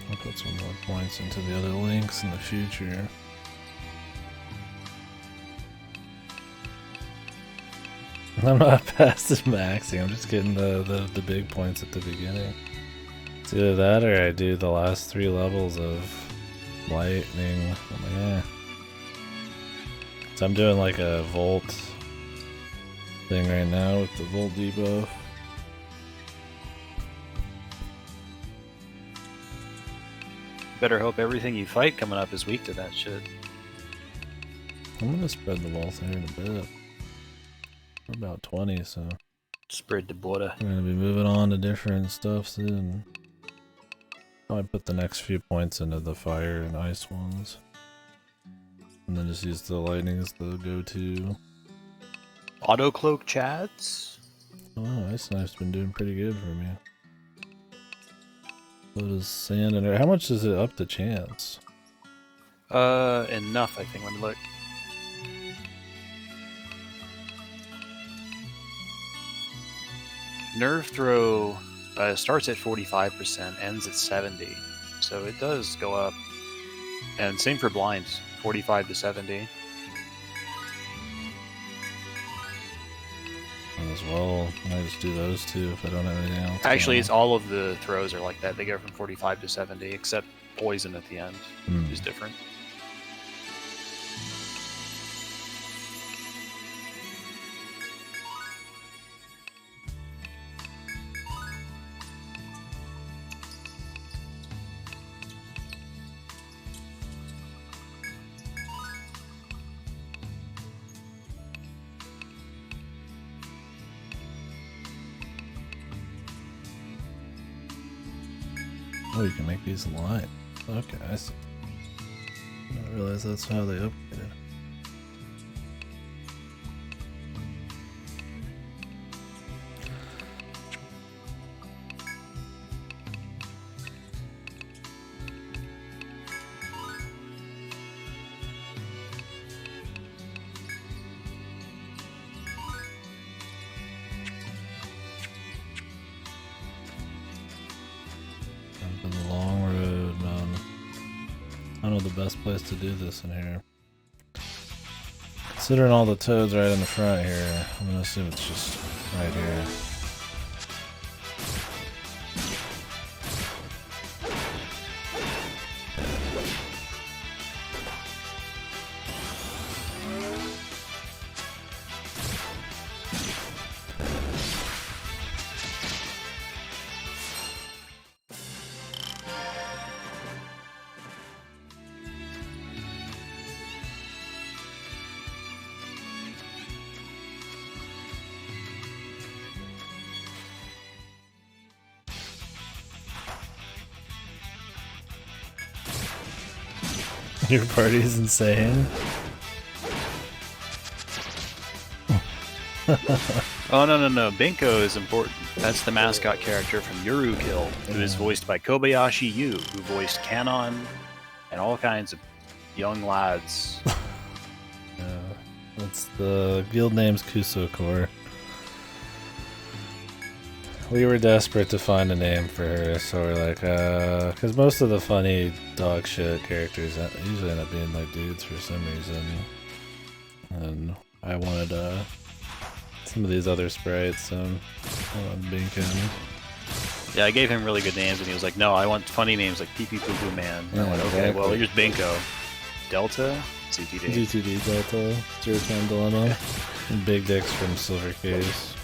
I'll put some more points into the other links in the future. I'm not past the maxing, I'm just getting the big points at the beginning. It's either that or I do the last 3 levels of lightning. I'm like, eh. So I'm doing like a volt thing right now with the volt debuff. Better hope everything you fight coming up is weak to that shit. I'm gonna spread the wealth here in a bit. We're about 20, so Spread the border. we're gonna be moving on to different stuff soon. Probably put the next few points into the fire and ice ones. And then just use the lightning as the go-to. Auto cloak chads? Oh, Ice Knife's been doing pretty good for me. So does sand and how much is it up to chance? Enough, I think. Let me look. Nerve throw starts at 45%, ends at 70, so it does go up. And same for blinds, 45 to 70. As well, I might just do those two if I don't have anything else. Actually, it's all of the throws are like that. They go from 45 to 70, except poison at the end, which is different. Oh, you can make these light. Okay, I see. I didn't realize that's how they upgraded. The long road, man. I know the best place to do this in here. Considering all the toads right in the front here, I'm gonna assume it's just right here. Your party's insane. Oh, no. Binko is important. That's the mascot character from KDkill, who is voiced by Kobayashi Yu, who voiced Kanon and all kinds of young lads. That's the guild name's Kusokor. We were desperate to find a name for her, so we're like, because most of the funny dog shit characters usually end up being like dudes for some reason. And I wanted some of these other sprites, so I wanted Binko. Yeah, I gave him really good names, and he was like, no, I want funny names like Pee Pee Poo Poo Man. And I went, okay, exactly. well, here's Binko. Delta? ZTD. GTD Delta, Zero Time Dilemma, and Big Dicks from Silver Case.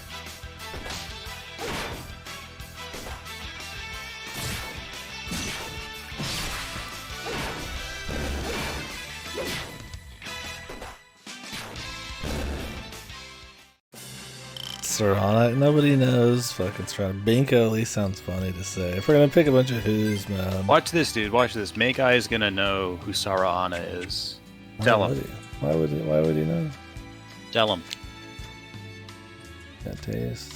Serana. Nobody knows fucking Serana. Binko at least sounds funny to say. If we're gonna pick a bunch of who's, man. Watch this, dude. Watch this. Make-Eye is gonna know who Sarahana is. Tell him. Why would he know? Tell him. That taste.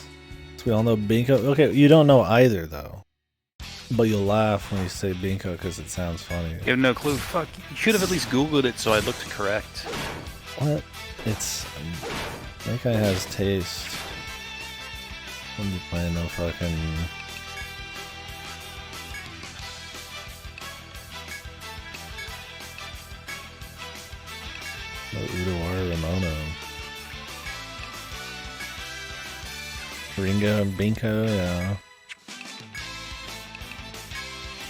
So we all know Binko. Okay, you don't know either though. But you'll laugh when you say Binko because it sounds funny. You have no clue. Fuck. You should have at least Googled it so I looked correct. What? It's... Make-Eye has taste. I'm be playing no fucking... No Udawara Ramono. Ringo and Binko, yeah.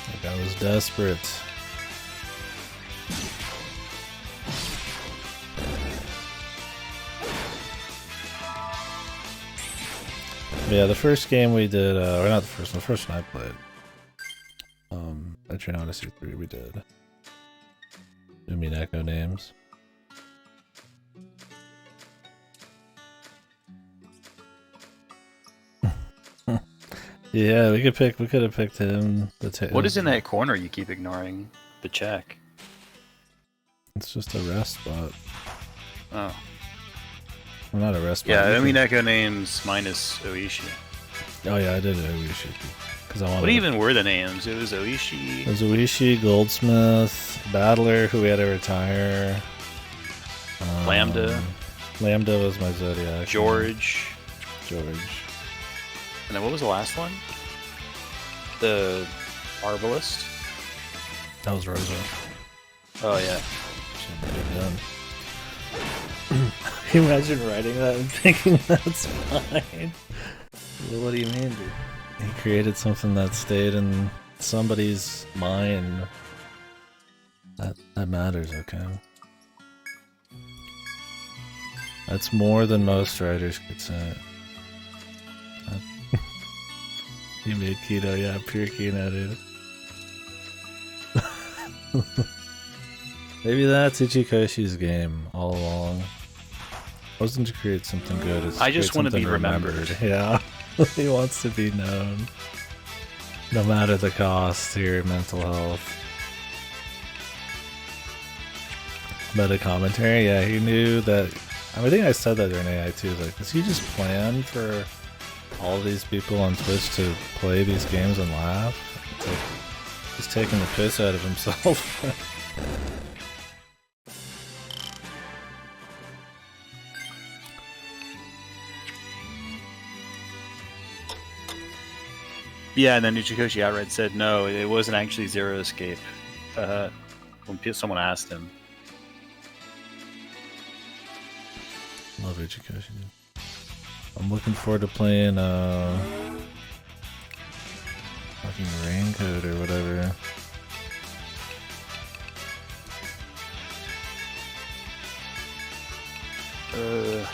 That guy was desperate. Yeah, the first game we did, or not the first one I played. Etrian Odyssey 3 we did. You mean Echo names? Yeah, we could have picked him. What is in that corner you keep ignoring? The check. It's just a rest spot. Oh. Well, not a rest spot. Yeah, I mean Echo names minus Oishi. Oh yeah, I did Oishi. Cause I wanted what even were the names? It was Oishi. It was Oishi, Goldsmith, Battler, who we had to retire. Lambda. Lambda was my Zodiac. George. And then what was the last one? The Arbalist? That was Rosa. Oh yeah. Can you imagine writing that and thinking that's fine? Well, what do you mean, dude? He created something that stayed in somebody's mind. That matters, okay? That's more than most writers could say. You made keto, yeah, pure keto, dude. Maybe that's Ichikoshi's game all along. Wasn't to create something good. It's I just want to be remembered. Yeah, he wants to be known, no matter the cost to your mental health. Meta commentary, yeah, he knew that. I think I said that during AI too. Like, does he just plan for all these people on Twitch to play these games and laugh? It's like he's taking the piss out of himself. Yeah, and then Ichikoshi outright said no, it wasn't actually Zero Escape. When someone asked him. Love Ichikoshi. I'm looking forward to playing fucking Raincoat or whatever.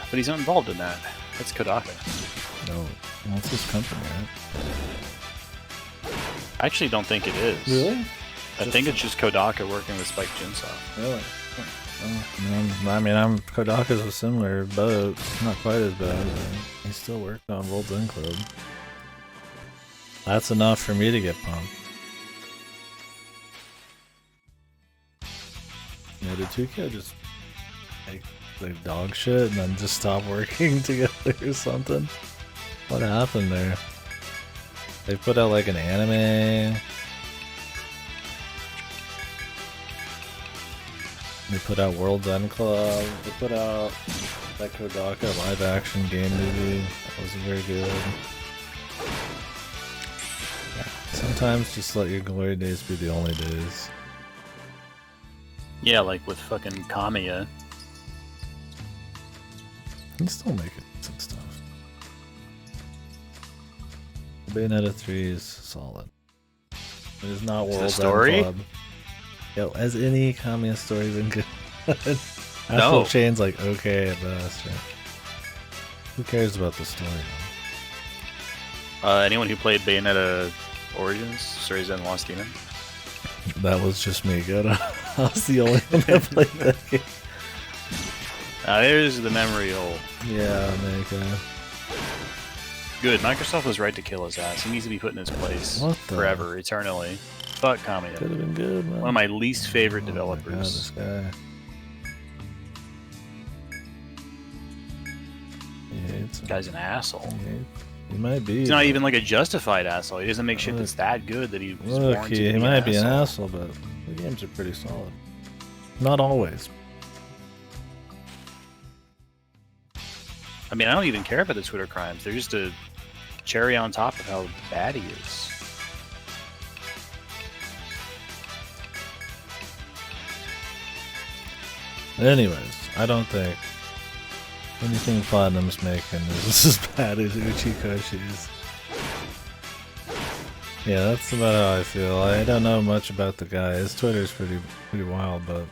But he's not involved in that. That's Kodaka. No, well, it's his company, right? I actually don't think it is. Really? I think it's just Kodaka working with Spike Chunsoft. Really? I'm Kodaka's a similar boat. Not quite as bad, but he still worked on World's End Club. That's enough for me to get pumped. Yeah, did 2K just make like dog shit and then just stop working together or something? What happened there? They put out like an anime. They put out World's End Club. They put out that Kodaka live action game movie. That was very good. Yeah. Sometimes just let your glory days be the only days. Yeah, like with fucking Kamiya. He's still making some stuff. Bayonetta 3 is solid. It is not World's story? End Club. Yo, has any Kamiya story been good? No. Astral Chain's like okay at best, right? Who cares about the story, though? Anyone who played Bayonetta Origins, Stories of the Lost Demon? That was just me, good. I was the only one that played that game. There's the memory hole. Yeah, Mega. Good. Microsoft was right to kill his ass. He needs to be put in his place What the? forever, eternally. Fuck communism. Could have been good, man. One of my least favorite Oh my developers. God, this guy. He hates him. Guy's an asshole. He might be. He's not even like a justified asshole. He doesn't make shit that's that good that he was Look, warranted he to be might an be an asshole. asshole, but the games are pretty solid. Not always. I mean, I don't even care about the Twitter crimes. They're just a cherry on top of how bad he is. Anyways, I don't think anything Platinum's making is as bad as Uchikoshi's. Yeah, that's about how I feel. I don't know much about the guy. His Twitter's pretty wild, but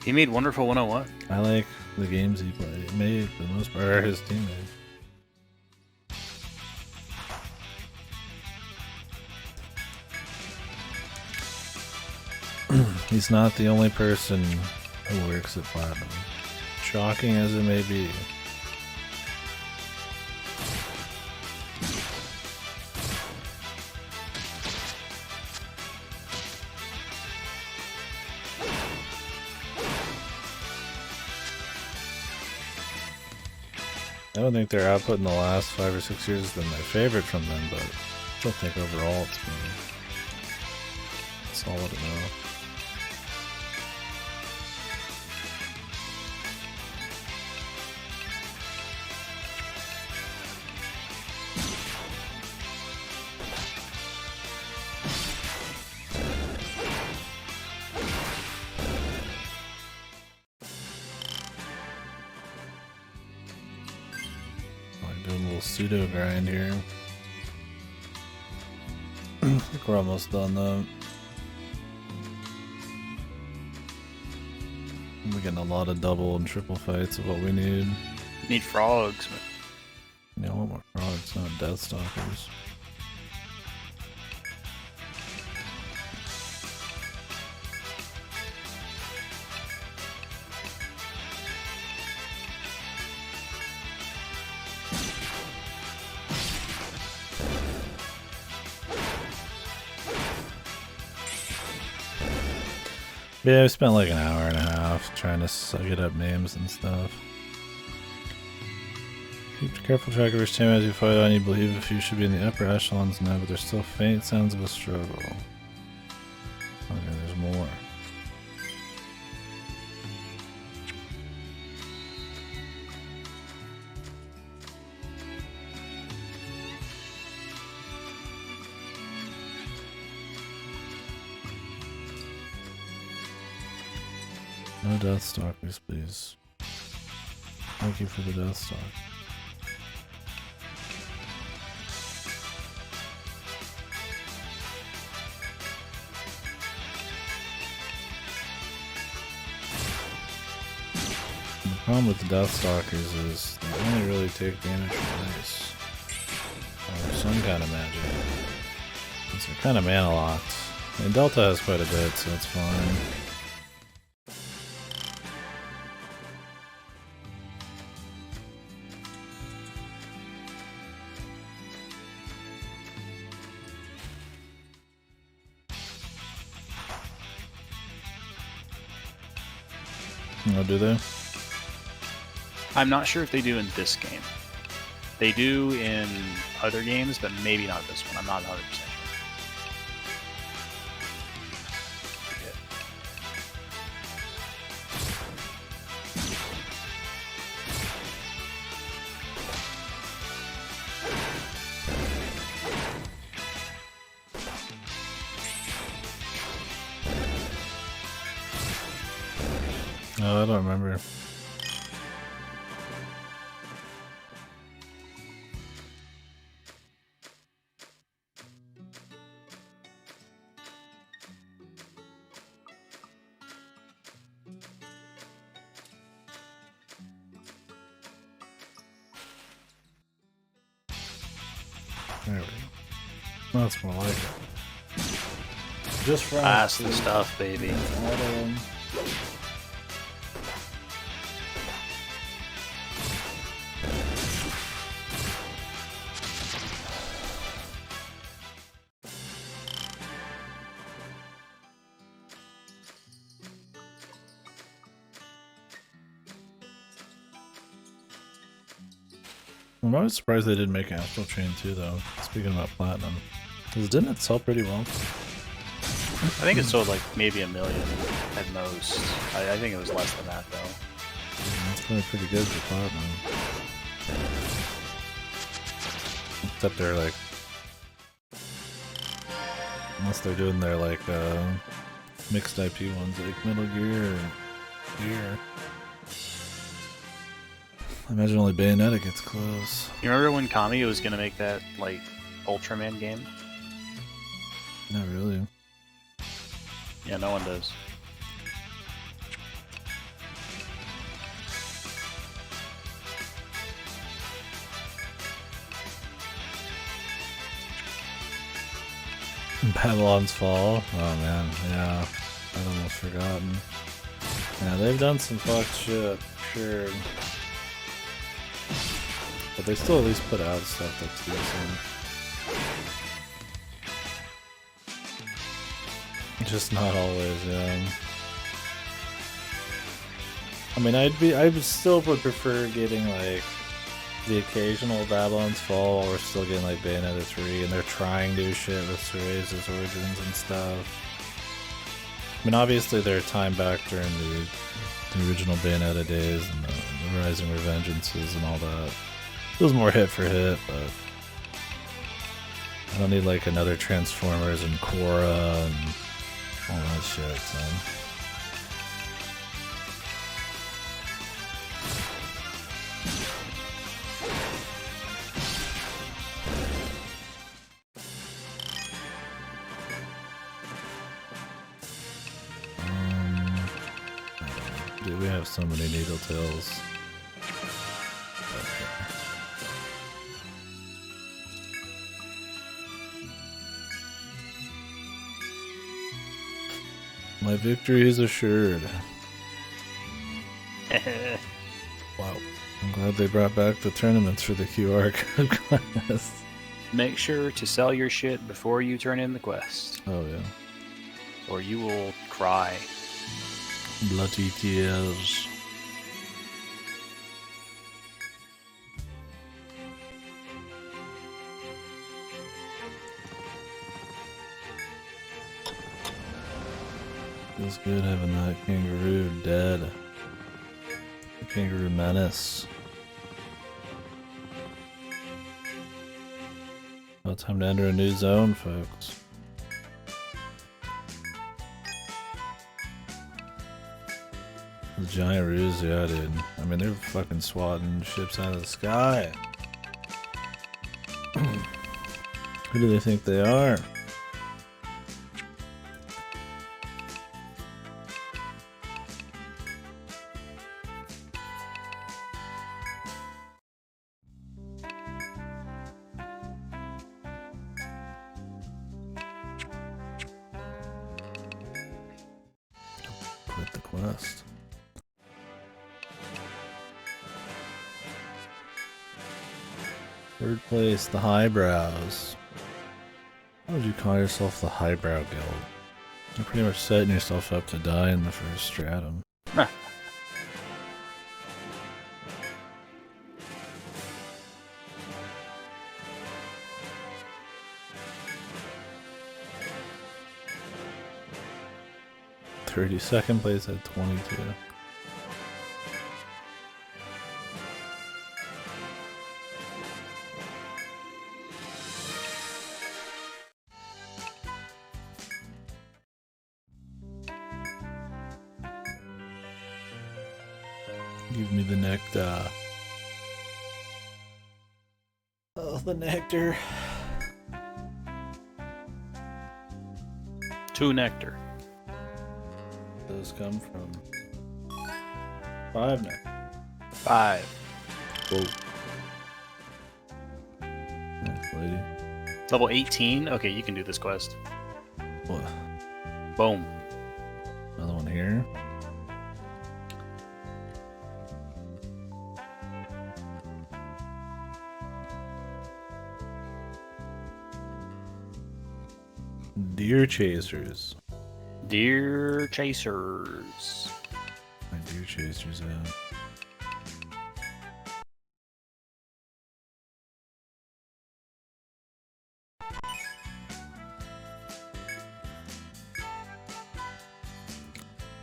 He made Wonderful 101. I like the games he made for the most part, or his team made. He's not the only person who works at Platinum. Shocking as it may be. I don't think their output in the last 5 or 6 years has been my favorite from them, but I still think overall it's been solid enough. Doing a little pseudo grind here. I think we're almost done though. We're getting a lot of double and triple fights of what we need. Need frogs. Yeah, I want more frogs, not Deathstalkers. Yeah, I spent like an hour and a half trying to get up names and stuff. Keep careful track of which team as you fight on. You believe if you should be in the upper echelons now, but there's still faint sounds of a struggle. Okay, there's more. No Deathstalkers, please. Thank you for the Deathstalk. The problem with the Deathstalkers is they only really take damage from ice. Or some kind of magic. Since they're kind of mana locked. And Delta has quite a bit, so it's fine. Oh, do they? I'm not sure if they do in this game. They do in other games, but maybe not this one. I'm not 100% sure. Oh, I don't remember. There we go. That's more like it. Just for That's the stuff, baby. I'm always surprised they didn't make Astral Chain too, though. Speaking about Platinum. Because didn't it sell pretty well? I think it sold like maybe 1 million at most. I think it was less than that though. That's probably pretty good for Platinum. Except they're like... Unless they're doing their like mixed IP ones like Metal Gear or Gear. I imagine only Bayonetta gets close. You remember when Kami was gonna make that like Ultraman game? Not really. Yeah, no one does. Babylon's Fall? Oh man, yeah. I'd almost forgotten. Yeah, they've done some fucked shit, sure. But they still at least put out stuff that's decent. Just not always, yeah. I mean, I still would prefer getting like the occasional Babylon's Fall while we're still getting like Bayonetta 3 and they're trying new shit with Cereza's Origins and stuff. I mean, obviously they're time back during the original Bayonetta days and the Rising Revengeances and all that. It was more hit for hit, but I don't need like another Transformers and Korra and all that shit, so. Dude, we have so many needle tails. My victory is assured. Wow. I'm glad they brought back the tournaments for the QR code quest. Make sure to sell your shit before you turn in the quest. Oh yeah. Or you will cry. Bloody tears. Feels good having that kangaroo dead. The kangaroo menace. Well, time to enter a new zone, folks. The giant roos, yeah, dude. I mean, they're fucking swatting ships out of the sky. Who do they think they are? Quit the quest. Third place, the Highbrows. How would you call yourself the Highbrow Guild? You're pretty much setting yourself up to die in the first stratum. Huh. Second place at 22. Give me the nectar. Oh, the nectar. 2 nectar. Those come from 5 nectar. 5. Whoa. Nice lady. Level 18? Okay, you can do this quest. What? Boom. Another one here. Deer chasers. Deer chasers. My deer chasers out.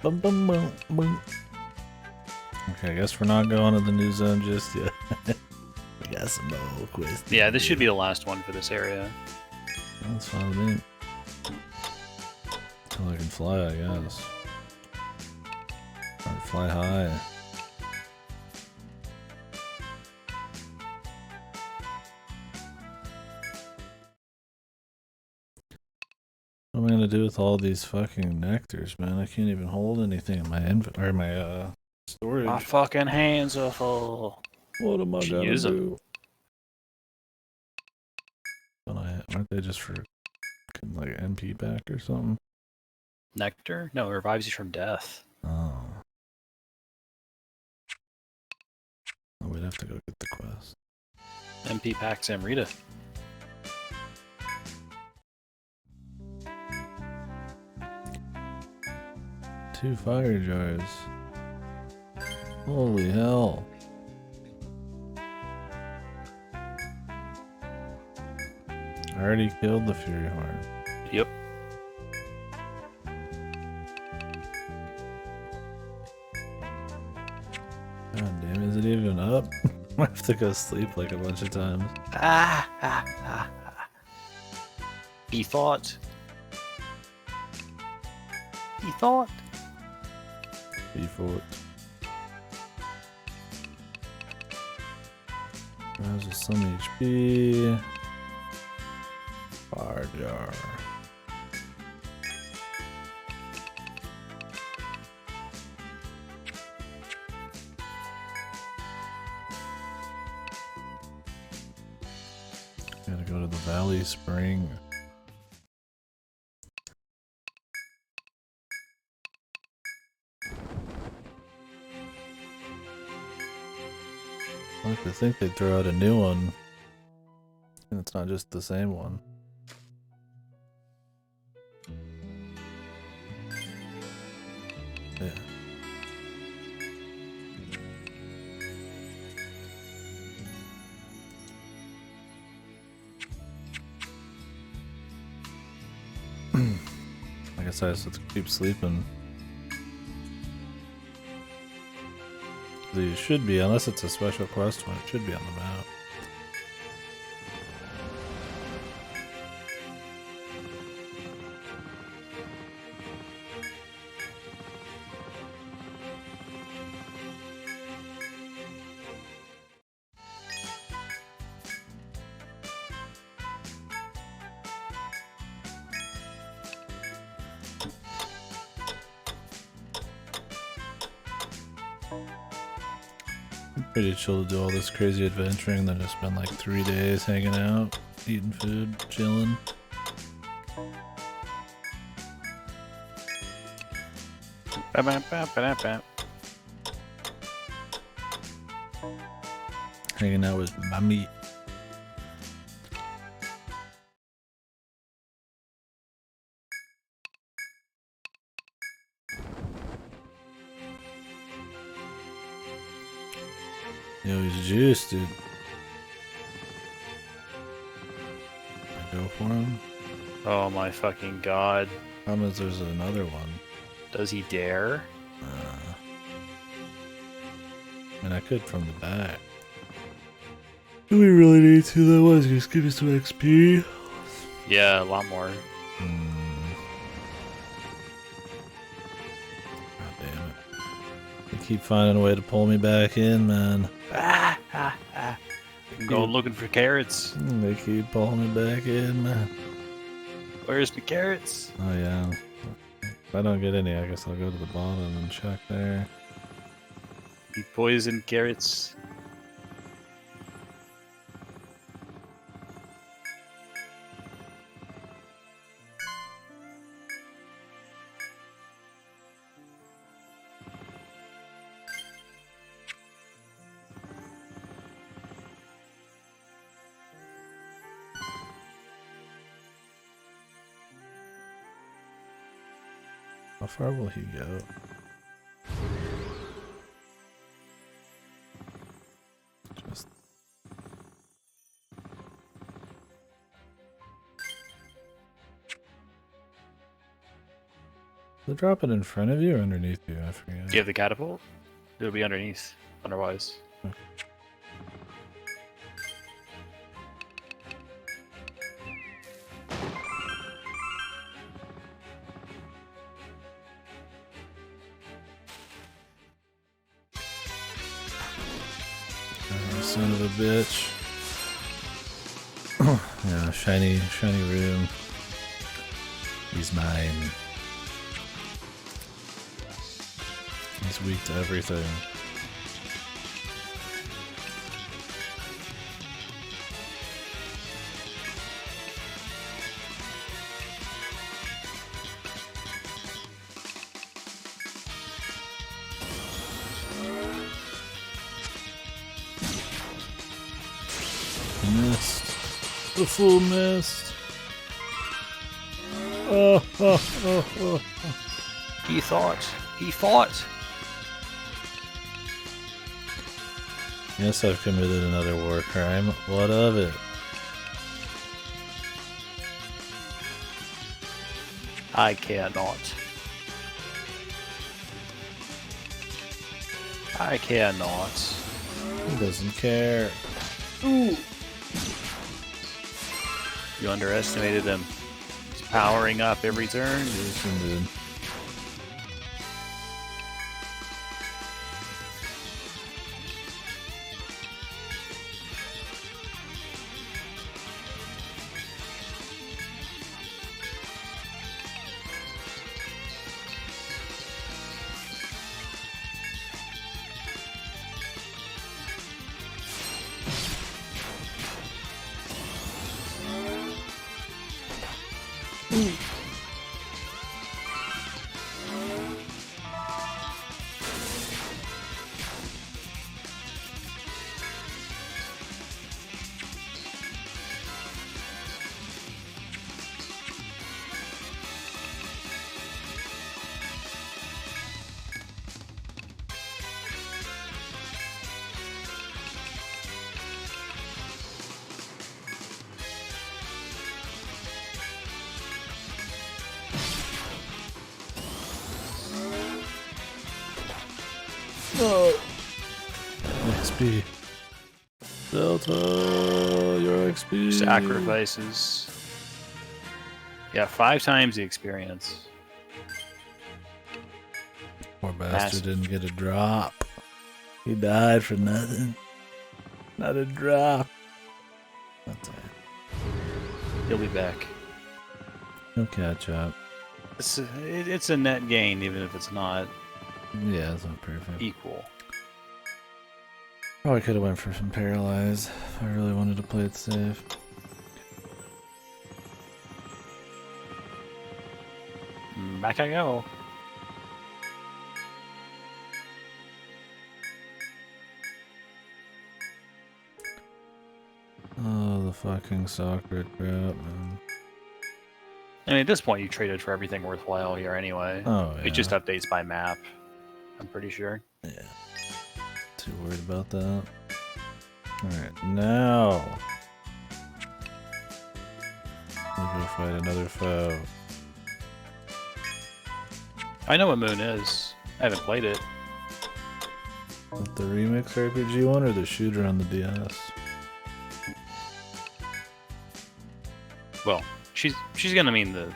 Boom, boom, boom, boom. Okay, I guess we're not going to the new zone just yet. We got some more quests. Yeah, this should be the last one for this area. That's fine with me. Until I can fly, I guess. Or fly high. What am I gonna do with all these fucking nectars, man? I can't even hold anything in my or my storage. My fucking hands are full. What am I Should gonna use them. do? Aren't they just for like MP back or something? Nectar? No, it revives you from death. Oh. Oh, we'd have to go get the quest. MP packs Amrita. Two fire jars. Holy hell. I already killed the Fury Horn. Yep. God damn, is it even up? I have to go sleep like a bunch of times. He thought. He thought. Default. Rouses some HP. Fire jar. Gotta go to the Valley Spring. I like to think they'd throw out a new one. And it's not just the same one. Yeah. I guess I just have to keep sleeping. These should be, unless it's a special quest one, it should be on the map. Pretty chill to do all this crazy adventuring, then just spend like 3 days hanging out, eating food, chilling. Hanging out with mommy. Yo, he's juiced, dude. I go for him. Oh my fucking god. Problem is there's another one. Does he dare? I mean, I could from the back. Do we really need to though? What is it, just give me some XP? Yeah, a lot more. God damn it. They keep finding a way to pull me back in, man. Go looking for carrots. They keep pulling me back in, man. Where's the carrots? Oh yeah. If I don't get any, I guess I'll go to the bottom and check there. You poisoned carrots. How far will he go? Just... They drop it in front of you or underneath you? I forget. Do you have the catapult? It'll be underneath, otherwise. Okay. Son of a bitch. Yeah, shiny room. He's mine. He's weak to everything. Missed. The full missed. Oh. He thought. He fought. Yes, I've committed another war crime. What of it? I cannot. I cannot. He doesn't care. Ooh. You underestimated him. He's powering up every turn. Yes, indeed. Oh. XP. Delta, your XP. Sacrifices. Yeah, 5 times the experience. Poor bastard didn't get a drop. He died for nothing. Not a drop. That's it. He'll be back. He'll catch up. It's a net gain, even if it's not Yeah, it's not perfect. equal. Probably could have went for some paralyze if I really wanted to play it safe. Back I go. Oh, the fucking soccer crap, man. I mean, at this point, you traded for everything worthwhile here anyway. Oh, yeah. It just updates by map, I'm pretty sure. Yeah. Too worried about that. Alright, now. We'll go fight another foe. I know what Moon is. I haven't played it. With the remix RPG one or the shooter on the DS? Well, she's gonna mean the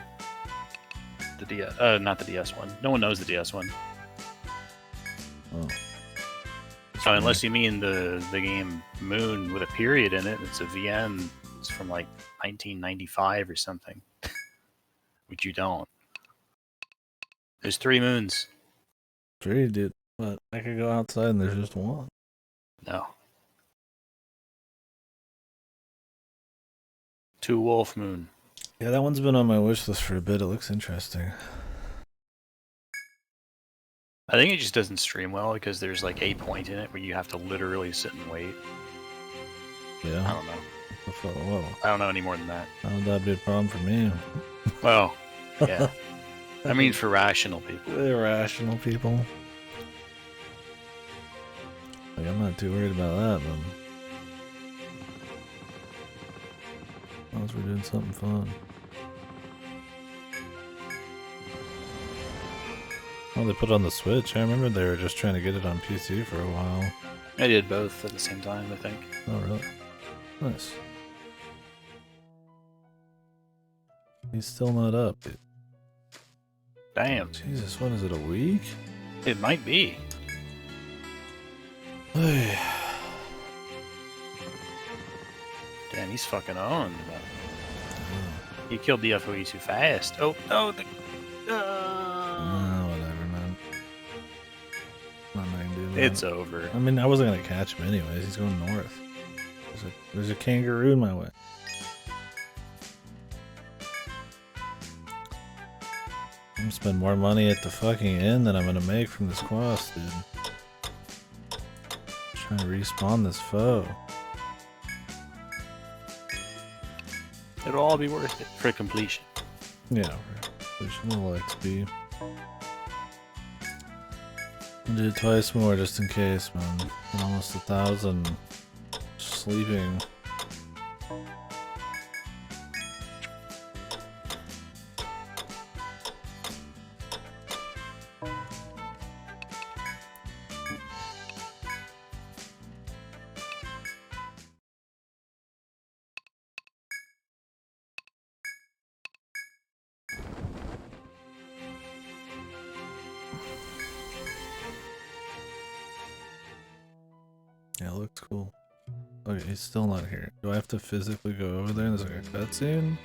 DS, not the DS one. No one knows the DS one. Oh. So unless you mean the game Moon with a period in it, it's a VN. It's from like 1995 or something. Which you don't. There's 3 moons. 3, dude. But I could go outside and there's just one. No. 2 Wolf Moon. Yeah, that one's been on my wish list for a bit. It looks interesting. I think it just doesn't stream well because there's like a point in it where you have to literally sit and wait. Yeah. I don't know. Whoa. I don't know any more than that. How would that be a problem for me? Well, yeah. I mean, for rational people. Irrational people. Like, I'm not too worried about that, but as long as we're doing something fun. Oh, they put it on the Switch. I remember they were just trying to get it on PC for a while. I did both at the same time, I think. Oh, really? Nice. He's still not up. Damn. Jesus, what is it, a week? It might be. Hey. Damn, he's fucking on. He killed the FOE too fast. Oh, no. Whatever, man. Not nothing to do with It's it. over. I mean, I wasn't going to catch him anyways. He's going north. There's a kangaroo in my way. I'm gonna spend more money at the fucking inn than I'm gonna make from this quest, dude. Trying to respawn this foe. It'll all be worth it for completion. Yeah, there's a little XP. I'll do it twice more just in case, man. Almost 1,000 sleeping. Yeah, it looks cool. Okay, he's still not here. Do I have to physically go over there and there's like a cutscene?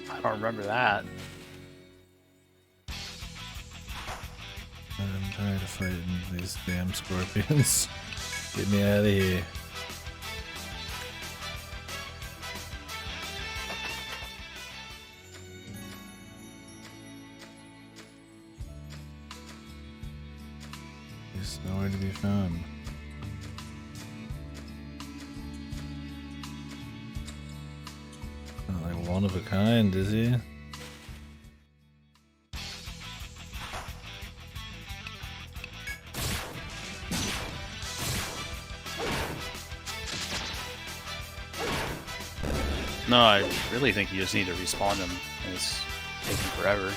I don't remember that. I'm tired of fighting these damn scorpions. Get me out of here. He's nowhere to be found. Not like one of a kind, is he? No, I really think you just need to respawn him. It's taking forever.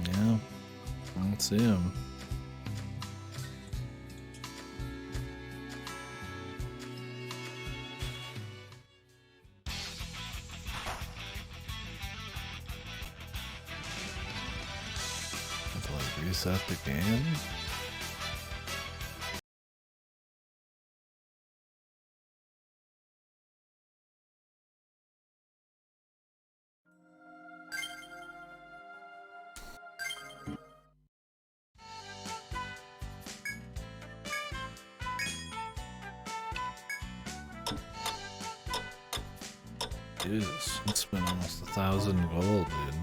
Yeah, I don't see him. Have to like reset the game. Jesus, it's been almost 1,000 gold, dude.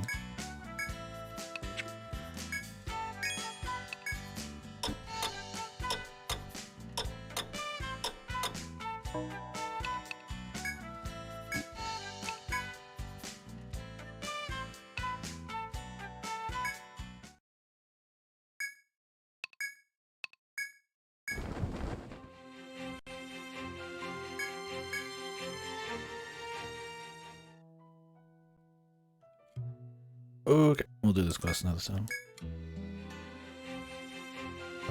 Okay, we'll do this quest another time.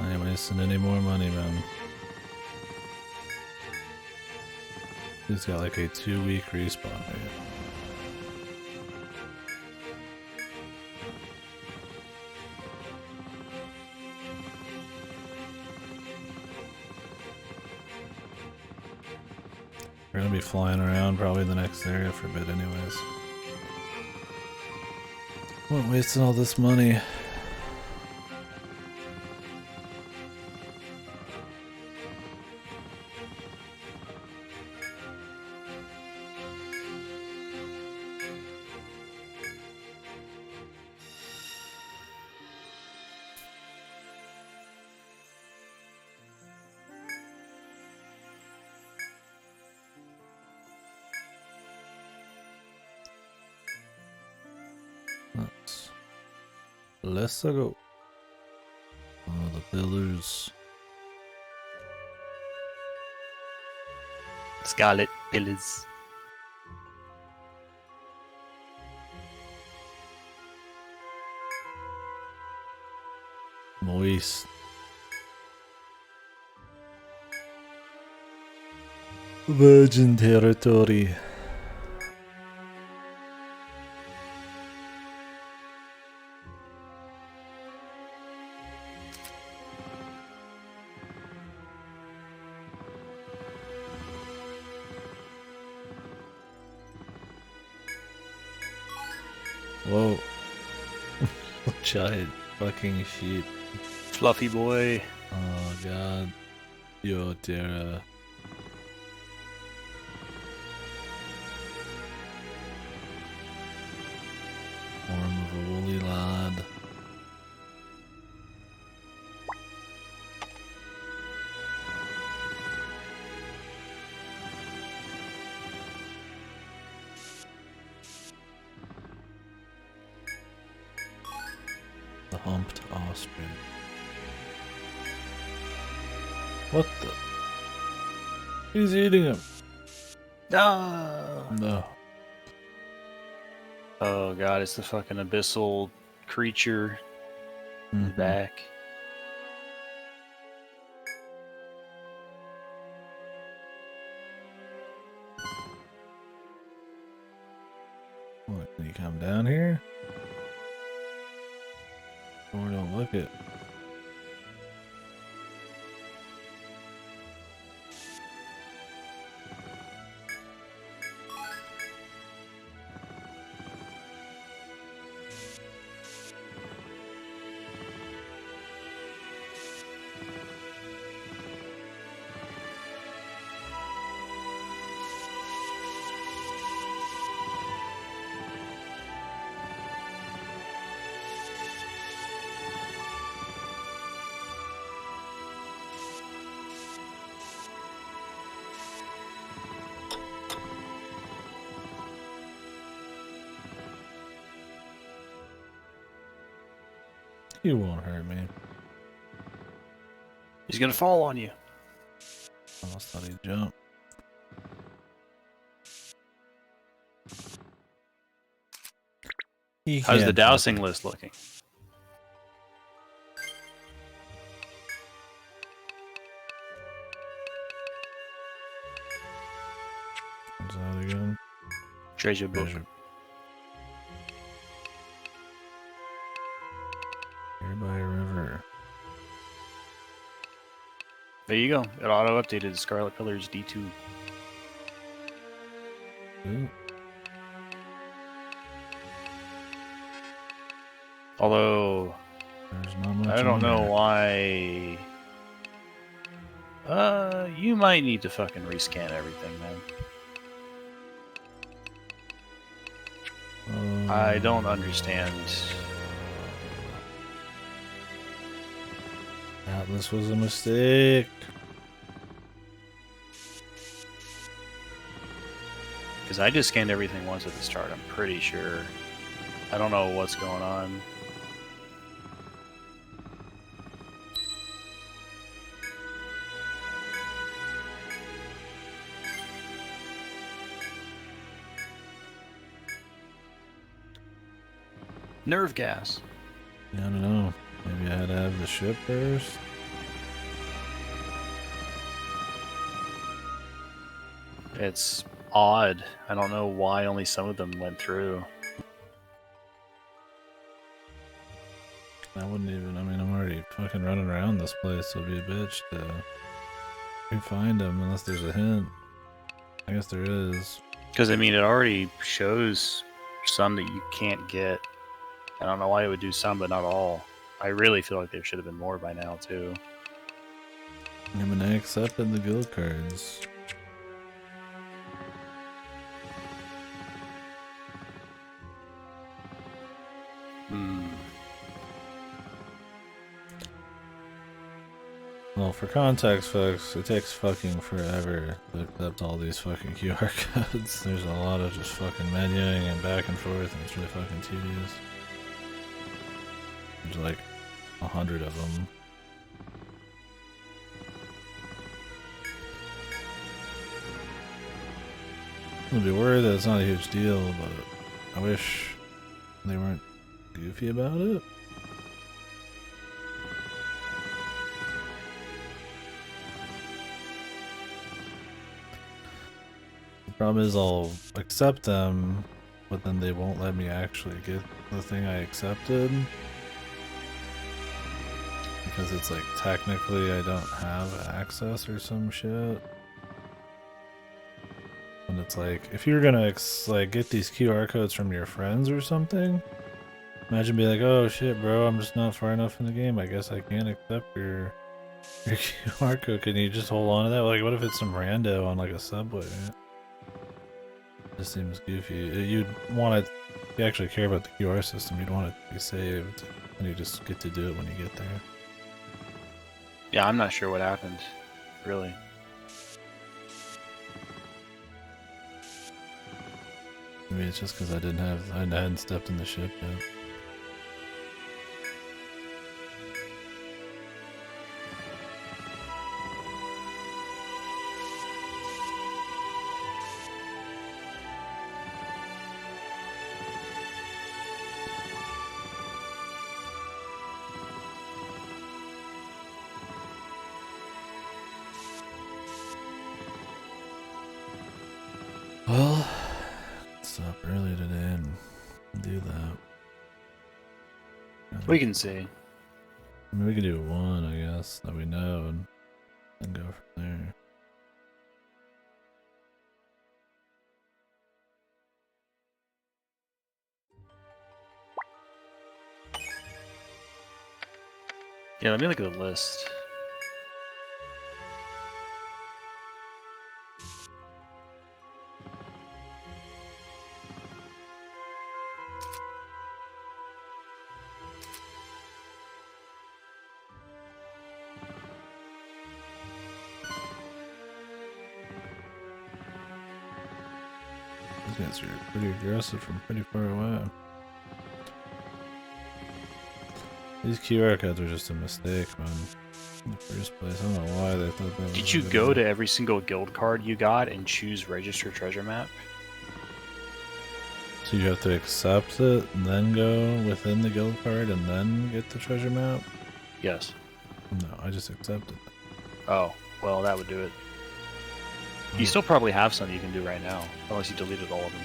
I ain't wasting any more money, man. He's got like a 2-week respawn rate. We're gonna be flying around probably the next area for a bit anyways. What wasting all this money? Let's go. Oh, the pillars. Scarlet Pillars. Moist. Virgin territory. Whoa. Giant fucking sheep. Fluffy boy. Oh god. Yo, Terra. Form of a woolly lad. The humped ostrich. What the? He's eating him. No. No. Oh god, it's the fucking abyssal creature back. What, can you come down here? Or don't look it. You won't hurt me. He's gonna fall on you. I almost thought he'd jump. He How's the can't dowsing list looking? What's that again? Treasure book. Treasure. Here by a river. There you go. It auto updated Scarlet Pillars D2. Ooh. Although There's not much I don't on know there. why. You might need to fucking rescan everything, man. I don't understand. Atlas was a mistake. Because I just scanned everything once at the start, I'm pretty sure. I don't know what's going on. Nerve gas. I don't know. Maybe I had to have the ship first. It's odd. I don't know why only some of them went through. I wouldn't even. I mean, I'm already fucking running around this place, so it'd be a bitch to find them unless there's a hint. I guess there is. Because, I mean, it already shows some that you can't get. I don't know why it would do some, but not all. I really feel like there should have been more by now, too. I mean, I accepted the guild cards. Well, for context, folks, it takes fucking forever to accept all these fucking QR codes. There's a lot of just fucking menuing and back and forth, and it's really fucking tedious. There's like 100 of them. I'll be worried that it's not a huge deal, but I wish they weren't goofy about it. The problem is I'll accept them, but then they won't let me actually get the thing I accepted. Because it's like technically I don't have access or some shit. And it's like, if you're gonna like get these QR codes from your friends or something, imagine being like, oh shit bro, I'm just not far enough in the game, I guess I can't accept your QR code, can you just hold on to that? Like what if it's some rando on like a subway? This seems goofy. You'd want to, if you actually care about the QR system, you'd want it to be saved, and you just get to do it when you get there. Yeah, I'm not sure what happened, really. Maybe it's just because I hadn't stepped in the ship yet. Well, it's up early today and do that. We can see. I mean, we could do one, I guess, that we know, and go from there. Yeah, let me look at the list. These guys are pretty aggressive from pretty far away. These QR codes are just a mistake, man. In the first place, I don't know why they thought that was Did you go to every single guild card you got and choose register treasure map? So you have to accept it, and then go within the guild card, and then get the treasure map? Yes. No, I just accepted it. Oh, well, that would do it. You still probably have some you can do right now, unless you deleted all of them.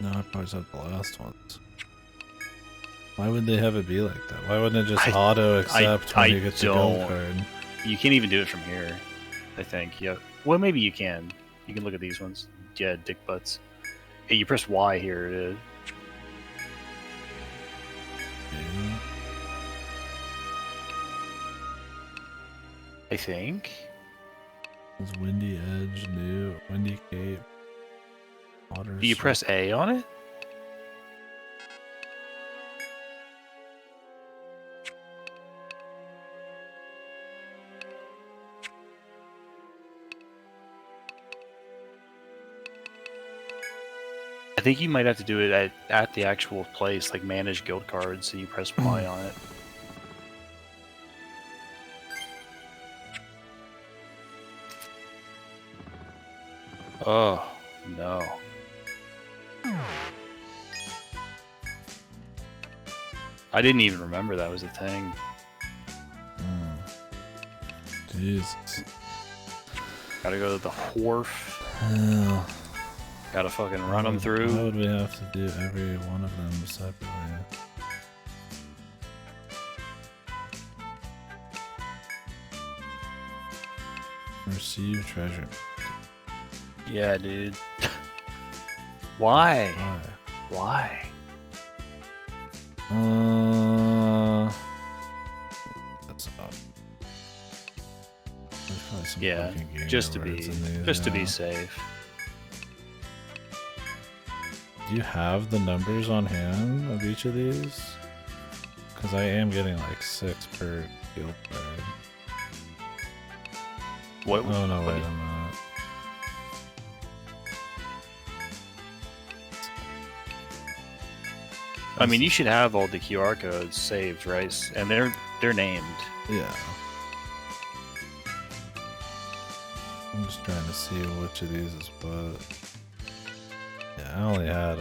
No, I probably just have the last ones. Why would they have it be like that? Why wouldn't it just auto-accept when you get the gold card? You can't even do it from here, I think. Yeah. Well, maybe you can. You can look at these ones. Yeah, dick butts. Hey, you press Y here. Yeah. I think. It's Windy Edge, new, Windy Cape, Water. Do you press A on it? I think you might have to do it at the actual place, like manage guild cards, and you press Y on it. Oh, no. I didn't even remember that was a thing. Jesus. Gotta go to the wharf. Hell. Gotta fucking run them through. Why would we have to do every one of them separately? Receive treasure. Yeah, dude. Why? Why? Why? That's about. There's probably some Yeah, fucking game just to alerts be in these, to be safe. Do you have the numbers on hand of each of these? Because I am getting like 6 per guild card. What? Oh no, what wait a minute. I mean, you should have all the QR codes saved, right? And they're named. Yeah. I'm just trying to see which of these is what. Yeah, I only had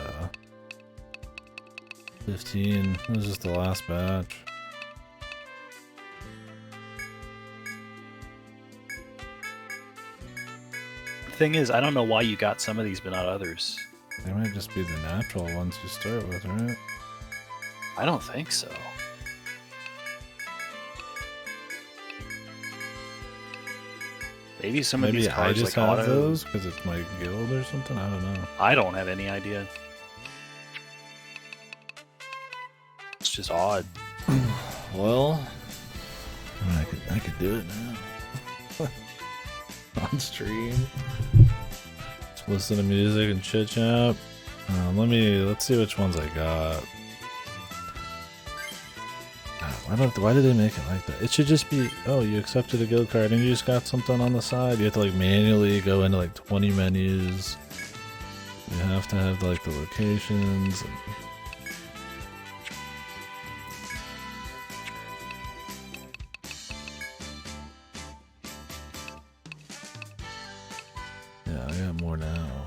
15. It was just the last batch. The thing is, I don't know why you got some of these but not others. They might just be the natural ones to start with, right? I don't think so. Maybe some of these Maybe I cards just like have auto. those because it's my guild or something. I don't know. I don't have any idea. It's just odd. Well, I could do it now on stream. Just listen to music and chit chat. Let's see which ones I got. Why did they make it like that? It should just be, oh, you accepted a guild card and you just got something on the side. You have to like manually go into like 20 menus. You have to have like the locations. Yeah, I got more now.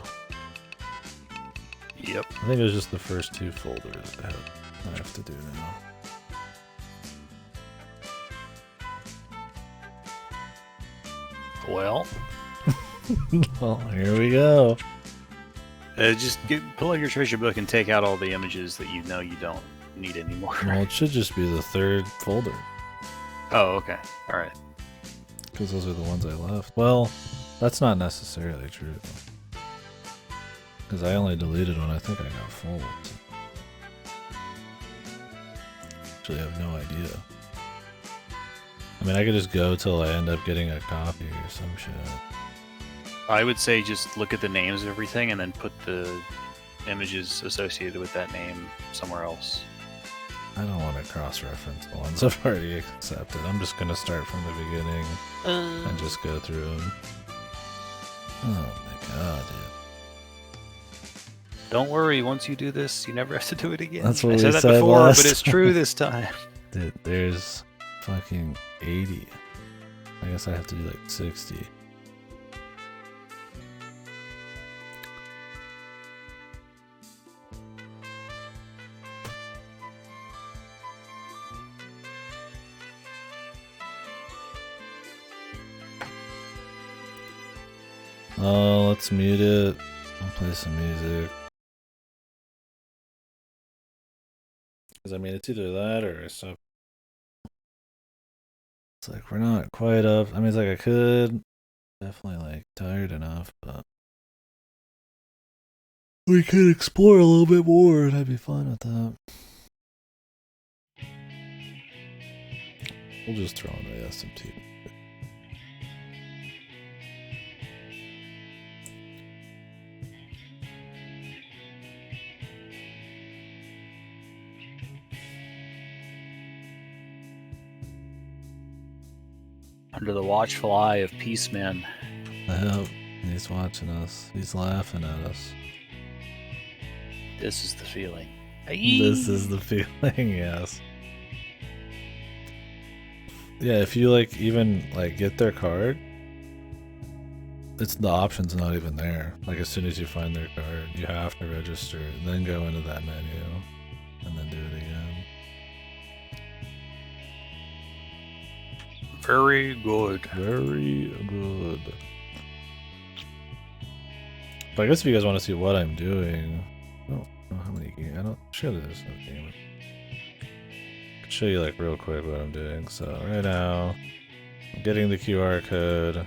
Yep. I think it was just the first 2 folders I have to do now. Well, Well, here we go. just pull out your treasure book and take out all the images that you know you don't need anymore. Well, it should just be the 3rd folder. Oh, okay. All right. Because those are the ones I left. Well, that's not necessarily true. Because I only deleted when I think I got full. Actually, I have no idea. I mean, I could just go till I end up getting a copy or some shit. I would say just look at the names of everything and then put the images associated with that name somewhere else. I don't want to cross-reference the ones I've already accepted. I'm just going to start from the beginning and just go through them. Oh my god, dude. Don't worry, once you do this, you never have to do it again. That's what I we said that said before, last but it's true this time. Dude, there's fucking 80. I guess I have to do like 60. Oh, let's mute it. I'll play some music. Because I mean, it's either that or it's up. It's like we're not quite up. I mean, it's like I could. Definitely like tired enough, but we could explore a little bit more and I'd be fine with that. We'll just throw in the SMT. Under the watchful eye of Peaceman. I hope he's watching us. He's laughing at us. This is the feeling. This is the feeling, yes. Yeah, if you like even like get their card, it's the option's not even there. Like as soon as you find their card, you have to register, then go into that menu, and then do it again. Very good. Very good. But I guess if you guys want to see what I'm doing, I don't know how many games. I don't sure there's no game. I can show you like real quick what I'm doing. So right now, I'm getting the QR code,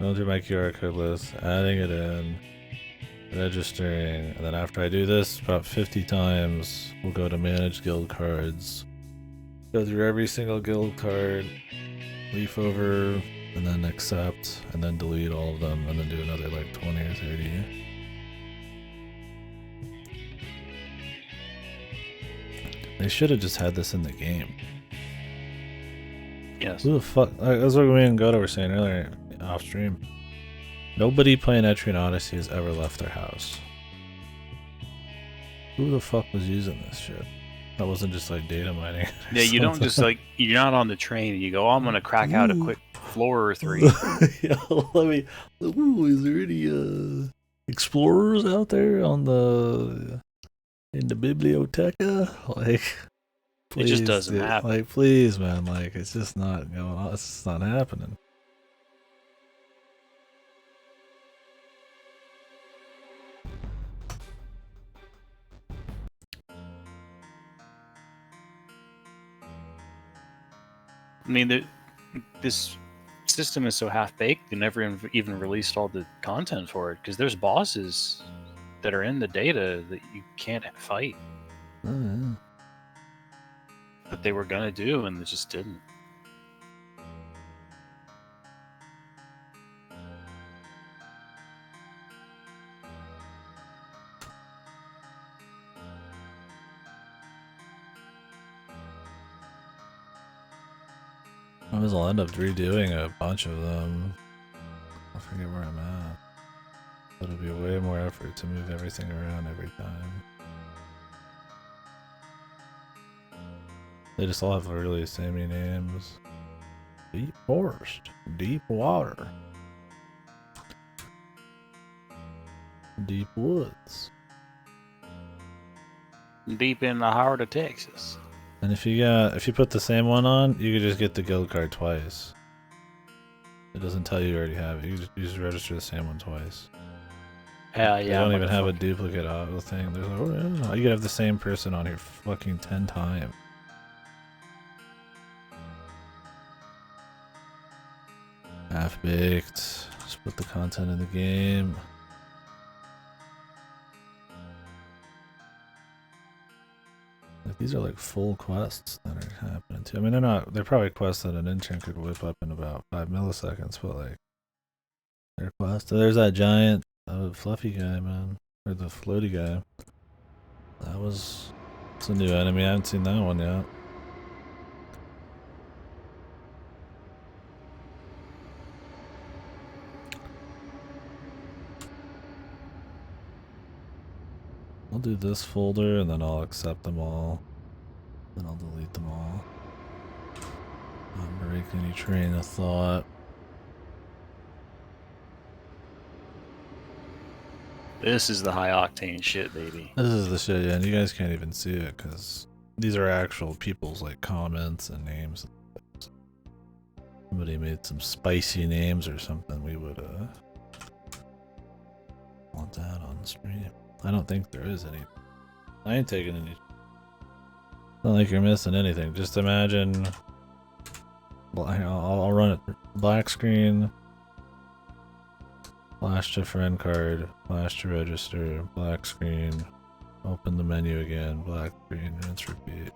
going through my QR code list, adding it in, registering, and then after I do this about 50 times, we'll go to manage guild cards, go through every single guild card, leaf over, and then accept, and then delete all of them, and then do another like 20 or 30. They should have just had this in the game. Yes. Who the fuck? That's what me and Godo were saying earlier off stream. Nobody playing Etrian Odyssey has ever left their house. Who the fuck was using this shit? That wasn't just like data mining. Yeah, you don't just like, you're not on the train and you go, oh, I'm going to crack out a quick Explorer 3. Yeah, let me. Ooh, is there any explorers out there on the in the biblioteca? Like, please, It just doesn't dude. happen. Like, please, man. Like, it's just not going on. It's just not happening. I mean, this system is so half-baked, they never even released all the content for it, because there's bosses that are in the data that you can't fight. Oh, yeah. That they were gonna do, and they just didn't. I was I'll end up redoing a bunch of them. I forget where I'm at. But it'll be way more effort to move everything around every time. They just all have really samey names. Deep forest, deep water, deep woods. Deep in the heart of Texas. And if you put the same one on, you could just get the guild card twice. It doesn't tell you already have it. You just register the same one twice. Hell yeah! They don't even have a duplicate auto thing. There's like, oh yeah, you could have the same person on here fucking 10 times. Half baked. Just put the content in the game. Like, these are like full quests that are happening too. I mean, they're probably quests that an intern could whip up in about 5 milliseconds, but like, they're quests. There's that giant fluffy guy, man. Or the floaty guy. It's a new enemy. I haven't seen that one yet. I'll do this folder and then I'll accept them all. Then I'll delete them all. Not break any train of thought. This is the high octane shit, baby. This is the shit, yeah, and you guys can't even see it because these are actual people's like comments and names. Somebody made some spicy names or something, we would want that on the stream. I don't think there is any. I ain't taking any. Not like you're missing anything. Just imagine. Well, I'll run it. Black screen. Flash to friend card. Flash to register. Black screen. Open the menu again. Black screen. Rinse repeat.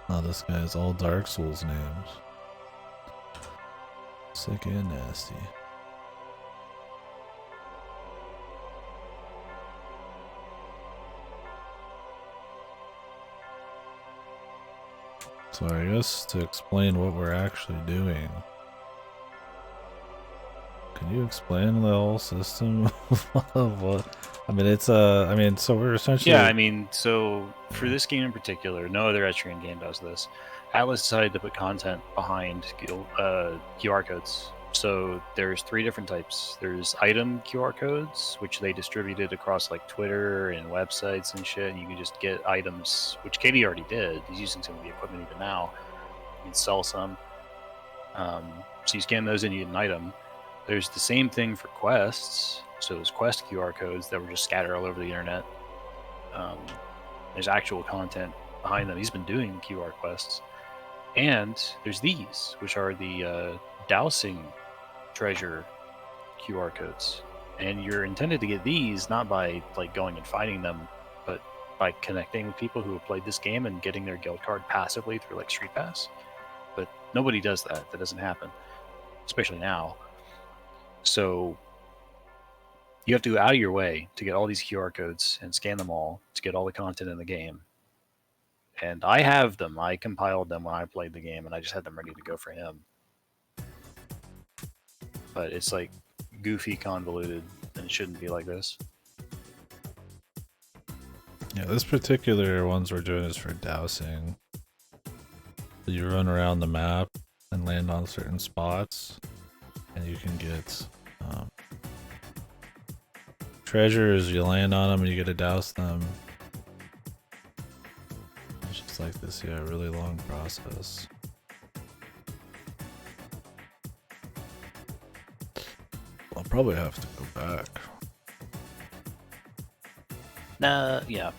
Oh, this guy has all Dark Souls names. Sick and nasty. So I guess to explain what we're actually doing. Can you explain the whole system of what? I mean, it's I mean, so we're essentially. Yeah, I mean, so for this game in particular, no other Etrian game does this. Atlas decided to put content behind QR codes. So there's 3 different types. There's item QR codes, which they distributed across like Twitter and websites and shit. And you can just get items, which KD already did. He's using some of the equipment even now. You can sell some. So you scan those and you get an item. There's the same thing for quests. So there's quest QR codes that were just scattered all over the internet. There's actual content behind them. He's been doing QR quests. And there's these, which are the dowsing treasure QR codes. And you're intended to get these not by like going and finding them, but by connecting with people who have played this game and getting their guild card passively through like Street Pass. But nobody does that. That doesn't happen, especially now. So you have to go out of your way to get all these QR codes and scan them all to get all the content in the game. And I have them. I compiled them when I played the game, and I just had them ready to go for him. but it's like goofy convoluted, and it shouldn't be like this. Yeah, this particular ones we're doing is for dousing. You run around the map and land on certain spots, and you can get treasures. You land on them and you get to douse them. It's just like this, yeah, really long process. I'll probably have to go back. Nah, yeah.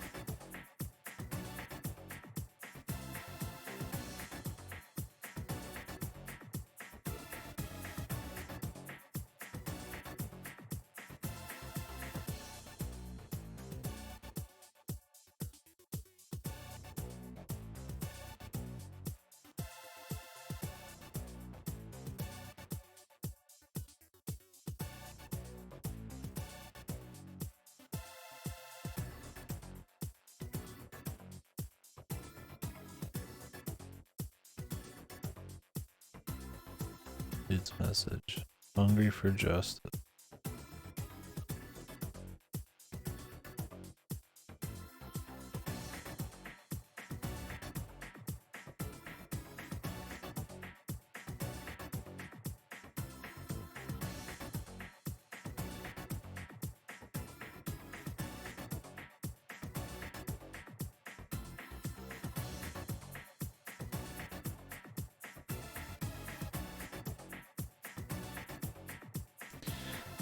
Dude's message. Hungry for justice.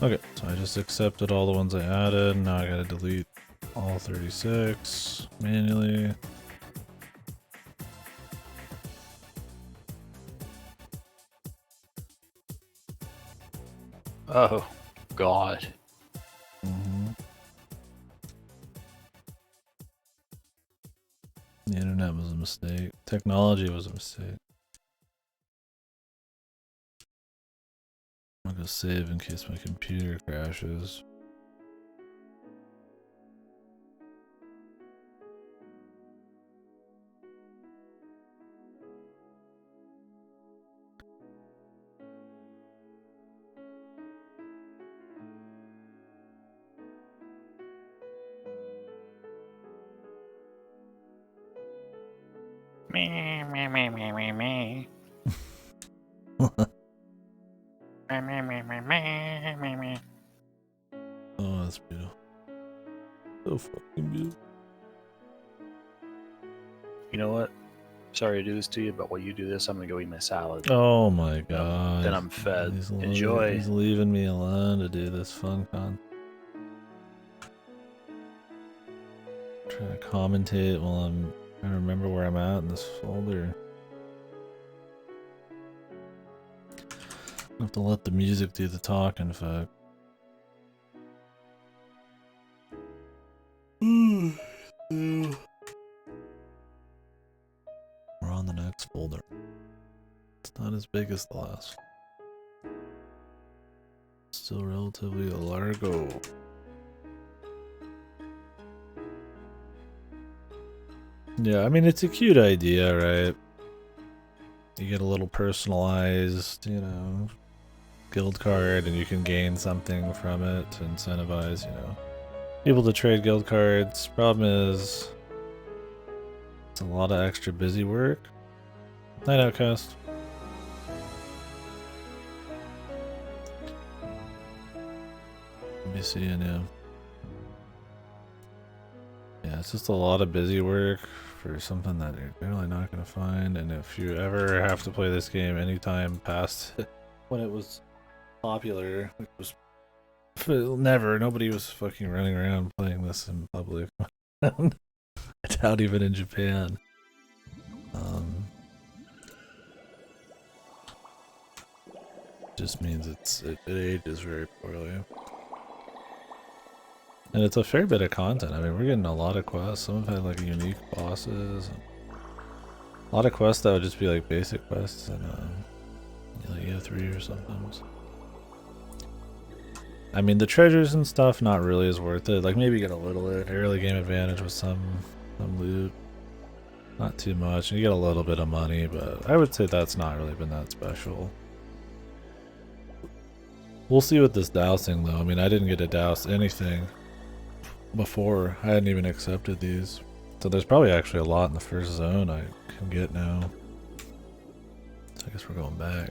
Okay, so I just accepted all the ones I added. Now I gotta delete all 36 manually. Oh, God. The internet was a mistake. Technology was a mistake. I'm gonna save in case my computer crashes. Me. Me. Oh, that's beautiful. So fucking beautiful. You know what? Sorry to do this to you, but while you do this, I'm gonna go eat my salad. Oh my god. Then I'm fed. He's Enjoy. He's leaving me alone to do this fun con. Trying to commentate while I'm trying to remember where I'm at in this folder. I have to let the music do the talking, fuck. We're on the next folder. It's not as big as the last. Still relatively largo. Yeah, I mean, it's a cute idea, right? You get a little personalized, you know, guild card, and you can gain something from it to incentivize, you know, people to trade guild cards. Problem is, it's a lot of extra busy work. Night Outcast. Be seeing you. Yeah, it's just a lot of busy work for something that you're generally not going to find. And if you ever have to play this game anytime past when it was popular, which was never, nobody was fucking running around playing this in public. I doubt even in Japan. Just means it ages very poorly. And it's a fair bit of content. I mean, we're getting a lot of quests. Some have had like unique bosses. A lot of quests that would just be like basic quests and like EO3 or something. So. I mean, the treasures and stuff not really as worth it. Like maybe get a little bit early game advantage with some loot. Not too much. You get a little bit of money, but I would say that's not really been that special. We'll see with this dousing though. I mean, I didn't get to douse anything before. I hadn't even accepted these. So there's probably actually a lot in the first zone I can get now. So I guess we're going back.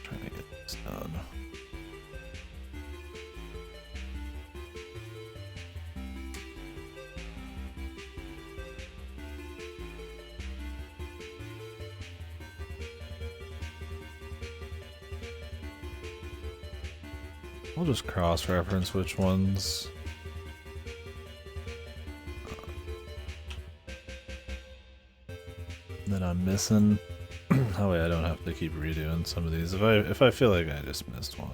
Trying to get this done. We'll just cross-reference which ones that I'm missing. That way I don't have to keep redoing some of these. If I feel like I just missed one,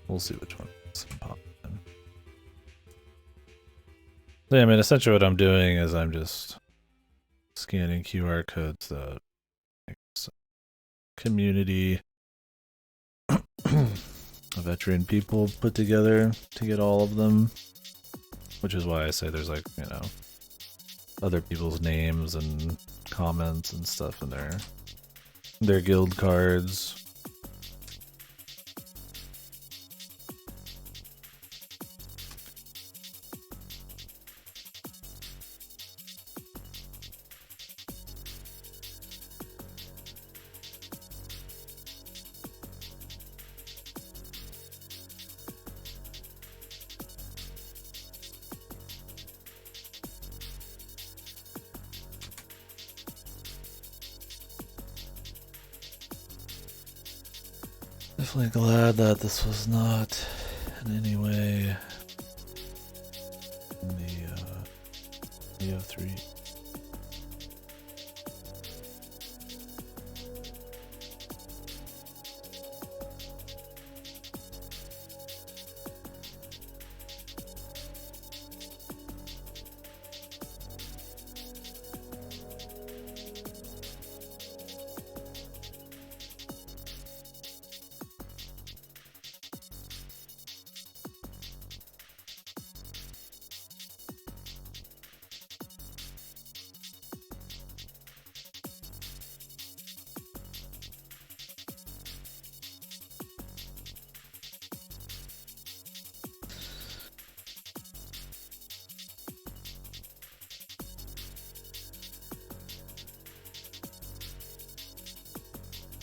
we'll see which one pop in. So yeah, I mean, essentially what I'm doing is I'm just scanning QR codes that community of Etrian people put together to get all of them, which is why I say there's like, you know, other people's names and comments and stuff in their guild cards. Definitely glad that this was not in any way in the EO3.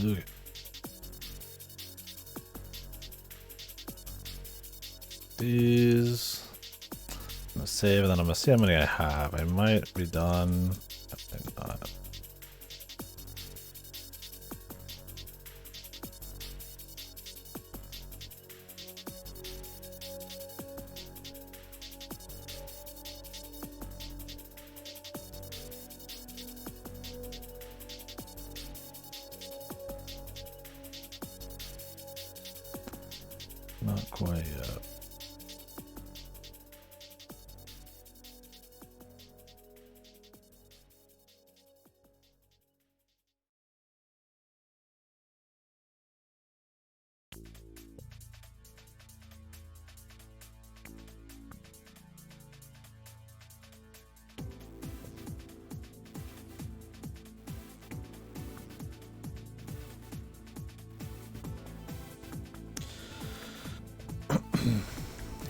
Okay. These. I'm gonna save and then I'm gonna see how many I have. I might be done. I think not. Not quite yet.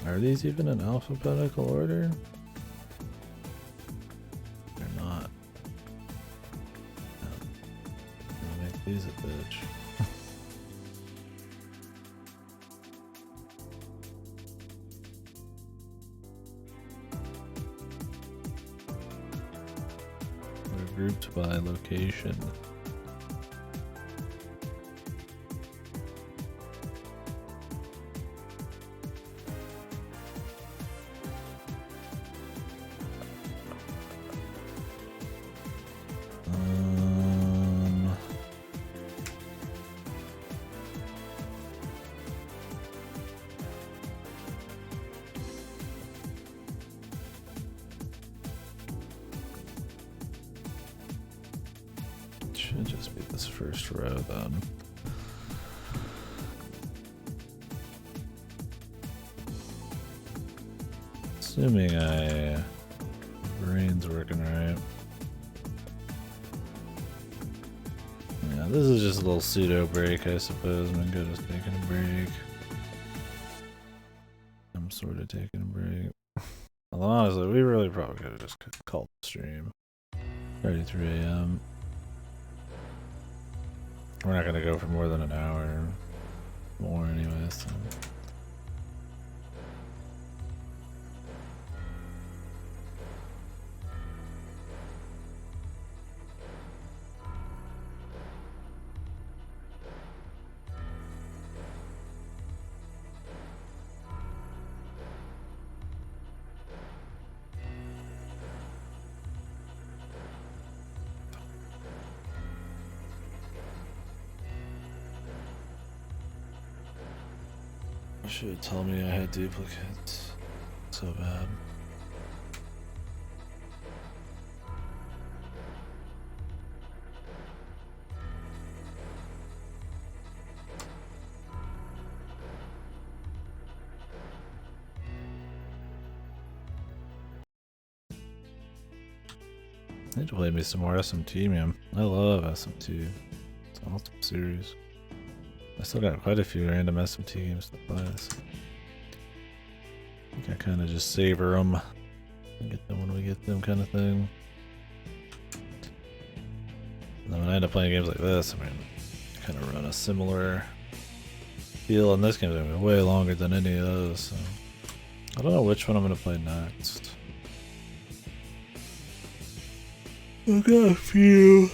Are these even in alphabetical order? They're not. I'm gonna make these a bitch. They're grouped by location. Should just be this first row then. Assuming brain's working right. Yeah, this is just a little pseudo break, I suppose. Mingo just taking a break. I'm sort of taking a break. Although honestly, we really probably could have just called the stream. Already 3 AM. We're not gonna go for more than an hour more anyway, so. Should tell me I had duplicates. So bad. I need to play me some more SMT, man. I love SMT. It's an awesome series. I still got quite a few random SMT games to play, so I think I kind of just savor them and get them when we get them, kind of thing. And then when I end up playing games like this, I mean, I kind of run a similar feel, and this game's gonna be way longer than any of those, so I don't know which one I'm gonna play next. I've got a few.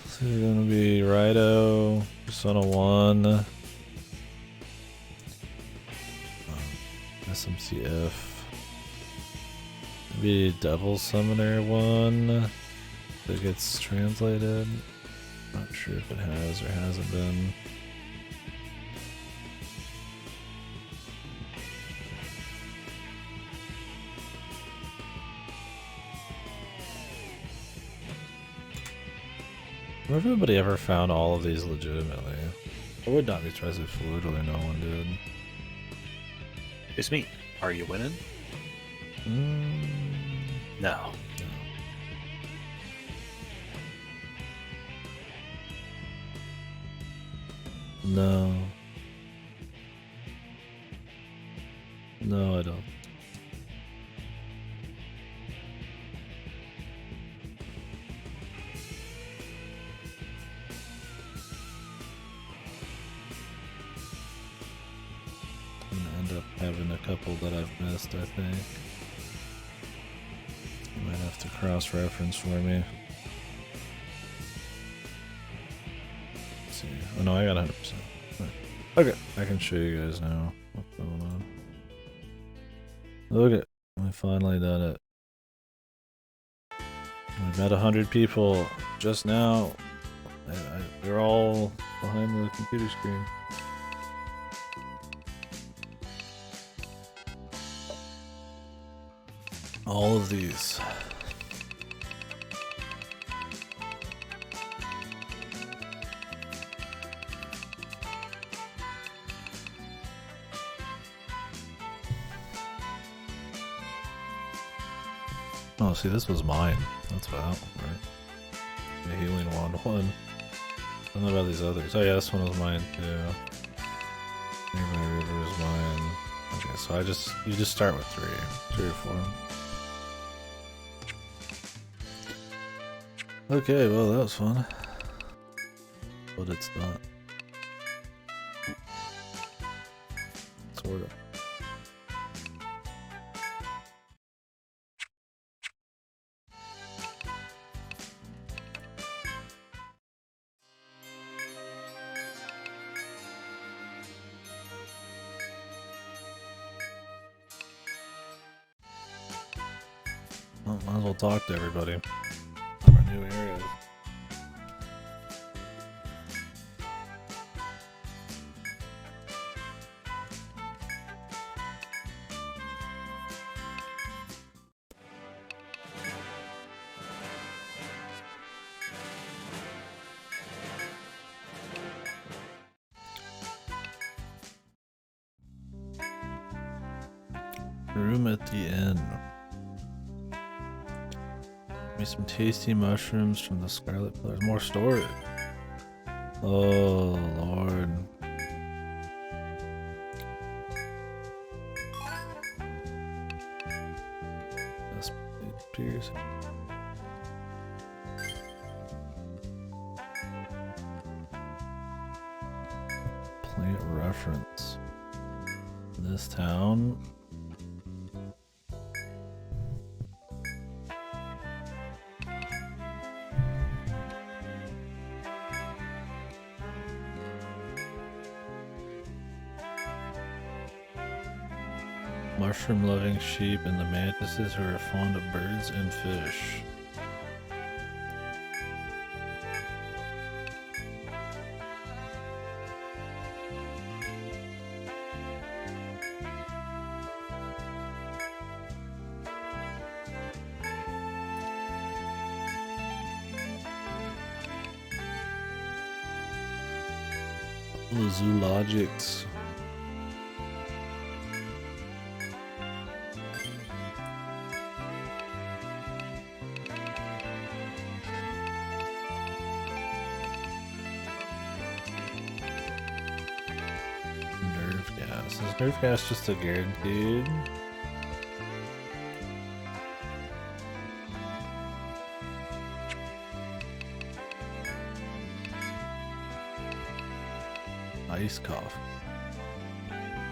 So they're gonna be Rido, Persona 1, SMCF, maybe Devil Summoner 1 that gets translated. Not sure if it has or hasn't been. Have everybody ever found all of these legitimately? I would not be surprised if literally no one did. It's me. Are you winning? No. No. No, I don't. Having a couple that I've missed, I think. You might have to cross-reference for me. Let's see. Oh no, I got 100%. Right. Okay, I can show you guys now what's going on. Look at, we finally done it. We met 100 people just now. They're all behind the computer screen. All of these. Oh, see, this was mine. That's about right. The healing wand one. I don't know about these others. Oh yeah, this one was mine too. Nearby River is mine. Okay, so you just start with 3 or 4. Okay, well that was fun. But it's not. Sort of. Well, might as well talk to everybody about our new areas. Room at the inn. Give me some tasty mushrooms from the Scarlet Pillars. More storage. Oh, Lord. That's pierce. Plant reference. This town. Mushroom-loving sheep and the mantises who are fond of birds and fish. The zoologics. Is nerve gas just a guaranteed? Ice cough.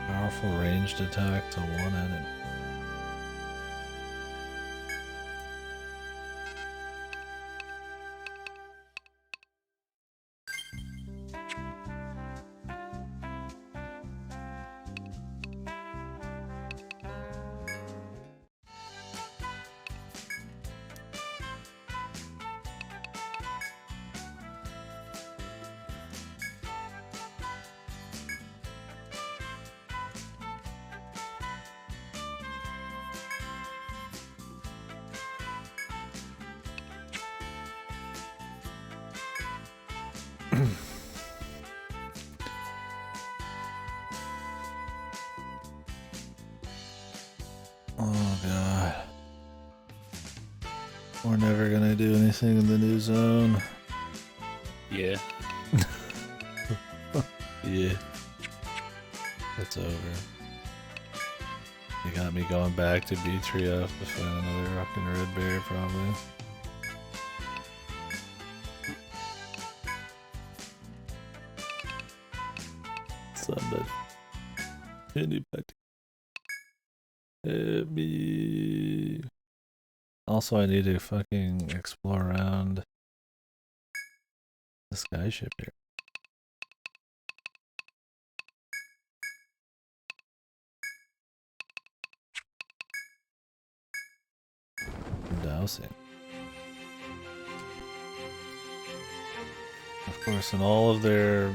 Powerful ranged attack to one enemy. Oh god. We're never gonna do anything in the new zone. Yeah. Yeah. It's over. You got me going back to B3F to find another rockin' red bear probably. Somebody. Anybody. Hit me. Also, I need to fucking explore around the skyship here. Dowsing. Of course, in all of their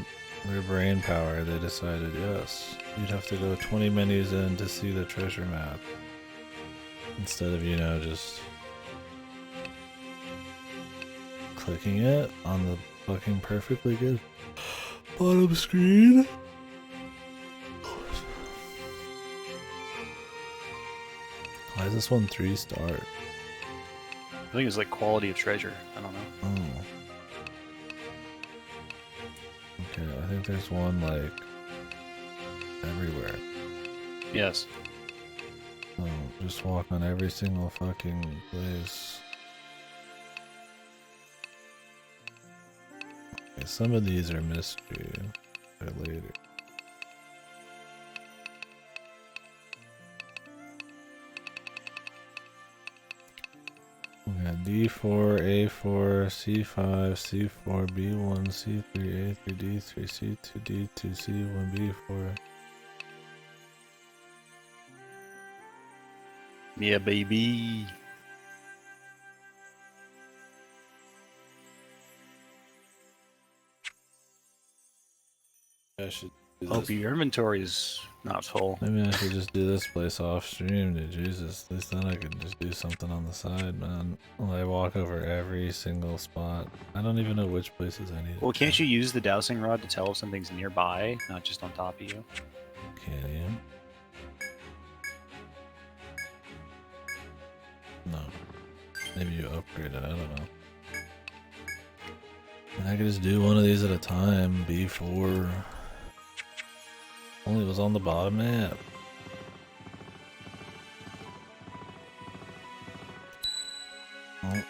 brain power, they decided, yes, you'd have to go 20 menus in to see the treasure map. Instead of, you know, just clicking it on the fucking perfectly good bottom screen. Why is this one 3-star? I think it's like quality of treasure. I don't know. Oh. Okay, I think there's one like everywhere. Yes. Oh, just walk on every single fucking place. Okay, some of these are mystery. They're later. We got D4, A4, C5, C4, B1, C3, A3, D3, C2, D2, C1, B4. Yeah, baby. I should do Hope this. your inventory is not full. Maybe I should just do this place off stream, dude. Jesus, at least then I could just do something on the side, man. While I walk over every single spot. I don't even know which places I need. Well, can't you use the dowsing rod to tell if something's nearby, not just on top of you? Can you? No. Maybe you upgrade it, I don't know. I could just do one of these at a time, B4. Only was on the bottom map. Oh,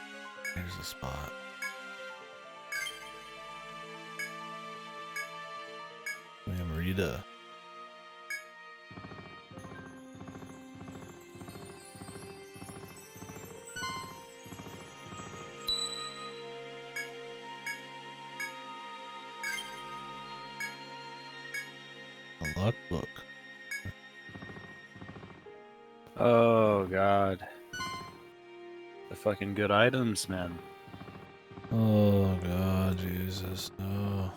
here's a spot. We have Rita. A luck book. Oh god. The fucking good items, man. Oh god, Jesus, no.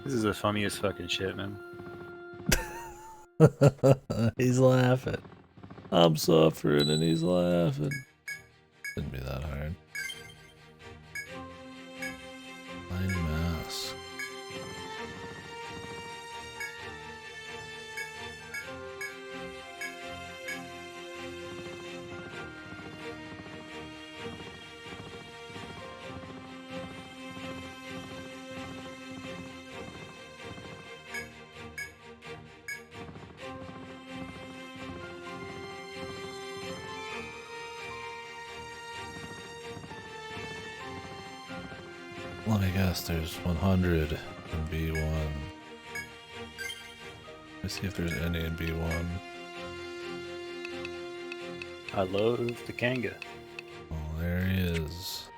This is the funniest fucking shit, man. He's laughing. I'm suffering and he's laughing. Shouldn't be that hard. Find mask. Let me guess, there's 100 in B1. Let's see if there's any in B1. I love the Kanga. Oh, there he is.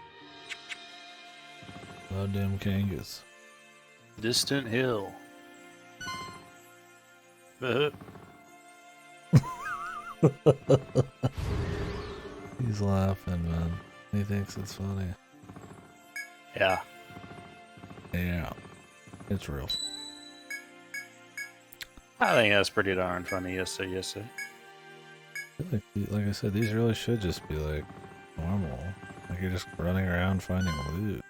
Goddamn Kangas. Distant Hill. He's laughing, man. He thinks it's funny. Yeah. Yeah. It's real. I think that's pretty darn funny, yes sir, yes sir. I feel like I said, these really should just be like normal. Like you're just running around finding loot.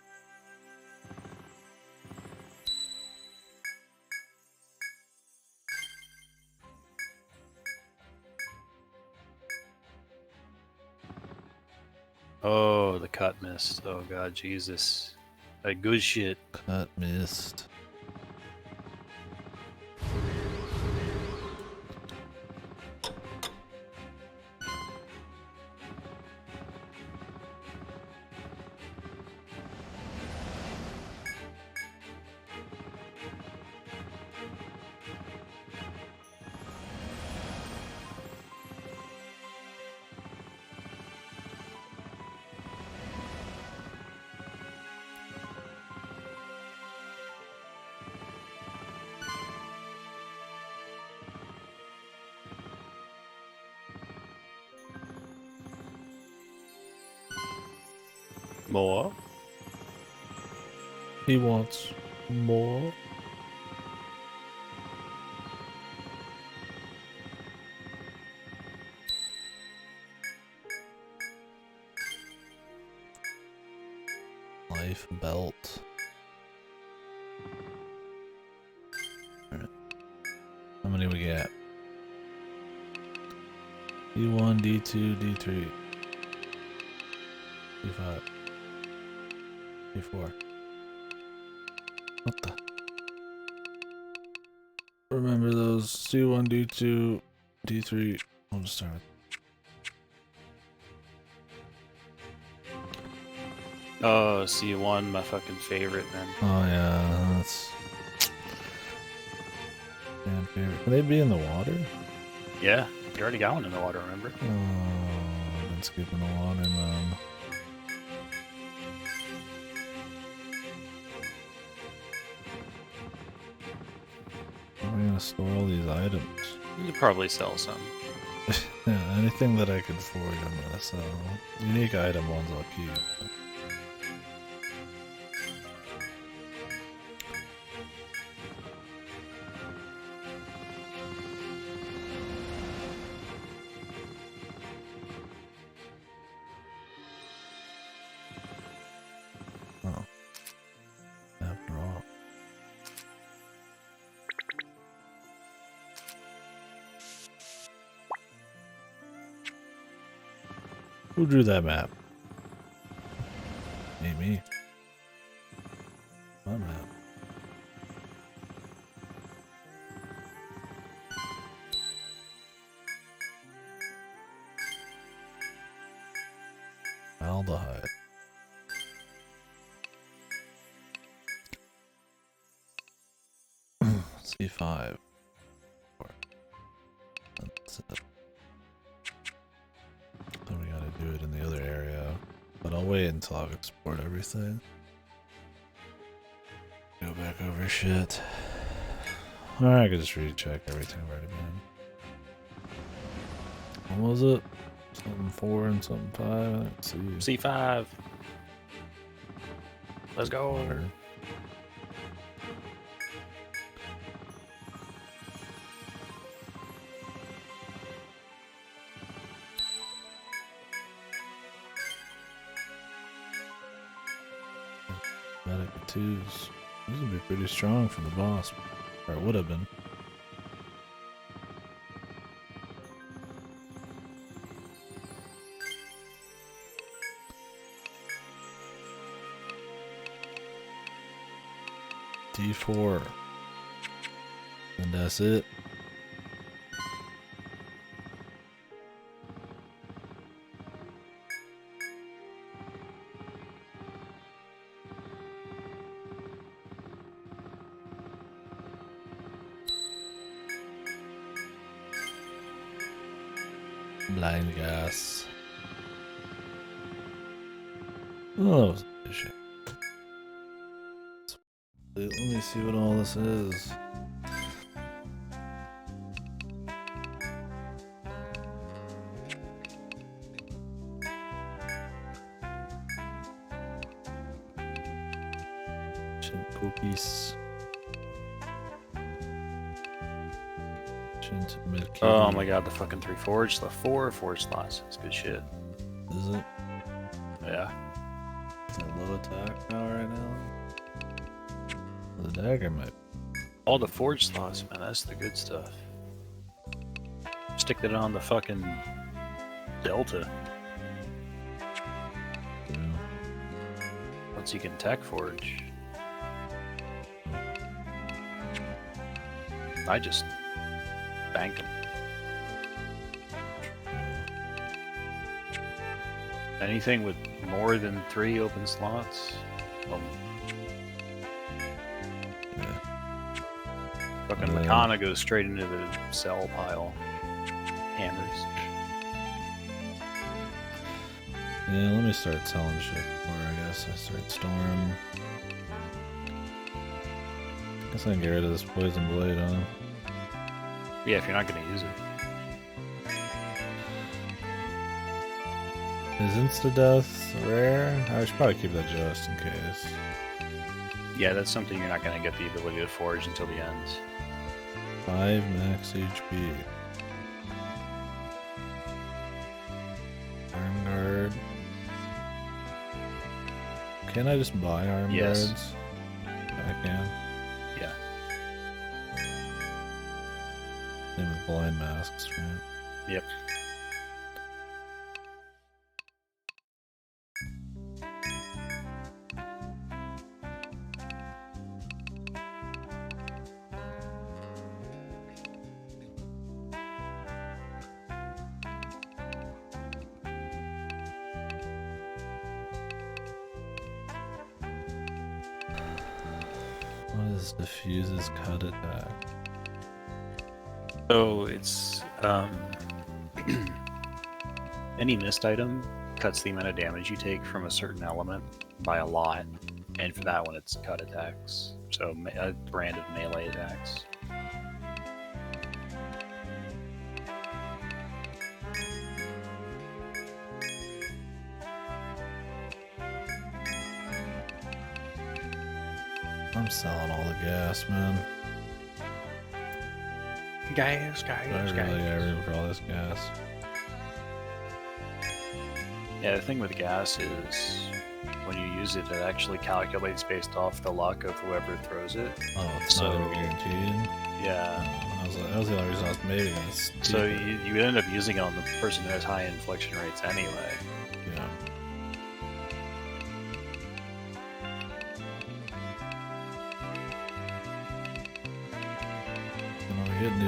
Oh, the cut missed. Oh god, Jesus. That good shit. Cut missed. More? He wants more. Life belt. Alright. How many we got? D1, D2, D3. D5. D4. What the? Remember those C1, D2, D3. I'll just start with. Oh, C1, my fucking favorite, man. Oh yeah, that's fan favorite. Can they be in the water? Yeah, you already got one in the water, remember? Oh, I've been skipping the water, man. How am I gonna store all these items? You could probably sell some. Yeah, anything that I could forge, I'm gonna sell. Unique item ones I'll keep. Oh. Who drew that map? Ain't me. My map. Aldehyde. C5. That's it. Then we gotta do it in the other area. But I'll wait until I've explored everything. Go back over shit. Alright, I can just recheck everything I've already been. What was it? Something 4 and something 5? Let's see. C5. Let's go. Water. Medic 2s. This would be pretty strong from the boss. Or it would have been. D4. And that's it. Blind gas. Oh, that was a shit. Let me see what all this is. Cookies. Oh my god, the fucking 3 forge, the 4 forge slots. It's good shit. Is it? Yeah. Is it low attack now right now? The dagger might. All the forge slots, man, that's the good stuff. Stick that on the fucking Delta. Yeah. Once you can tech forge. I just banked them. Anything with more than 3 open slots, well, Yeah. fucking Makana goes straight into the cell pile. Hammers. Yeah, let me start selling shit before I guess I start Storm. Guess I can get rid of this poison blade, huh? Yeah, if you're not gonna use it. Is insta-death rare? I should probably keep that just in case. Yeah, that's something you're not gonna get the ability to forge until the end. 5 max HP. Arm guard. Can I just buy arm Yes. guards? I can. Yeah. Same with blind masks, right? Yep. What is diffuses cut attack? So it's any missed item cuts the amount of damage you take from a certain element by a lot, and for that one it's cut attacks. So a brand of melee attacks. I'm selling all the gas, man. Gas. I really got room for all this gas. Yeah, the thing with gas is when you use it, it actually calculates based off the luck of whoever throws it. Oh, it's not even guaranteed. Yeah. That was the only reason I was making this. So you end up using it on the person who has high infliction rates anyway.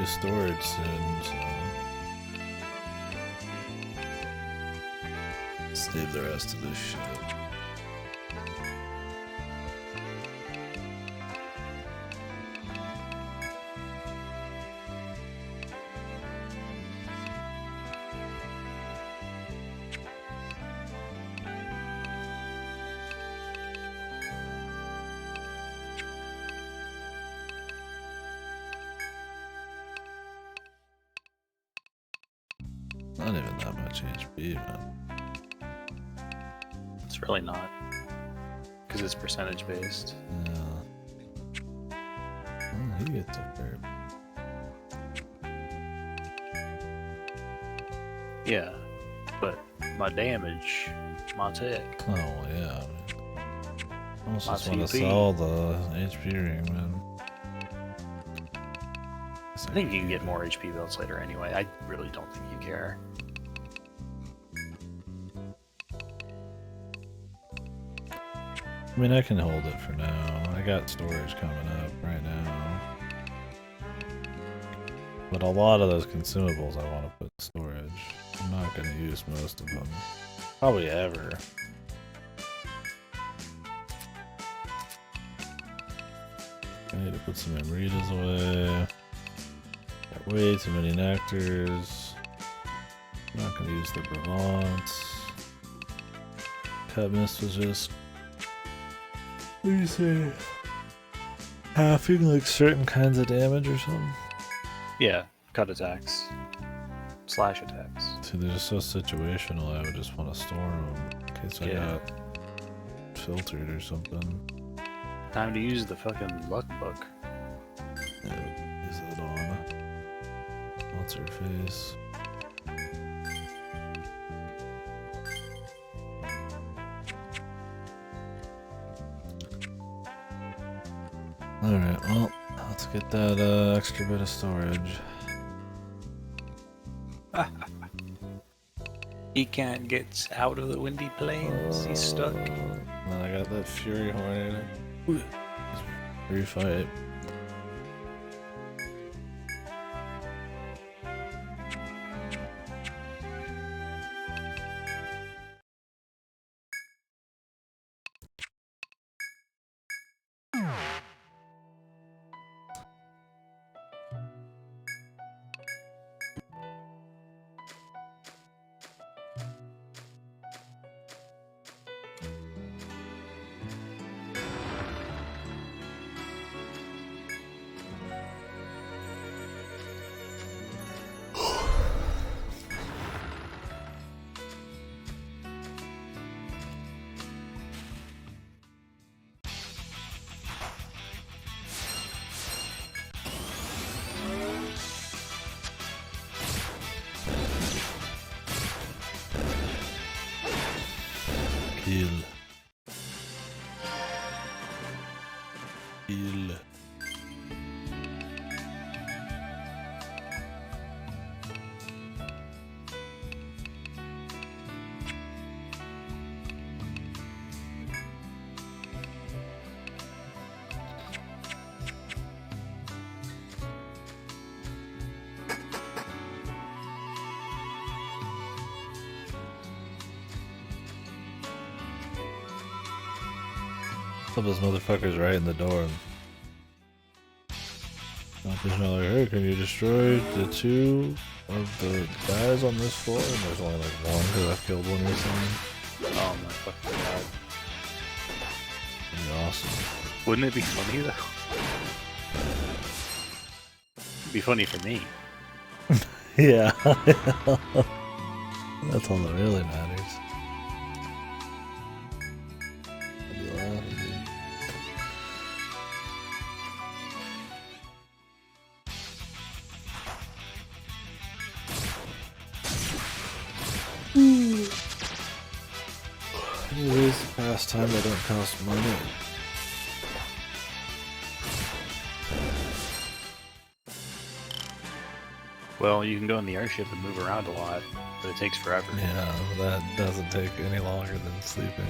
use storage soon, so save the rest of this shit. Not even that much HP, man. It's really not. Because it's percentage based. Yeah. Oh, he gets up there. Yeah. But my damage, my tech. Oh, yeah. I almost My just want to TP. sell the HP ring, man. I think you can get more HP belts later anyway. I really don't think you care. I mean, I can hold it for now. I got storage coming up right now. But a lot of those consumables I want to put in storage. I'm not going to use most of them. Probably ever. I need to put some Amritas away. Got way too many nectars. I'm not going to use the Bravants. Cut Mist was just... what do you say? Halving like certain kinds of damage or something? Yeah, cut attacks. Slash attacks. See, they're just so situational, I would just want to store them in case I Yeah. got filtered or something. Time to use the fucking luck book. Yeah, use it on. What's her face? Alright, well, let's get that extra bit of storage. He can't get out of the windy plains. He's stuck. Then I got that Fury Hornet. Refight. Kill. Kill. Some of those motherfuckers right in the door. Not just not like, hey, can you destroy the two of the guys on this floor? And there's only like one because I've killed one recently. Oh my fucking god. That'd be awesome. Wouldn't it be funny though? It'd be funny for me. Yeah. That's all that really matters. I'd be laughing, dude. Anyways, the pastime that don't cost money. Well, you can go in the airship and move around a lot, but it takes forever. Yeah, that doesn't take any longer than sleeping.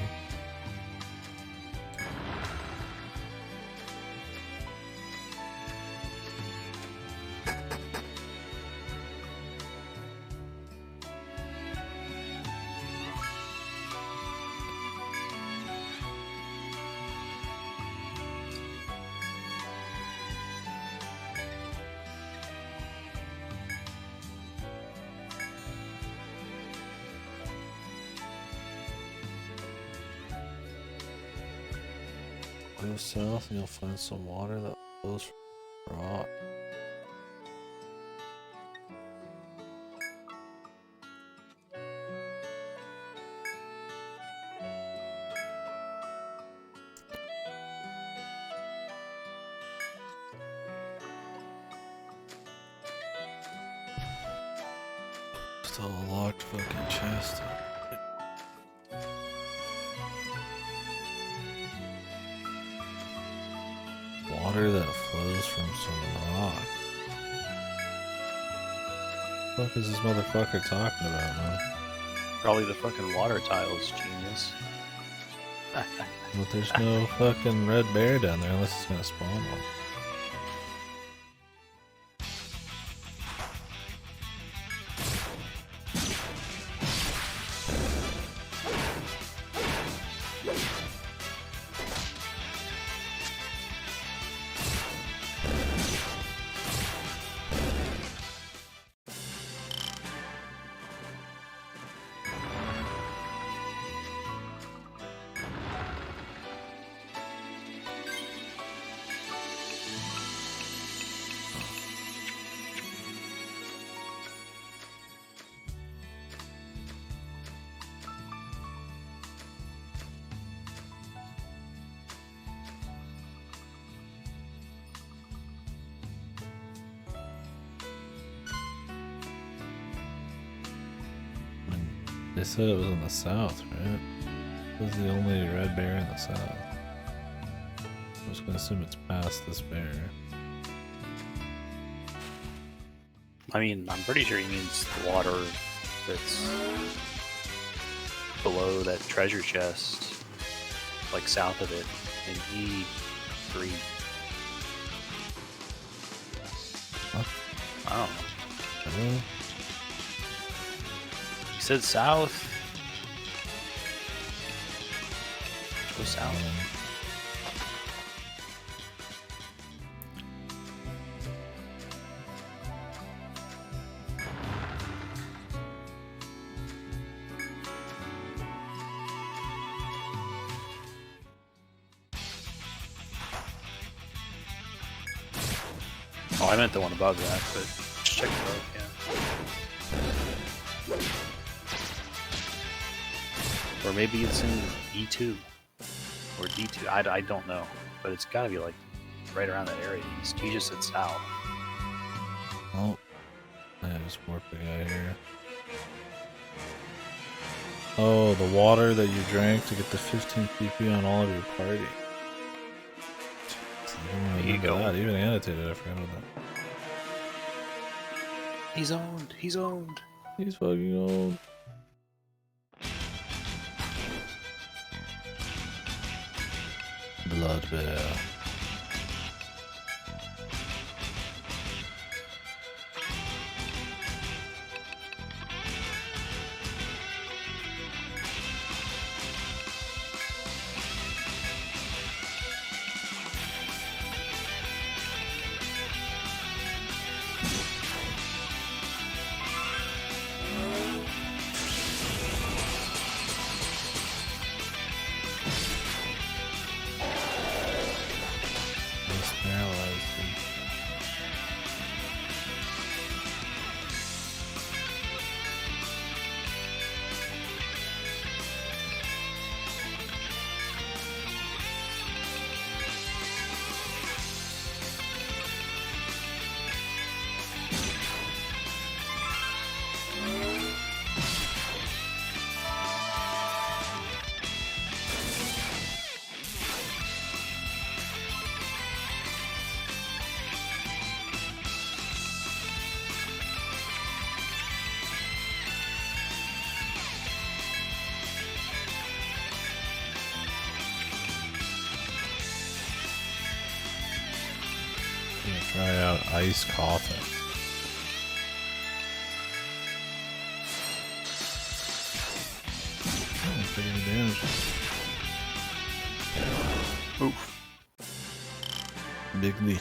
Go south and you'll find some water that flows from rock. Still a locked fucking chest. Water that flows from some rock. What the fuck is this motherfucker talking about, man? Probably the fucking water tiles, genius. But there's no fucking red bear down there unless it's gonna spawn one. They said it was in the south, right? It was the only red bear in the south. I'm just gonna assume it's past this bear. I mean, I'm pretty sure he means the water that's below that treasure chest, like south of it, in E3. What? I don't know. Really? He said south. Go south. Oh, I meant the one above that, but just check it out, yeah. Or maybe it's in E2 or D2. I don't know, but it's got to be like right around that area. He just said south. Oh, I just warped the guy here. Oh, the water that you drank to get the 15 PP on all of your party. There you go. That. Even annotated, I forgot about that. He's owned. He's owned. He's fucking old. Blood bear. Try out Ice Coffin. Oh, taking damage. Oof. Bigly.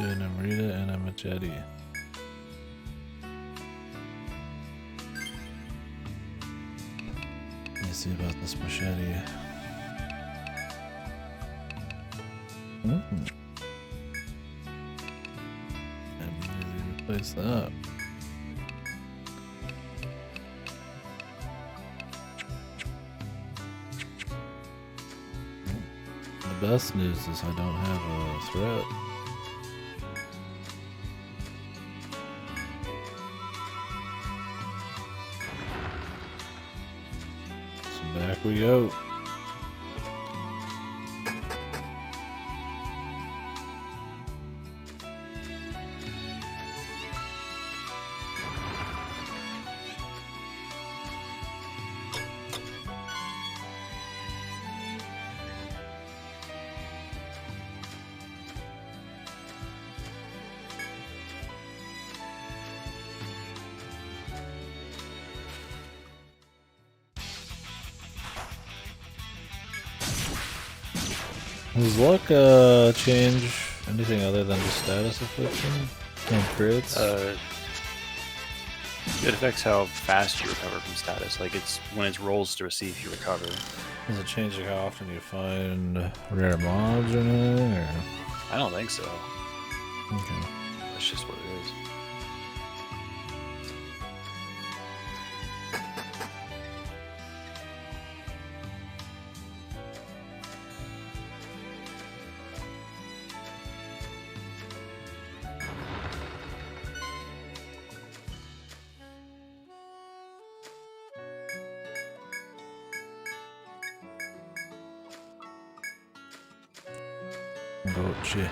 Dude, a Namrita and a machete. Let me see about this machete. Immediately replace that. The best news is I don't have a threat. So back we go. Does luck change anything other than just status affliction and crits? It affects how fast you recover from status. Like it's when it rolls to receive, you recover. Does it change like how often you find rare mobs or anything? Or? I don't think so. Okay. That's just what it is. Gotcha.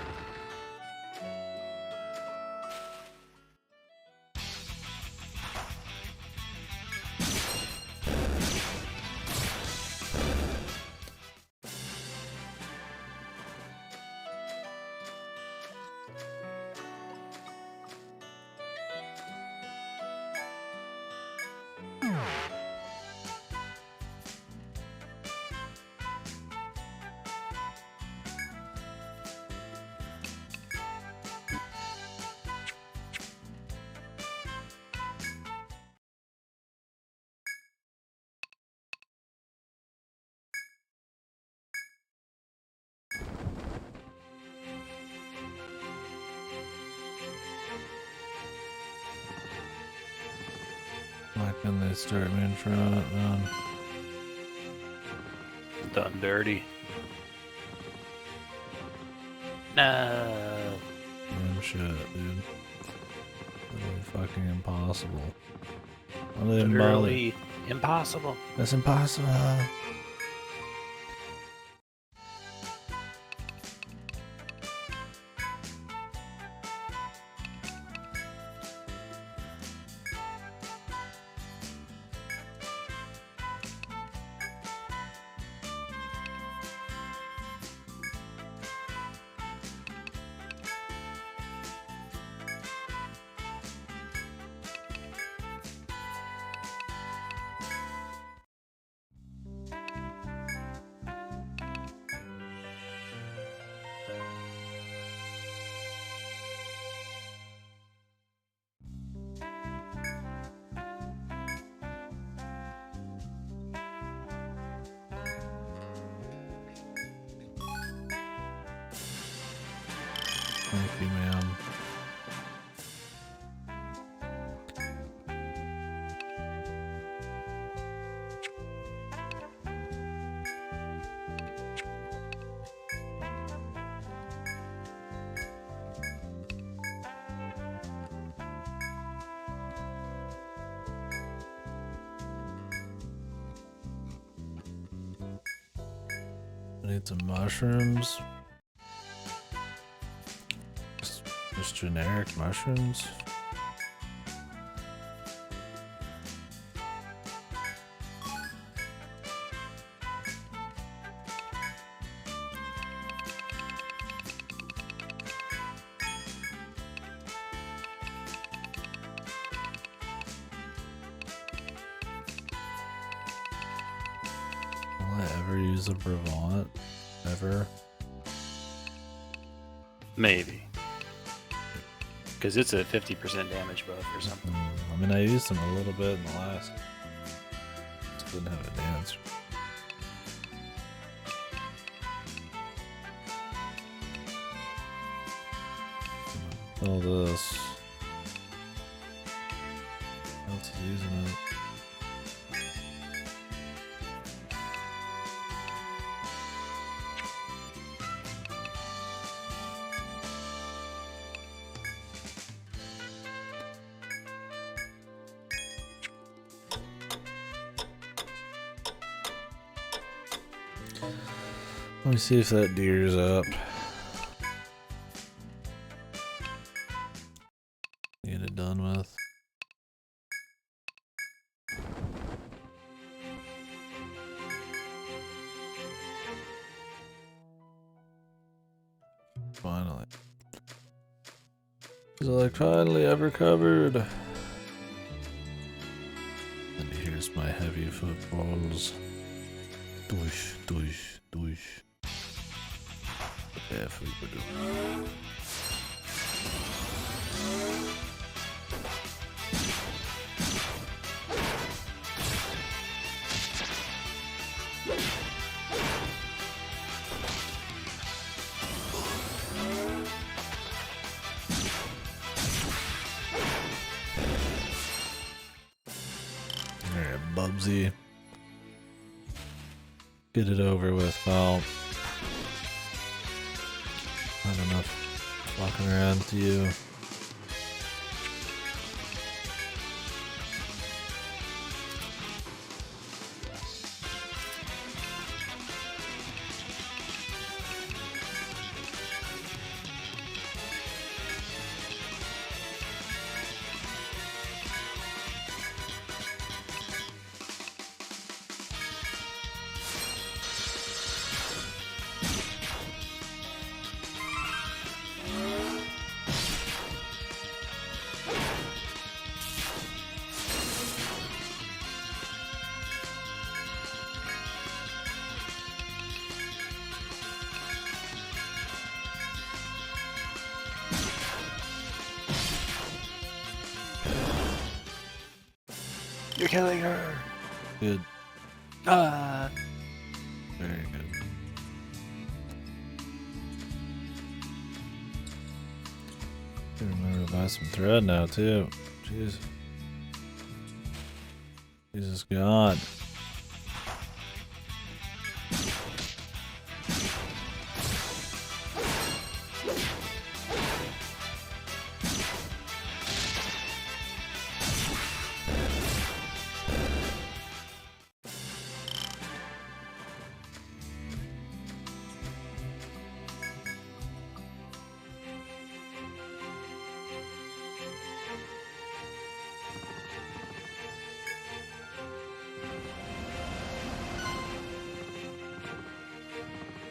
Why couldn't they start me in front, man? Done dirty. No. Damn shit, dude. Literally fucking impossible. Literally impossible. That's impossible. Thank you, ma'am. I need some mushrooms. Just generic mushrooms. Will I ever use a Bravant? Ever? Maybe. Because it's a 50% damage buff or something. I mean, I used him a little bit in the last. Just didn't have a dance. All this. Who else is using it? Let me see if that deer's up. Get it done with. Finally. He's like, finally ever covered. And here's my heavy footfalls. Douche, douche, douche. Yeah, we could do. Alright, Bubsy. Get it over with, pal. Not enough walking around to you. You're killing her. Good. Ah. Very good. I remember to buy some thread now too. Jeez. Jesus God.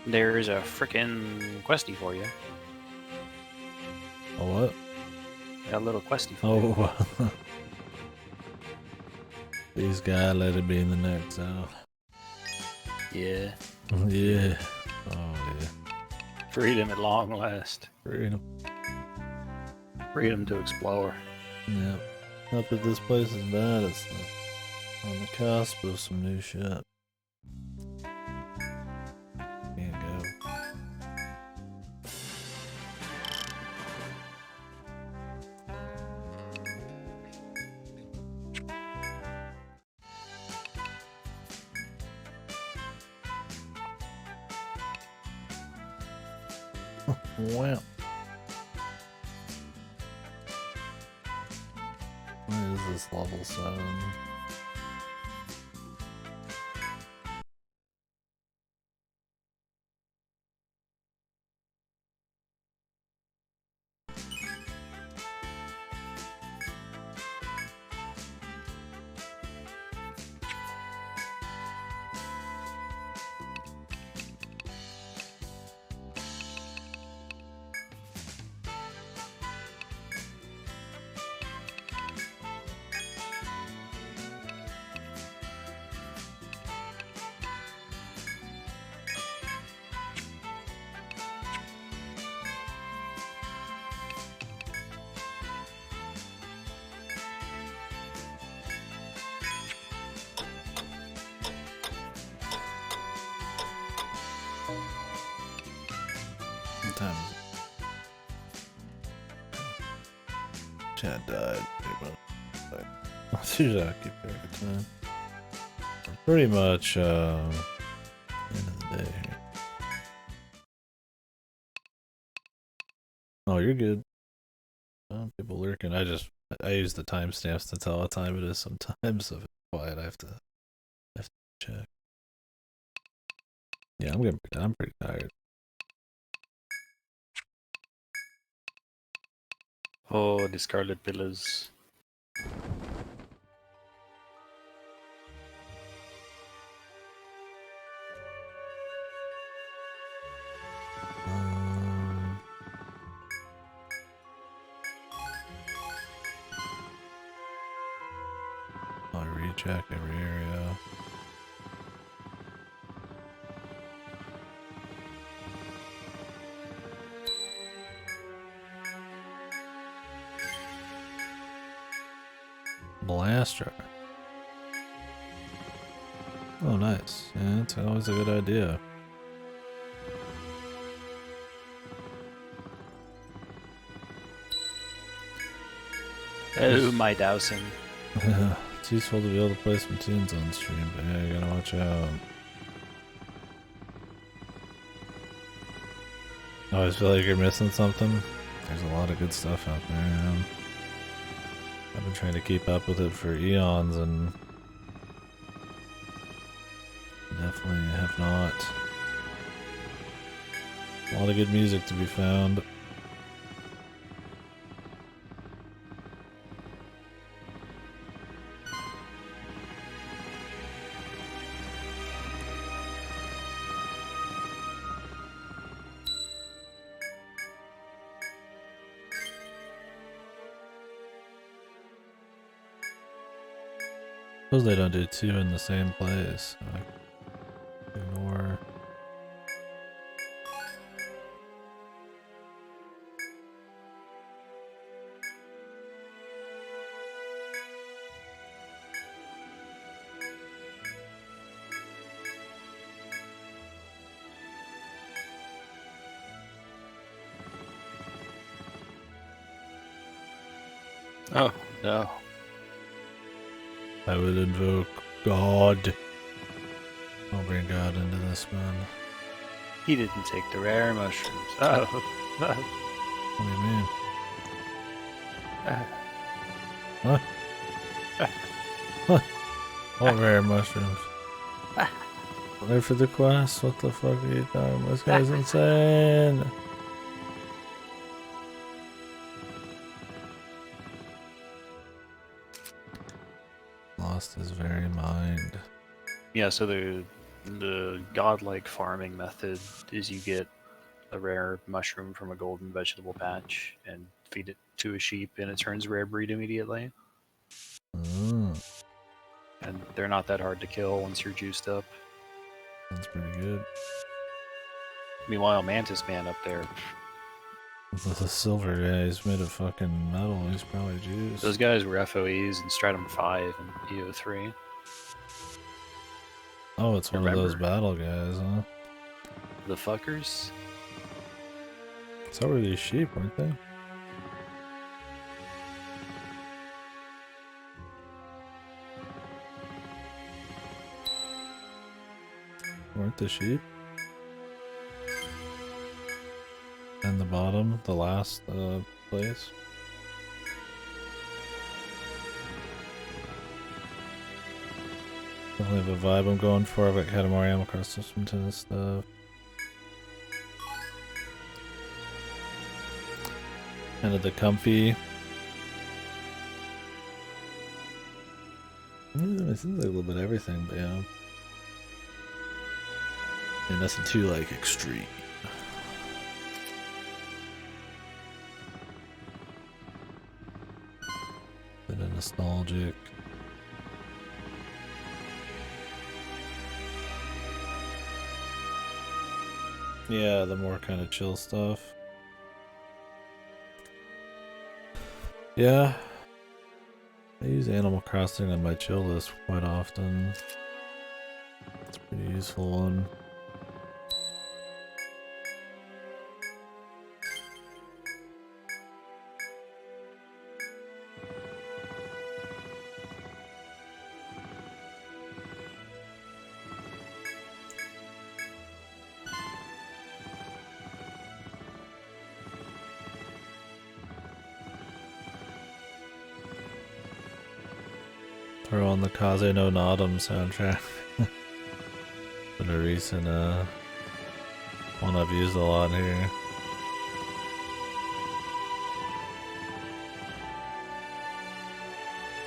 There's a frickin' questy for you. A what? A little questy for you. Oh. These guys let it be in the next hour. Yeah. Yeah. Oh yeah. Freedom at long last. Freedom. Freedom to explore. Yep. Not that this place is bad, it's on the cusp of some new shit. Can't go. Wow. What is this level 7? time is it? Chad died. Usually I keep track of time. Pretty much, end of the day here. Oh, you're good. People lurking. I use the timestamps to tell what time it is sometimes. So if it's quiet, I have to check. Yeah, I'm pretty tired. Oh, the scarlet pillars. I recheck every area. Blaster. Oh, nice. Yeah, it's always a good idea. Oh, my dowsing. It's useful to be able to play some tunes on stream, but yeah, you gotta watch out. I always feel like you're missing something. There's a lot of good stuff out there, man. I've been trying to keep up with it for eons and definitely have not. A lot of good music to be found. Suppose they don't do two in the same place. So ignore. Oh, no. I would invoke God. I'll bring God into this, man. He didn't take the rare mushrooms. Oh. What do you mean? What? What? What rare mushrooms? Wait for the quest? What the fuck are you talking about? This guy's insane! Lost his very mind. Yeah, so the godlike farming method is you get a rare mushroom from a golden vegetable patch and feed it to a sheep, and it turns rare breed immediately. Mm, And they're not that hard to kill once you're juiced up. sounds pretty good. Meanwhile, Mantis Man up there, The silver guy, he's made of fucking metal. He's probably juiced. those guys were FOEs in Stratum 5 and EO3. Oh, it's one of those Remember? battle guys, huh? The fuckers? So were these sheep, weren't they? Weren't the sheep? And the bottom, the last place? Definitely have a vibe I'm going for. I've got Katamari ammo across some tennis stuff. Kind of the comfy. It seems like a little bit of everything, but yeah. And nothing too like extreme. Bit of nostalgic. Yeah, the more kind of chill stuff. Yeah. I use Animal Crossing on my chill list quite often. It's a pretty useful one. Throw on the Kaze no Nadam soundtrack. Been a recent one I've used a lot here.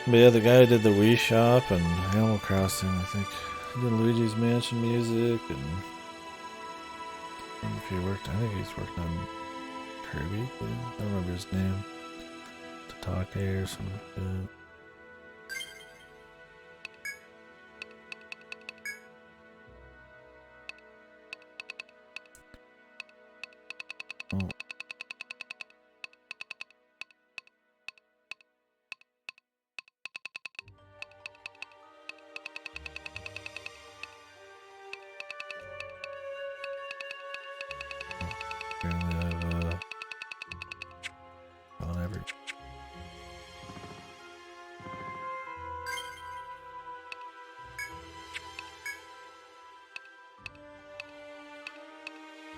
But yeah, the guy who did the Wii Shop and Animal Crossing, I think. He did Luigi's Mansion music, and I don't know if he worked. I think he's worked on Kirby. I don't remember his name. Tatake or something. Oh. Apparently I've gone every.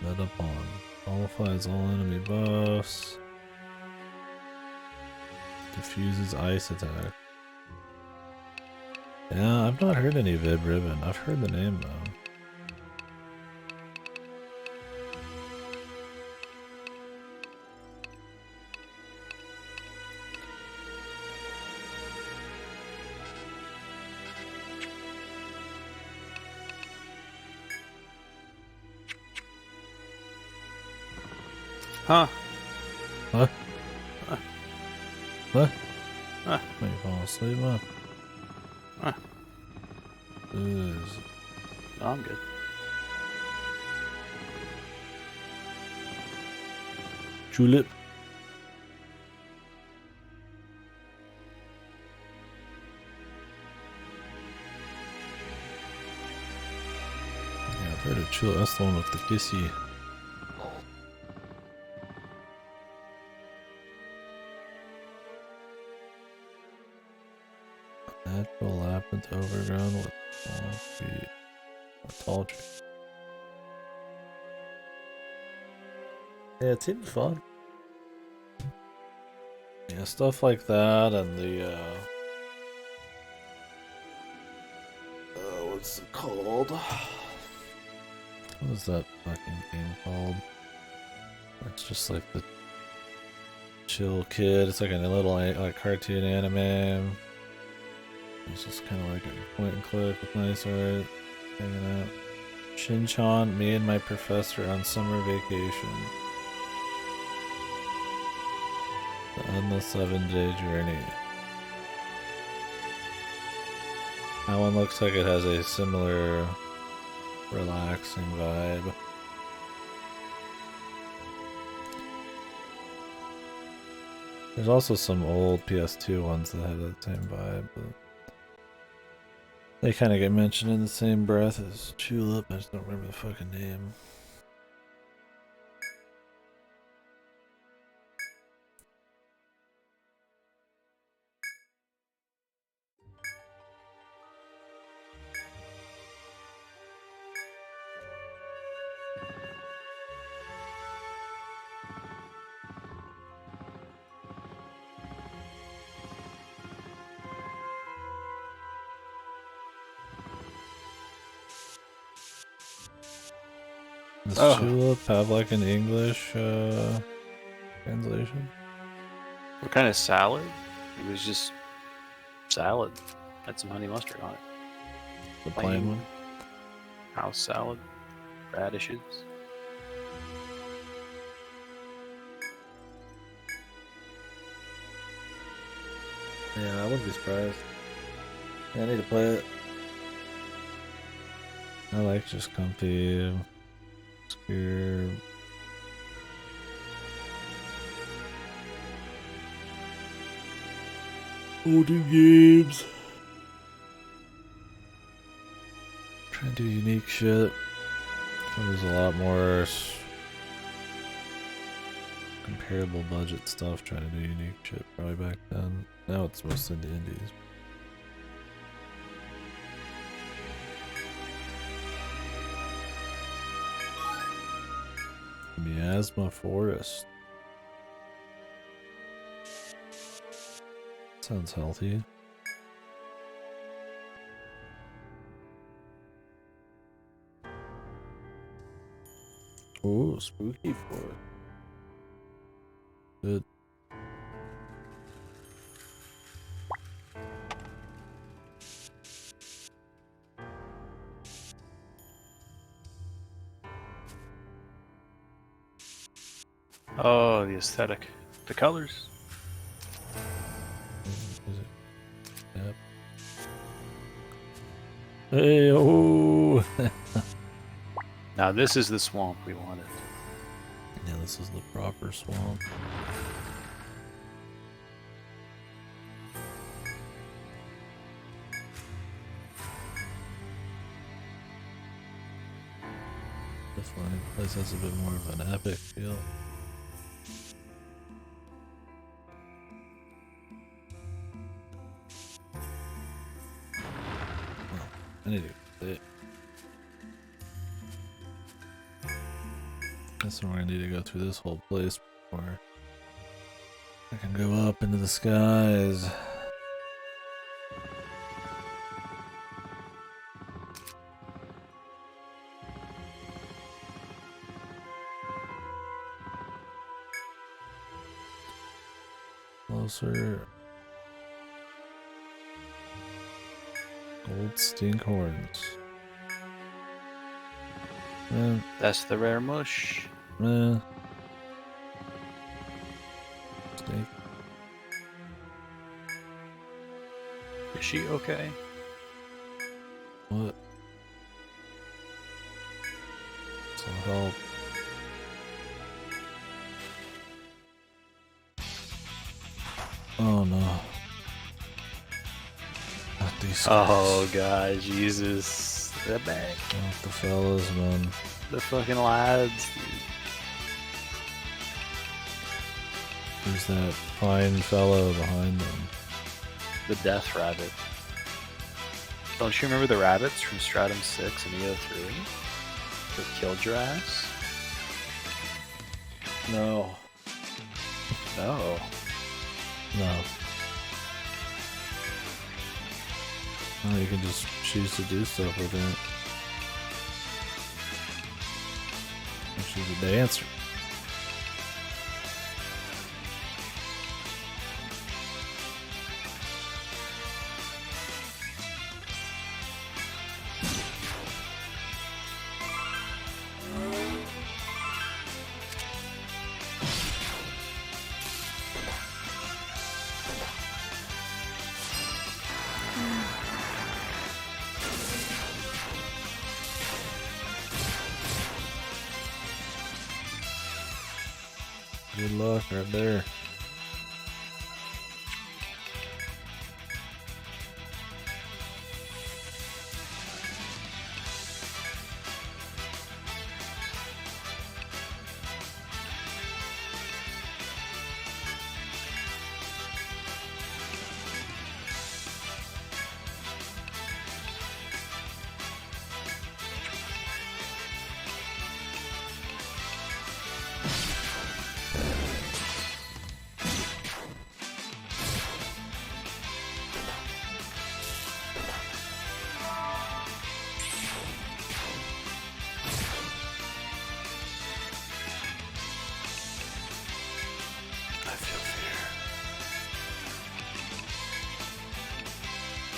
Let upon. Qualifies all enemy buffs. Diffuses ice attack. Yeah, I've not heard any Vid Ribbon. I've heard the name though. Huh. What? Huh. What? Huh. Wait, you fall asleep, huh? Huh. No, I'm good. Julep. Yeah, I've heard of Julep. That's the one with the kissy. Natural labyrinth overgrown with tall tree. Yeah, it seemed fun. Yeah, stuff like that and the what's it called? What was that fucking game called? It's just like the chill kid. It's like a little like cartoon anime. It's just kind of like a point and click with nice art. Hanging out. Shin-chan, me and my professor on summer vacation. The endless 7-day journey. That one looks like it has a similar relaxing vibe. There's also some old PS2 ones that have that same vibe, but they kind of get mentioned in the same breath as Tulip. I just don't remember the fucking name. Does Tulip have like an English translation? What kind of salad? It was just salad. Had some honey mustard on it. The plain one? House salad. Radishes. Yeah, I wouldn't be surprised. Yeah, I need to play it. I like just comfy, obscure. Older games. Trying to do unique shit. So there's a lot more comparable budget stuff trying to do unique shit probably back then. Now it's mostly the indies. Miasma Forest. Sounds healthy. Ooh, spooky forest. Good. Oh, the aesthetic. The colors. Is it? Yep. Hey, oh! Now this is the swamp we wanted. Yeah, this is the proper swamp. This place has a bit more of an epic feel. Oh, I need to get it. Guess we're gonna need to go through this whole place before I can go up into the skies. Closer. Gold stinkhorns. That's the rare mush. Snake. Is she okay? What? Some help. Oh no. Not these guys. Oh god, Jesus. The back. Not the fellas, man. The fucking lads. Who's that fine fellow behind them? The death rabbit. Don't you remember the rabbits from Stratum 6 and EO3 that killed your ass? No. No. No. Oh, you can just choose to do stuff with it. She's a dancer. Good luck right there.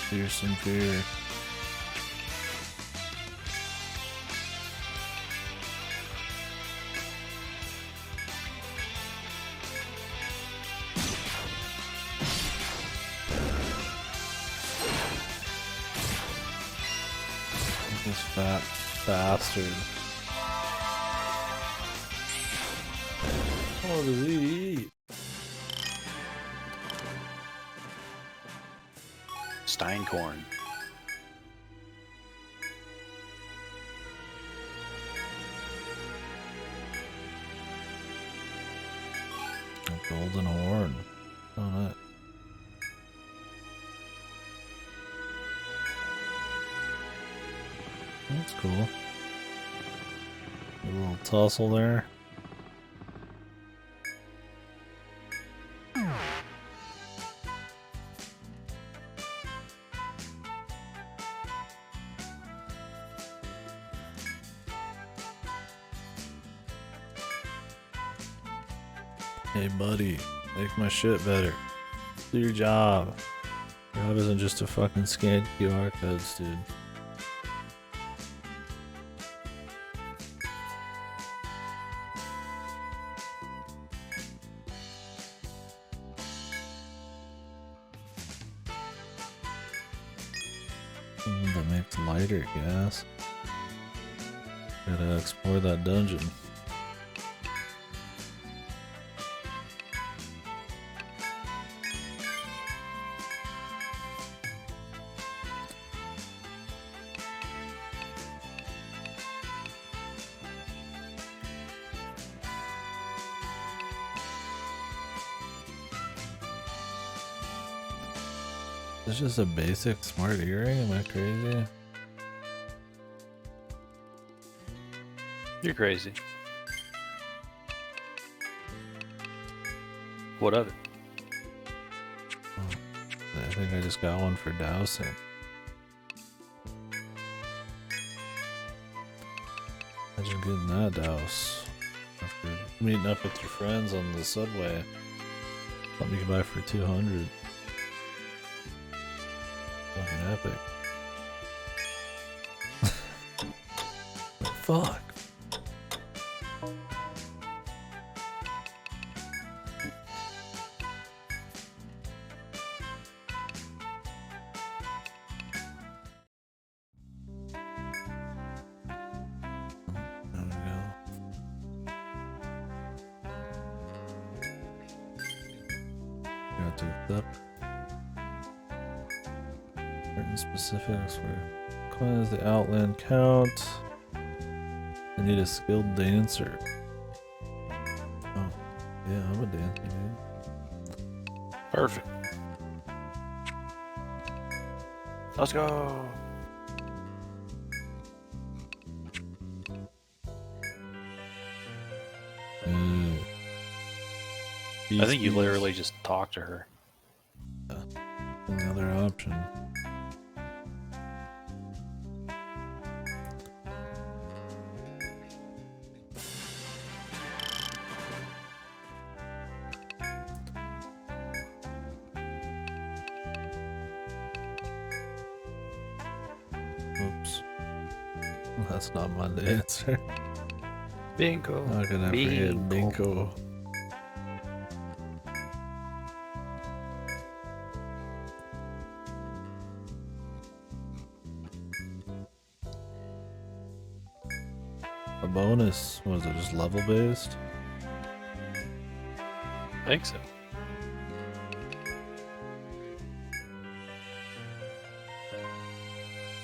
Fearsome fear. This fat bastard. What does he eat? Steinkorn. A golden horn. Oh, no. That's cool. A little tussle there. Hey buddy, make my shit better. Do your job. Your job isn't just to fucking scan QR codes, dude. That makes lighter gas. Gotta explore that dungeon. It's just a basic smart earring, am I crazy? You're crazy. What of it? Oh, I think I just got one for dousing. Imagine getting that douse after meeting up with your friends on the subway. Something you can buy for 200. Fucking epic. Fuck. There we go. Got to accept certain specifics where cleanse the outland count. I need a skilled dancer. Oh, yeah, I'm a dancer, dude. Perfect. Let's go. I think you literally just talk to her. Another option. Oops. That's not my answer. Bingo. How could I forget Bingo? A bonus? Was it just level based? I think so.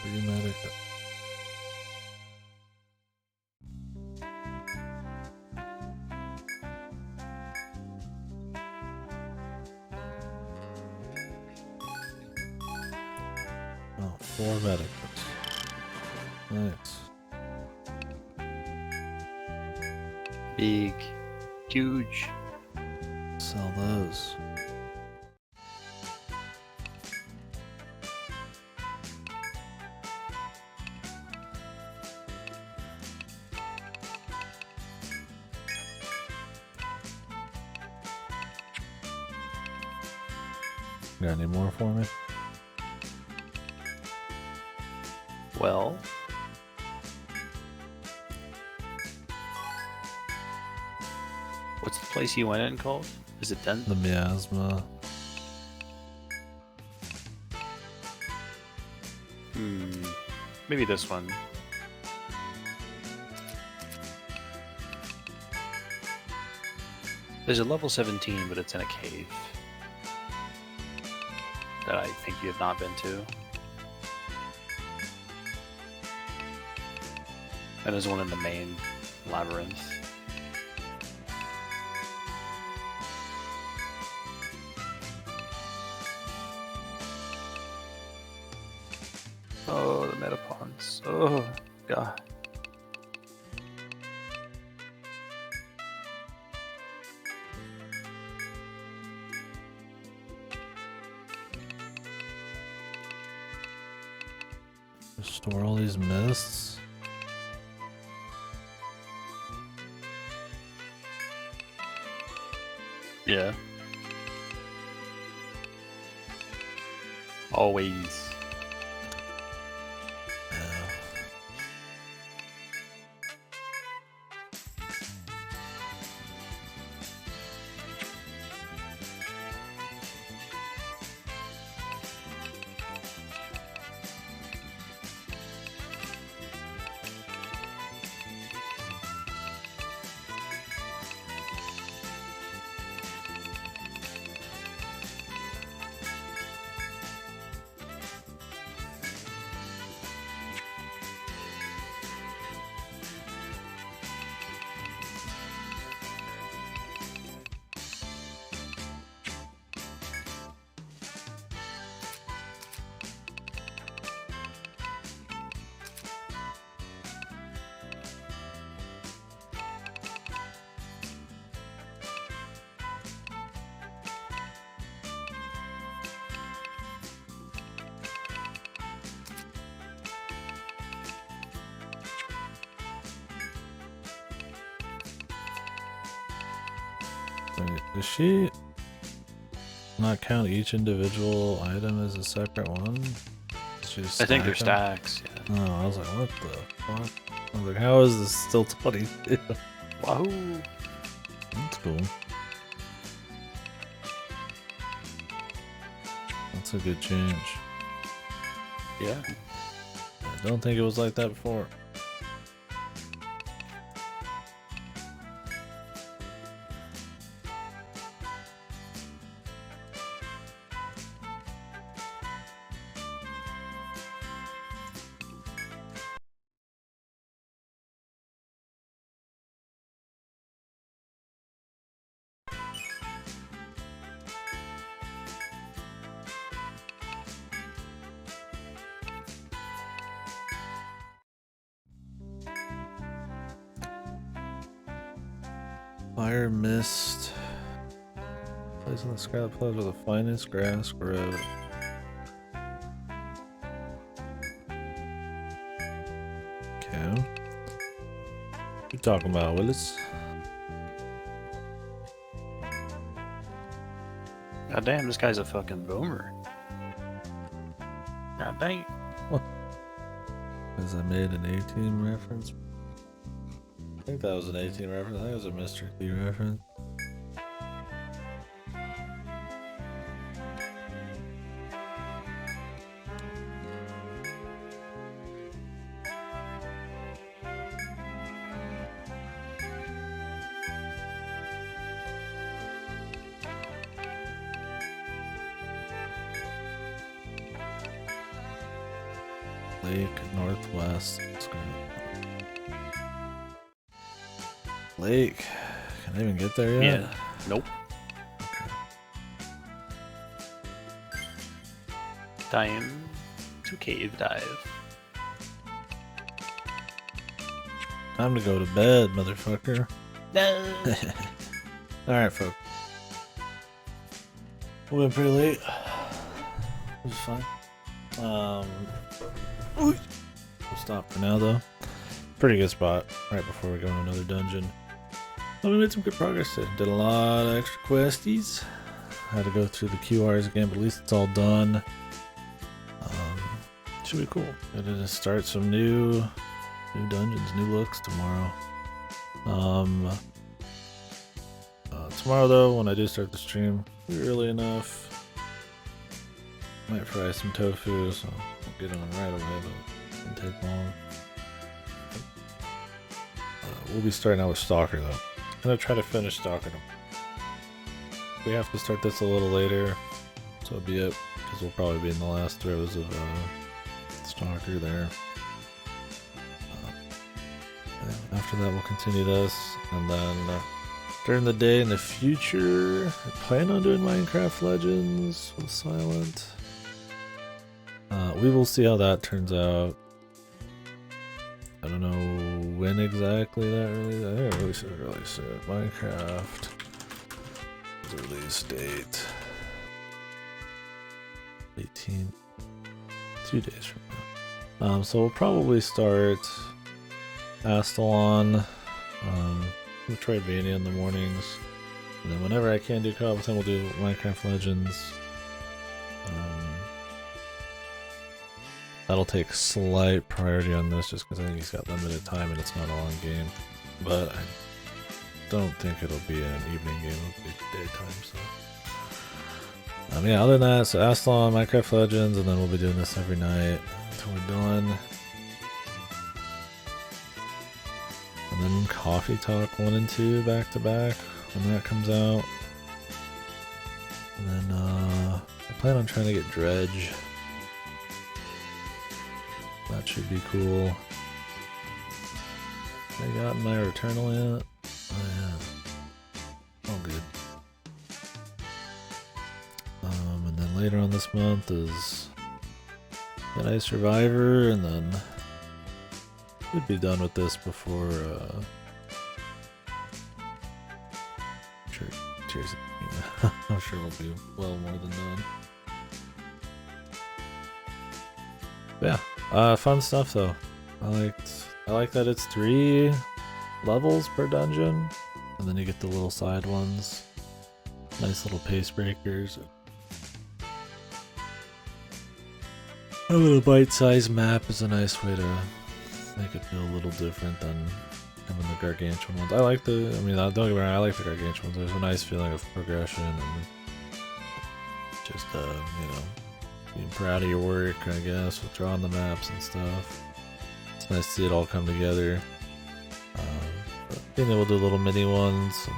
Free medic. Oh, 4 medics. Nice. Big, huge. Sell those. Got any more for me? Well, what's the place you went in called? Is it Den? The miasma. Maybe this one. There's a level 17, but it's in a cave that I think you have not been to. And there's one in the main labyrinth. Oh, the metapons. Oh, God. Restore all these mists. Yeah. Always. Does she not count each individual item as a separate one? She just I think they're stack 'em? stacks. Yeah. Oh, I was like, what the fuck? I was like, how is this still 22? Wahoo! That's cool. That's a good change. Yeah. I don't think it was like that before. Fire mist. Place on the sky that plays with the finest grass grow. Okay. What you talking about, Willis? God damn, this guy's a fucking boomer. God dang. Because I made an 18 reference. I think that was an 18 reference. I think it was a Mr. T reference. Lake Northwest. Lake. Can I even get there yet? Yeah. Nope. Time to cave dive. Time to go to bed, motherfucker. No. Alright, folks. We went pretty late. It was fine. We'll stop for now, though. Pretty good spot right before we go in another dungeon. Well, we made some good progress today. Did a lot of extra questies. Had to go through the QRs again, but at least it's all done. Should be cool. Gonna just start some new dungeons, new looks tomorrow. Tomorrow though, when I do start the stream, early enough, might fry some tofu, so I'll get on right away, but it won't take long. We'll be starting out with Stalker though. I'm gonna try to finish Stalker. We have to start this a little later, so it'll be it, because we'll probably be in the last throws of Stalker there. After that, we'll continue this, and then during the day in the future, I plan on doing Minecraft Legends with Silent. We will see how that turns out. I don't know when exactly that release. I think I released it really soon. Minecraft release date 18, 2 days from now. So we'll probably start Astalon, Metroidvania in the mornings, And then whenever I can do co-op with him, we'll do Minecraft Legends. That'll take slight priority on this just because I think he's got limited time and it's not a long game. But I don't think it'll be an evening game, it'll be daytime, so. Yeah, other than that, so Aslan, Minecraft Legends, and then we'll be doing this every night until we're done. And then Coffee Talk 1 and 2 back to back when that comes out. And then I plan on trying to get Dredge. That should be cool. I got my Returnal yet? Oh yeah. All good. And then later on this month is Jedi Survivor, and then we'd be done with this before cheers. I'm sure we'll be well more than done. But yeah, fun stuff though. I like that it's 3 levels per dungeon, and then you get the little side ones. Nice little pace breakers. A little bite-sized map is a nice way to make it feel a little different than having the gargantuan ones. I like the, don't get me wrong, I like the gargantuan ones. There's a nice feeling of progression and just, being proud of your work, I guess, with drawing the maps and stuff. It's nice to see it all come together. But being able to do little mini ones and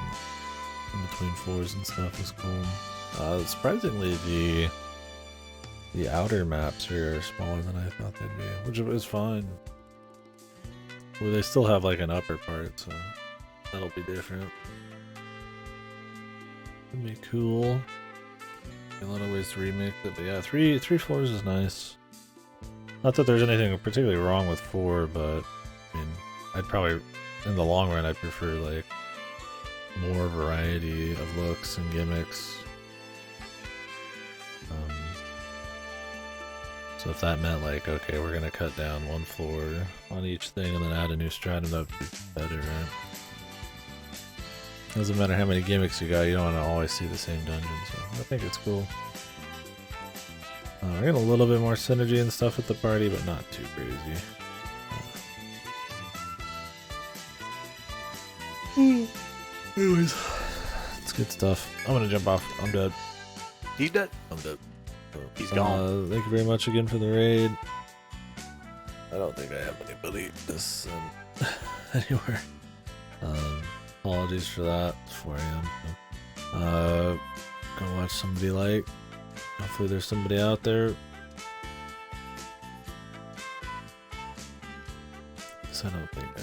in between floors and stuff is cool. Surprisingly, the outer maps here are smaller than I thought they'd be, which is fine. Well, they still have like an upper part, so that'll be different. It'd be cool. A lot of ways to remake it, but yeah, three floors is nice. Not that there's anything particularly wrong with 4, but I'd probably, in the long run, I'd prefer like more variety of looks and gimmicks. So if that meant like, okay, we're gonna cut down 1 floor on each thing and then add a new stratum, that would be better, right? Doesn't matter how many gimmicks you got, you don't want to always see the same dungeon, so I think it's cool. We're getting a little bit more synergy and stuff with the party, but not too crazy. Anyways, it's good stuff. I'm gonna jump off. I'm dead. He's dead. I'm dead. He's gone. Thank you very much again for the raid. I don't think I have anybody to send anywhere. Apologies for that. It's 4 AM. Go watch somebody like. Hopefully there's somebody out there. So I don't think I